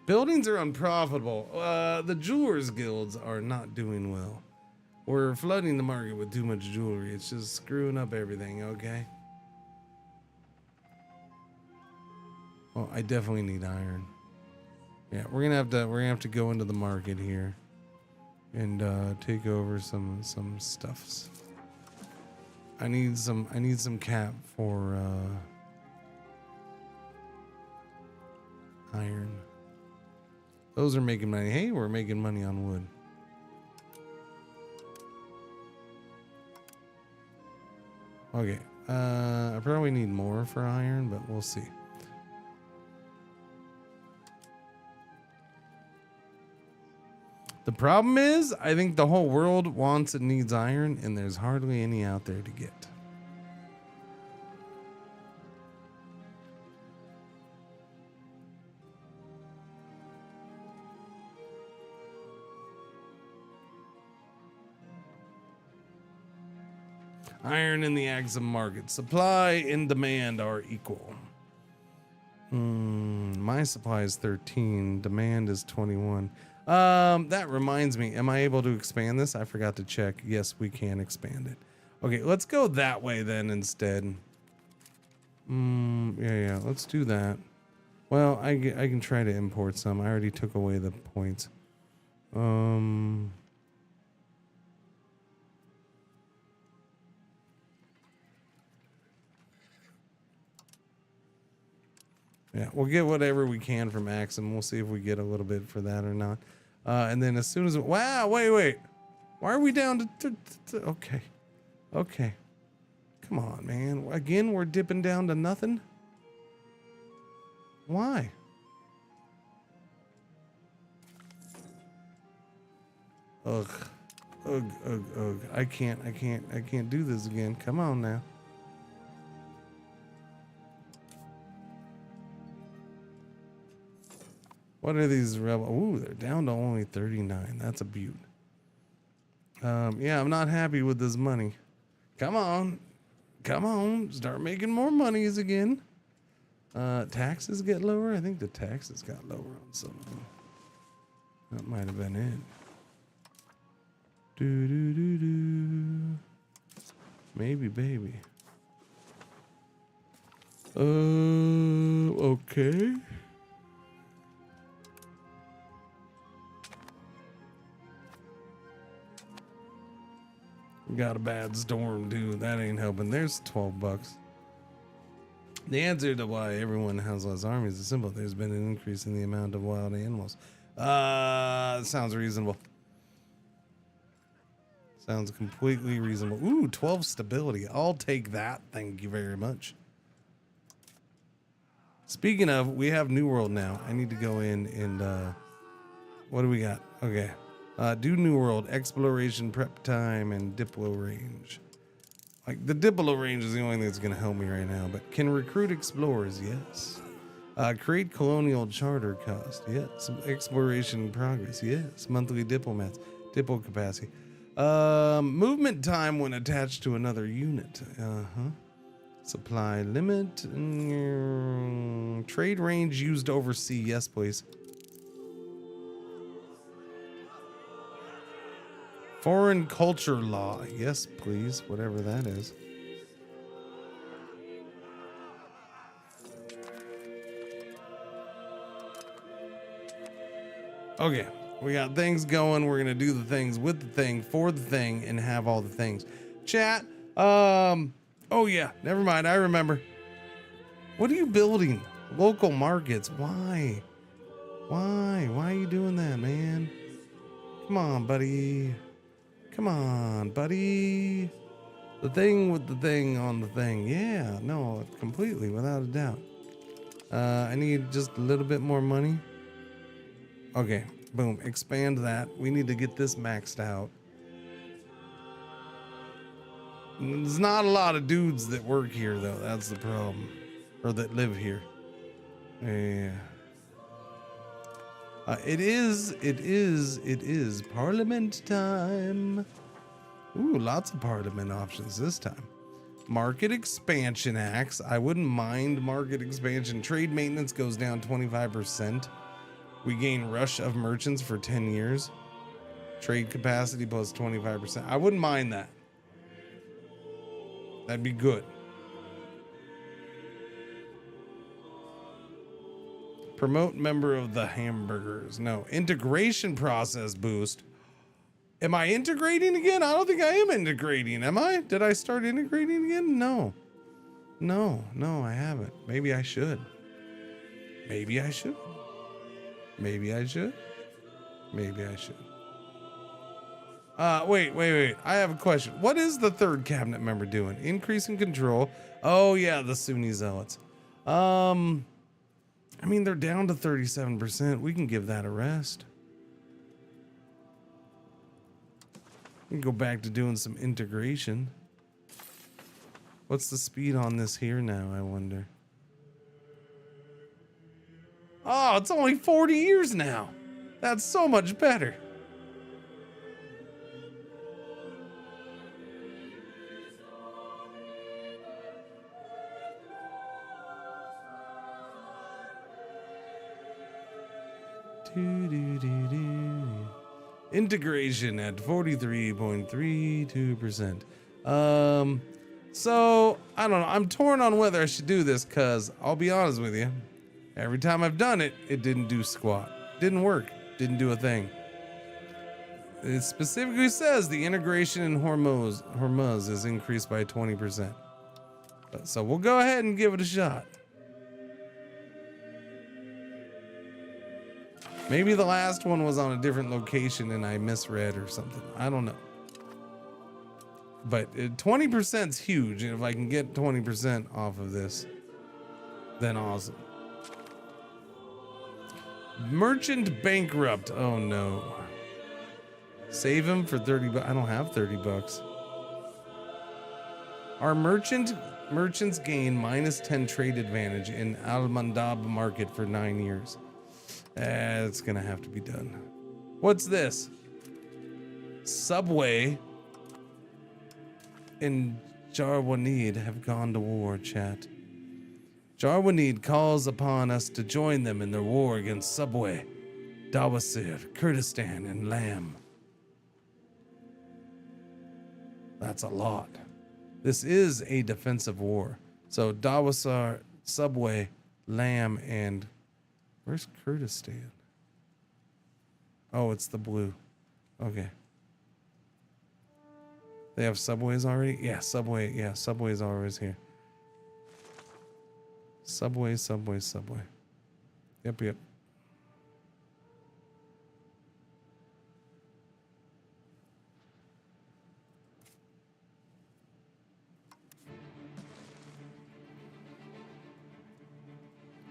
Buildings are unprofitable. The jewelers guilds are not doing well. We're flooding the market with too much jewelry. It's just screwing up everything, okay? Well, I definitely need iron. Yeah, we're gonna have to go into the market here and take over some stuffs. I need some cap for iron. Those are making money. Hey, we're making money on wood. Okay, I probably need more for iron, but we'll see. The problem is, I think the whole world wants and needs iron, and there's hardly any out there to get. Iron in the Axum market. Supply and demand are equal. My supply is 13. Demand is 21. That reminds me. Am I able to expand this? I forgot to check. Yes, we can expand it. Okay, let's go that way then instead. Yeah, let's do that. Well, I can try to import some. I already took away the points. Yeah, we'll get whatever we can from Axum. We'll see if we get a little bit for that or not. And then as soon as... Wow, wait. Why are we down to okay. Okay. Come on, man. Again, we're dipping down to nothing? Why? Ugh. I can't do this again. Come on now. What are these rebel? Ooh, they're down to only 39. That's a beaut. Yeah, I'm not happy with this money. Come on. Start making more monies again. Taxes get lower. I think the taxes got lower on some of them. That might have been it. Maybe, baby. Okay. Got a bad storm, dude. That ain't helping. There's 12 bucks. The answer to why everyone has less armies is simple. There's been an increase in the amount of wild animals. Sounds reasonable. Sounds completely reasonable. Ooh, 12 stability. I'll take that. Thank you very much. Speaking of, we have New World now. I need to go in and, what do we got? Okay. Do New World, exploration, prep time, and Diplo range. Like, the Diplo range is the only thing that's going to help me right now, but can recruit explorers, yes. Create colonial charter cost, yes. Exploration progress, yes. Monthly diplomats, diplo capacity. Movement time when attached to another unit. Supply limit. Trade range used overseas, yes, please. Foreign culture law. Yes, please. Whatever that is. Okay. We got things going. We're going to do the things with the thing, for the thing, and have all the things. Chat. Oh, yeah. Never mind. I remember. What are you building? Local markets. Why? Why are you doing that, man? Come on, buddy. Come on, buddy. The thing with the thing on the thing. Yeah, no, completely, without a doubt. I need just a little bit more money. Okay, boom, expand that. We need to get this maxed out. There's not a lot of dudes that work here, though. That's the problem. Or that live here. Yeah. It is Parliament time. Ooh, lots of Parliament options this time. Market expansion acts. I wouldn't mind market expansion. Trade maintenance goes down 25%. We gain rush of merchants for 10 years. Trade capacity plus 25%. I wouldn't mind that. That'd be good. Promote member of the hamburgers. No. Integration process boost. Am I integrating again? I don't think I am integrating. Am I? Did I start integrating again? No. No, I haven't. Maybe I should. Maybe I should. Maybe I should. Maybe I should. Wait. I have a question. What is the third cabinet member doing? Increasing control. Oh, yeah, the Sunni zealots. I mean, they're down to 37%. We can give that a rest. We can go back to doing some integration. What's the speed on this here now, I wonder? Oh, it's only 40 years now. That's so much better. Integration at 43.32%. So, I don't know. I'm torn on whether I should do this because I'll be honest with you. Every time I've done it, it didn't do squat. Didn't work. Didn't do a thing. It specifically says the integration in Hormuz is increased by 20%. So we'll go ahead and give it a shot. Maybe the last one was on a different location and I misread or something. I don't know. But 20% is huge, and if I can get 20% off of this, then awesome. Merchant bankrupt. Oh no. Save him for 30 bucks. I don't have 30 bucks. Our merchants gain minus 10 trade advantage in Al-Mandab market for 9 years. It's gonna have to be done. What's this? Subway and Jarwanid have gone to war, chat. Jarwanid calls upon us to join them in their war against Subway, Dawasir, Kurdistan, and Lam. That's a lot. This is a defensive war. So Dawasir, Subway, Lam, and where's Kurdistan? Oh, it's the blue. Okay. They have subways already? Yeah, subway. Yeah, subway's always here. Subway. Yep.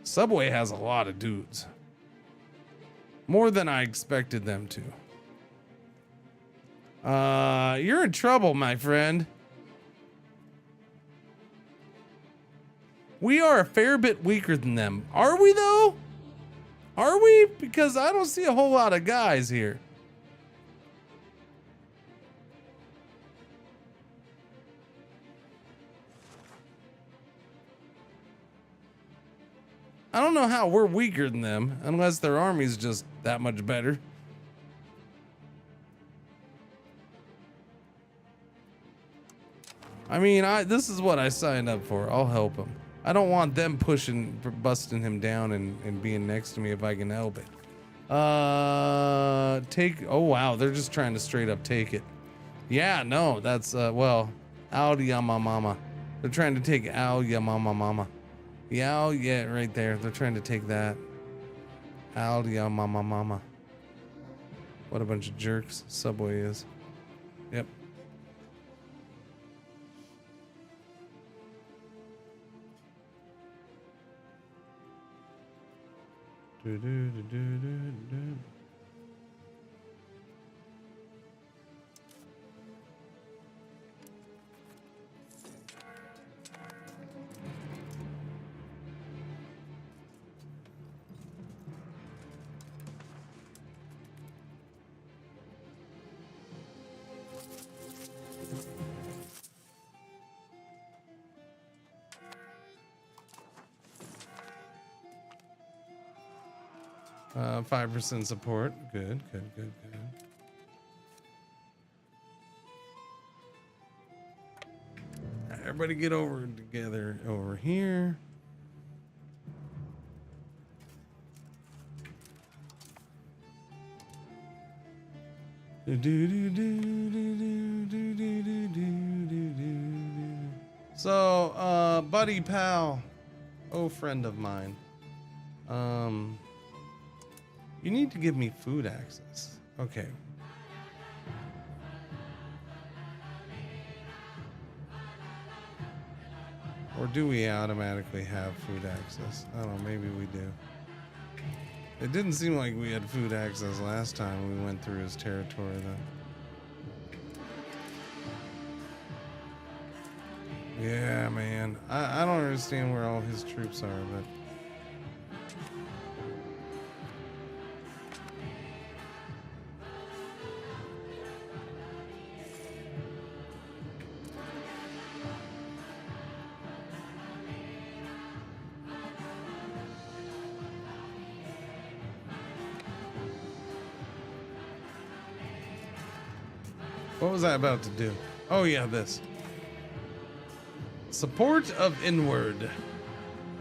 Subway has a lot of dudes. More than I expected them to. You're in trouble, my friend. We are a fair bit weaker than them. Are we, though? Are we? Because I don't see a whole lot of guys here. I don't know how we're weaker than them, unless their army's just that much better. I mean, this is what I signed up for. I'll help him. I don't want them busting him down and being next to me if I can help it. Oh wow, they're just trying to straight up take it. Yeah, no, that's, well, Al Yamamama. They're trying to take Al Yamamama. Yeah, right there. They're trying to take that. Al Yamamama. What a bunch of jerks Subway is. Yep. Do, do, do, do, do, do. 5% support. Good. Everybody get over together over here. So, buddy pal, oh friend of mine, you need to give me food access. Okay. Or do we automatically have food access? I don't know, maybe we do. It didn't seem like we had food access last time we went through his territory, though. Yeah, man. I don't understand where all his troops are, but... What was I about to do? Oh yeah, this. Support of inward.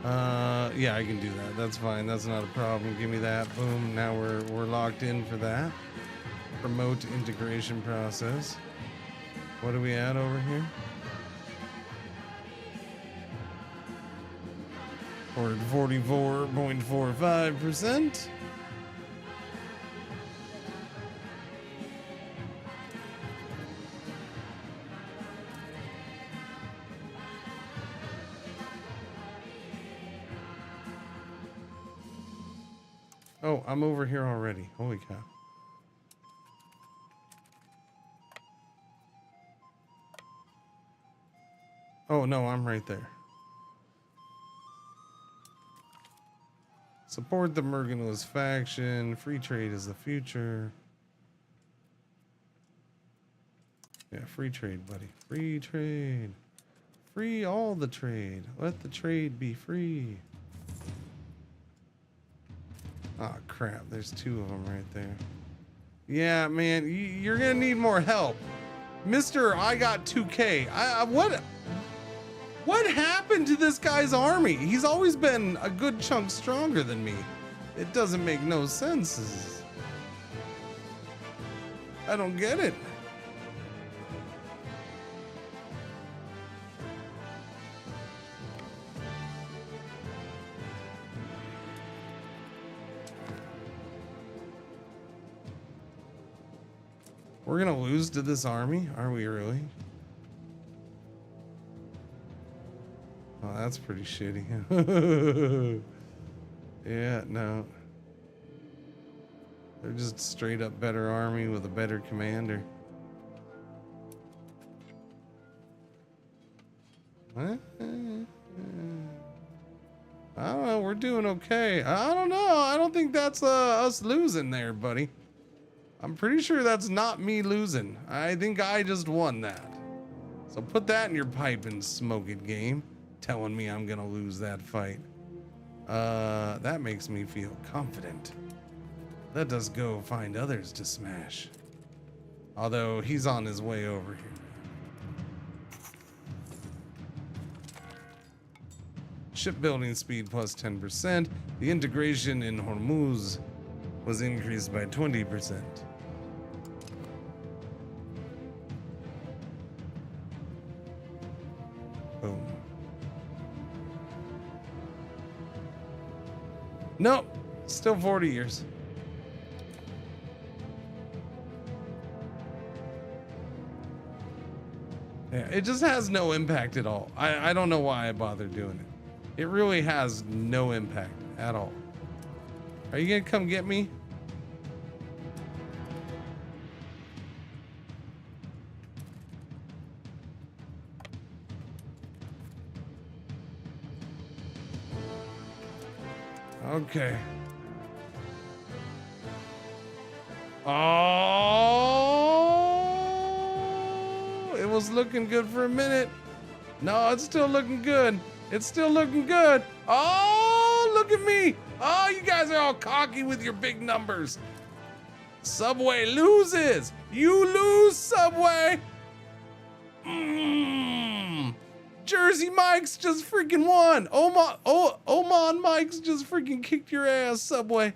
Yeah, I can do that. That's fine. That's not a problem. Give me that. Boom. Now we're locked in for that. Promote integration process. What are we at over here? We're at 44.45%. Oh, I'm over here already. Holy cow. Oh, no, I'm right there. Support the Mercantilist faction. Free trade is the future. Yeah, free trade, buddy. Free trade. Free all the trade. Let the trade be free. Oh, crap. There's two of them right there. Yeah, man, you're going to need more help. Mr. I got 2K. What happened to this guy's army? He's always been a good chunk stronger than me. It doesn't make no sense. I don't get it. We're gonna lose to this army? Are we really? Oh, that's pretty shitty. Yeah, no. They're just straight up better army with a better commander. I don't know, we're doing okay. I don't know, I don't think that's us losing there, buddy. I'm pretty sure that's not me losing. I think I just won that. So put that in your pipe and smoke it, game. Telling me I'm gonna lose that fight. That makes me feel confident. Let us go find others to smash. Although he's on his way over here. Shipbuilding speed plus 10%. The integration in Hormuz was increased by 20%. Boom. Nope, still 40 years. Yeah, it just has no impact at all. I don't know why I bothered doing it. It really has no impact at all. Are you gonna come get me? Okay. Oh, it was looking good for a minute. No, it's still looking good. It's still looking good. Oh, look at me. Oh, you guys are all cocky with your big numbers. Subway loses. You lose, Subway. Jersey Mike's just freaking won. Oman Mike's just freaking kicked your ass, Subway.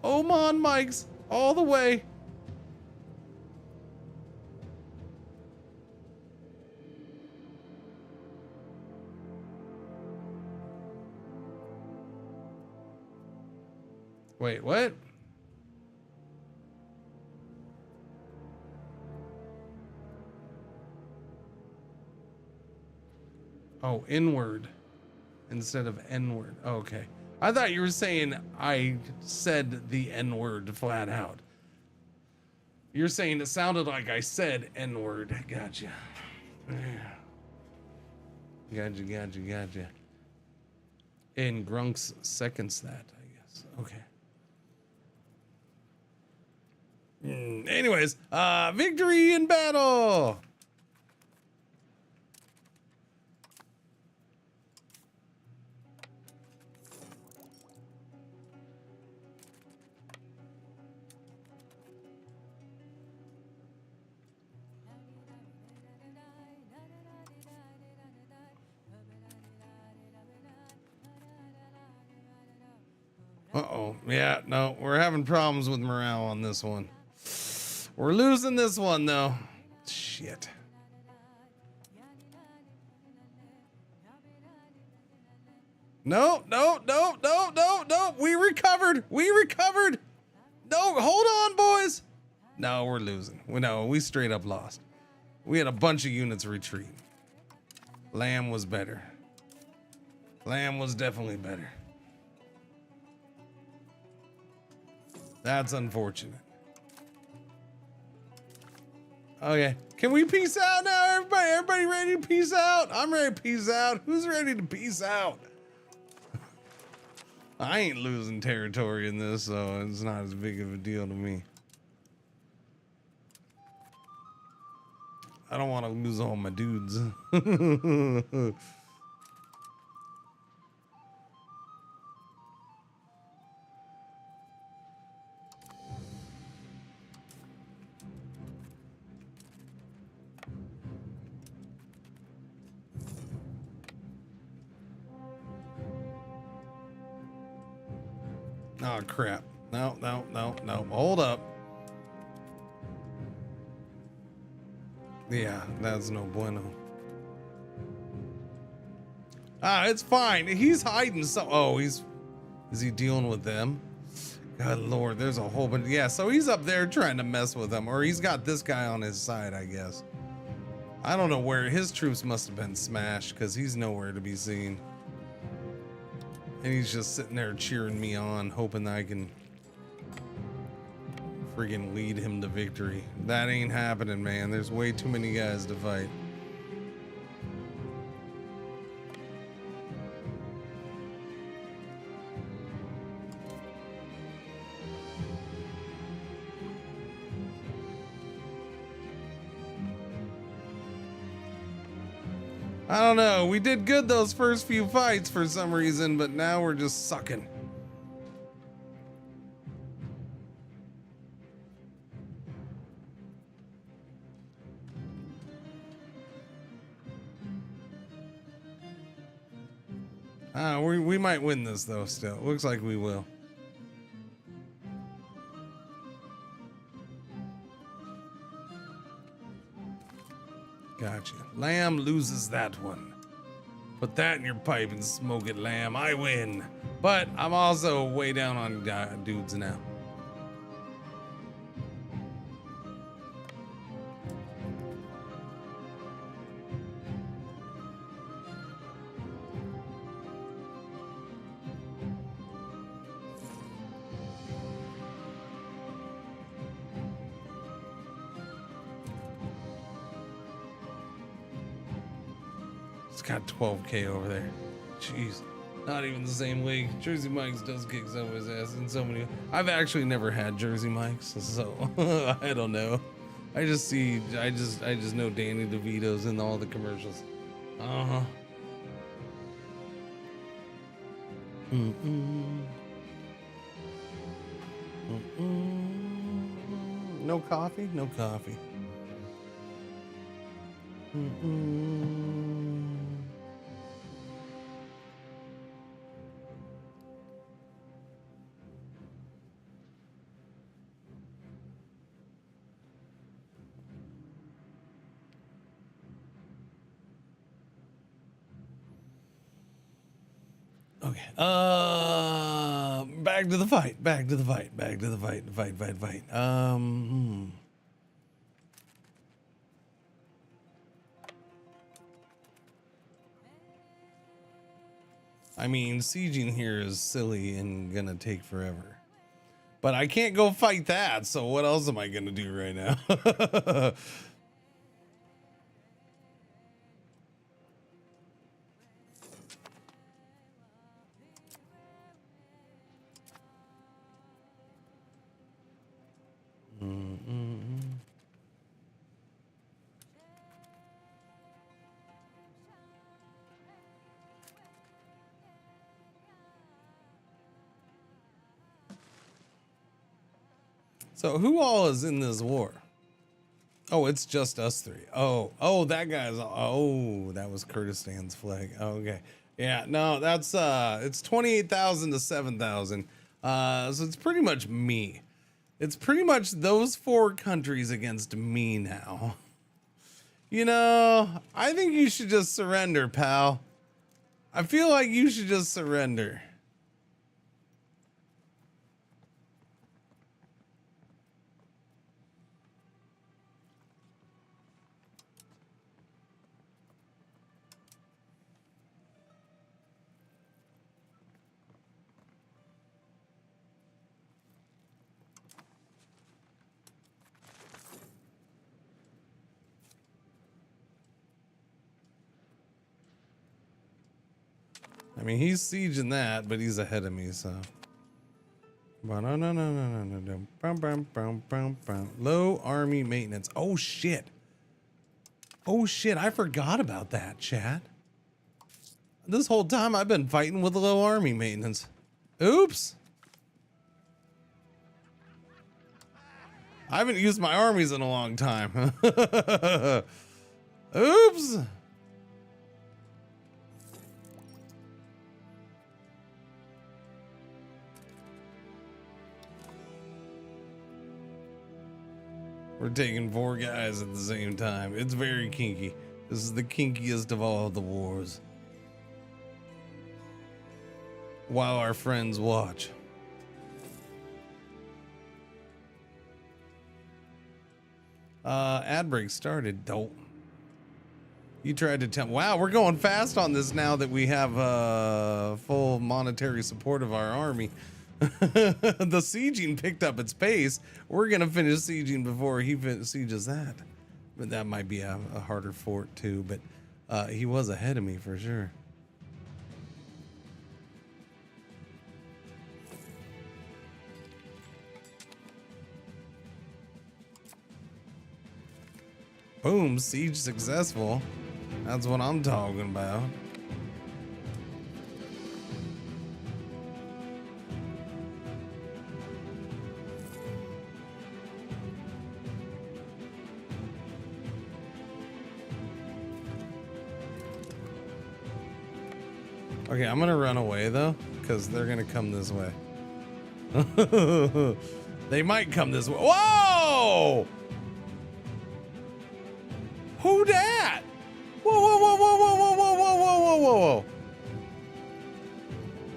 Oman Mike's all the way. Wait, what? Oh, inward instead of N-word. Oh, okay. I thought you were saying I said the N-word flat out. You're saying it sounded like I said N-word. Gotcha. Gotcha. And Grunks seconds that, I guess. Okay. Anyways, victory in battle. Uh-oh. Yeah, no, we're having problems with morale on this one. We're losing this one, though. Shit. No. We recovered. No, hold on, boys. No, we're losing. We straight up lost. We had a bunch of units retreat. Lamb was better. Lamb was definitely better. That's unfortunate. Okay, can we peace out now, everybody? Everybody ready to peace out? I'm ready to peace out. Who's ready to peace out? I ain't losing territory in this, so it's not as big of a deal to me. I don't want to lose all my dudes. Oh crap. No. Hold up. Yeah, that's no bueno. It's fine. He's hiding is he dealing with them? God Lord, there's a whole bunch. Yeah, so he's up there trying to mess with them, or he's got this guy on his side, I guess. I don't know where his troops must have been smashed because he's nowhere to be seen. And he's just sitting there cheering me on, hoping that I can friggin' lead him to victory. That ain't happening, man. There's way too many guys to fight. I don't know. We did good those first few fights for some reason, but now we're just sucking. We might win this though still. Looks like we will. Gotcha. Lamb loses that one. Put that in your pipe and smoke it, Lamb. I win. But I'm also way down on dudes now. Got 12k over there. Jeez, not even the same league. Jersey Mike's does kick some of his ass in so many. I've actually never had Jersey Mike's, so I don't know. I just know Danny DeVito's in all the commercials. No coffee? No coffee. Okay. Back to the fight. Fight. I mean, sieging here is silly and gonna take forever. But I can't go fight that, so what else am I gonna do right now? So who all is in this war? Oh, it's just us three. Oh, that guy's. Oh, that was Kurdistan's flag. Okay, yeah, no, that's it's 28,000 to 7,000. So it's pretty much me. It's pretty much those 4 countries against me now. You know, I think you should just surrender, pal. I feel like you should just surrender. I mean, he's sieging that, but he's ahead of me, so. Low army maintenance. Oh, shit. Oh, shit. I forgot about that, chat. This whole time I've been fighting with low army maintenance. Oops. I haven't used my armies in a long time. Oops. We're taking 4 guys at the same time. It's very kinky. This is the kinkiest of all the wars. While our friends watch. Ad break started. Dope. You tried to tell. Wow, we're going fast on this now that we have full monetary support of our army. The sieging picked up its pace. We're gonna finish sieging before he sieges that. But that might be a harder fort too. But he was ahead of me for sure. Boom, siege successful. That's what I'm talking about. Okay, I'm gonna run away though, because they're gonna come this way. They might come this way. Whoa! Who dat? Whoa, whoa, whoa, whoa, whoa, whoa, whoa, whoa, whoa, whoa, whoa, whoa.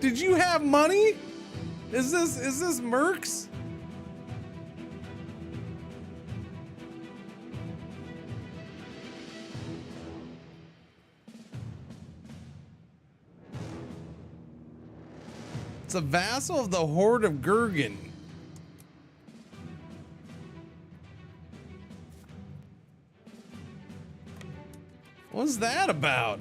Did you have money? Is this Mercs? It's a vassal of the Horde of Gurgen. What's that about?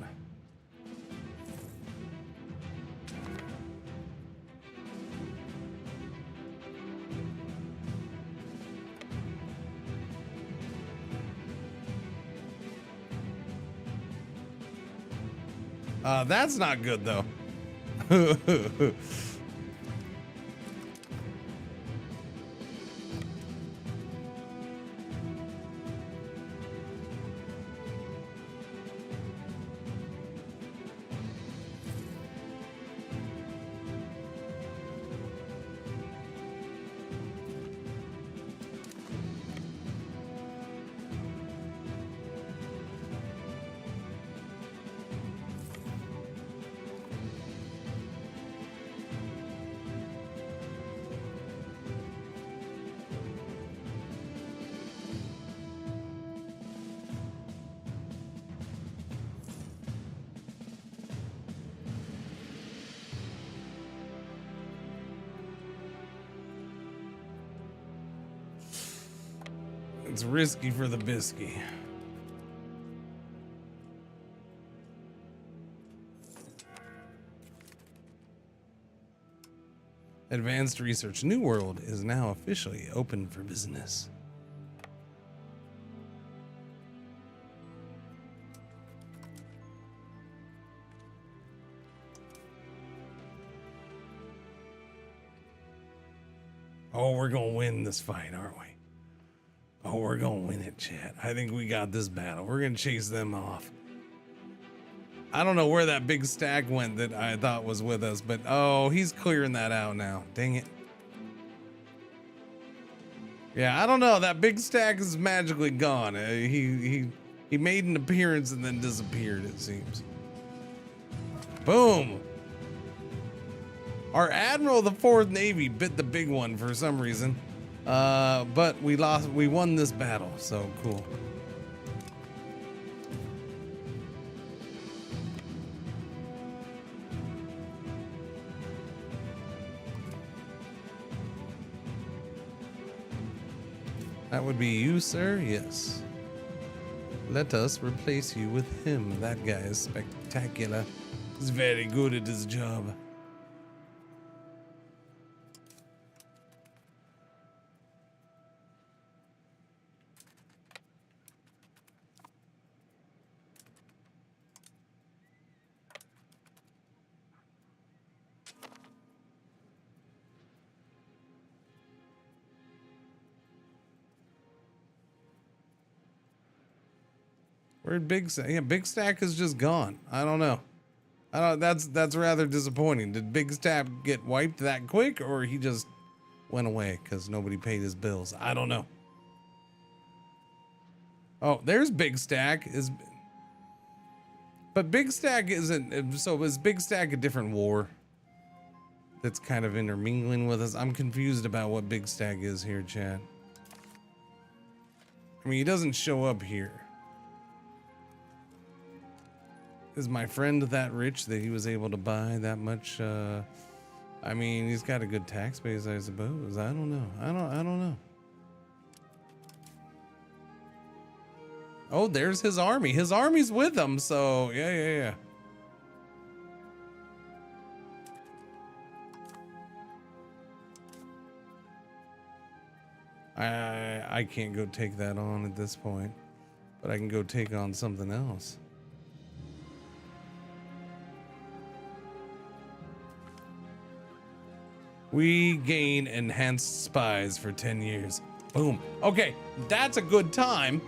That's not good though. It's risky for the bisky. Advanced research. New World is now officially open for business. Oh, we're gonna win this fight, aren't we? Oh, we're gonna win it, chat. I think we got this battle. We're gonna chase them off. I don't know where that big stack went that I thought was with us, but oh, he's clearing that out now. Dang it. Yeah, I don't know. That big stack is magically gone. He made an appearance and then disappeared, it seems. Boom. Our Admiral of the 4th Navy bit the big one for some reason. But we won this battle, so cool. That would be you, sir? Yes. Let us replace you with him. That guy is spectacular. He's very good at his job. Where'd Big Stack? Yeah, Big Stack is just gone. I don't know. That's rather disappointing. Did Big Stack get wiped that quick, or he just went away because nobody paid his bills? I don't know. Oh, there's Big Stack. But Big Stack isn't. So is Big Stack a different war that's kind of intermingling with us? I'm confused about what Big Stack is here, Chad. I mean, he doesn't show up here. Is my friend that rich that he was able to buy that much? I mean, he's got a good tax base, I suppose. I don't know. I don't know. Oh, there's his army. His army's with him, so yeah. I can't go take that on at this point, but I can go take on something else. We gain enhanced spies for 10 years. Boom. Okay, that's a good time.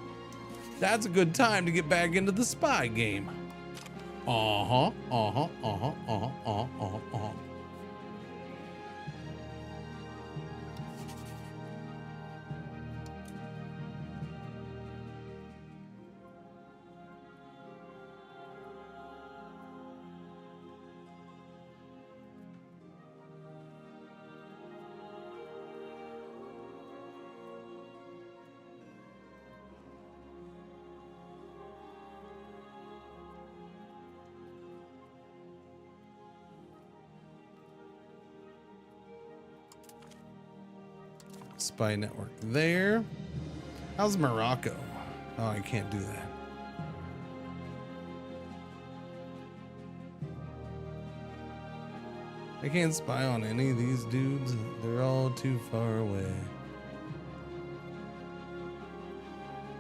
That's a good time to get back into the spy game. Uh-huh. Spy network there. How's Morocco? Oh, I can't do that. I can't spy on any of these dudes. They're all too far away.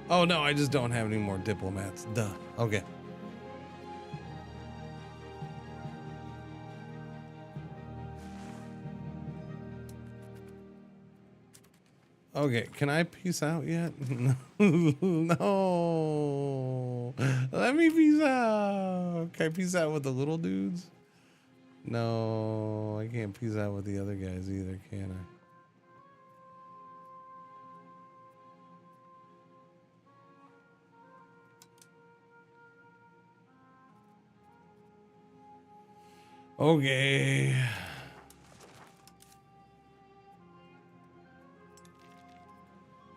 Oh no, I just don't have any more diplomats. Duh. Okay. Okay, can I peace out yet? No. Let me peace out. Can I peace out with the little dudes? No, I can't peace out with the other guys either, can I? Okay.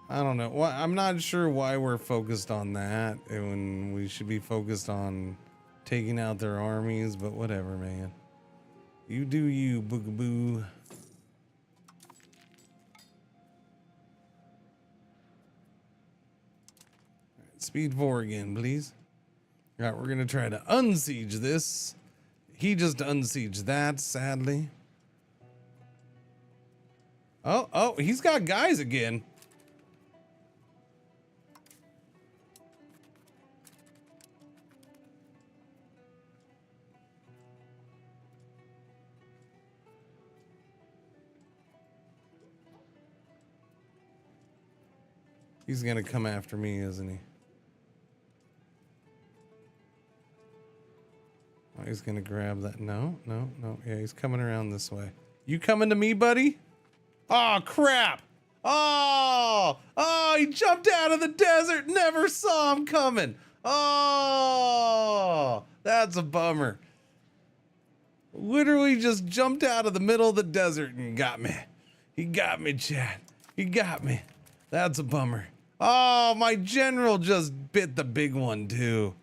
I don't know. Well, I'm not sure why we're focused on that when we should be focused on taking out their armies, but whatever, man. You do you, boogaboo. Right, speed 4 again, please. All right, we're going to try to unsiege this. He just unsieged that, sadly. Oh, he's got guys again. He's gonna come after me, isn't he? he's gonna grab that. No. Yeah, he's coming around this way. You coming to me, buddy? Oh, crap. Oh, he jumped out of the desert. Never saw him coming. Oh, that's a bummer. Literally just jumped out of the middle of the desert and got me. He got me, Chad. He got me. That's a bummer. Oh, my general just bit the big one too.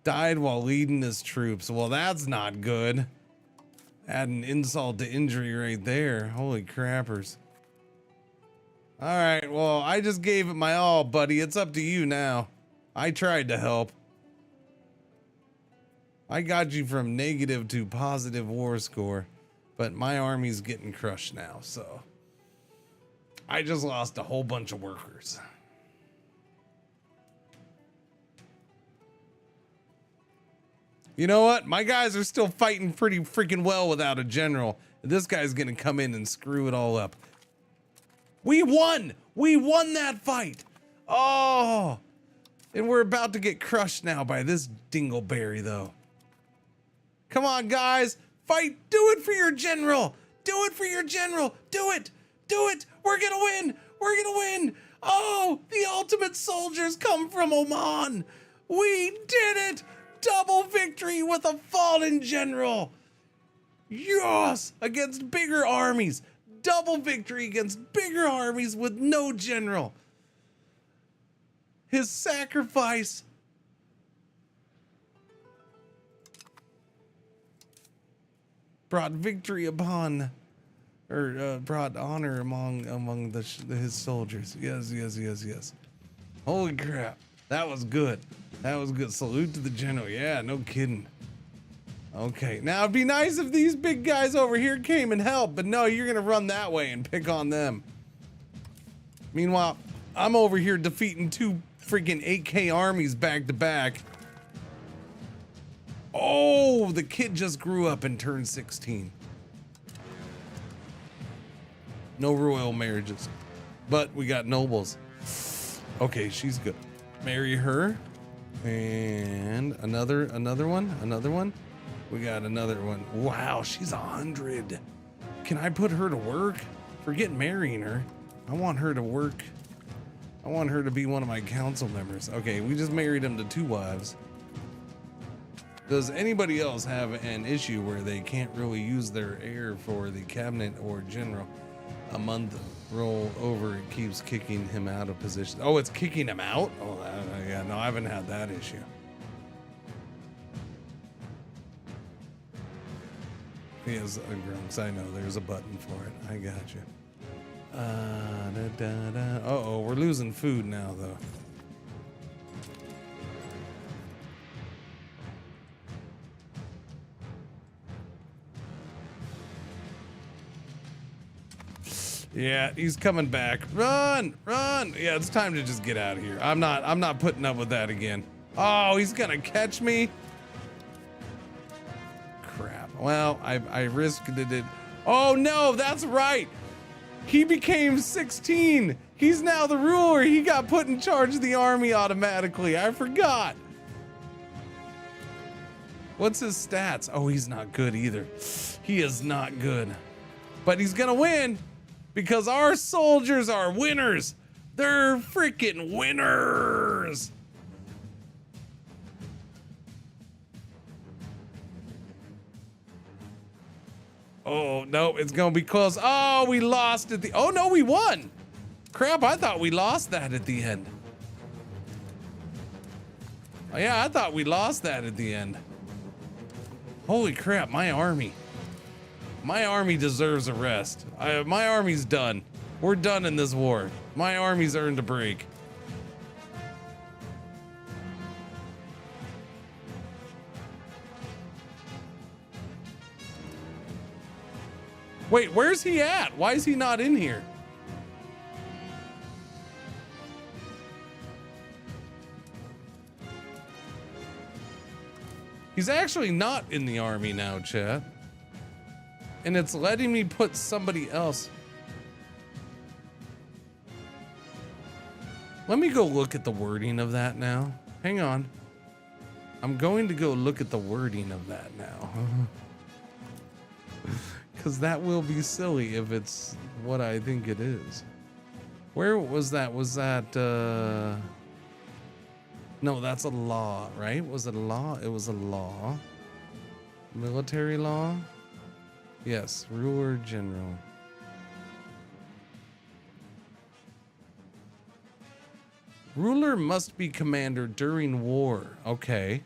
Died while leading his troops. Well, that's not good. Add an insult to injury right there. Holy crappers. All right, well, I just gave it my all, buddy. It's up to you now. I tried to help. I got you from negative to positive war score, but my army's getting crushed now, so I just lost a whole bunch of workers. You know what? My guys are still fighting pretty freaking well without a general. This guy's gonna come in and screw it all up. We won! We won that fight! Oh! And we're about to get crushed now by this dingleberry, though. Come on, guys! Fight! Do it for your general! Do it for your general! Do it! Do it! We're gonna win! We're gonna win! Oh! The ultimate soldiers come from Oman! We did it! Double victory with a fallen general! Yes! Against bigger armies! Double victory against bigger armies with no general! His sacrifice brought victory upon, or brought honor among his soldiers. Yes. Holy crap, that was good. That was good. Salute to the general. Yeah, no kidding. Okay, now it'd be nice if these big guys over here came and helped, but no, you're gonna run that way and pick on them. Meanwhile, I'm over here defeating two freaking 8K armies back to back. Oh, the kid just grew up and turned 16. No royal marriages, but we got nobles. Okay, she's good. Marry her. And another one. We got another one. Wow, she's 100. Can I put her to work? Forget marrying her. I want her to work. I want her to be one of my council members. Okay, we just married him to 2 wives. Does anybody else have an issue where they can't really use their heir for the cabinet or general? A month roll over, it keeps kicking him out of position. Oh, it's kicking him out? Oh, yeah, no, I haven't had that issue. He has a grumps. I know there's a button for it. I got you. Uh-oh, we're losing food now, though. Yeah, he's coming back. Run! Yeah, it's time to just get out of here. I'm not putting up with that again. Oh, he's gonna catch me. Crap. Well, I risked it. Oh no, that's right. He became 16. He's now the ruler. He got put in charge of the army automatically. I forgot. What's his stats? Oh, he's not good either. He is not good. But he's gonna win. Because our soldiers are winners. They're freaking winners. Oh, no, it's going to be close. Oh, we lost at the... Oh, no, we won. Crap, I thought we lost that at the end. Oh, yeah, I thought we lost that at the end. Holy crap, my army. My army deserves a rest. My army's done. We're done in this war. My army's earned a break. Wait, where's he at? Why is he not in here? He's actually not in the army now, chat. And it's letting me put somebody else. Let me go look at the wording of that now. Hang on. I'm going to go look at the wording of that now. Because that will be silly if it's what I think it is. Where was that? Was that, no, that's a law, right? Was it a law? It was a law. Military law? Yes, ruler general. Ruler must be commander during war. Okay.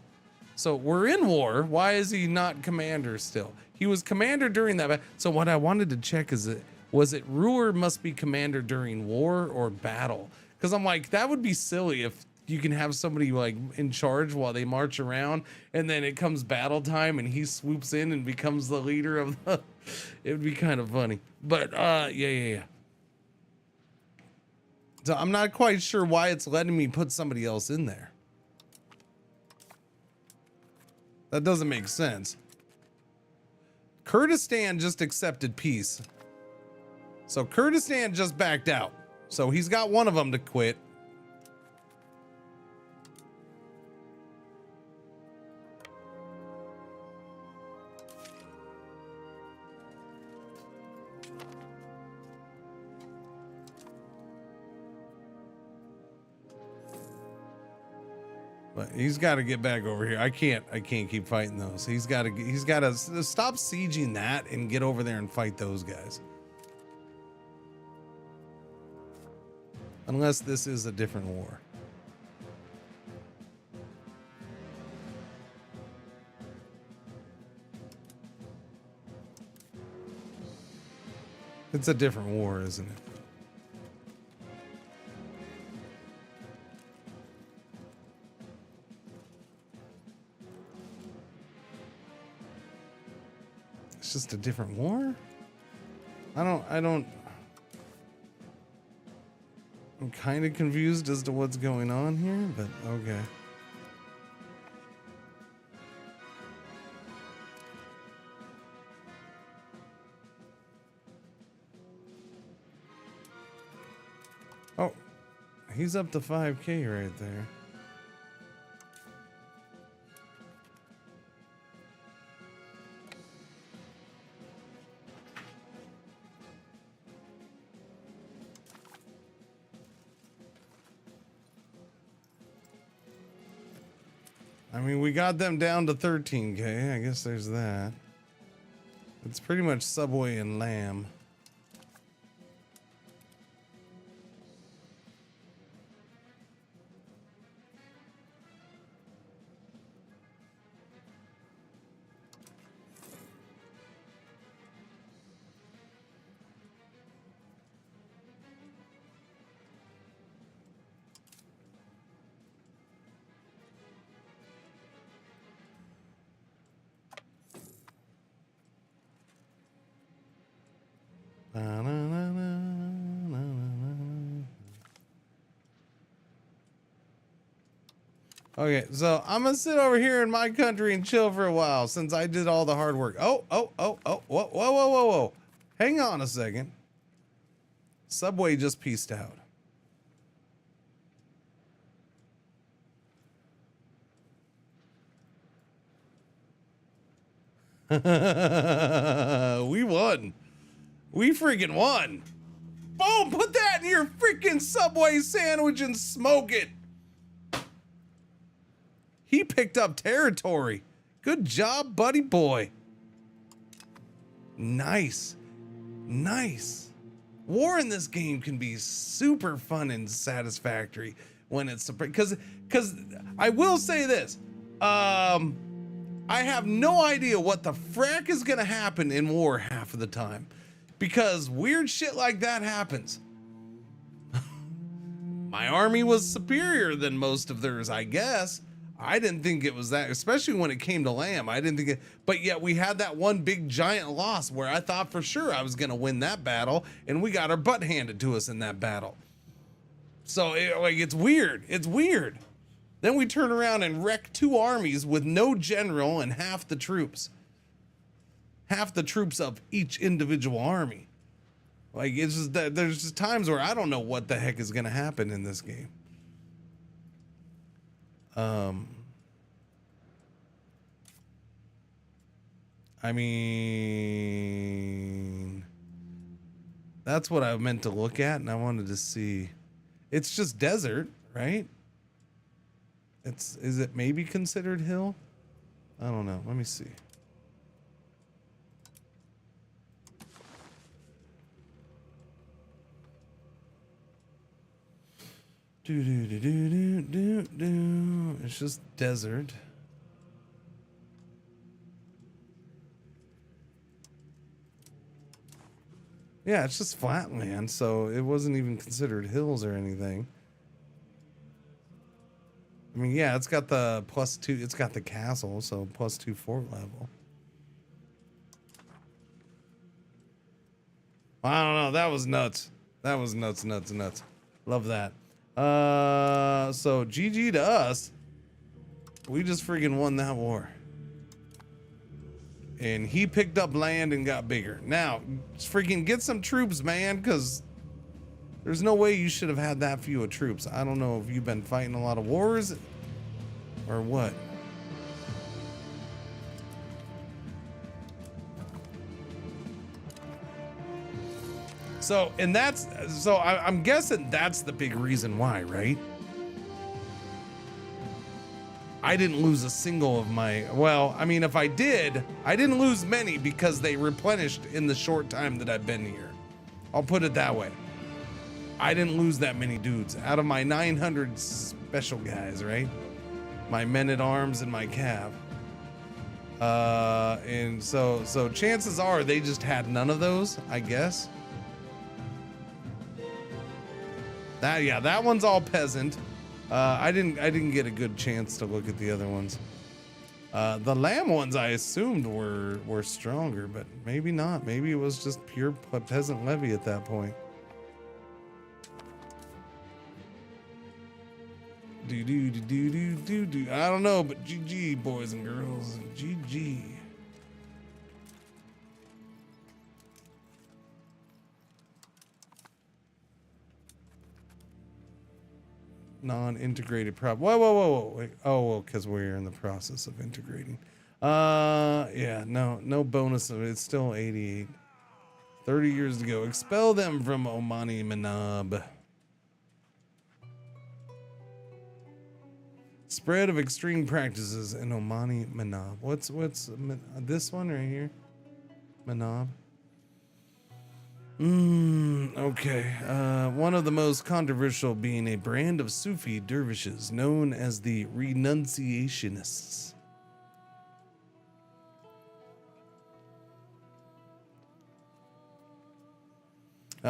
So we're in war. Why is he not commander still? He was commander during that. So what I wanted to check is was it ruler must be commander during war or battle? Because I'm like, that would be silly if you can have somebody like in charge while they march around and then it comes battle time and he swoops in and becomes the leader of the, it would be kind of funny. But yeah. So I'm not quite sure why it's letting me put somebody else in there. That doesn't make sense. Kurdistan just accepted peace. So Kurdistan just backed out. So he's got one of them to quit. But he's got to get back over here. I can't keep fighting those. He's got to stop sieging that and get over there and fight those guys. Unless this is a different war. It's a different war, isn't it? It's just a different war? I'm kind of confused as to what's going on here, but okay. Oh, he's up to 5K right there. I mean, we got them down to 13K. I guess there's that. It's pretty much Subway and Lamb. Okay, so I'm gonna sit over here in my country and chill for a while since I did all the hard work. Oh, whoa. Hang on a second. Subway just peaced out. We won. We freaking won. Boom, put that in your freaking Subway sandwich and smoke it. He picked up territory. Good job, buddy boy. Nice. Nice. War in this game can be super fun and satisfactory when it's because I will say this. I have no idea what the frack is gonna happen in war half of the time. Because weird shit like that happens. My army was superior than most of theirs, I guess. I didn't think it was that, especially when it came to Lamb. I didn't think it, but yet we had that one big giant loss where I thought for sure I was going to win that battle, and we got our butt handed to us in that battle. So it's weird. It's weird. Then we turn around and wreck two armies with no general and half the troops. Half the troops of each individual army. Like, it's just that there's just times where I don't know what the heck is going to happen in this game. I mean, that's what I meant to look at, and I wanted to see. It's just desert, right? Is it maybe considered hill? I don't know. Let me see. It's just desert. Yeah, it's just flat land, so it wasn't even considered hills or anything. I mean, yeah, it's got the +2, it's got the castle, so +2 fort level. I don't know, that was nuts. That was nuts. Love that. So GG to us. We just freaking won that war. And he picked up land and got bigger. Now, freaking get some troops, man, because there's no way you should have had that few of troops. I don't know if you've been fighting a lot of wars or what. So, and that's, so I'm guessing that's the big reason why, right? I didn't lose a single of my, well, I mean, if I did, I didn't lose many because they replenished in the short time that I've been here. I'll put it that way. I didn't lose that many dudes out of my 900 special guys, right? My men at arms and my cav. And so chances are they just had none of those, I guess. That one's all peasant. I didn't get a good chance to look at the other ones. The lamb ones I assumed were stronger, but maybe not. Maybe it was just pure peasant levy at that point. I don't know, but GG, boys and girls. GG. Non-integrated prop. Whoa. Wait. Oh, well, because we're in the process of integrating. Yeah, no bonus of it. It's still 88. 30 years to go. Expel them from Omani Manab. Spread of extreme practices in Omani Manab. What's this one right here? Manab. Okay. One of the most controversial being a brand of Sufi dervishes known as the Renunciationists.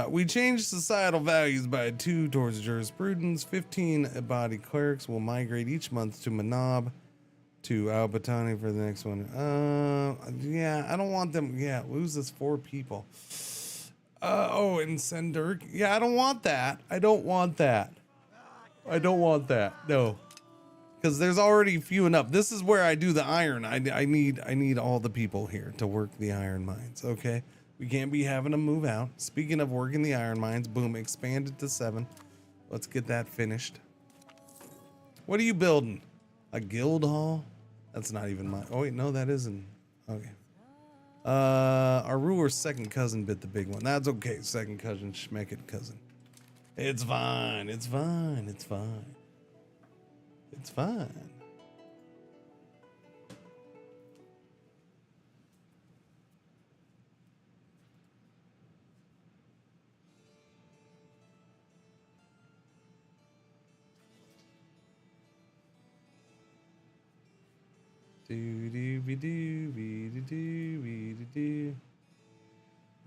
We changed societal values by 2 towards jurisprudence. 15 body clerics will migrate each month to Manab, to Al Batani for the next one. Yeah, I don't want them. Yeah, lose us 4 people. Oh, and Sendirk. Yeah, I don't want that. I don't want that. No. Because there's already few enough. This is where I do the iron. I need all the people here to work the iron mines, okay? We can't be having them move out. Speaking of working the iron mines, boom, expanded to 7. Let's get that finished. What are you building? A guild hall? That's not even mine. Oh, wait, no, that isn't. Okay. Our ruler's second cousin bit the big one. That's okay. Second cousin, schmecket cousin. It's fine. It's fine. It's fine. It's fine.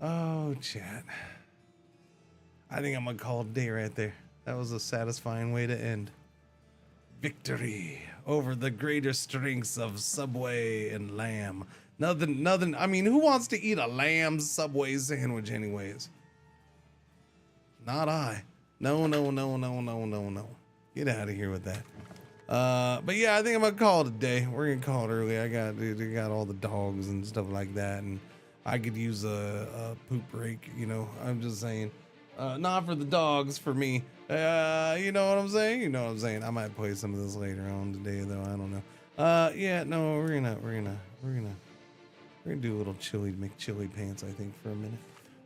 Oh, chat. I think I'm gonna call it a day right there. That was a satisfying way to end. Victory over the greater strengths of Subway and lamb. Nothing. I mean, who wants to eat a lamb Subway sandwich anyways? Not I. No. Get out of here with that. But yeah, I think I'm gonna call it a day. We're gonna call it early. I got all the dogs and stuff like that, and I could use a poop break. You know, I'm just saying. Not for the dogs, for me. You know what I'm saying? I might play some of this later on today, though. I don't know. Yeah, no, we're gonna We're gonna do a little chili McChili pants, I think, for a minute.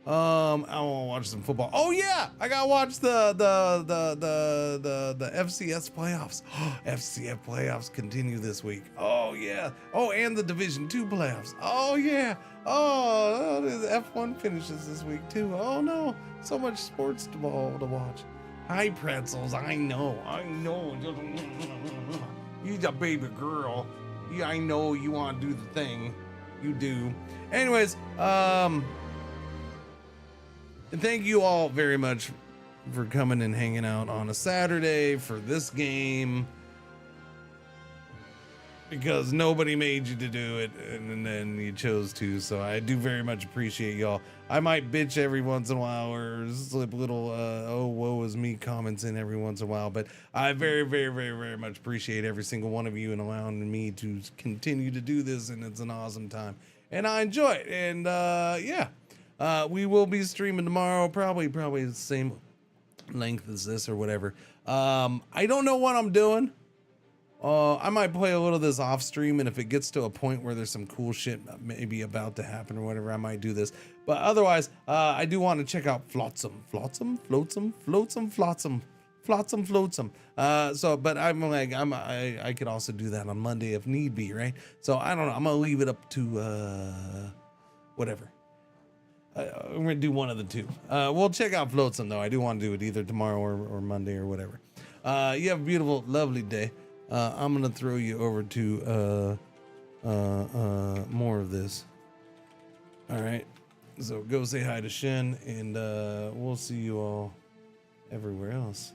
I want to watch some football. Oh yeah, I gotta watch the FCS playoffs. FCS playoffs continue this week. Oh yeah. Oh, and the Division II playoffs. Oh yeah. Oh, the F1 finishes this week too. Oh no, so much sports ball to watch. Hi pretzels. I know. You the baby girl. Yeah, I know you want to do the thing. You do. Anyways, and thank you all very much for coming and hanging out on a Saturday for this game, because nobody made you to do it and then you chose to. So I do very much appreciate y'all. I might bitch every once in a while or slip little oh woe is me comments in every once in a while, but I very, very, very, very much appreciate every single one of you and allowing me to continue to do this, and it's an awesome time and I enjoy it. And yeah. We will be streaming tomorrow, probably the same length as this or whatever. I don't know what I'm doing. I might play a little of this off stream, and if it gets to a point where there's some cool shit maybe about to happen or whatever, I might do this. But otherwise, I do want to check out Flotsam. So, but I'm like, I could also do that on Monday if need be, right? So I don't know. I'm gonna leave it up to whatever. I'm gonna do one of the two. We'll check out Flotsam though. I do want to do it either tomorrow or Monday or whatever. You have a beautiful, lovely day. I'm gonna throw you over to more of this. All right. So go say hi to Shen, and we'll see you all everywhere else.